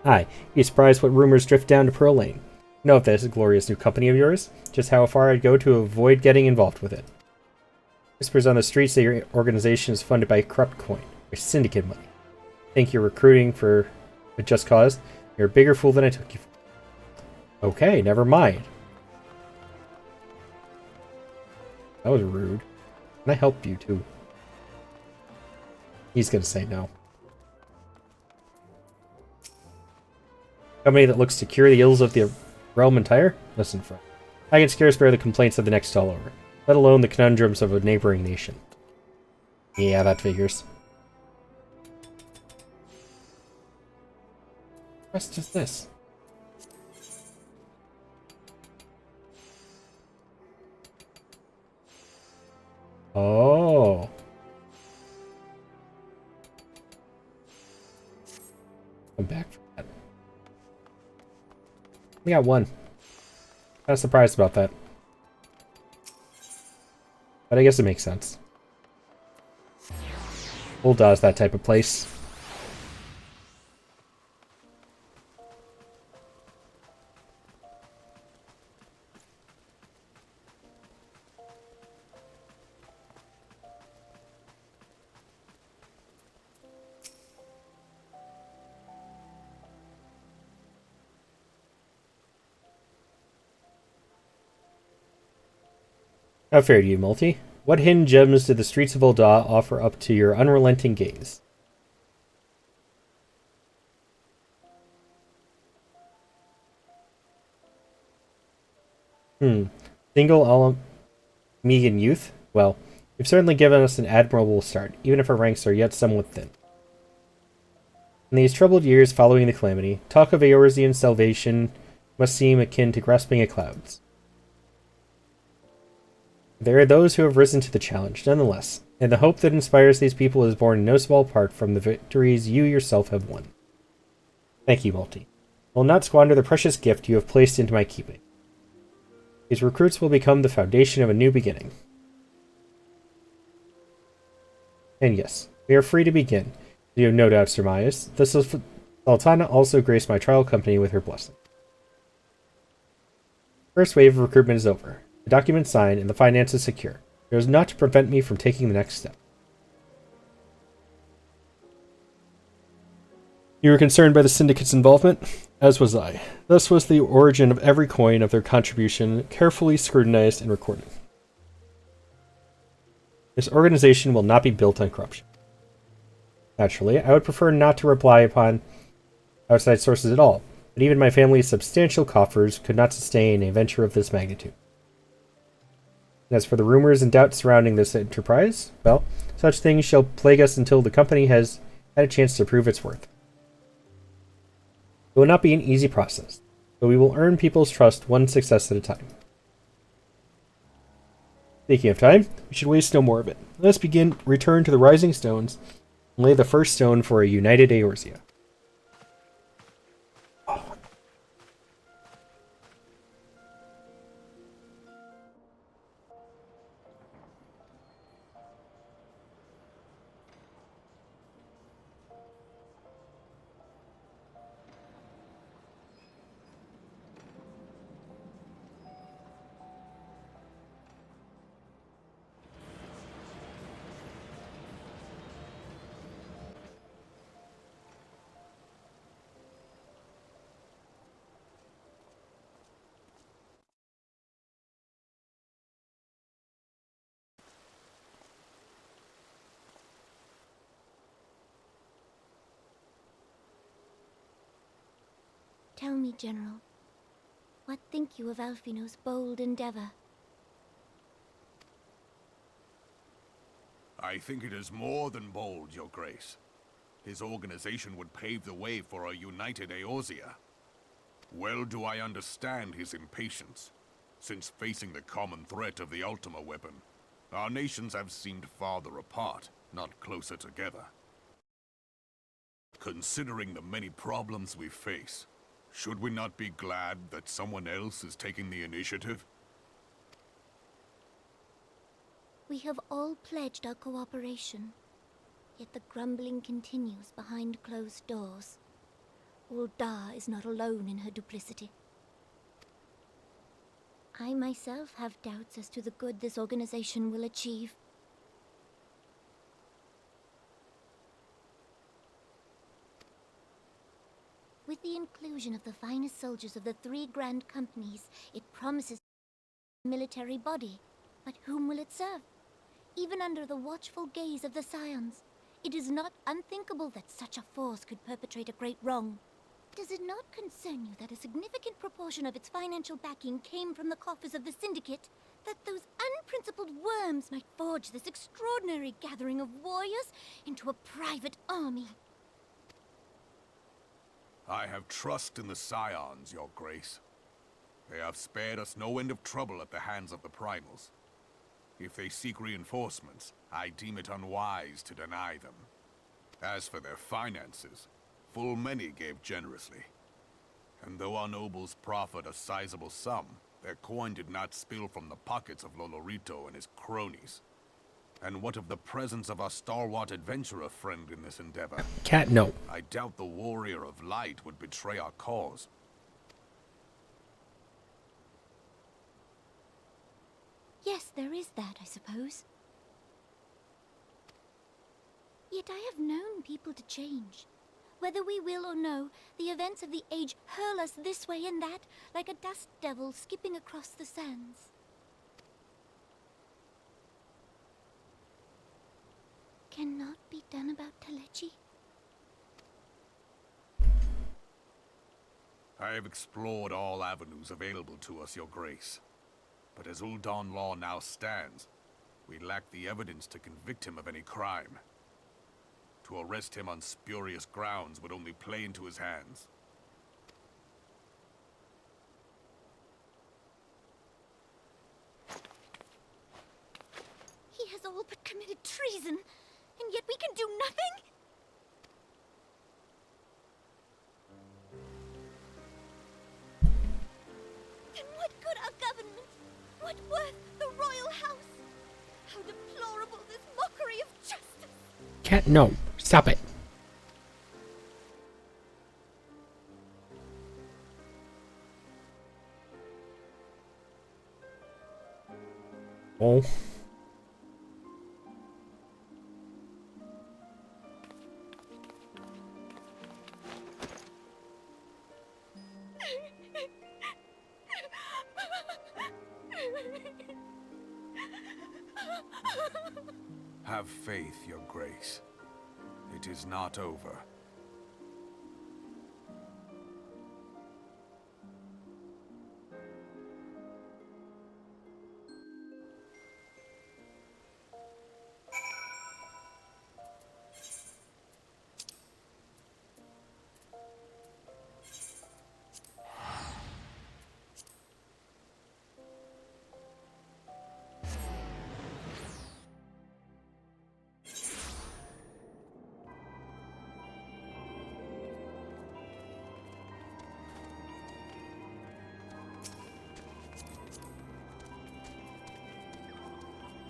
Hi, be surprised what rumors drift down to Pearl Lane. Know of this glorious new company of yours? Just how far I'd go to avoid getting involved with it. Whispers on the streets that your organization is funded by corrupt coin, or syndicate money. Think you're recruiting for a just cause? You're a bigger fool than I took you for. Okay, never mind. That was rude. Can I help you too? He's gonna say no. Company that looks to cure the ills of the realm entire? Listen, friend. I can scarce bear the complaints of the next all over, let alone the conundrums of a neighboring nation. Yeah, that figures. What quest is this? Oh. Come back for that. We got one. Kind of surprised about that. But I guess it makes sense. Ul'dah's that type of place. How fair to you, Multi? What hidden gems did the streets of Ul'dah offer up to your unrelenting gaze? Single Megan youth? Well, you've certainly given us an admirable start, even if our ranks are yet somewhat thin. In these troubled years following the calamity, talk of Eorzean salvation must seem akin to grasping at clouds. There are those who have risen to the challenge, nonetheless, and the hope that inspires these people is born in no small part from the victories you yourself have won. Thank you, Multi. I will not squander the precious gift you have placed into my keeping. These recruits will become the foundation of a new beginning. And yes, we are free to begin. You have no doubt surmised. The Sultana also graced my trial company with her blessing. First wave of recruitment is over. The document signed and the finances secure. It was not to prevent me from taking the next step. You were concerned by the syndicate's involvement? As was I. Thus was the origin of every coin of their contribution carefully scrutinized and recorded. This organization will not be built on corruption. Naturally, I would prefer not to rely upon outside sources at all, but even my family's substantial coffers could not sustain a venture of this magnitude. As for the rumors and doubts surrounding this enterprise, well, such things shall plague us until the company has had a chance to prove its worth. It will not be an easy process, but we will earn people's trust one success at a time. Speaking of time, we should waste no more of it. Let us return to the Rising Stones, and lay the first stone for a united Eorzea. Tell me, General, what think you of Alfino's bold endeavor? I think it is more than bold, Your Grace. His organization would pave the way for a united Eorzea. Well do I understand his impatience, since facing the common threat of the Ultima weapon, our nations have seemed farther apart, not closer together. Considering the many problems we face, should we not be glad that someone else is taking the initiative? We have all pledged our cooperation, yet the grumbling continues behind closed doors. Ul'dah is not alone in her duplicity. I myself have doubts as to the good this organization will achieve. With the inclusion of the finest soldiers of the 3 grand companies, it promises a military body. But whom will it serve? Even under the watchful gaze of the Scions, it is not unthinkable that such a force could perpetrate a great wrong. Does it not concern you that a significant proportion of its financial backing came from the coffers of the Syndicate? That those unprincipled worms might forge this extraordinary gathering of warriors into a private army? I have trust in the Scions, Your Grace. They have spared us no end of trouble at the hands of the Primals. If they seek reinforcements, I deem it unwise to deny them. As for their finances, full many gave generously. And though our nobles proffered a sizable sum, their coin did not spill from the pockets of Lolorito and his cronies. And what of the presence of our stalwart adventurer friend in this endeavor? Cat, no. I doubt the Warrior of Light would betray our cause. Yes, there is that, I suppose. Yet I have known people to change. Whether we will or no, the events of the age hurl us this way and that, like a dust devil skipping across the sands. Cannot be done about Telechi? I have explored all avenues available to us, Your Grace. But as Ul'dah law now stands, we lack the evidence to convict him of any crime. To arrest him on spurious grounds would only play into his hands. He has all but committed treason, and yet we can do nothing? Then what good our government? What worth the royal house? How deplorable this mockery of justice! Cat, no. Stop it. Oh. Have faith, Your Grace. It is not over.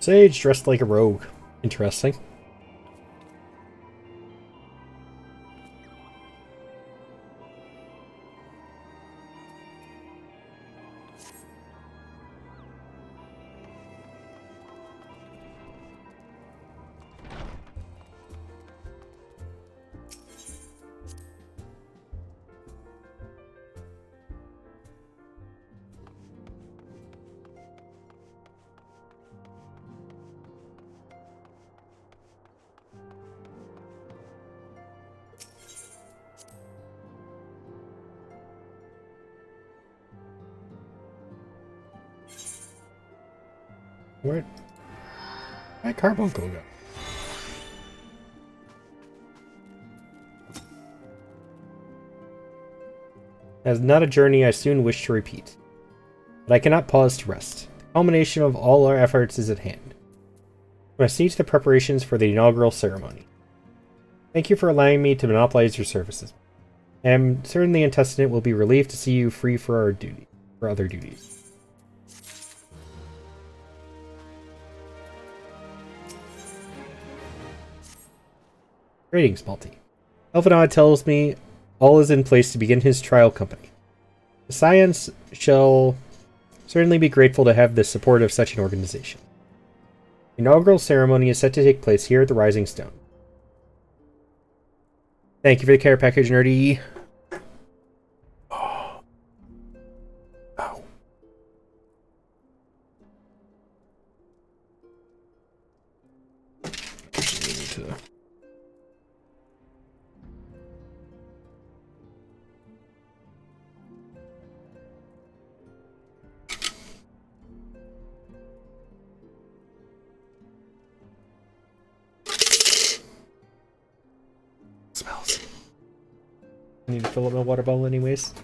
Sage dressed like a rogue. Interesting. Where'd my carbuncle go? That is not a journey I soon wish to repeat. But I cannot pause to rest. The culmination of all our efforts is at hand. I must see to the preparations for the inaugural ceremony. Thank you for allowing me to monopolize your services. I am certain the intestinate will be relieved to see you free for other duties. Greetings, Malty. Elvenod tells me all is in place to begin his trial company. The Science shall certainly be grateful to have the support of such an organization. The inaugural ceremony is set to take place here at the Rising Stone. Thank you for the care package, Nerdy. Oh. Ow. Smells. I need to fill up my water bottle anyways.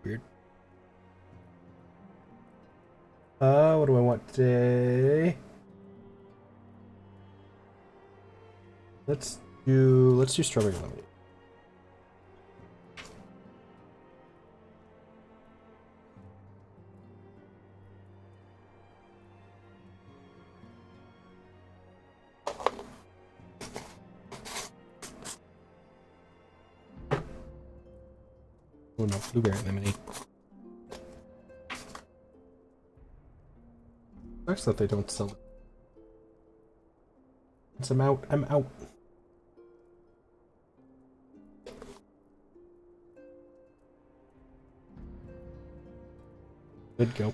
Weird. What do I want today? Let's do strawberry lemonade. Oh no, blueberry lemonade. Sucks that they don't sell it. Once I'm out, I'm out. Good go.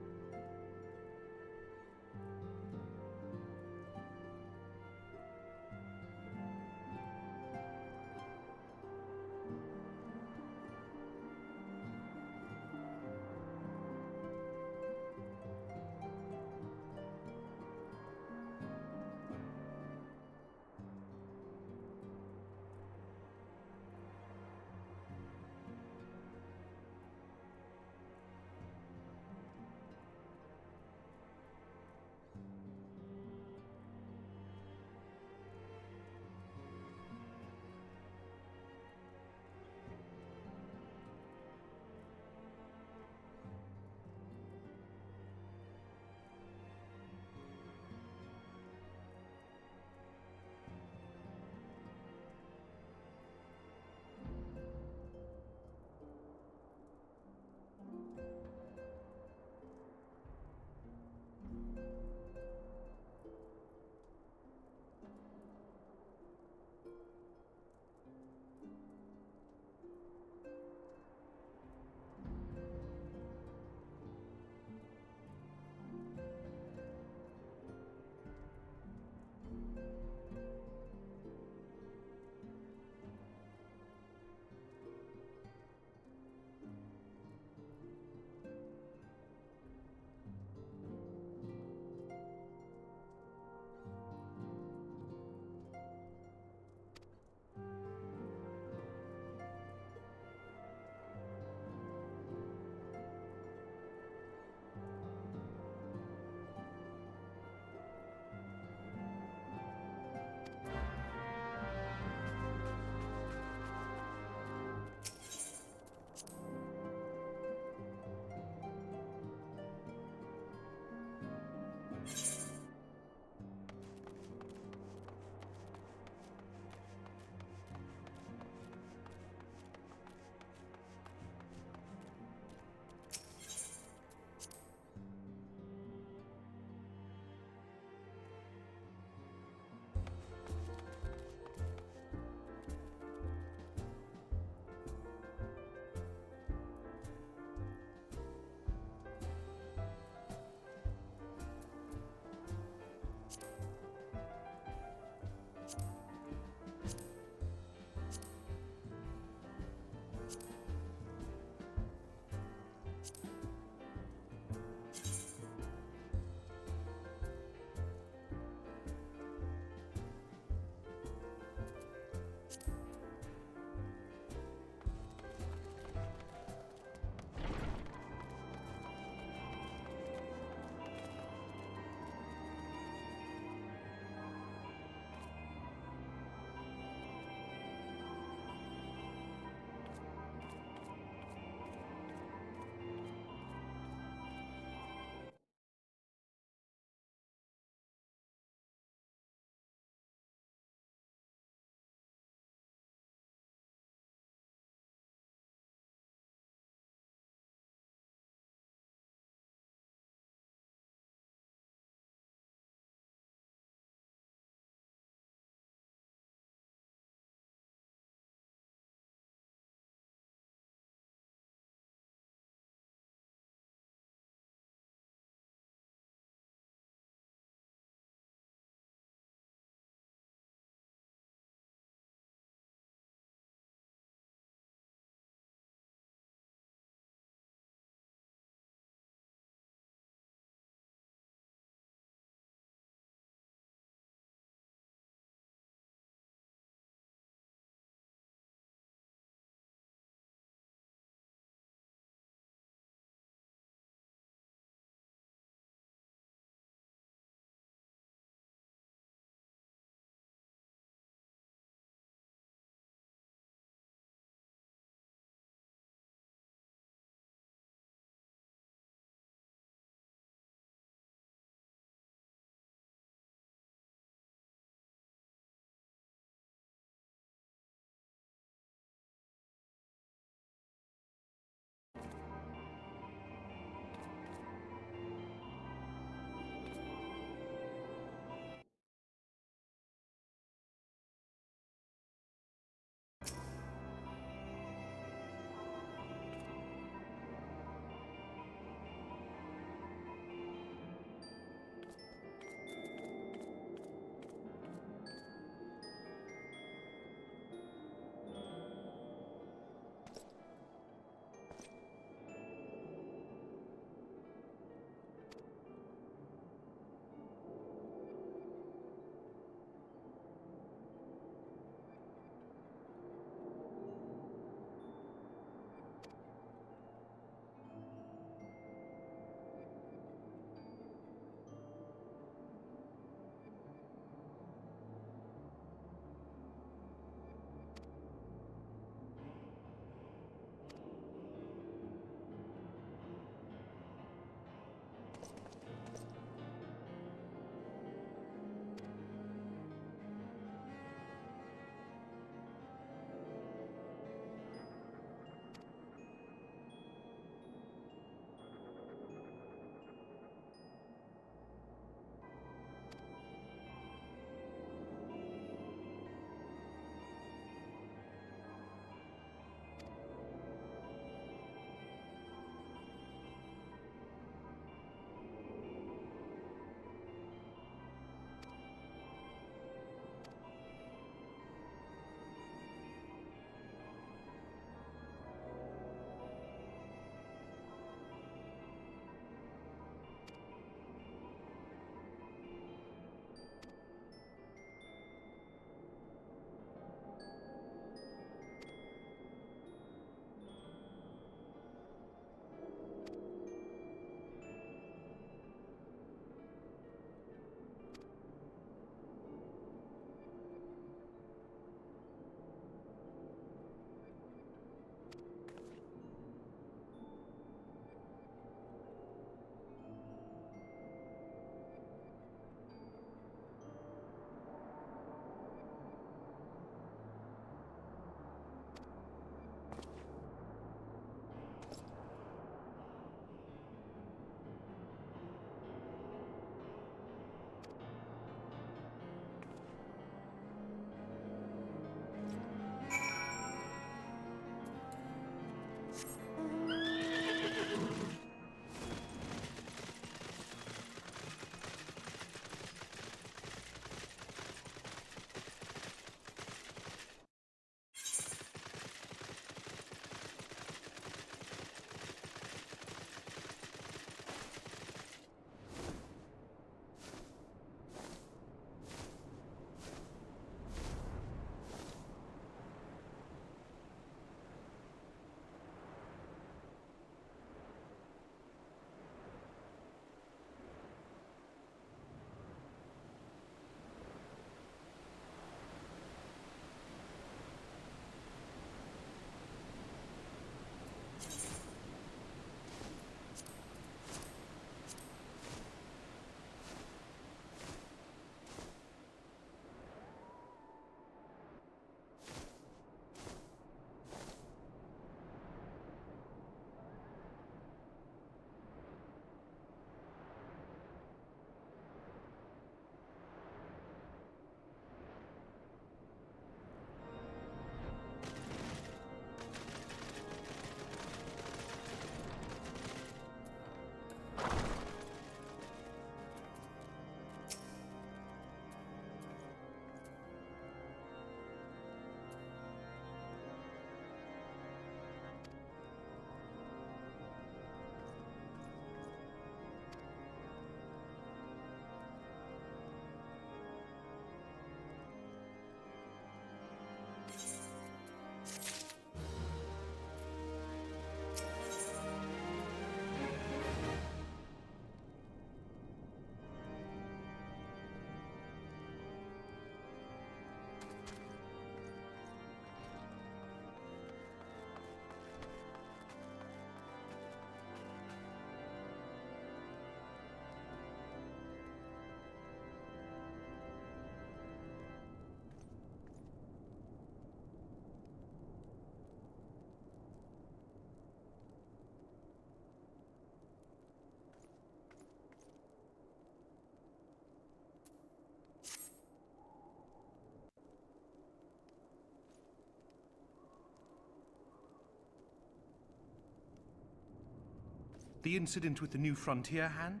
The incident with the new frontier hand?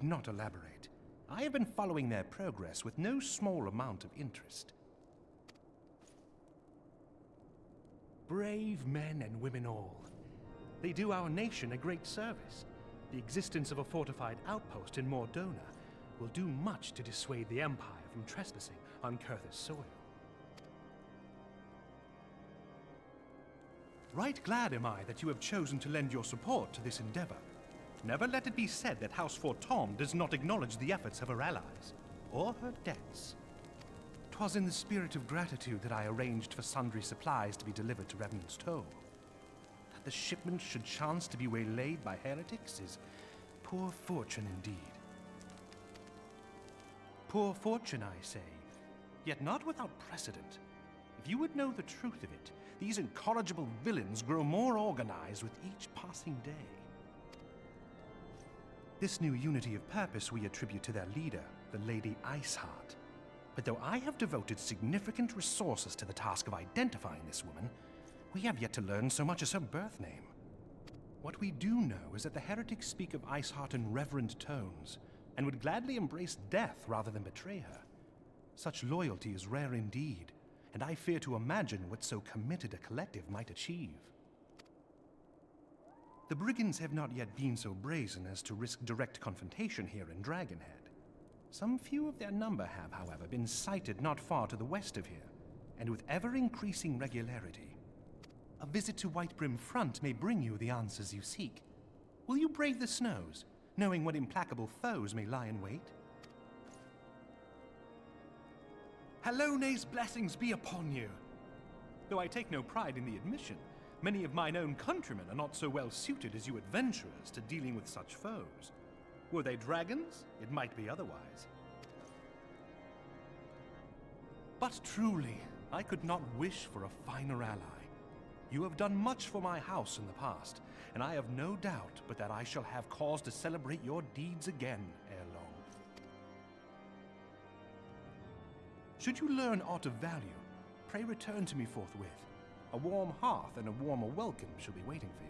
Not elaborate. I have been following their progress with no small amount of interest. Brave men and women all. They do our nation a great service. The existence of a fortified outpost in Mordona will do much to dissuade the Empire from trespassing on Kurth's soil. Right glad am I that you have chosen to lend your support to this endeavor. Never let it be said that House Forton does not acknowledge the efforts of her allies, or her debts. 'Twas in the spirit of gratitude that I arranged for sundry supplies to be delivered to Revenant's Toll. That the shipment should chance to be waylaid by heretics is poor fortune indeed. Poor fortune, I say, yet not without precedent. If you would know the truth of it, these incorrigible villains grow more organized with each passing day. This new unity of purpose we attribute to their leader, the Lady Iceheart. But though I have devoted significant resources to the task of identifying this woman, we have yet to learn so much as her birth name. What we do know is that the heretics speak of Iceheart in reverent tones, and would gladly embrace death rather than betray her. Such loyalty is rare indeed, and I fear to imagine what so committed a collective might achieve. The brigands have not yet been so brazen as to risk direct confrontation here in Dragonhead. Some few of their number have, however, been sighted not far to the west of here, and with ever-increasing regularity. A visit to Whitebrim Front may bring you the answers you seek. Will you brave the snows, knowing what implacable foes may lie in wait? Halone's blessings be upon you! Though I take no pride in the admission, many of mine own countrymen are not so well suited as you adventurers to dealing with such foes. Were they dragons, it might be otherwise. But truly, I could not wish for a finer ally. You have done much for my house in the past, and I have no doubt but that I shall have cause to celebrate your deeds again ere long. Should you learn aught of value, pray return to me forthwith. A warm hearth and a warmer welcome shall be waiting for you.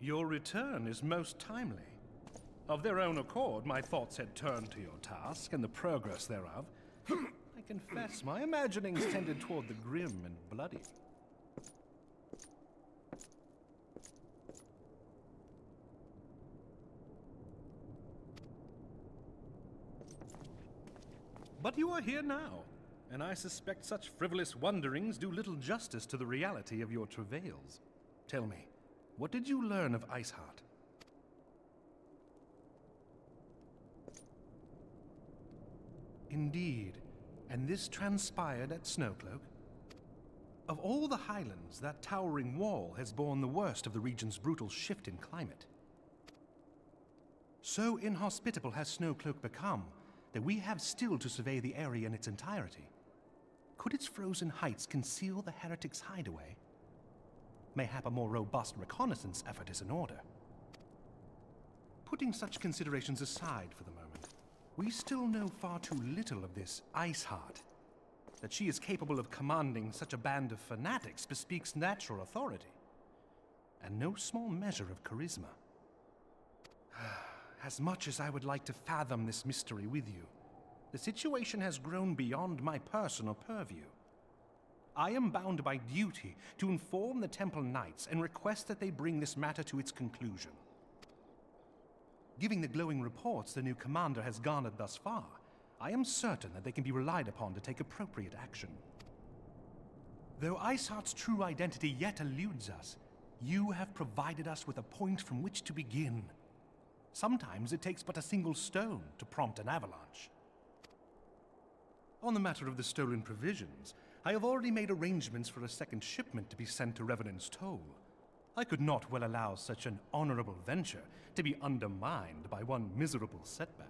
Your return is most timely. Of their own accord, my thoughts had turned to your task and the progress thereof. I confess, my imaginings tended toward the grim and bloody. But you are here now, and I suspect such frivolous wonderings do little justice to the reality of your travails. Tell me, what did you learn of Iceheart? Indeed, and this transpired at Snowcloak? Of all the highlands, that towering wall has borne the worst of the region's brutal shift in climate. So inhospitable has Snowcloak become that we have still to survey the area in its entirety. Could its frozen heights conceal the heretics' hideaway? Mayhap a more robust reconnaissance effort is in order. Putting such considerations aside for the moment, we still know far too little of this Iceheart. That she is capable of commanding such a band of fanatics bespeaks natural authority, and no small measure of charisma. As much as I would like to fathom this mystery with you, the situation has grown beyond my personal purview. I am bound by duty to inform the Temple Knights and request that they bring this matter to its conclusion. Given the glowing reports the new commander has garnered thus far, I am certain that they can be relied upon to take appropriate action. Though Iceheart's true identity yet eludes us, you have provided us with a point from which to begin. Sometimes it takes but a single stone to prompt an avalanche. On the matter of the stolen provisions, I have already made arrangements for a second shipment to be sent to Revenant's Toll. I could not well allow such an honorable venture to be undermined by one miserable setback.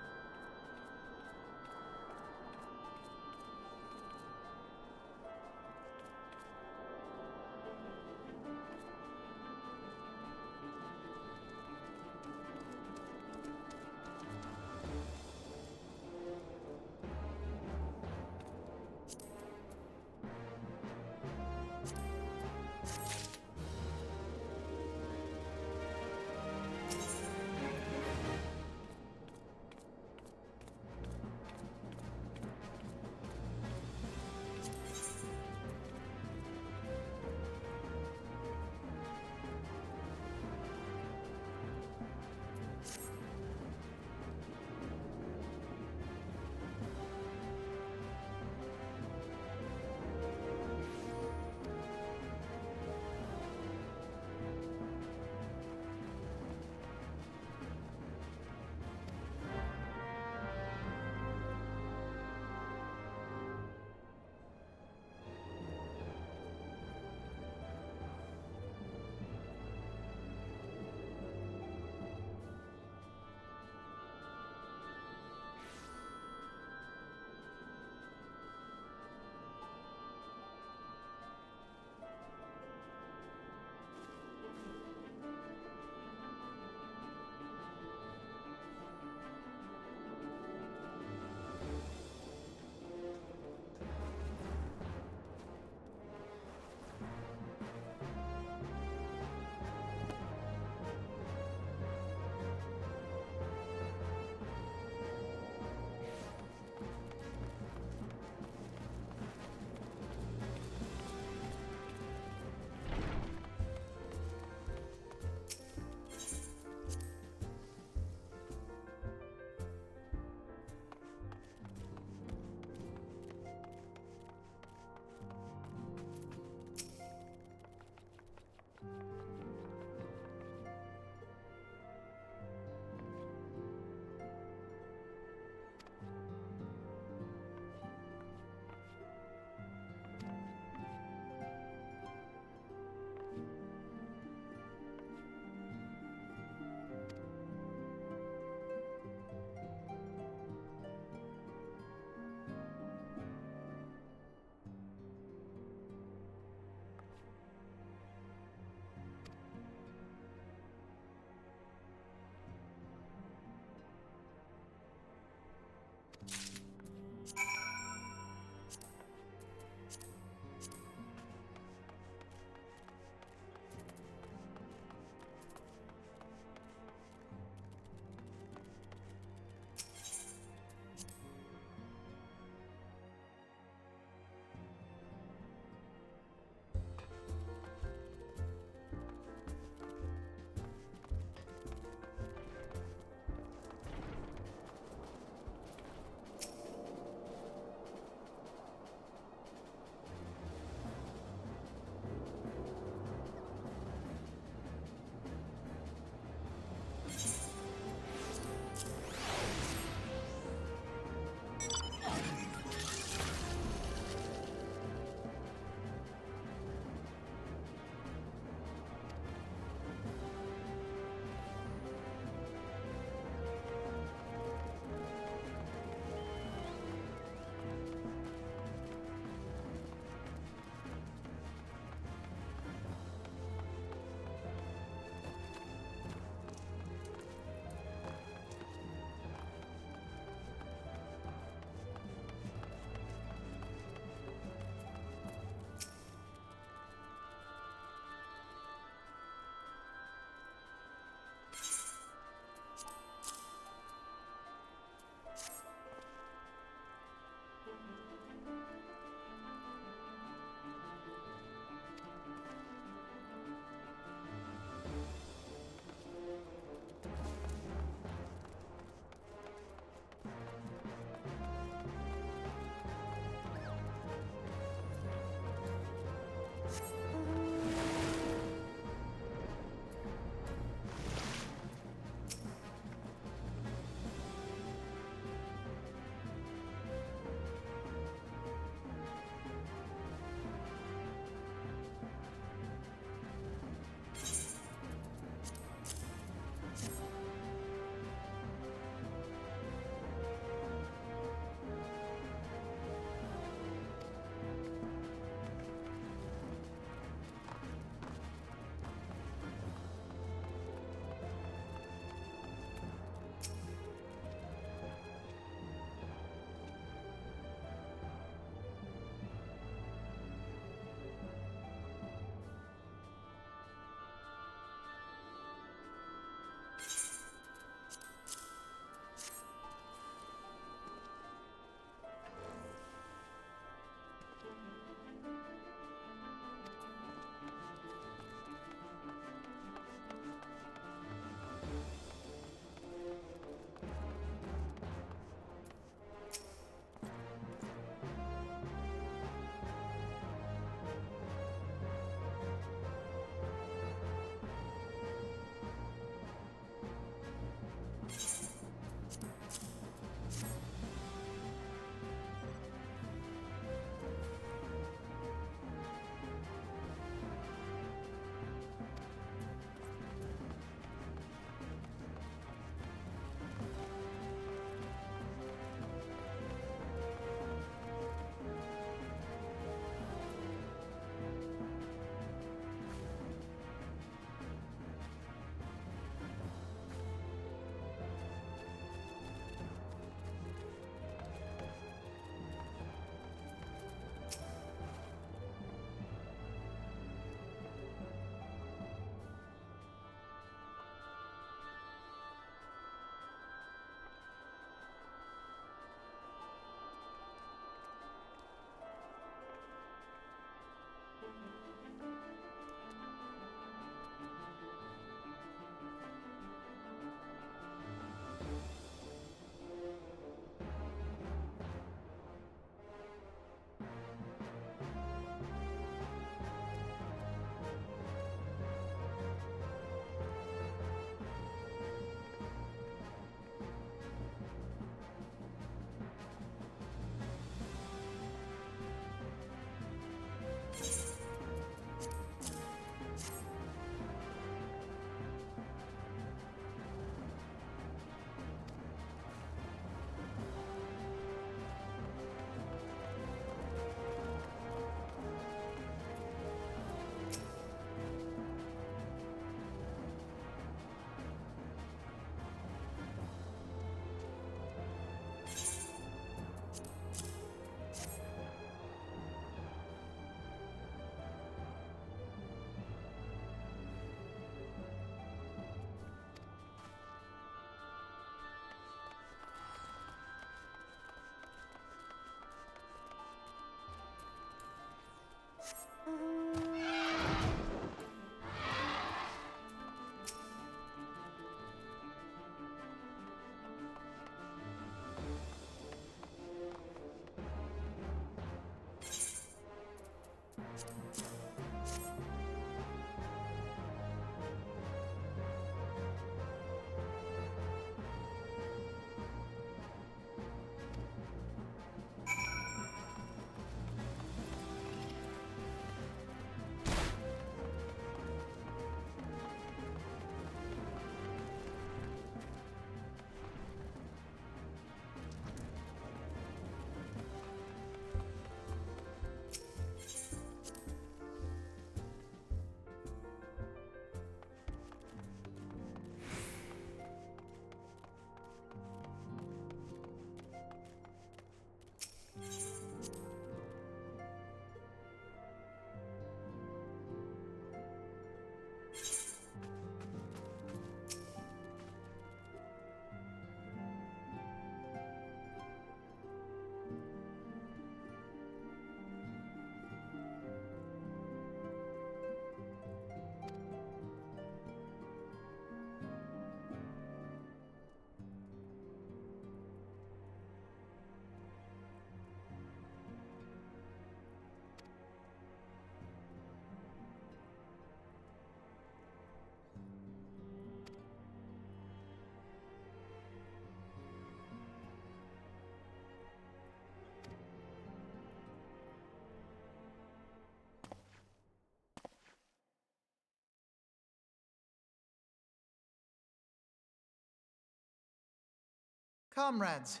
Comrades,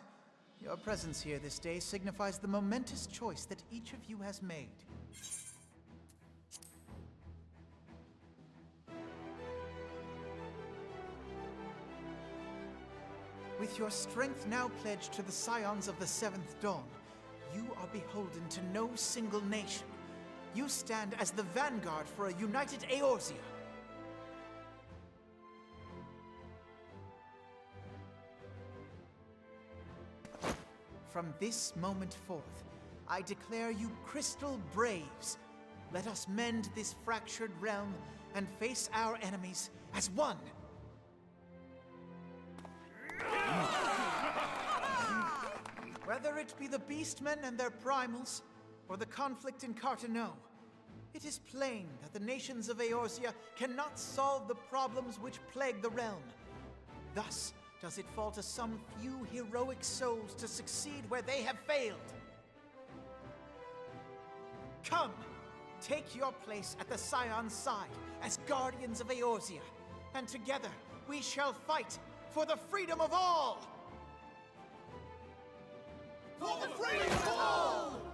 your presence here this day signifies the momentous choice that each of you has made. With your strength now pledged to the Scions of the Seventh Dawn, you are beholden to no single nation. You stand as the vanguard for a united Eorzea. From this moment forth, I declare you Crystal Braves. Let us mend this fractured realm and face our enemies as one. Whether it be the Beastmen and their primals, or the conflict in Carteneau, it is plain that the nations of Eorzea cannot solve the problems which plague the realm. Thus, does it fall to some few heroic souls to succeed where they have failed? Come, take your place at the Scion's side as guardians of Eorzea, and together we shall fight for the freedom of all! For the freedom of all!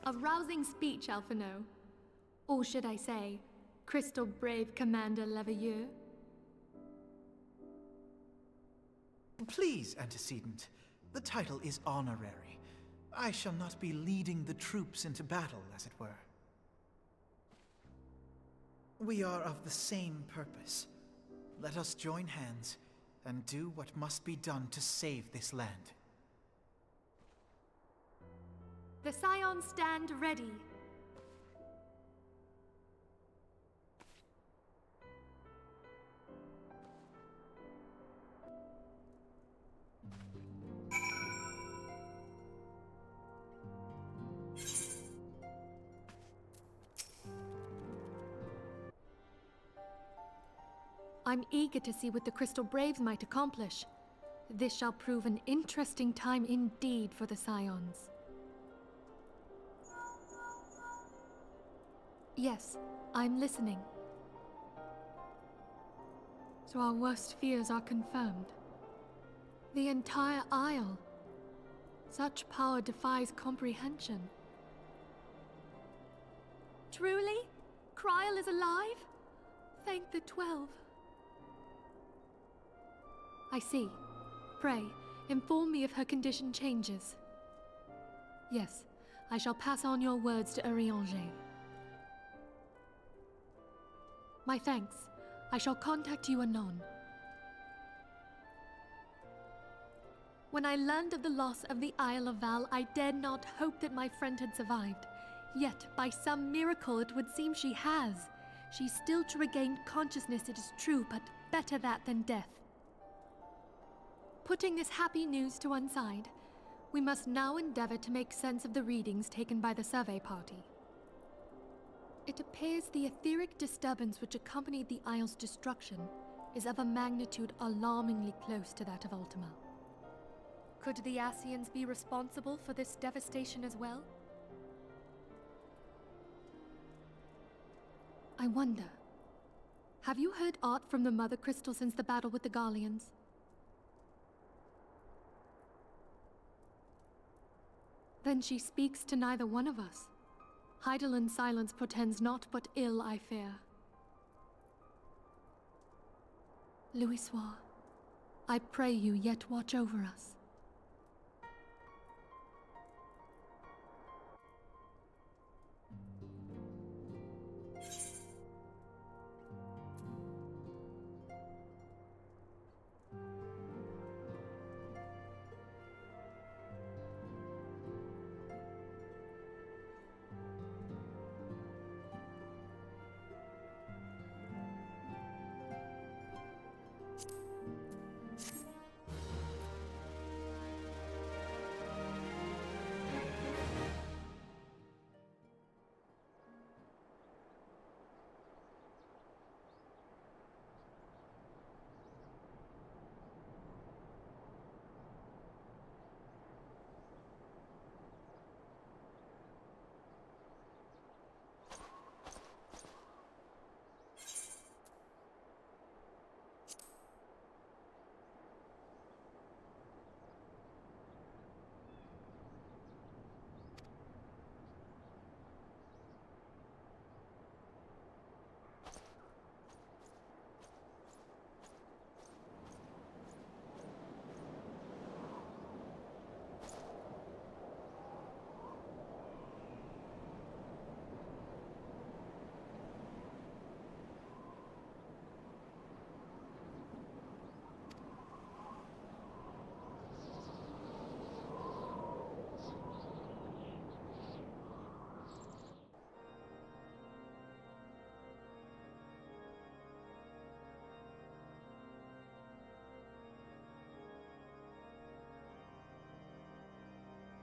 A rousing speech, Alphino. Or should I say, Crystal Brave Commander Leveilleur? Please, Antecedent. The title is honorary. I shall not be leading the troops into battle, as it were. We are of the same purpose. Let us join hands and do what must be done to save this land. The Scions stand ready. I'm eager to see what the Crystal Braves might accomplish. This shall prove an interesting time indeed for the Scions. Yes, I'm listening. So our worst fears are confirmed. The entire Isle. Such power defies comprehension. Truly? Kryl is alive? Thank the 12. I see. Pray, inform me if her condition changes. Yes, I shall pass on your words to Urianger. My thanks. I shall contact you anon. When I learned of the loss of the Isle of Val, I dared not hope that my friend had survived. Yet, by some miracle, it would seem she has. She's still to regain consciousness, it is true, but better that than death. Putting this happy news to one side, we must now endeavor to make sense of the readings taken by the survey party. It appears the etheric disturbance which accompanied the Isle's destruction is of a magnitude alarmingly close to that of Ultima. Could the Ascians be responsible for this devastation as well? I wonder, have you heard aught from the Mother Crystal since the battle with the Garleans? Then she speaks to neither one of us. Heidelind's silence portends naught but ill, I fear. Louisoix, I pray you yet watch over us.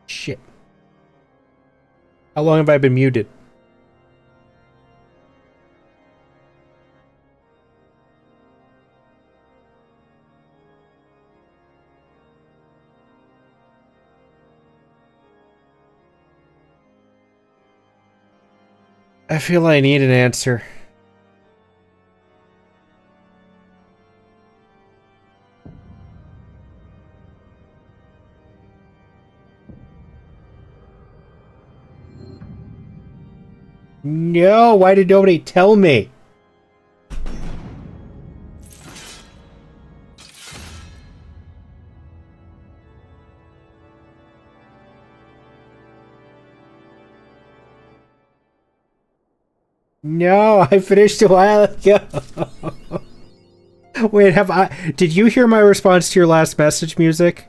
Shit. How long have I been muted? I feel I need an answer. No, why did nobody tell me? No, I finished a while ago. Wait, did you hear my response to your last message, Music?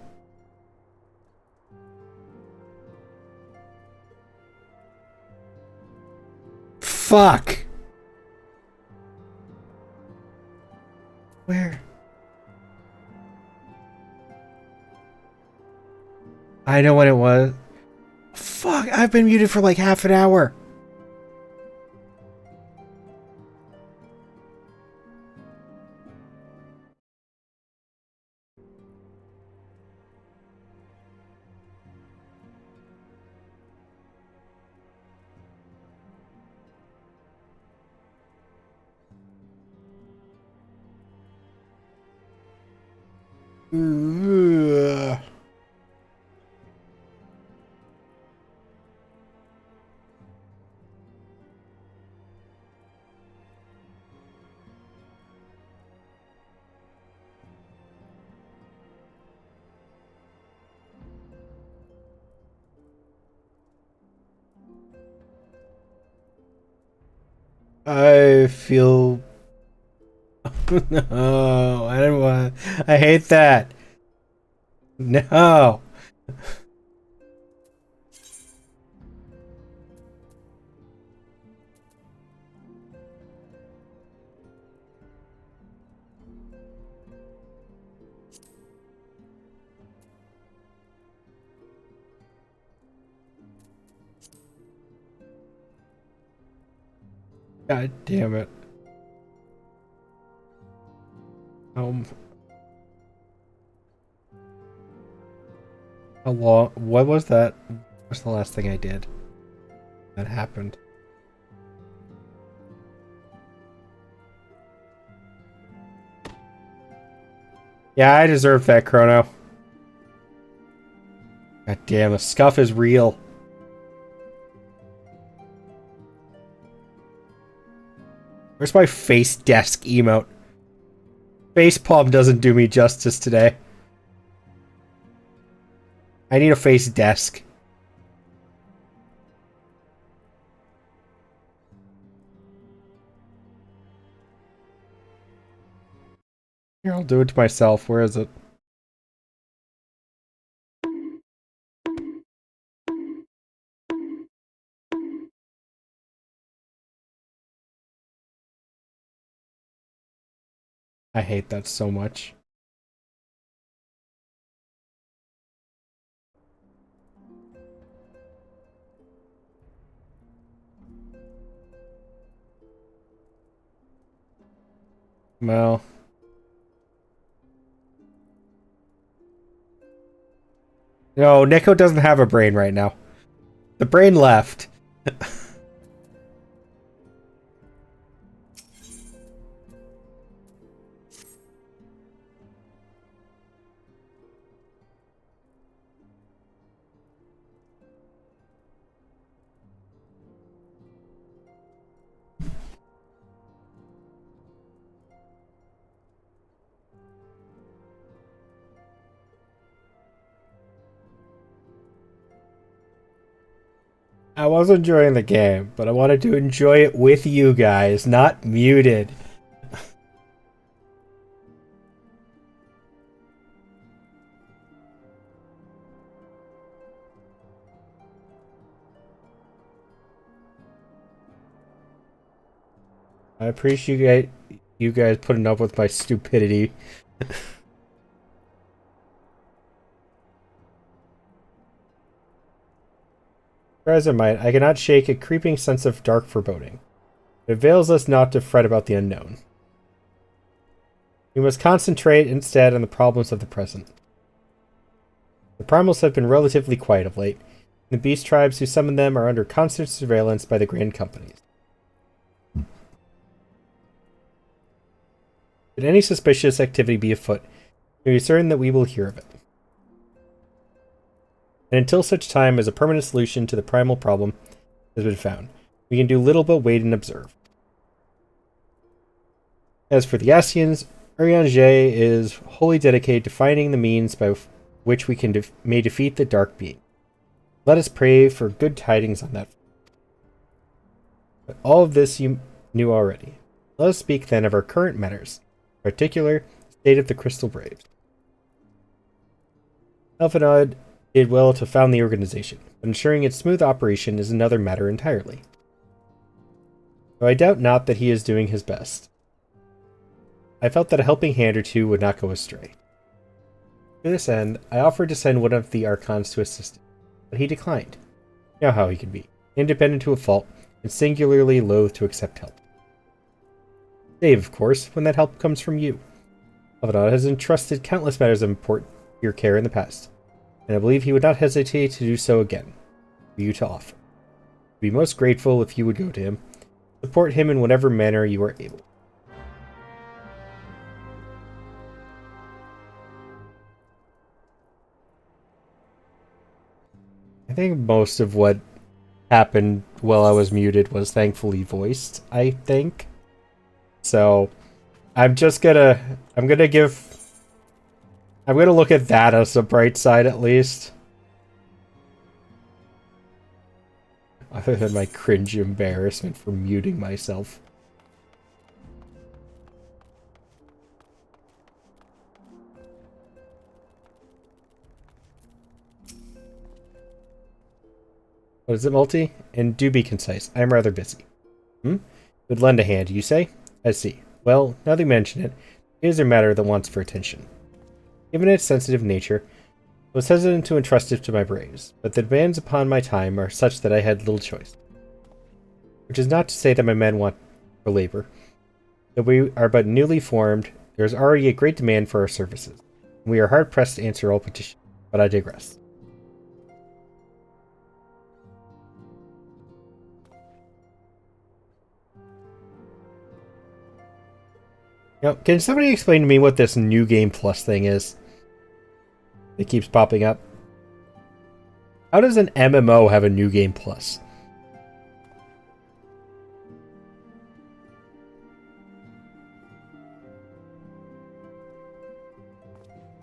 Fuck. Where? I know what it was. Fuck, I've been muted for like half an hour. Ugh. I feel... No, I don't want... I hate that. No. God damn it. How long? What was that? What's the last thing I did? That happened. Yeah, I deserve that, Chrono. God damn, the scuff is real. Where's my face desk emote? Facepalm doesn't do me justice today. I need a face desk. Here, I'll do it to myself. Where is it? I hate that so much. Well. No, Nico doesn't have a brain right now. The brain left. I was enjoying the game, but I wanted to enjoy it with you guys, not muted. I appreciate you guys putting up with my stupidity. Present mind, I cannot shake a creeping sense of dark foreboding. It avails us not to fret about the unknown. We must concentrate instead on the problems of the present. The primals have been relatively quiet of late, and the beast tribes who summon them are under constant surveillance by the grand companies. Should any suspicious activity be afoot, we are certain that we will hear of it. And until such time as a permanent solution to the primal problem has been found, we can do little but wait and observe. As for the Asians, Urianger is wholly dedicated to finding the means by which we can may defeat the Dark Being. Let us pray for good tidings on that. But all of this you knew already. Let us speak then of our current matters, in particular, the state of the Crystal Braves. Elfinod did well to found the organization, but ensuring its smooth operation is another matter entirely. Though I doubt not that he is doing his best. I felt that a helping hand or two would not go astray. To this end, I offered to send one of the Archons to assist him, but he declined. You know how he can be, independent to a fault, and singularly loath to accept help. Save, of course, when that help comes from you. Elfinod has entrusted countless matters of importance to your care in the past, and I believe he would not hesitate to do so again, for you to offer. I'd be most grateful if you would go to him, support him in whatever manner you are able. I think most of what happened while I was muted was thankfully voiced, I think. So, I'm gonna look at that as a bright side at least. Other than my cringe embarrassment for muting myself. What is it, Multi? And do be concise. I'm rather busy. Would lend a hand, you say? I see. Well, now that you mention it, it is a matter that wants for attention. Given its sensitive nature, I was hesitant to entrust it to my braves, but the demands upon my time are such that I had little choice. Which is not to say that my men want for labor. Though we are but newly formed, there is already a great demand for our services. And we are hard-pressed to answer all petitions, but I digress. Now, can somebody explain to me what this New Game Plus thing is? It keeps popping up. How does an MMO have a New Game Plus?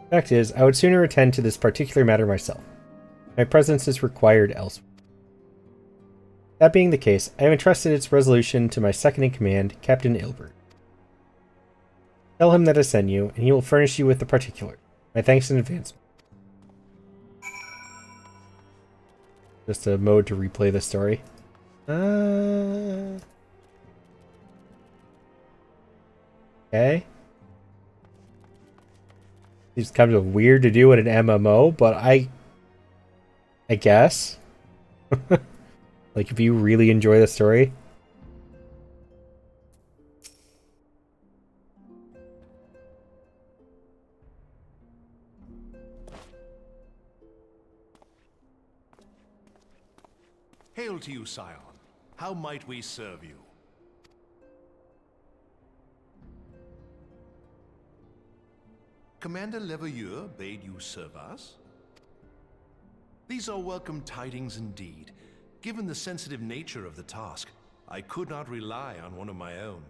Fact is, I would sooner attend to this particular matter myself. My presence is required elsewhere. That being the case, I have entrusted its resolution to my second-in-command, Captain Ilbert. Tell him that I send you, and he will furnish you with the particulars. My thanks in advance. Just a mode to replay the story. Okay. It's kind of weird to do in an MMO, but I guess. Like, if you really enjoy the story. Hail to you, Scion. How might we serve you? Commander Leveilleur bade you serve us? These are welcome tidings indeed. Given the sensitive nature of the task, I could not rely on one of my own.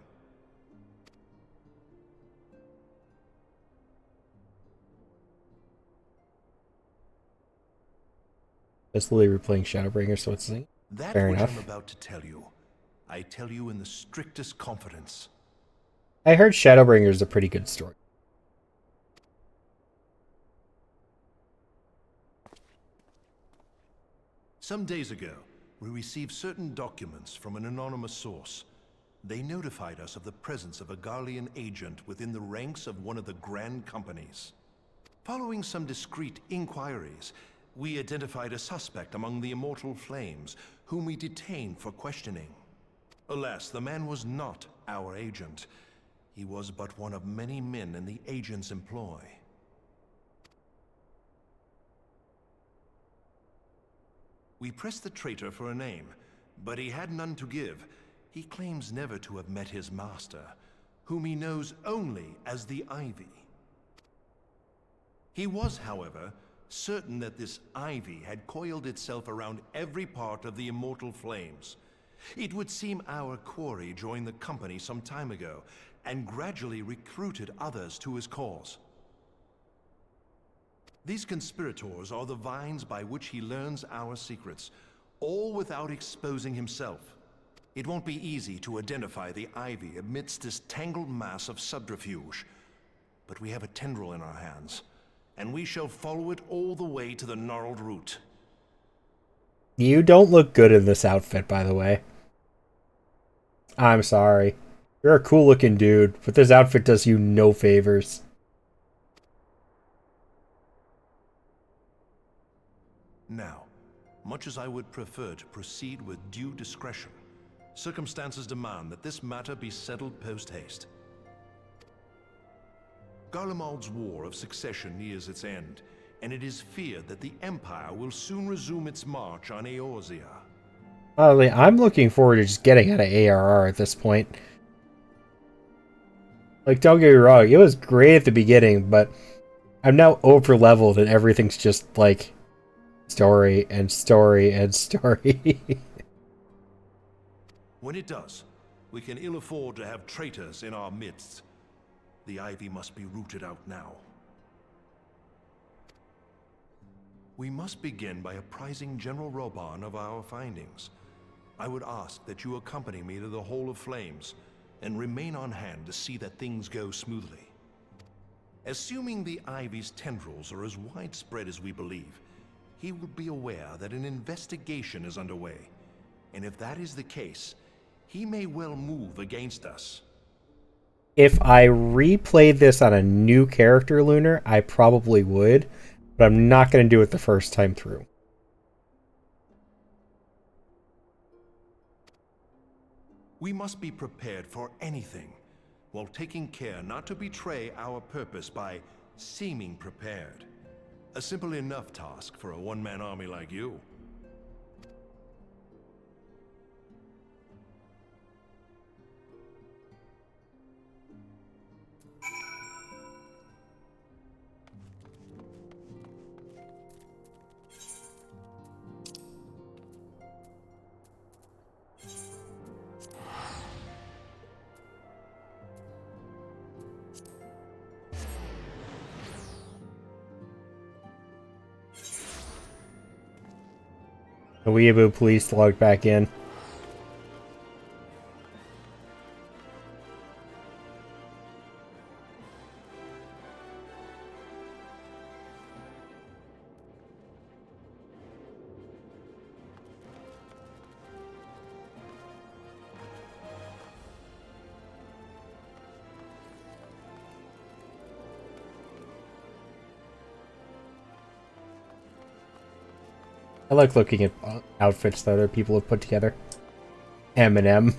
It's literally replaying Shadowbringer, so it's That fair which enough. I'm about to tell you, I tell you in the strictest confidence. I heard Shadowbringer is a pretty good story. Some days ago, we received certain documents from an anonymous source. They notified us of the presence of a Garlean agent within the ranks of one of the Grand Companies. Following some discreet inquiries, we identified a suspect among the Immortal Flames, whom we detained for questioning. Alas, the man was not our agent. He was but one of many men in the agent's employ. We pressed the traitor for a name, but he had none to give. He claims never to have met his master, whom he knows only as the Ivy. He was, however, certain that this Ivy had coiled itself around every part of the Immortal Flames. It would seem our quarry joined the company some time ago, and gradually recruited others to his cause. These conspirators are the vines by which he learns our secrets, all without exposing himself. It won't be easy to identify the Ivy amidst this tangled mass of subterfuge, but we have a tendril in our hands, and we shall follow it all the way to the gnarled root. You don't look good in this outfit, by the way. I'm sorry. You're a cool-looking dude, but this outfit does you no favors. Now, much as I would prefer to proceed with due discretion, circumstances demand that this matter be settled post-haste. Garlemald's War of Succession nears its end, and it is feared that the Empire will soon resume its march on Eorzea. I'm looking forward to just getting out of ARR at this point. Like, don't get me wrong, it was great at the beginning, but I'm now over-leveled and everything's just, like, story and story and story. When it does, we can ill afford to have traitors in our midst. The Ivy must be rooted out now. We must begin by apprising General Roban of our findings. I would ask that you accompany me to the Hall of Flames, and remain on hand to see that things go smoothly. Assuming the Ivy's tendrils are as widespread as we believe, he will be aware that an investigation is underway. And if that is the case, he may well move against us. If I replayed this on a new character, Lunar, I probably would, but I'm not going to do it the first time through. We must be prepared for anything, while taking care not to betray our purpose by seeming prepared. A simple enough task for a one-man army like you. The Weeaboo police logged back in. I like looking at outfits that other people have put together. Eminem.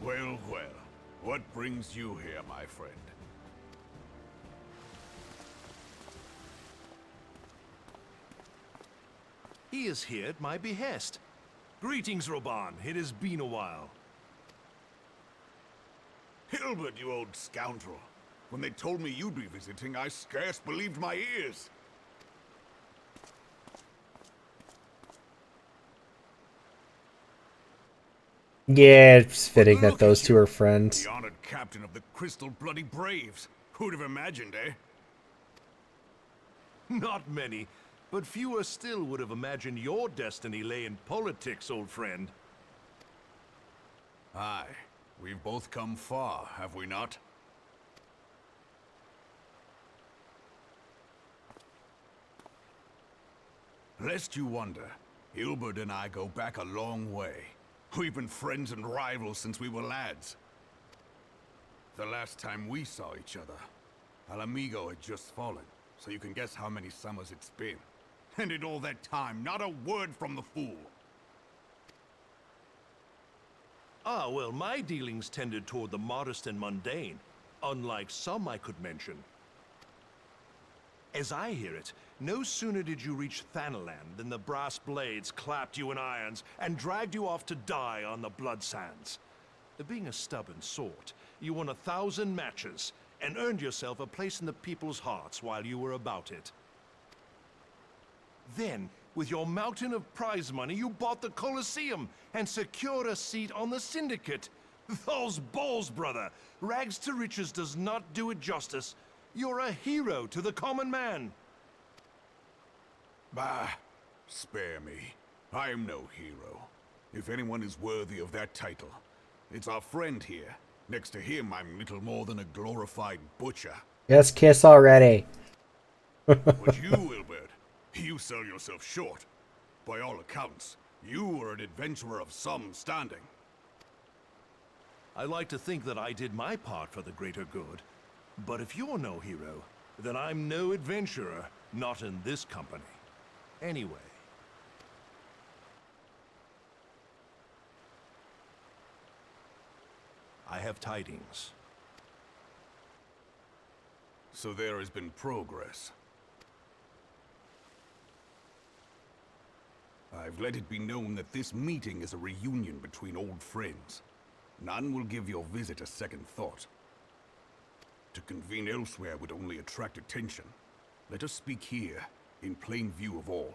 Well, well. What brings you here, my friend? He is here at my behest. Greetings, Roban. It has been a while. Hilbert, you old scoundrel. When they told me you'd be visiting, I scarce believed my ears. Yeah, it's fitting that those two are friends. The honored captain of the Crystal Bloody Braves. Who'd have imagined, eh? Not many, but fewer still would have imagined your destiny lay in politics, old friend. Aye. We've both come far, have we not? Lest you wonder, Hilbert and I go back a long way. We've been friends and rivals since we were lads. The last time we saw each other, Alamigo had just fallen, so you can guess how many summers it's been. And in all that time, not a word from the fool. Ah, well, my dealings tended toward the modest and mundane, unlike some I could mention. As I hear it, no sooner did you reach Thanaland than the brass blades clapped you in irons and dragged you off to die on the blood sands. Being a stubborn sort, you won 1,000 matches and earned yourself a place in the people's hearts while you were about it. Then, with your mountain of prize money, you bought the Colosseum and secured a seat on the Syndicate. Those balls, brother! Rags to riches does not do it justice. You're a hero to the common man. Bah, spare me. I am no hero. If anyone is worthy of that title, it's our friend here. Next to him, I'm little more than a glorified butcher. Yes, kiss already. But you, Wilbert, you sell yourself short. By all accounts, you are an adventurer of some standing. I like to think that I did my part for the greater good. But if you're no hero, then I'm no adventurer, not in this company. Anyway. I have tidings. So there has been progress. I've let it be known that this meeting is a reunion between old friends. None will give your visit a second thought. To convene elsewhere would only attract attention. Let us speak here, in plain view of all.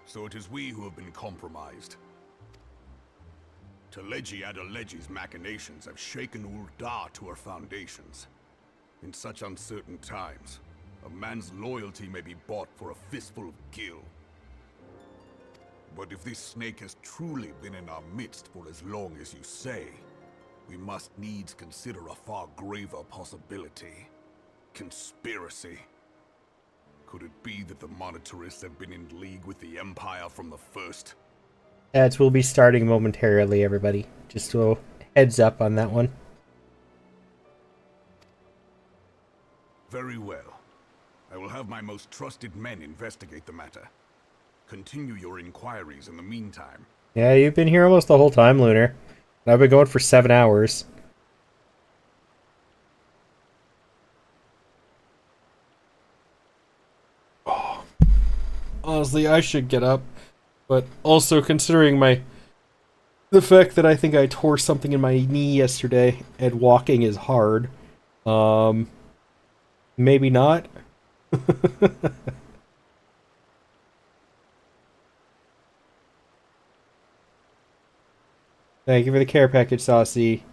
So it is we who have been compromised. Teleji Adeleji's machinations have shaken Ul'dah to her foundations. In such uncertain times, a man's loyalty may be bought for a fistful of gil. But if this snake has truly been in our midst for as long as you say, we must needs consider a far graver possibility. Conspiracy. Could it be that the monetarists have been in league with the Empire from the first? Ads will be starting momentarily, everybody. Just a heads up on that one. Very well. I will have my most trusted men investigate the matter. Continue your inquiries in the meantime. Yeah, you've been here almost the whole time, Lunar. I've been going for 7 hours. Oh. Honestly, I should get up. But also considering the fact that I think I tore something in my knee yesterday and walking is hard. Maybe not. Thank you for the care package, Saucy.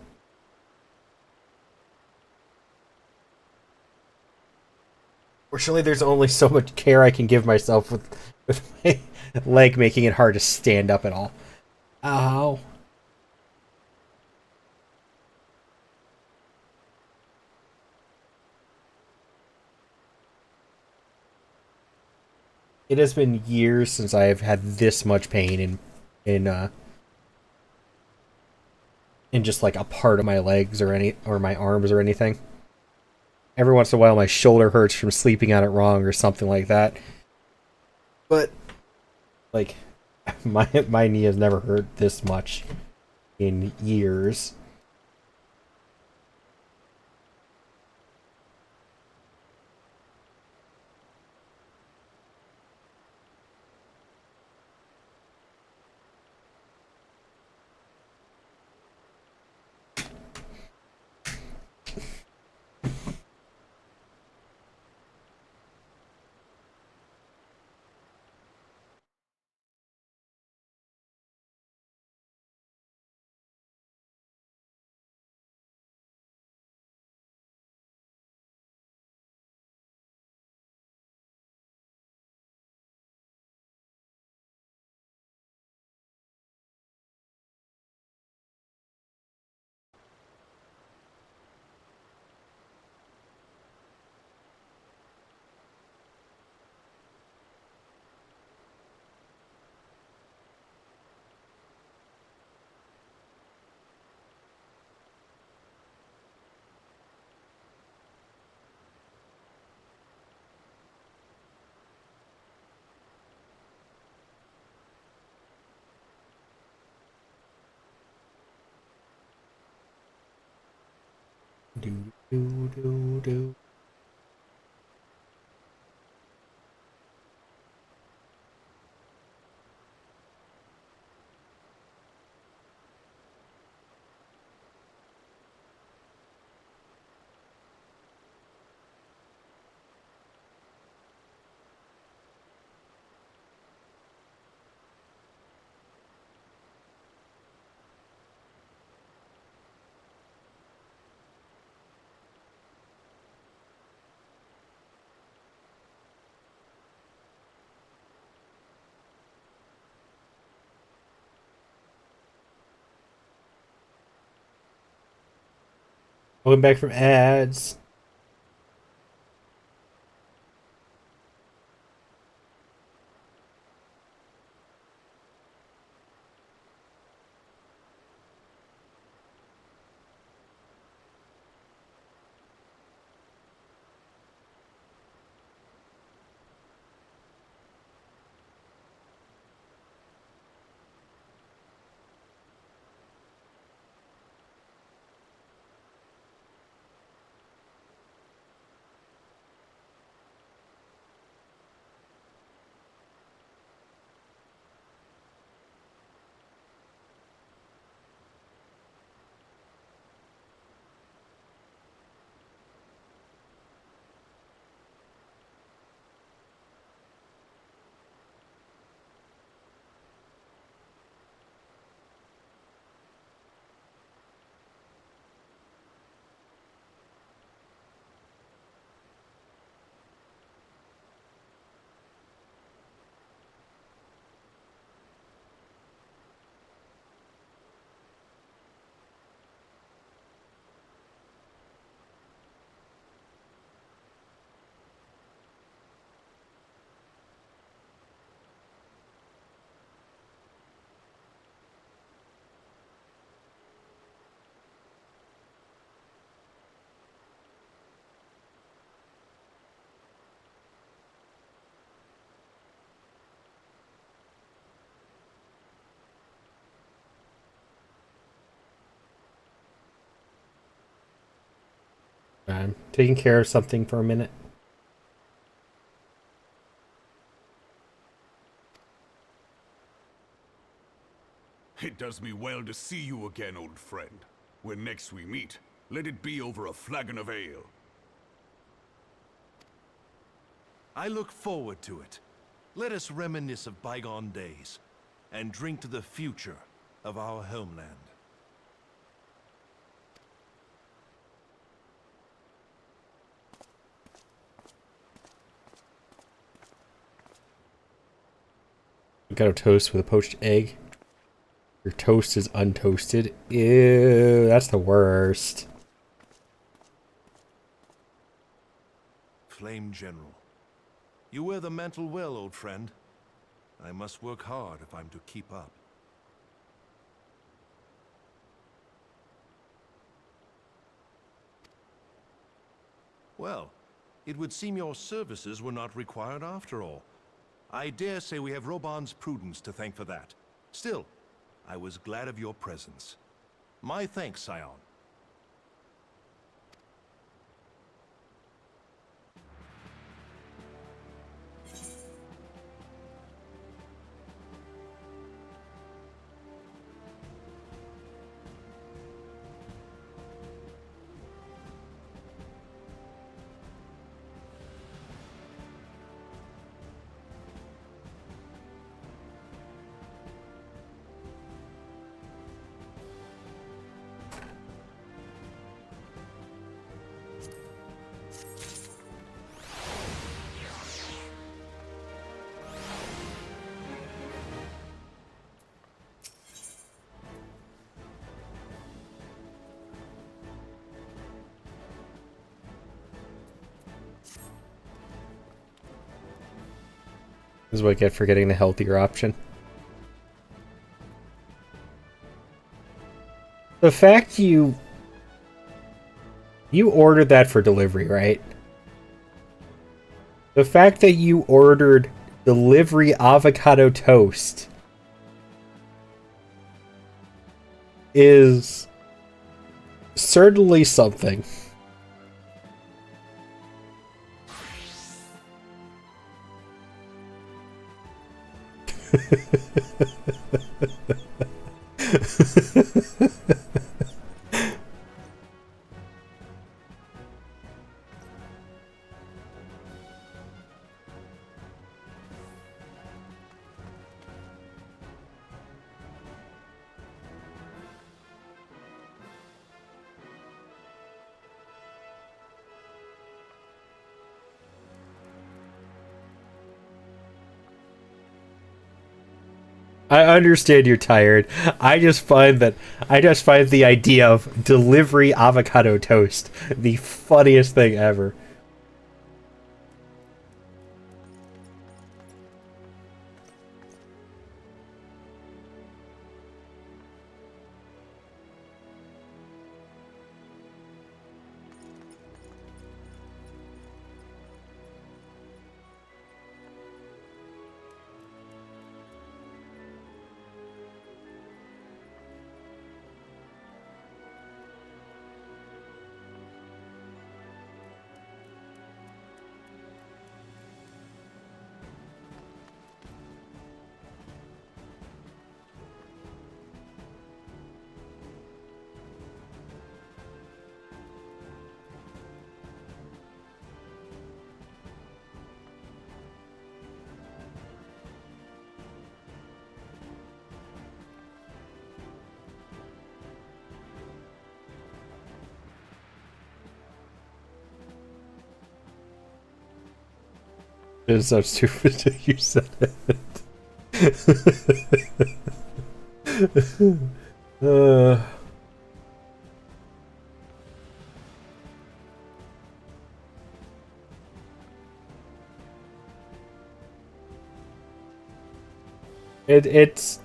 Fortunately, there's only so much care I can give myself with my leg making it hard to stand up at all. Ow. It has been years since I have had this much pain in just like a part of my legs or my arms or anything. Every once in a while my shoulder hurts from sleeping on it wrong or something like that. But like my knee has never hurt this much in years. Do do do do. Welcome back from ads. I'm taking care of something for a minute. It does me well to see you again, old friend. When next we meet, let it be over a flagon of ale. I look forward to it. Let us reminisce of bygone days, and drink to the future of our homeland. Got a toast with a poached egg. Your toast is untoasted. Ew, that's the worst. Flame General, you wear the mantle well, old friend. I must work hard if I'm to keep up. Well, it would seem your services were not required after all. I dare say we have Roban's prudence to thank for that. Still, I was glad of your presence. My thanks, Scion. This is what I get for getting the healthier option. The fact you ordered that for delivery, right? The fact that you ordered delivery avocado toast is certainly something. I understand you're tired. I just find the idea of delivery avocado toast the funniest thing ever. It's so stupid that you said it. It's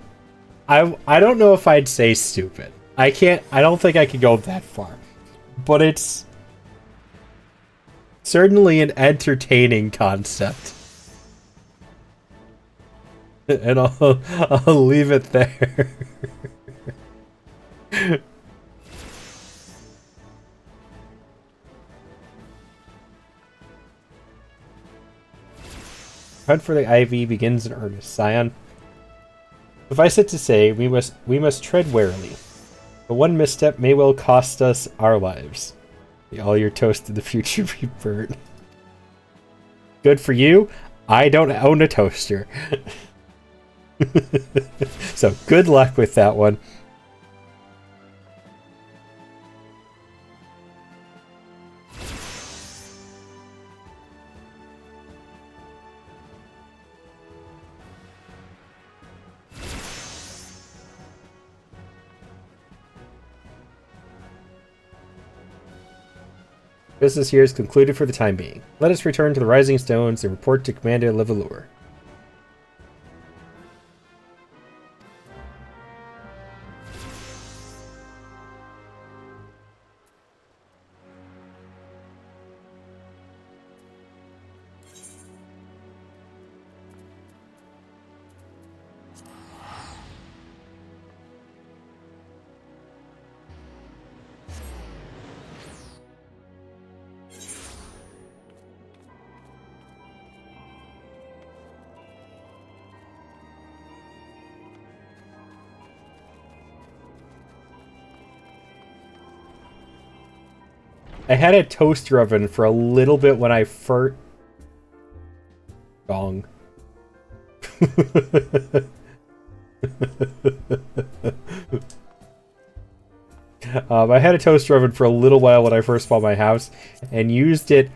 I don't know if I'd say stupid. I don't think I could go that far. But it's certainly an entertaining concept. And I'll leave it there. Hunt for the Ivy begins in earnest, Scion. Suffice it to say, we must tread warily. But one misstep may well cost us our lives. May all your toast in the future be burnt. Good for you. I don't own a toaster. So good luck with that one. Business here is concluded for the time being. Let us return to the Rising Stones and report to Commander Levelour. I had a toaster oven for a little bit when I first... Gong. I had a toaster oven for a little while when I first bought my house and used it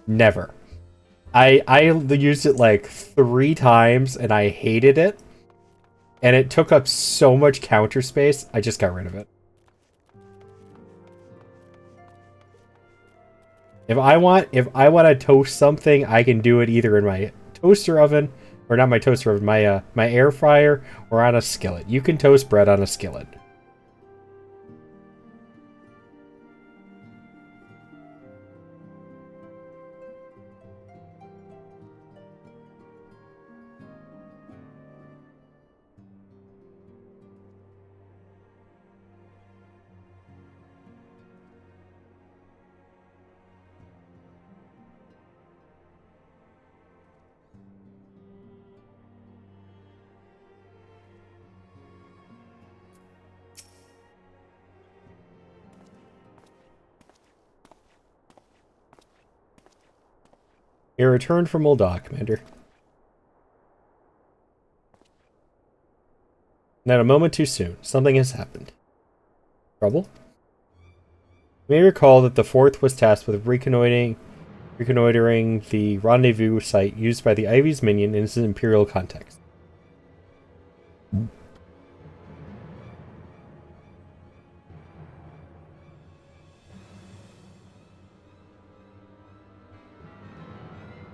never. I used it like 3 times and I hated it. And it took up so much counter space, I just got rid of it. If I want to toast something, I can do it either in my toaster oven, or not my toaster oven, my air fryer, or on a skillet. You can toast bread on a skillet. You returned from Ul'dah, Commander. Not a moment too soon. Something has happened. Trouble? You may recall that the 4th was tasked with reconnoitering the rendezvous site used by the Ivy's minion in its Imperial context.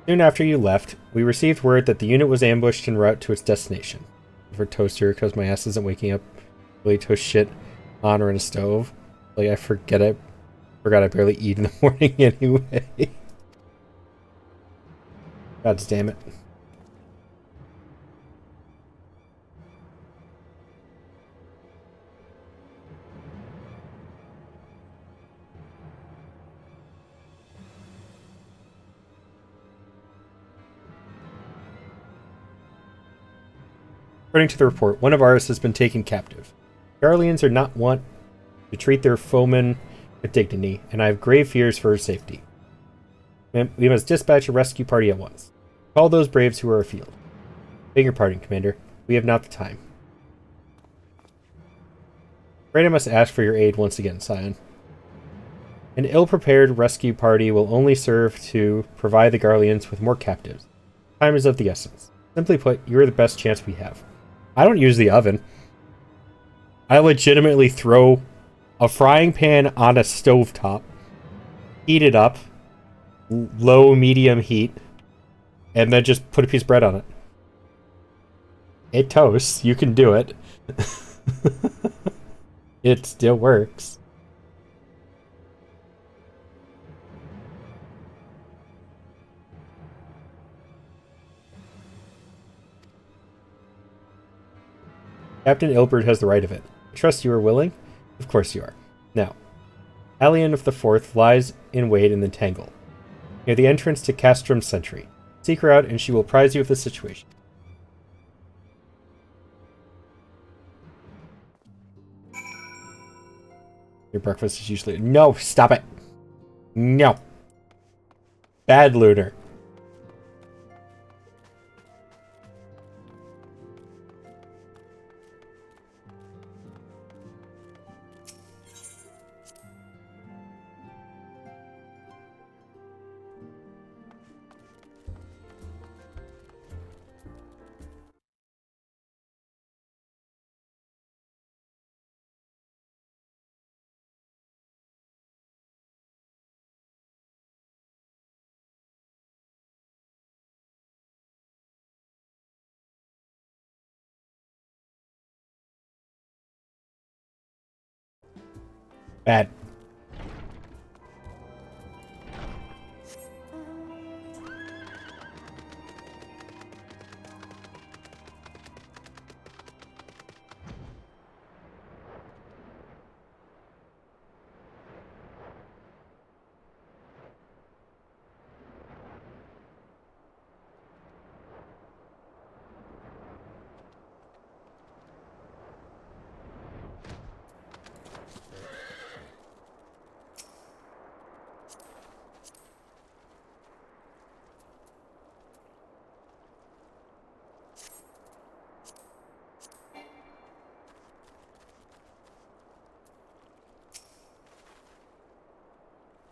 Soon after you left, we received word that the unit was ambushed en route to its destination. For toaster, because my ass isn't waking up really toast shit on or in a stove. Like, I forgot I barely eat in the morning anyway. God damn it. According to the report, one of ours has been taken captive. Garleans are not wont to treat their foemen with dignity, and I have grave fears for her safety. We must dispatch a rescue party at once. Call those braves who are afield. Beg your pardon, Commander. We have not the time. Afraid I must ask for your aid once again, Scion. An ill-prepared rescue party will only serve to provide the Garleans with more captives. Time is of the essence. Simply put, you are the best chance we have. I don't use the oven. I legitimately throw a frying pan on a stovetop, heat it up, low, medium heat, and then just put a piece of bread on it. It toasts. You can do it. It still works. Captain Ilbert has the right of it. I trust you are willing? Of course you are. Now, Allian of the 4th lies in wait in the Tangle, near the entrance to Castrum Sentry. Seek her out, and she will apprise you of the situation. Your breakfast is usually... No, stop it. No. Bad Lunar. Bad.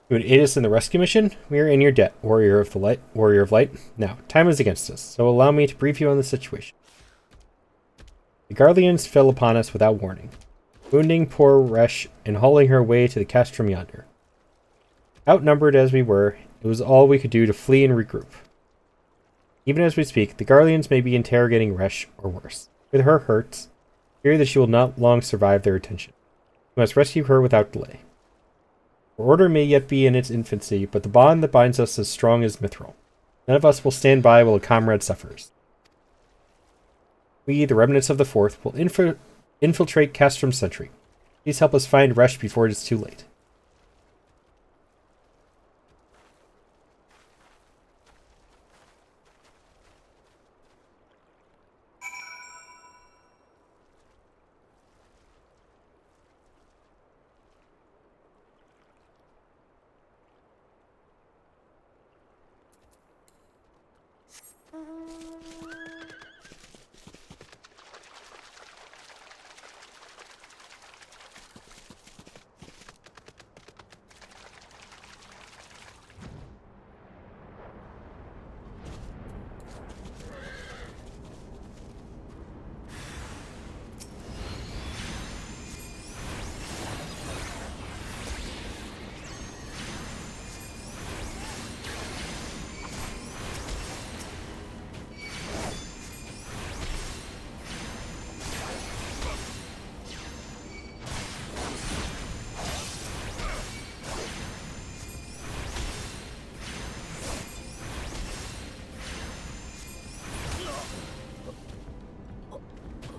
You would aid us in the rescue mission? We are in your debt, Warrior of Light. Now, time is against us, so allow me to brief you on the situation. The Guardians fell upon us without warning, wounding poor Resh and hauling her away to the castrum yonder. Outnumbered as we were, it was all we could do to flee and regroup. Even as we speak, the Guardians may be interrogating Resh, or worse. With her hurts, fear that she will not long survive their attention. We must rescue her without delay. Our order may yet be in its infancy, but the bond that binds us is strong as mithril. None of us will stand by while a comrade suffers. We, the remnants of the Fourth, will infiltrate Castrum Sentry. Please help us find Resh before it is too late.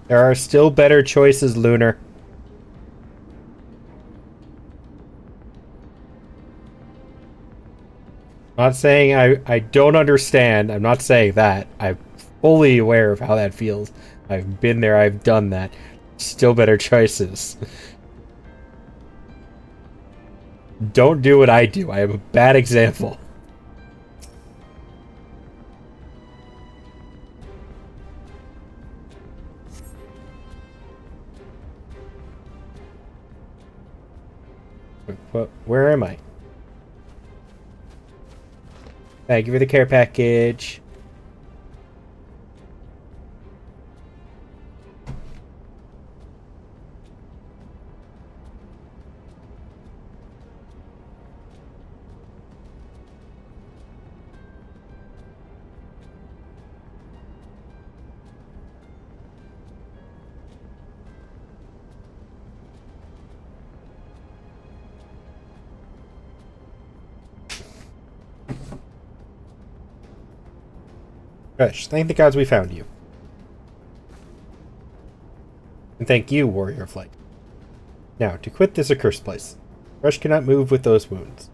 There are still better choices, Lunar. I'm not saying I don't understand. I'm not saying that. I'm fully aware of how that feels. I've been there. I've done that. Still better choices. Don't do what I do. I am a bad example. Where am I? Thank you for the care package. Resh, thank the gods we found you. And thank you, Warrior of Light. Now, to quit this accursed place. Resh cannot move with those wounds.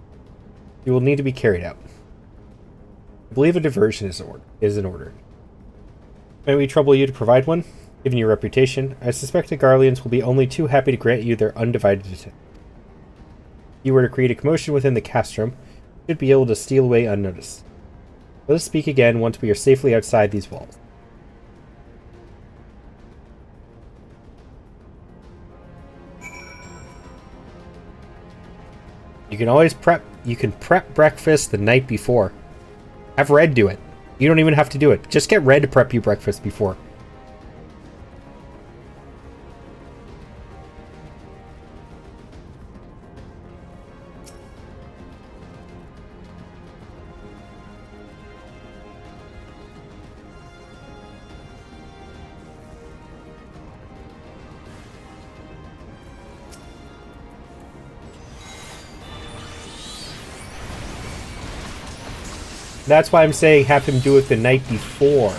You will need to be carried out. I believe a diversion is in order. May we trouble you to provide one? Given your reputation, I suspect the Garleans will be only too happy to grant you their undivided attention. If you were to create a commotion within the castrum, you should be able to steal away unnoticed. Let us speak again once we are safely outside these walls. You can prep breakfast the night before. Have Red do it. You don't even have to do it. Just get Red to prep you breakfast before. That's why I'm saying have him do it the night before.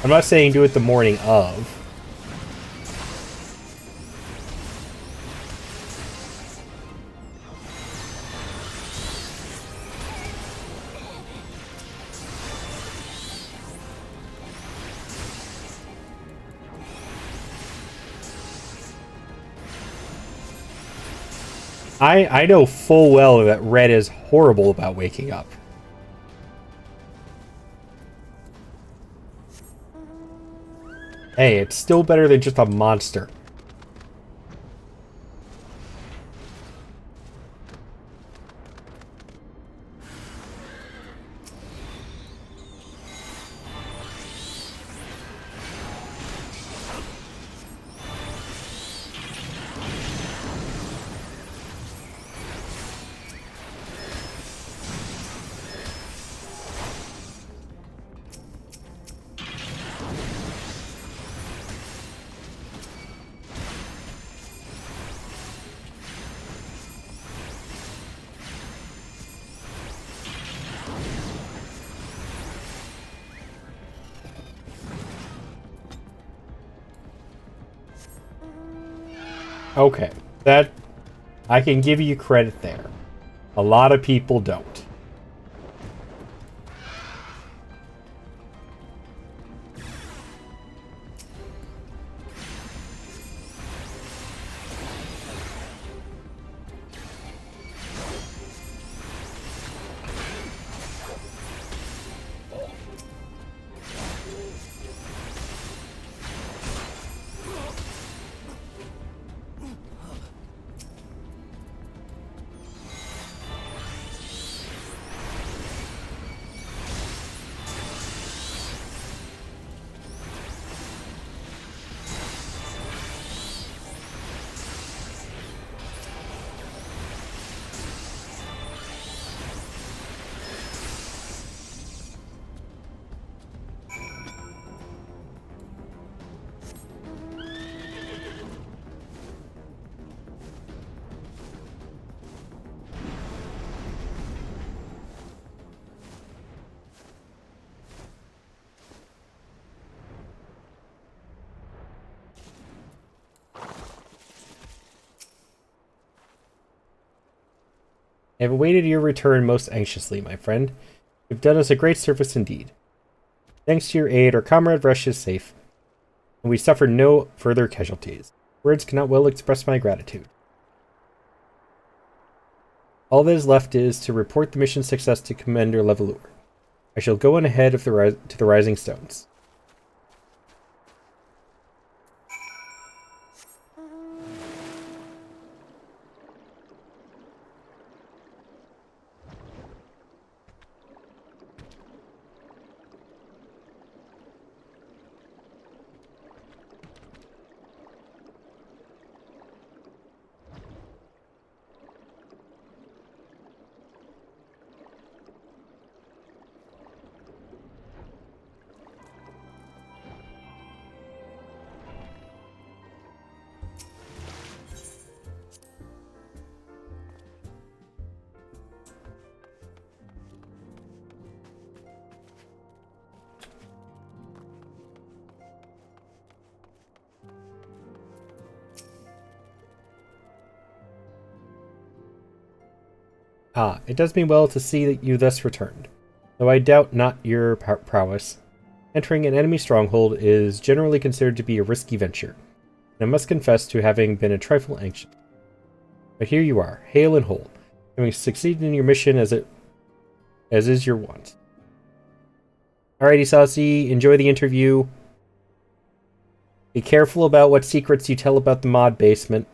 I'm not saying do it the morning of. I know full well that Red is horrible about waking up. Hey, it's still better than just a monster. Okay, that I can give you credit there. A lot of people don't. I have awaited your return most anxiously, my friend. You've done us a great service indeed. Thanks to your aid, our comrade Rush is safe, and we suffer no further casualties. Words cannot well express my gratitude. All that is left is to report the mission's success to Commander Levelour. I shall go on ahead of to the Rising Stones. Ah, it does me well to see that you thus returned, though I doubt not your prowess. Entering an enemy stronghold is generally considered to be a risky venture, and I must confess to having been a trifle anxious. But here you are, hale and whole, having succeeded in your mission as is your wont. Alrighty, Saucy, enjoy the interview. Be careful about what secrets you tell about the mod basement.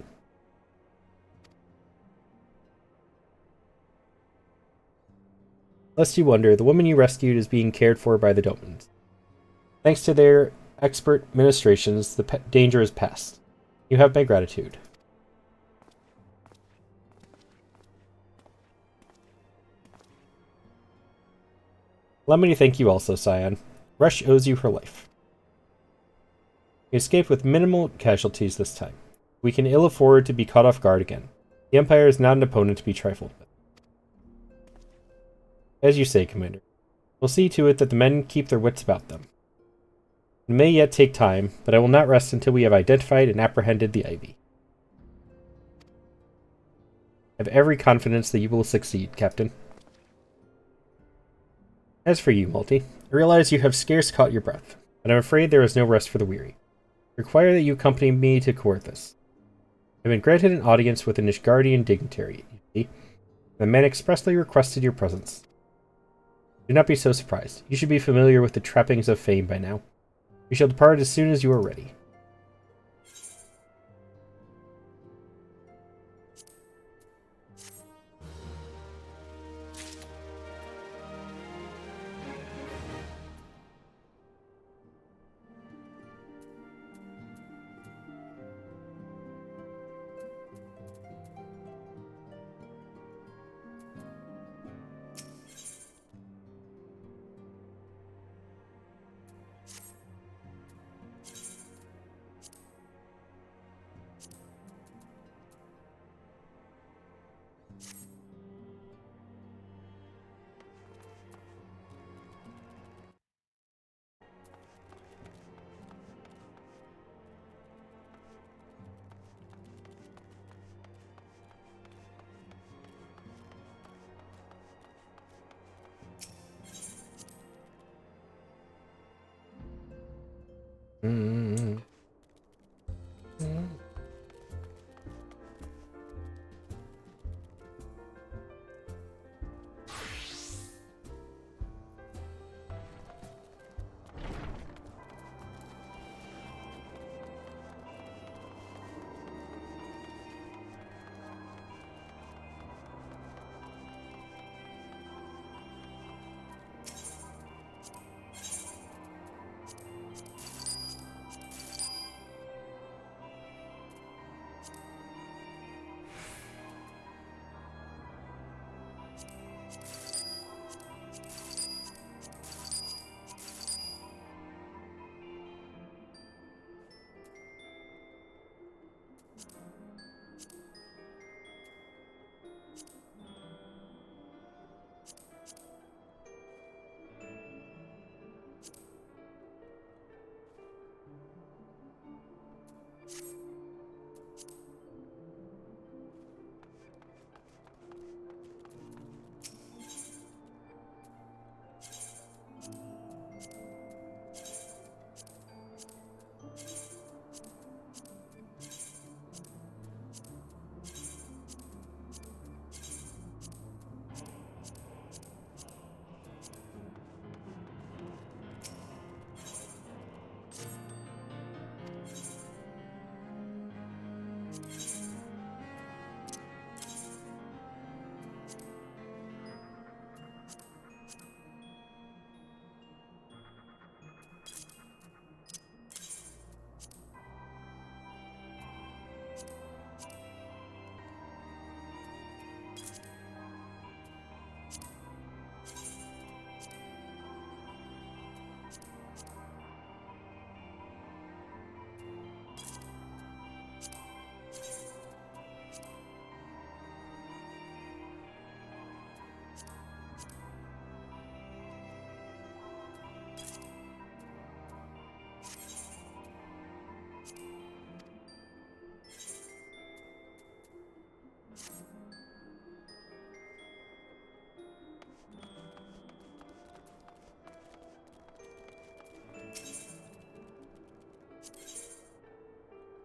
Lest you wonder, the woman you rescued is being cared for by the Domans. Thanks to their expert ministrations, the danger is past. You have my gratitude. Allow me to thank you also, Scion. Rush owes you her life. We escaped with minimal casualties this time. We can ill afford to be caught off guard again. The Empire is not an opponent to be trifled with. As you say, Commander. We'll see to it that the men keep their wits about them. It may yet take time, but I will not rest until we have identified and apprehended the Ivy. I have every confidence that you will succeed, Captain. As for you, Multi, I realize you have scarce caught your breath, but I'm afraid there is no rest for the weary. I require that you accompany me to Coerthas. I have been granted an audience with an Ishgardian dignitary, you see. The man expressly requested your presence. Do not be so surprised. You should be familiar with the trappings of fame by now. We shall depart as soon as you are ready.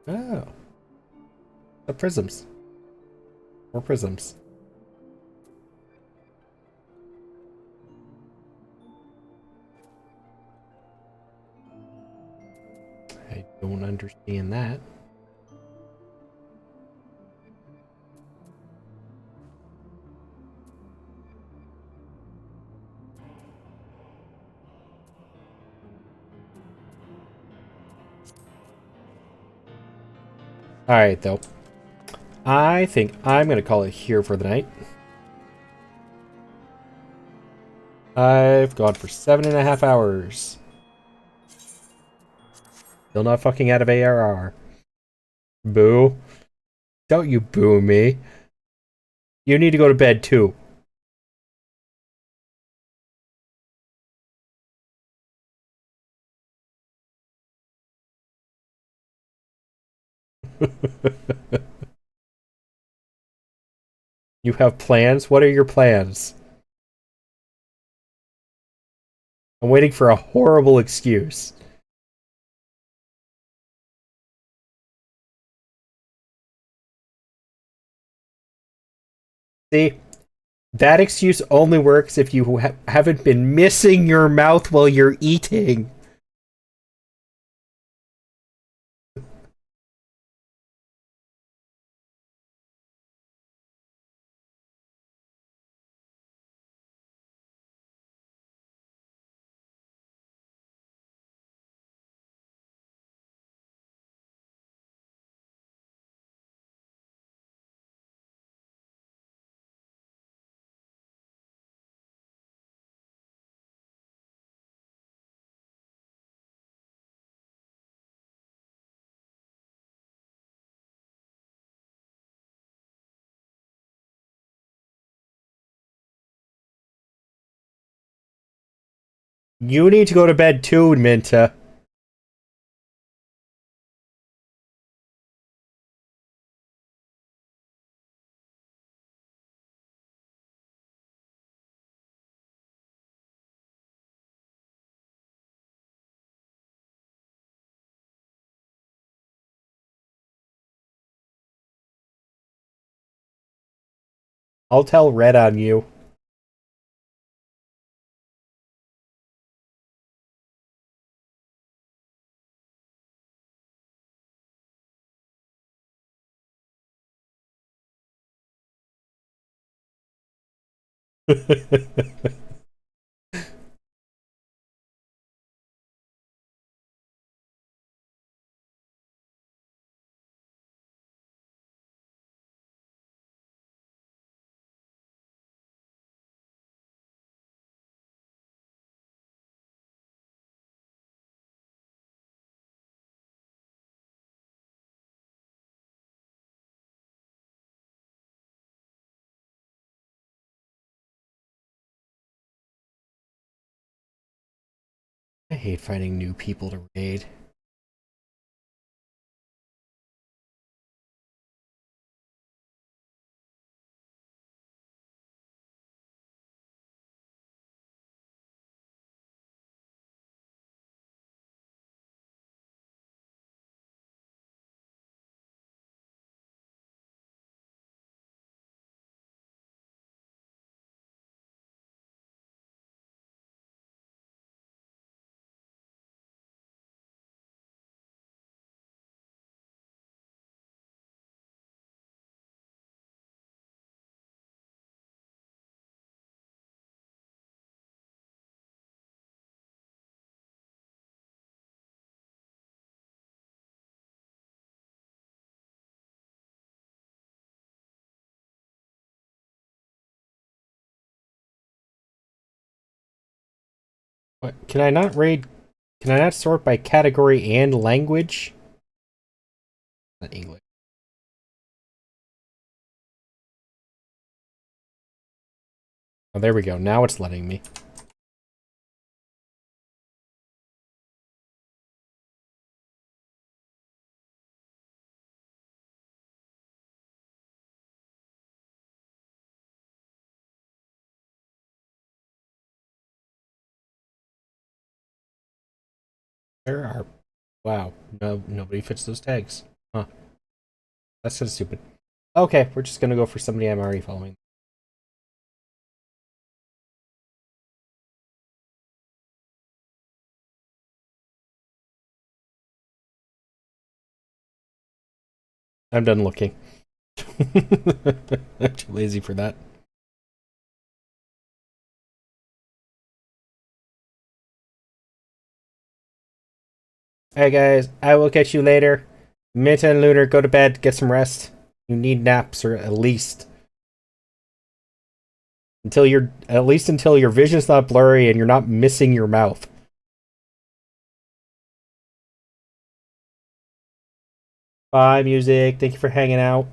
Oh. The prisms. More prisms. I don't understand that. Alright, though. I think I'm going to call it here for the night. I've gone for 7.5 hours. Still not fucking out of ARR. Boo. Don't you boo me. You need to go to bed too. You have plans? What are your plans? I'm waiting for a horrible excuse. See? That excuse only works if you haven't been missing your mouth while you're eating. You need to go to bed too, Minta. I'll tell Red on you. I hate finding new people to raid. What? Can I not raid? Can I not sort by category and language? Not English. Oh, there we go. Now it's letting me. There are... Wow. No, nobody fits those tags. Huh. That's so stupid. Okay, we're just gonna go for somebody I'm already following. I'm done looking. I'm too lazy for that. Alright guys, I will catch you later. Minta and Lunar, go to bed, get some rest. You need naps, or at least until your vision's not blurry and you're not missing your mouth. Bye, music. Thank you for hanging out.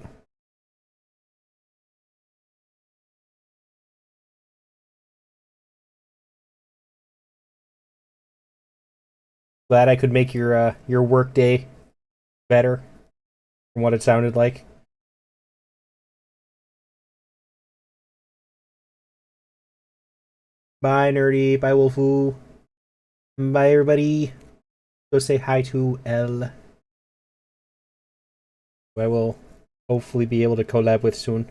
Glad I could make your work day better from what it sounded like. Bye, Nerdy. Bye, Wolfoo. Bye, everybody. Go say hi to Elle, who I will hopefully be able to collab with soon.